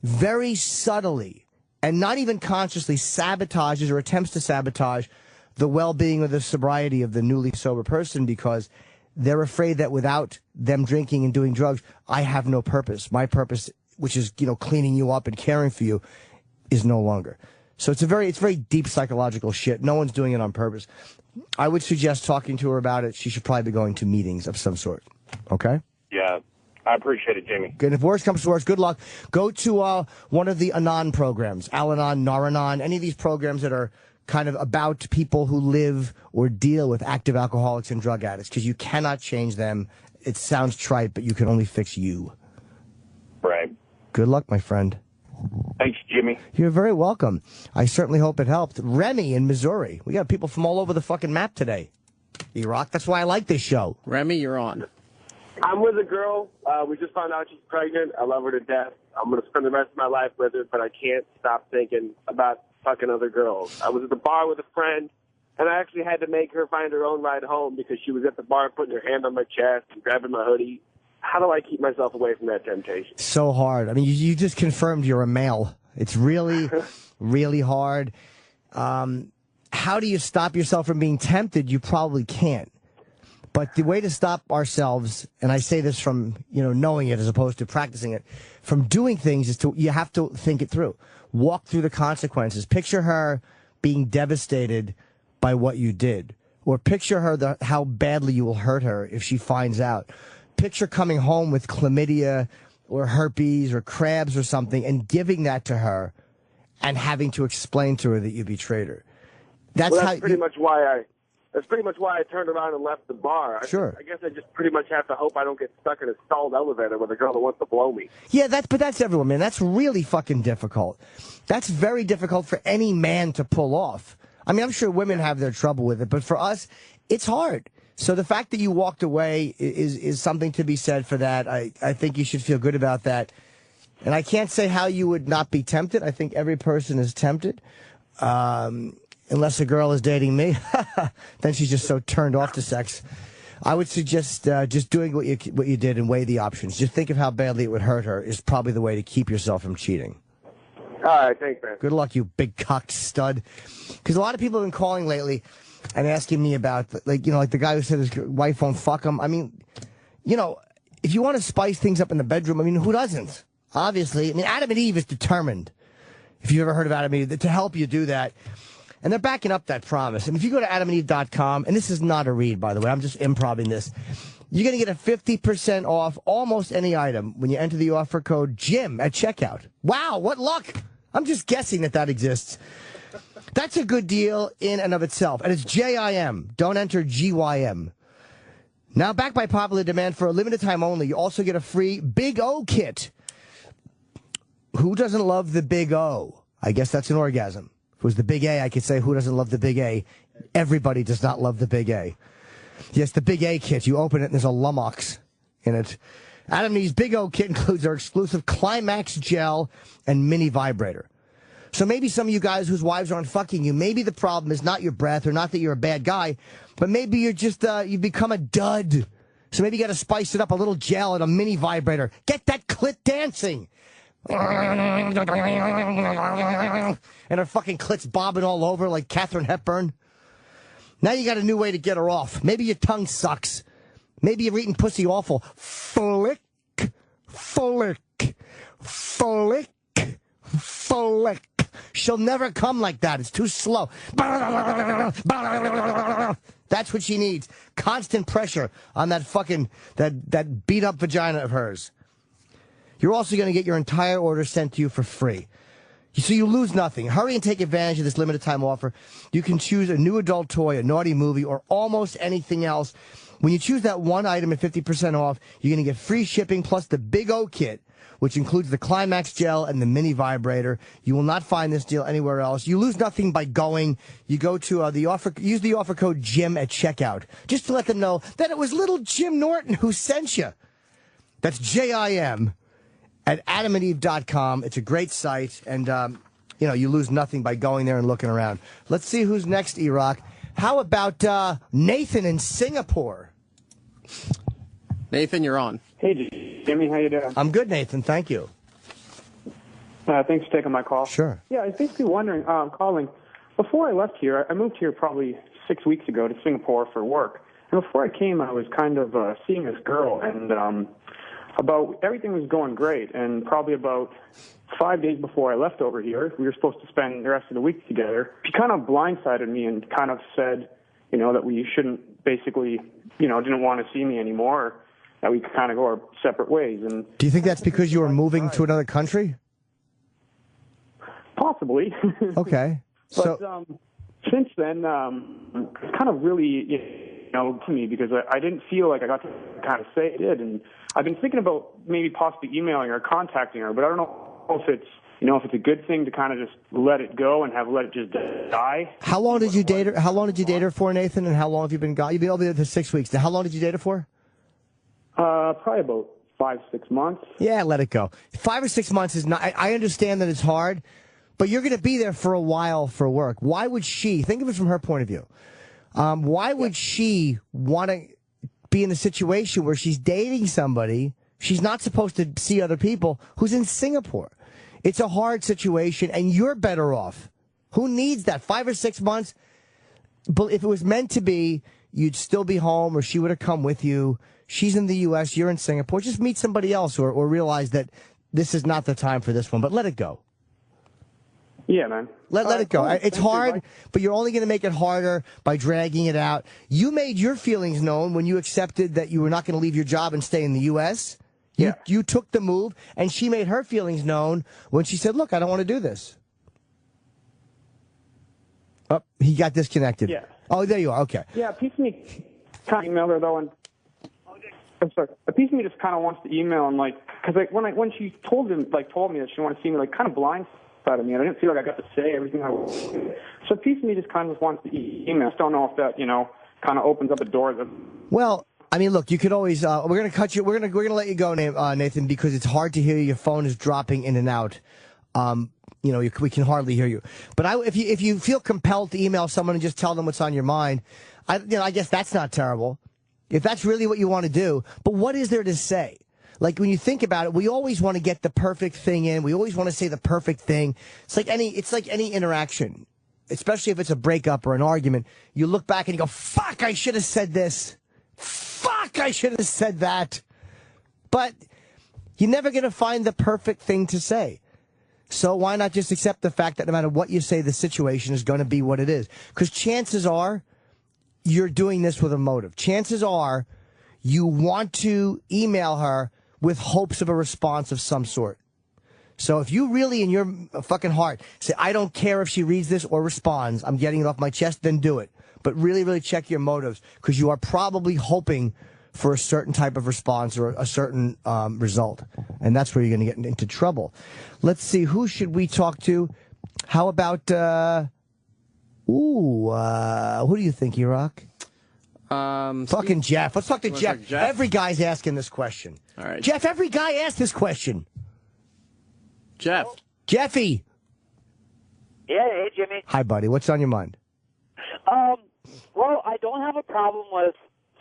very subtly and not even consciously sabotages or attempts to sabotage the well-being or the sobriety of the newly sober person, because they're afraid that without them drinking and doing drugs, I have no purpose. My purpose, which is, cleaning you up and caring for you, is no longer. So it's very deep psychological shit. No one's doing it on purpose. I would suggest talking to her about it. She should probably be going to meetings of some sort. Okay? Yeah. I appreciate it, Jimmy. Good. If worse comes to worse, good luck. Go to one of the Anon programs, Al-Anon, Nar-Anon, any of these programs that are kind of about people who live or deal with active alcoholics and drug addicts, because you cannot change them. It sounds trite, but you can only fix you. Right. Good luck, my friend. Thanks, Jimmy. You're very welcome. I certainly hope it helped. Remy in Missouri. We got people from all over the fucking map today. E-Rock, that's why I like this show. Remy, you're on. I'm with a girl. We just found out she's pregnant. I love her to death. I'm going to spend the rest of my life with her, but I can't stop thinking about fucking other girls. I was at the bar with a friend, and I actually had to make her find her own ride home because she was at the bar putting her hand on my chest and grabbing my hoodie. How do I keep myself away from that temptation? So hard. I mean, you just confirmed you're a male. It's really, really hard. How do you stop yourself from being tempted? You probably can't. But the way to stop ourselves, and I say this from, knowing it as opposed to practicing it, from doing things is you have to think it through. Walk through the consequences. Picture her being devastated by what you did. Or picture her how badly you will hurt her if she finds out. Picture coming home with chlamydia or herpes or crabs or something and giving that to her and having to explain to her that you betrayed her. That's pretty much why I turned around and left the bar. Sure. I guess I just pretty much have to hope I don't get stuck in a stalled elevator with a girl that wants to blow me. Yeah, but that's everyone, man. That's really fucking difficult. That's very difficult for any man to pull off. I mean, I'm sure women have their trouble with it, but for us, it's hard. So the fact that you walked away is something to be said for that. I think you should feel good about that. And I can't say how you would not be tempted. I think every person is tempted. Unless a girl is dating me, then she's just so turned off to sex. I would suggest just doing what you did and weigh the options. Just think of how badly it would hurt her is probably the way to keep yourself from cheating. All right, thanks, man. Good luck, you big-cocked stud. Because a lot of people have been calling lately and asking me about, like the guy who said his wife won't fuck him. I mean, if you want to spice things up in the bedroom, I mean, who doesn't? Obviously. I mean, Adam and Eve is determined, if you've ever heard of Adam and Eve, to help you do that. And they're backing up that promise. And if you go to adamandeve.com, and this is not a read, by the way, I'm just improvising this, you're going to get a 50% off almost any item when you enter the offer code JIM at checkout. Wow, what luck. I'm just guessing that exists. That's a good deal in and of itself. And it's JIM. Don't enter GYM. Now, back by popular demand for a limited time only, you also get a free Big O kit. Who doesn't love the Big O? I guess that's an orgasm. If it was the big A, I could say, who doesn't love the big A? Everybody does not love the big A. Yes, the big A kit. You open it and there's a Lumox in it. Adam and Eve's Big O kit includes our exclusive Climax gel and mini vibrator. So maybe some of you guys whose wives aren't fucking you, maybe the problem is not your breath or not that you're a bad guy, but maybe you're just, you've become a dud. So maybe you got to spice it up, a little gel and a mini vibrator. Get that clit dancing. And her fucking clit's bobbing all over like Katharine Hepburn. Now you got a new way to get her off. Maybe your tongue sucks. Maybe you're eating pussy awful. Flick, flick, flick, flick. She'll never come like that. It's too slow. That's what she needs. Constant pressure on that fucking, that beat up vagina of hers. You're also going to get your entire order sent to you for free. So you lose nothing. Hurry and take advantage of this limited time offer. You can choose a new adult toy, a naughty movie, or almost anything else. When you choose that one item at 50% off, you're going to get free shipping plus the Big O kit, which includes the Climax gel and the mini vibrator. You will not find this deal anywhere else. You lose nothing by going. You go to use the offer code JIM at checkout, just to let them know that it was little Jim Norton who sent you. That's JIM at adamandeve.com. It's a great site, and you lose nothing by going there and looking around. Let's see who's next, E-Rock. How about Nathan in Singapore? Nathan, you're on. Hey, Jimmy, how you doing? I'm good, Nathan. Thank you. Thanks for taking my call. Sure. Yeah, I was basically wondering, calling. Before I left here, I moved here probably 6 weeks ago to Singapore for work. And before I came, I was kind of seeing this girl, and about everything was going great. And probably about 5 days before I left over here, we were supposed to spend the rest of the week together. She kind of blindsided me and kind of said, that we shouldn't basically, didn't want to see me anymore, that we could kind of go our separate ways. And do you think that's because you were moving to another country? Possibly. Okay. But since then, it's kind of really, to me, because I didn't feel like I got to kind of say it. And I've been thinking about maybe possibly emailing her, contacting her, but I don't know if it's, if it's a good thing to kind of just let it go and let it just die. How long did you date her? How long did you date her for, Nathan? And how long have you been gone? You've been over there for 6 weeks. Now, how long did you date her for? Probably about 5-6 months. Yeah, let it go. 5 or 6 months is not. I understand that it's hard, but you're going to be there for a while for work. Why would she? Think of it from her point of view. Why would she want to be in a situation where she's dating somebody she's not supposed to see other people who's in Singapore? It's a hard situation, and you're better off. Who needs that? 5 or 6 months? But if it was meant to be, you'd still be home, or she would have come with you. She's in the U.S., you're in Singapore. Just meet somebody else, or realize that this is not the time for this one. But let it go. Yeah, man. Let it go. Cool. It's hard, but you're only going to make it harder by dragging it out. You made your feelings known when you accepted that you were not going to leave your job and stay in the U.S., You took the move, and she made her feelings known when she said, look, I don't want to do this. Oh, he got disconnected. Yeah. Oh, there you are. Okay. Yeah, a piece of me kind of emailed her, though, and I'm sorry. A piece of me just kind of wants to email and, because when she told me that she wanted to see me, kind of blindsided me, and I didn't feel like I got to say everything I wanted. So a piece of me just kind of wants to email. I just don't know if that, kind of opens up a door that... Well... I mean, look, you could always. We're going to cut you. We're going to let you go, Nathan, because it's hard to hear you. Your phone is dropping in and out. We can hardly hear you. But if you feel compelled to email someone and just tell them what's on your mind, I guess that's not terrible. If that's really what you want to do. But what is there to say? Like when you think about it, we always want to get the perfect thing in. We always want to say the perfect thing. It's like any interaction, especially if it's a breakup or an argument. You look back and you go, "Fuck! I should have said this." Fuck, I should have said that. But you're never going to find the perfect thing to say. So why not just accept the fact that no matter what you say, the situation is going to be what it is? Because chances are you're doing this with a motive. Chances are you want to email her with hopes of a response of some sort. So if you really in your fucking heart say, I don't care if she reads this or responds, I'm getting it off my chest, then do it. But really, really check your motives, because you are probably hoping for a certain type of response or a certain result. And that's where you're going to get into trouble. Let's see, who should we talk to? How about, who do you think, E-Rock? Fucking Jeff. Let's talk to Jeff. Every guy's asking this question. All right. Jeff, every guy asked this question. Jeff. Jeffy. Yeah, hey, Jimmy. Hi, buddy. What's on your mind? Well, I don't have a problem with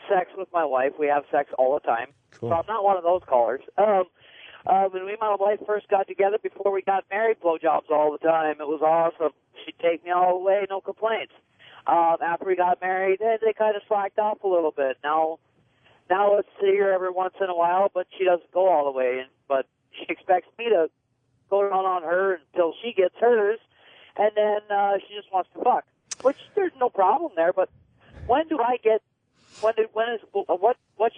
sex with my wife. We have sex all the time. Cool. So I'm not one of those callers. When me and my wife first got together, before we got married, blowjobs all the time. It was awesome. She'd take me all the way, no complaints. After we got married, they kind of slacked off a little bit. Now it's here every once in a while, but she doesn't go all the way. But she expects me to go down on her until she gets hers, and then she just wants to fuck. Which there's no problem there. But when do I get? What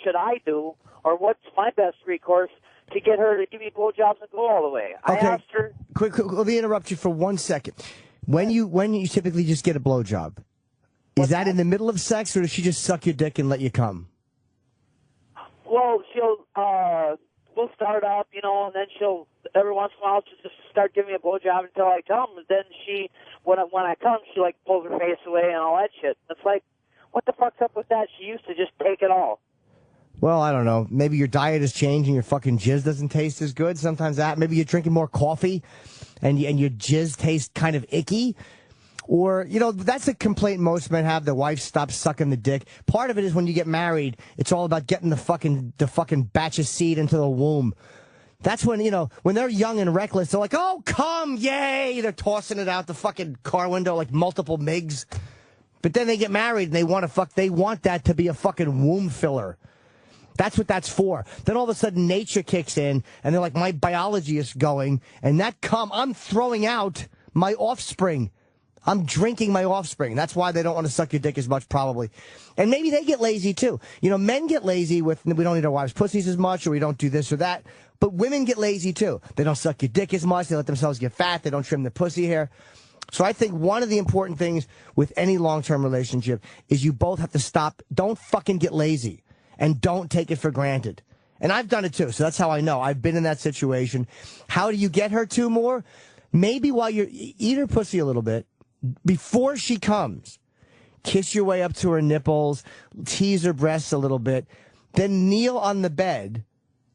should I do, or what's my best recourse to get her to give me blowjobs and go all the way? I asked her. Quick, let me interrupt you for 1 second. When you typically just get a blowjob, is that in the middle of sex, or does she just suck your dick and let you come? Well, we'll start up, and then she'll every once in a while she'll just start giving me a blowjob until I come. And then when I come, she like pulls her face away and all that shit. It's like, what the fuck's up with that? She used to just take it all. Well, I don't know. Maybe your diet has changed and your fucking jizz doesn't taste as good. Sometimes maybe you're drinking more coffee and your jizz tastes kind of icky. Or, that's a complaint most men have. Their wife stops sucking the dick. Part of it is when you get married, it's all about getting the fucking batch of seed into the womb. That's when, when they're young and reckless, they're like, oh, come, yay! They're tossing it out the fucking car window like multiple MIGs. But then they get married and they want to fuck. They want that to be a fucking womb filler. That's what that's for. Then all of a sudden nature kicks in and they're like, my biology is going. And I'm throwing out my offspring. I'm drinking my offspring. That's why they don't want to suck your dick as much, probably. And maybe they get lazy, too. Men get lazy with, we don't need our wives' pussies as much, or we don't do this or that. But women get lazy, too. They don't suck your dick as much. They let themselves get fat. They don't trim the pussy hair. So I think one of the important things with any long-term relationship is you both have to stop. Don't fucking get lazy. And don't take it for granted. And I've done it, too. So that's how I know. I've been in that situation. How do you get her to more? Maybe while you're eat her pussy a little bit. Before she comes, kiss your way up to her nipples, tease her breasts a little bit, then kneel on the bed,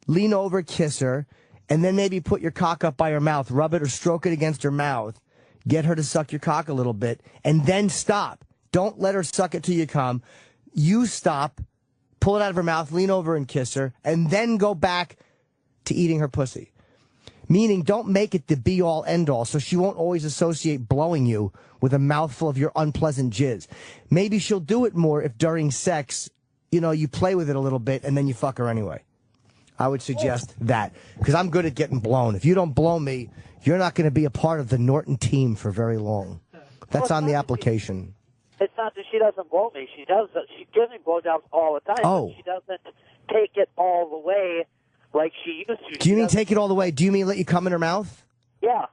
lean over, kiss her, and then maybe put your cock up by her mouth, rub it or stroke it against her mouth, get her to suck your cock a little bit, and then stop. Don't let her suck it till you come. You stop, pull it out of her mouth, lean over and kiss her, and then go back to eating her pussy. Meaning, don't make it the be-all, end-all, so she won't always associate blowing you with a mouthful of your unpleasant jizz. Maybe she'll do it more if during sex, you play with it a little bit and then you fuck her anyway. I would suggest that, because I'm good at getting blown. If you don't blow me, you're not going to be a part of the Norton team for very long. That's on the application. It's not that she doesn't blow me. She does. She gives me blowjobs all the time. Oh. But she doesn't take it all the way like she used to. Do you mean take it all the way? Do you mean let you come in her mouth? Yeah.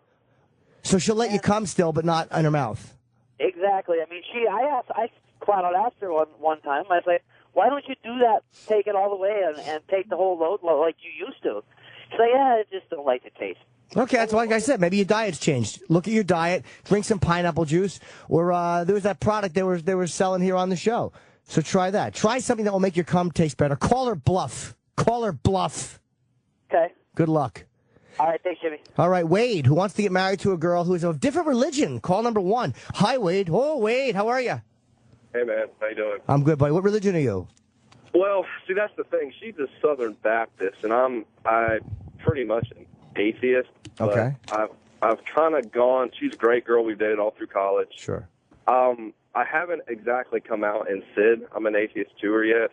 So she'll let you come still, but not in her mouth. Exactly. I mean, I flat out asked her one time. I was like, why don't you do that? Take it all the way and take the whole load like you used to. She's like, yeah, I just don't like the taste. Okay, that's like I said. Maybe your diet's changed. Look at your diet. Drink some pineapple juice. Or there was that product they were selling here on the show. So try that. Try something that will make your cum taste better. Call her bluff. Call her bluff. Okay. Good luck. All right, thanks, Jimmy. All right, Wade, who wants to get married to a girl who is of different religion. Call number 1. Hi, Wade. Oh, Wade, how are you? Hey, man. How you doing? I'm good, buddy. What religion are you? Well, see, that's the thing. She's a Southern Baptist, and I'm pretty much an atheist. Okay. I've kind of gone. She's a great girl. We've dated all through college. Sure. I haven't exactly come out and said I'm an atheist to her yet,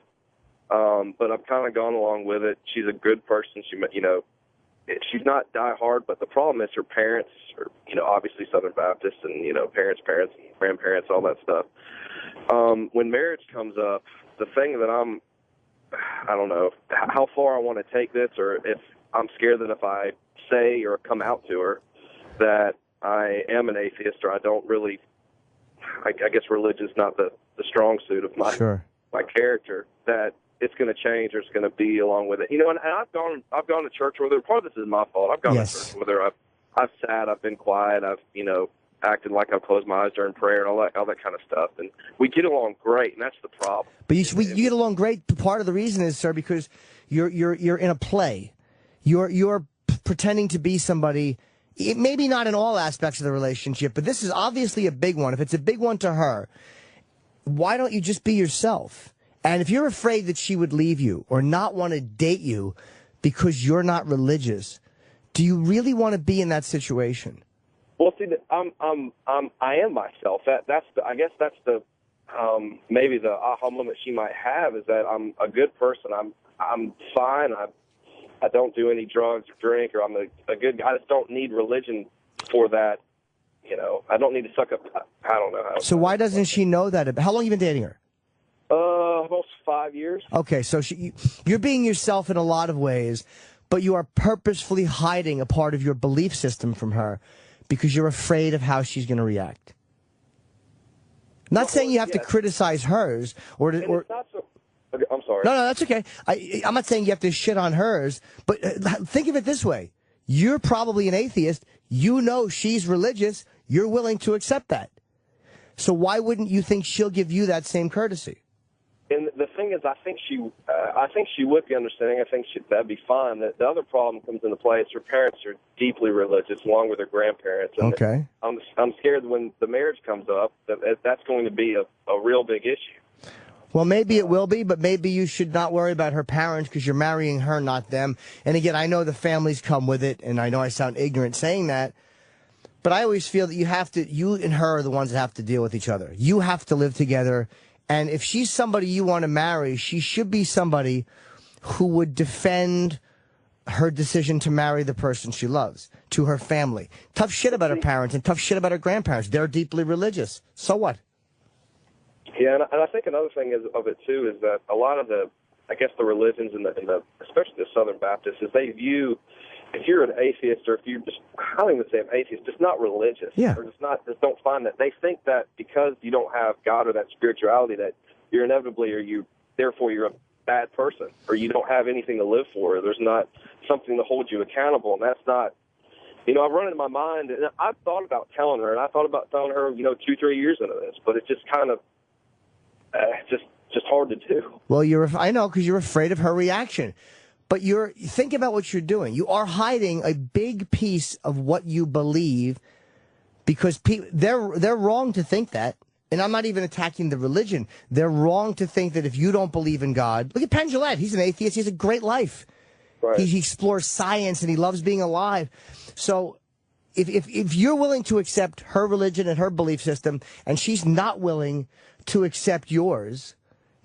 but I've kind of gone along with it. She's a good person. She's not diehard, but the problem is her parents are, obviously Southern Baptist, and parents, and grandparents, all that stuff. When marriage comes up, the thing that I don't know how far I want to take this, or if I'm scared that if I say or come out to her that I am an atheist, or I don't really, I guess religion's not the strong suit of my character, that it's going to change, or it's going to be along with it. And I've gone to church with her. Part of this is my fault. I've gone to church with her. I've sat, I've been quiet, I've acted like I've closed my eyes during prayer and all that kind of stuff, and we get along great, and that's the problem. But you get along great. Part of the reason is, sir, because you're in a play. You're pretending to be somebody. Maybe not in all aspects of the relationship, but this is obviously a big one. If it's a big one to her, why don't you just be yourself? And if you're afraid that she would leave you or not want to date you because you're not religious, do you really want to be in that situation? Well, see, I am myself. I guess that's the maybe the aha moment she might have, is that I'm a good person. I'm fine. I don't do any drugs or drink, or I'm a good guy. I just don't need religion for that. I don't need to suck up. I don't know how. So why doesn't she know that? How long have you been dating her? Almost 5 years. Okay, so you're being yourself in a lot of ways, but you are purposefully hiding a part of your belief system from her because you're afraid of how she's going to react. I'm not saying you have to criticize hers or it's not so. Okay, I'm sorry. No, that's okay. I'm not saying you have to shit on hers, but think of it this way. You're probably an atheist. You know she's religious. You're willing to accept that. So why wouldn't you think she'll give you that same courtesy? And the thing is, I think she would be understanding. I think that'd be fine. The other problem comes into play is her parents are deeply religious, along with her grandparents. And okay. I'm scared when the marriage comes up that's going to be a real big issue. Well, maybe it will be, but maybe you should not worry about her parents because you're marrying her, not them. And again, I know the families come with it, and I know I sound ignorant saying that, but I always feel that you and her are the ones that have to deal with each other. You have to live together. And if she's somebody you want to marry, she should be somebody who would defend her decision to marry the person she loves, to her family. Tough shit about her parents and tough shit about her grandparents. They're deeply religious. So what? Yeah, and I think another thing of it, too, is that a lot of the religions, especially the Southern Baptists, is they view, if you're an atheist or if you're just, I don't even say an atheist, just not religious. Yeah. Or just don't find that. They think that because you don't have God or that spirituality that you're inevitably therefore you're a bad person or you don't have anything to live for or there's not something to hold you accountable. And that's not, I've run into my mind and I've thought about telling her and I thought about telling her, 2-3 years into this, but it's just kind of, just hard to do. Well, I know, because you're afraid of her reaction. But think about what you're doing. You are hiding a big piece of what you believe because they're wrong to think that. And I'm not even attacking the religion. They're wrong to think that if you don't believe in God. Look at Penn Jillette. He's an atheist. He has a great life. Right. He explores science and he loves being alive. So if you're willing to accept her religion and her belief system and she's not willing to accept yours,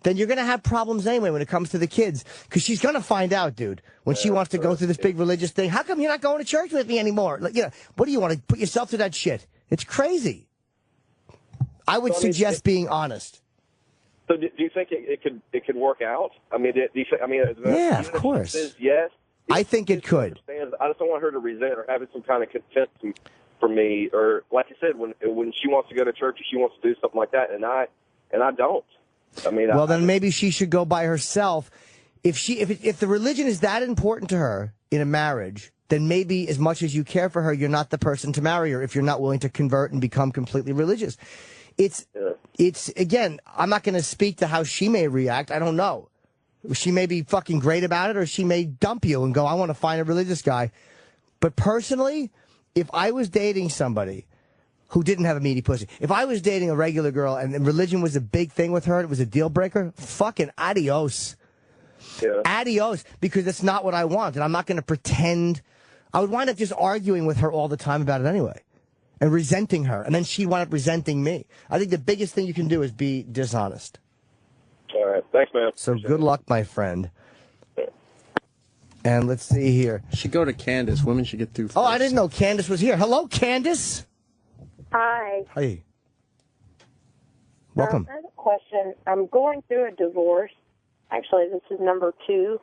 then you're going to have problems anyway when it comes to the kids. Because she's going to find out, dude, when she wants to go through this big religious thing. How come you're not going to church with me anymore? What do you want to put yourself through that shit? It's crazy. I would suggest being honest. So do you think it could work out? I mean, yeah, of course. Says yes. I think it could. I just don't want her to resent or have some kind of contempt for me, or like I said, when she wants to go to church or she wants to do something like that, and I don't. I mean, then maybe she should go by herself. If the religion is that important to her in a marriage, then maybe as much as you care for her, you're not the person to marry her if you're not willing to convert and become completely religious. It's again, I'm not going to speak to how she may react. I don't know. She may be fucking great about it, or she may dump you and go, I want to find a religious guy. But personally, if I was dating somebody who didn't have a meaty pussy, if I was dating a regular girl and religion was a big thing with her, it was a deal breaker, fucking adios. Yeah. Adios, because it's not what I want, and I'm not going to pretend. I would wind up just arguing with her all the time about it anyway, and resenting her, and then she'd wind up resenting me. I think the biggest thing you can do is be dishonest. All right. Thanks, man. So good luck, my friend. And let's see here. Should go to Candace. Women should get through first. Oh, I didn't know Candace was here. Hello, Candace. Hi. Hey. Welcome. I have a question. I'm going through a divorce. Actually, this is number 2.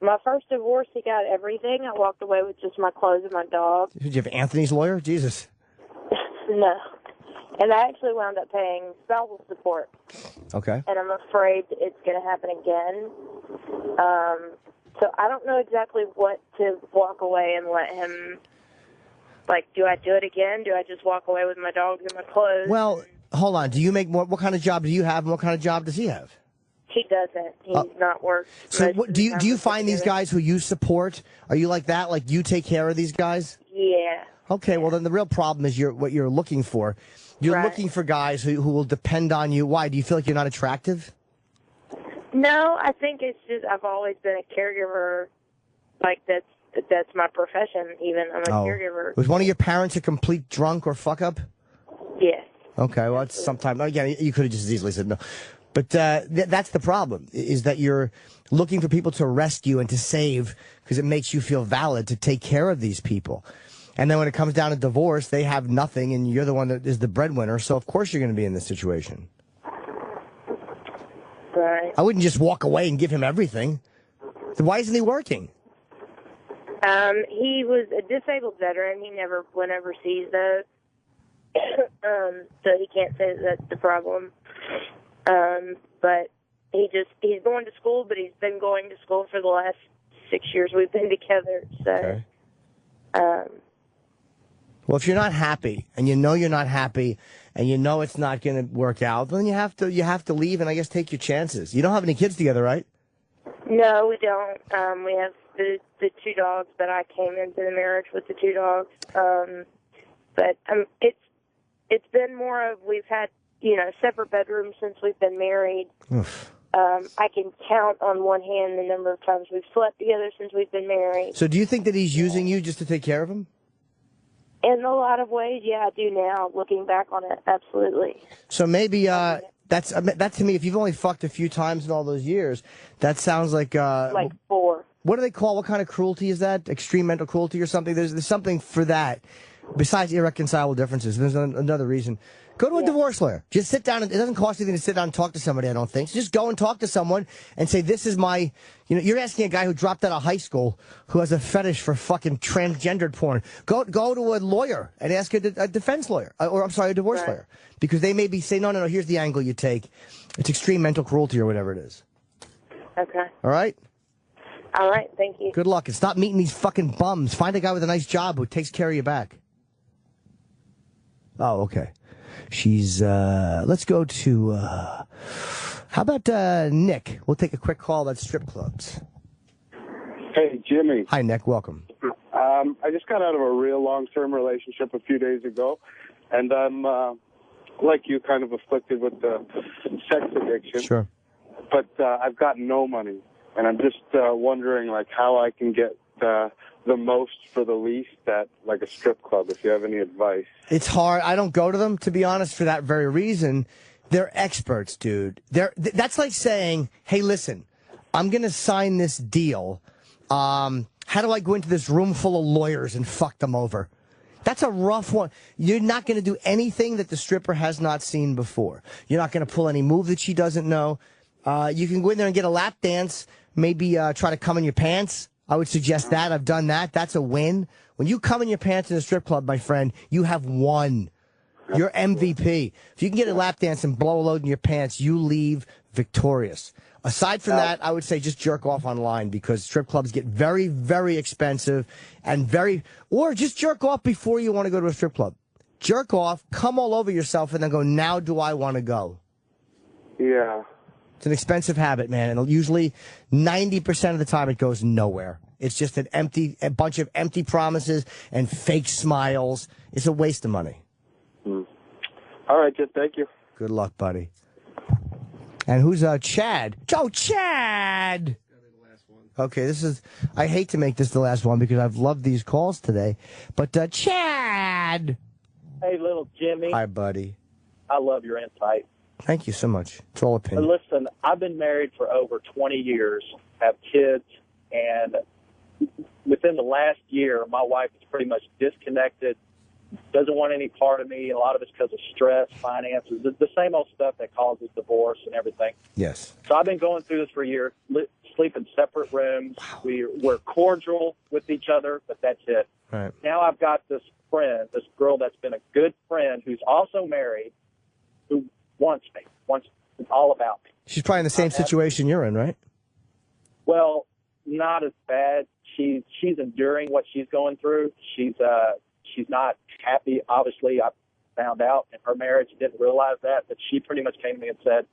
My first divorce, he got everything. I walked away with just my clothes and my dog. Did you have Anthony's lawyer? Jesus. No. And I actually wound up paying spousal support. Okay. And I'm afraid it's going to happen again. So I don't know exactly what to walk away and let him, like, do I do it again? Do I just walk away with my dogs and my clothes? Well, hold on. Do you make more? What kind of job do you have, and what kind of job does he have? He doesn't. He's not worked. So do you find these guys who you support, are you like that? Like you take care of these guys? Yeah. Okay, well then the real problem is what you're looking for. You're looking for guys who will depend on you. Why? Do you feel like you're not attractive? No, I think it's just I've always been a caregiver. Like that's my profession. Even I'm a caregiver. Was one of your parents a complete drunk or fuck up? Yes. Okay, well, it's sometime. Again, you could have just as easily said no. But that's the problem, is that you're looking for people to rescue and to save because it makes you feel valid to take care of these people. And then when it comes down to divorce, they have nothing, and you're the one that is the breadwinner, so of course you're going to be in this situation. Right. I wouldn't just walk away and give him everything. So why isn't he working? He was a disabled veteran. He never went overseas, though. So he can't say that's the problem. But he's going to school, but he's been going to school for the last 6 years we've been together. So, okay. Well, if you're not happy, and you know you're not happy, and you know it's not going to work out, then you have to leave and I guess take your chances. You don't have any kids together, right? No, we don't. We have the two dogs, but I came into the marriage with the two dogs. But it's been more of we've had separate bedrooms since we've been married. Oof. I can count on one hand the number of times we've slept together since we've been married. So do you think that he's using you just to take care of him? In a lot of ways, yeah, I do now. Looking back on it, absolutely. So maybe that to me, if you've only fucked a few times in all those years, that sounds like 4. What do they call? What kind of cruelty is that? Extreme mental cruelty or something? There's something for that besides irreconcilable differences. There's another reason. Go to a divorce lawyer. Just sit down. It doesn't cost anything to sit down and talk to somebody, I don't think. So just go and talk to someone and say, this is my, you're asking a guy who dropped out of high school who has a fetish for fucking transgendered porn. Go to a lawyer and ask a defense lawyer, or I'm sorry, a divorce lawyer. Because they may be saying, no, here's the angle you take. It's extreme mental cruelty or whatever it is. Okay. All right? All right, thank you. Good luck. And stop meeting these fucking bums. Find a guy with a nice job who takes care of you back. Oh, okay. She's, let's go to, how about Nick? We'll take a quick call at strip clubs. Hey, Jimmy. Hi, Nick. Welcome. I just got out of a real long-term relationship a few days ago, and I'm, like you, kind of afflicted with the sex addiction. Sure. But I've got no money, and I'm just wondering, like, how I can get the most for the least at, like, a strip club, if you have any advice. It's hard. I don't go to them, to be honest, for that very reason. They're experts, dude. That's like saying, hey, listen, I'm going to sign this deal. How do I go into this room full of lawyers and fuck them over? That's a rough one. You're not going to do anything that the stripper has not seen before. You're not going to pull any move that she doesn't know. You can go in there and get a lap dance, maybe try to come in your pants. I would suggest that. I've done that. That's a win. When you come in your pants in a strip club, my friend, you have won. You're MVP. If you can get a lap dance and blow a load in your pants, you leave victorious. Aside from that, I would say just jerk off online because strip clubs get very, very expensive or just jerk off before you want to go to a strip club. Jerk off, come all over yourself, and then go, now do I want to go? Yeah. It's an expensive habit, man, and usually 90% of the time it goes nowhere. It's just a bunch of empty promises and fake smiles. It's a waste of money. All right, Jeff, thank you. Good luck, buddy. And who's Chad? Joe, Chad! Okay, I hate to make this the last one because I've loved these calls today. But Chad! Hey, little Jimmy. Hi, buddy. I love your insight. Thank you so much. It's all opinion. Listen, I've been married for over 20 years, have kids, and within the last year, my wife is pretty much disconnected, doesn't want any part of me. A lot of it's because of stress, finances, the same old stuff that causes divorce and everything. Yes. So I've been going through this for a year, sleep in separate rooms. Wow. We're cordial with each other, but that's it. Right. Now I've got this friend, this girl that's been a good friend who's also married, who wants all about me. She's probably in the same situation you're in, right? Well, not as bad. She's enduring what she's going through. She's not happy. Obviously, I found out in her marriage, didn't realize that, but she pretty much came to me and said,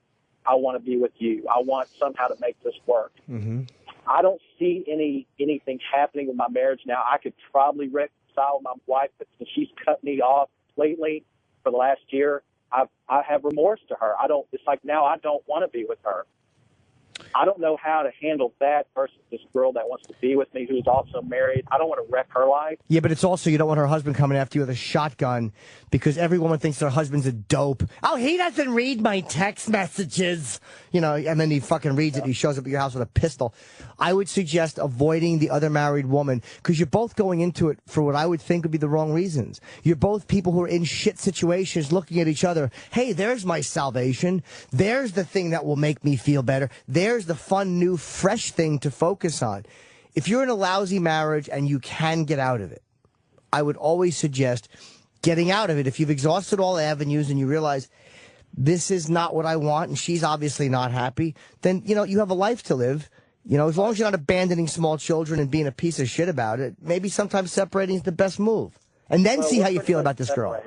I want to be with you. I want somehow to make this work. Mm-hmm. I don't see anything happening with my marriage now. I could probably reconcile with my wife, but since she's cut me off completely for the last year, I have remorse to her. It's like now I don't want to be with her. I don't know how to handle that versus this girl that wants to be with me who's also married. I don't want to wreck her life. Yeah, but it's also you don't want her husband coming after you with a shotgun because every woman thinks their husband's a dope. Oh, he doesn't read my text messages. You know, and then he fucking reads it and he shows up at your house with a pistol. I would suggest avoiding the other married woman because you're both going into it for what I would think would be the wrong reasons. You're both people who are in shit situations looking at each other. Hey, there's my salvation. There's the thing that will make me feel better. There's the fun, new, fresh thing to focus on. If you're in a lousy marriage and you can get out of it, I would always suggest getting out of it. If you've exhausted all avenues and you realize this is not what I want and she's obviously not happy, then, you know, you have a life to live. You know, as long as you're not abandoning small children and being a piece of shit about it, maybe sometimes separating is the best move. And then see how you feel about this girl.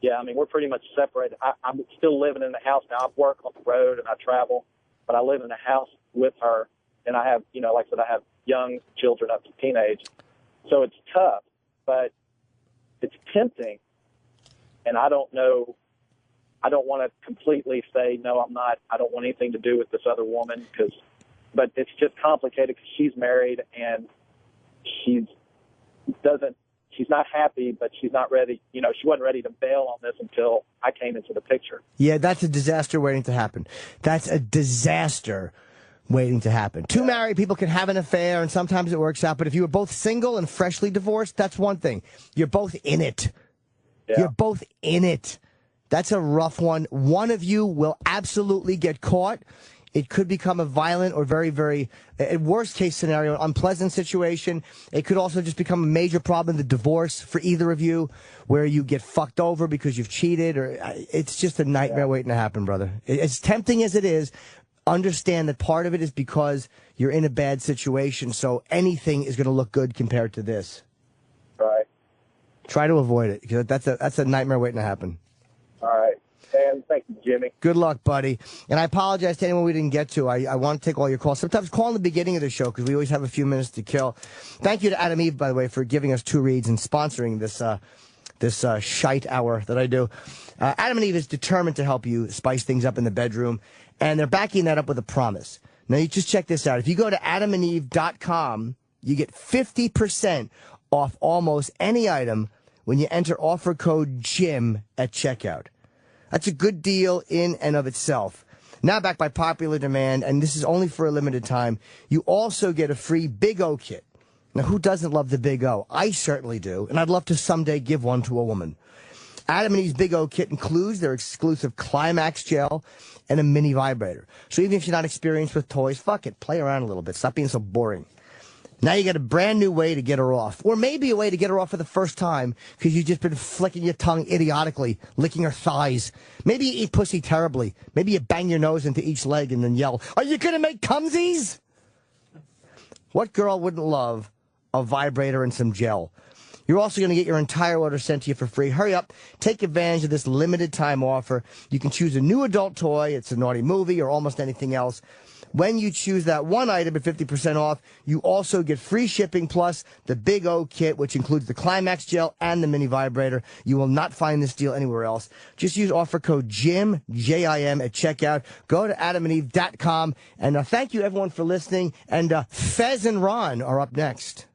Yeah, I mean, we're pretty much separated. I'm still living in the house now. I work on the road and I travel, but I live in the house with her. And I have, you know, like I said, I have young children up to teenage. So it's tough, but it's tempting. And I don't know. I don't want to completely say, no, I'm not. I don't want anything to do with this other woman but it's just complicated because she's married and she's not happy, but she's not ready. You know, she wasn't ready to bail on this until I came into the picture. Yeah, that's a disaster waiting to happen. That's a disaster waiting to happen. Two married people can have an affair and sometimes it works out, but if you were both single and freshly divorced, that's one thing. You're both in it. Yeah. You're both in it. That's a rough one. One of you will absolutely get caught. It could become a violent or very, very, worst case scenario, unpleasant situation. It could also just become a major problem, the divorce for either of you, where you get fucked over because you've cheated. Or it's just a nightmare waiting to happen, brother. As tempting as it is, understand that part of it is because you're in a bad situation. So anything is going to look good compared to this. Right. Try to avoid it because that's a nightmare waiting to happen. All right. And thank you, Jimmy. Good luck, buddy. And I apologize to anyone we didn't get to. I want to take all your calls. Sometimes call in the beginning of the show because we always have a few minutes to kill. Thank you to Adam Eve, by the way, for giving us 2 reads and sponsoring this shite hour that I do. Adam and Eve is determined to help you spice things up in the bedroom, and they're backing that up with a promise. Now, you just check this out. If you go to adamandeve.com, you get 50% off almost any item when you enter offer code JIM at checkout. That's a good deal in and of itself. Now back by popular demand, and this is only for a limited time, you also get a free Big O kit. Now, who doesn't love the Big O? I certainly do, and I'd love to someday give one to a woman. Adam and Eve's Big O kit includes their exclusive Climax gel and a mini vibrator. So even if you're not experienced with toys, fuck it, play around a little bit. Stop being so boring. Now you got a brand new way to get her off. Or maybe a way to get her off for the first time because you've just been flicking your tongue idiotically, licking her thighs. Maybe you eat pussy terribly. Maybe you bang your nose into each leg and then yell, "Are you going to make cumsies?" What girl wouldn't love a vibrator and some gel? You're also going to get your entire order sent to you for free. Hurry up. Take advantage of this limited time offer. You can choose a new adult toy. It's a naughty movie or almost anything else. When you choose that one item at 50% off, you also get free shipping plus the Big O kit, which includes the Climax gel and the mini vibrator. You will not find this deal anywhere else. Just use offer code JIM, J-I-M, at checkout. Go to adamandeve.com. And thank you, everyone, for listening. And Fez and Ron are up next.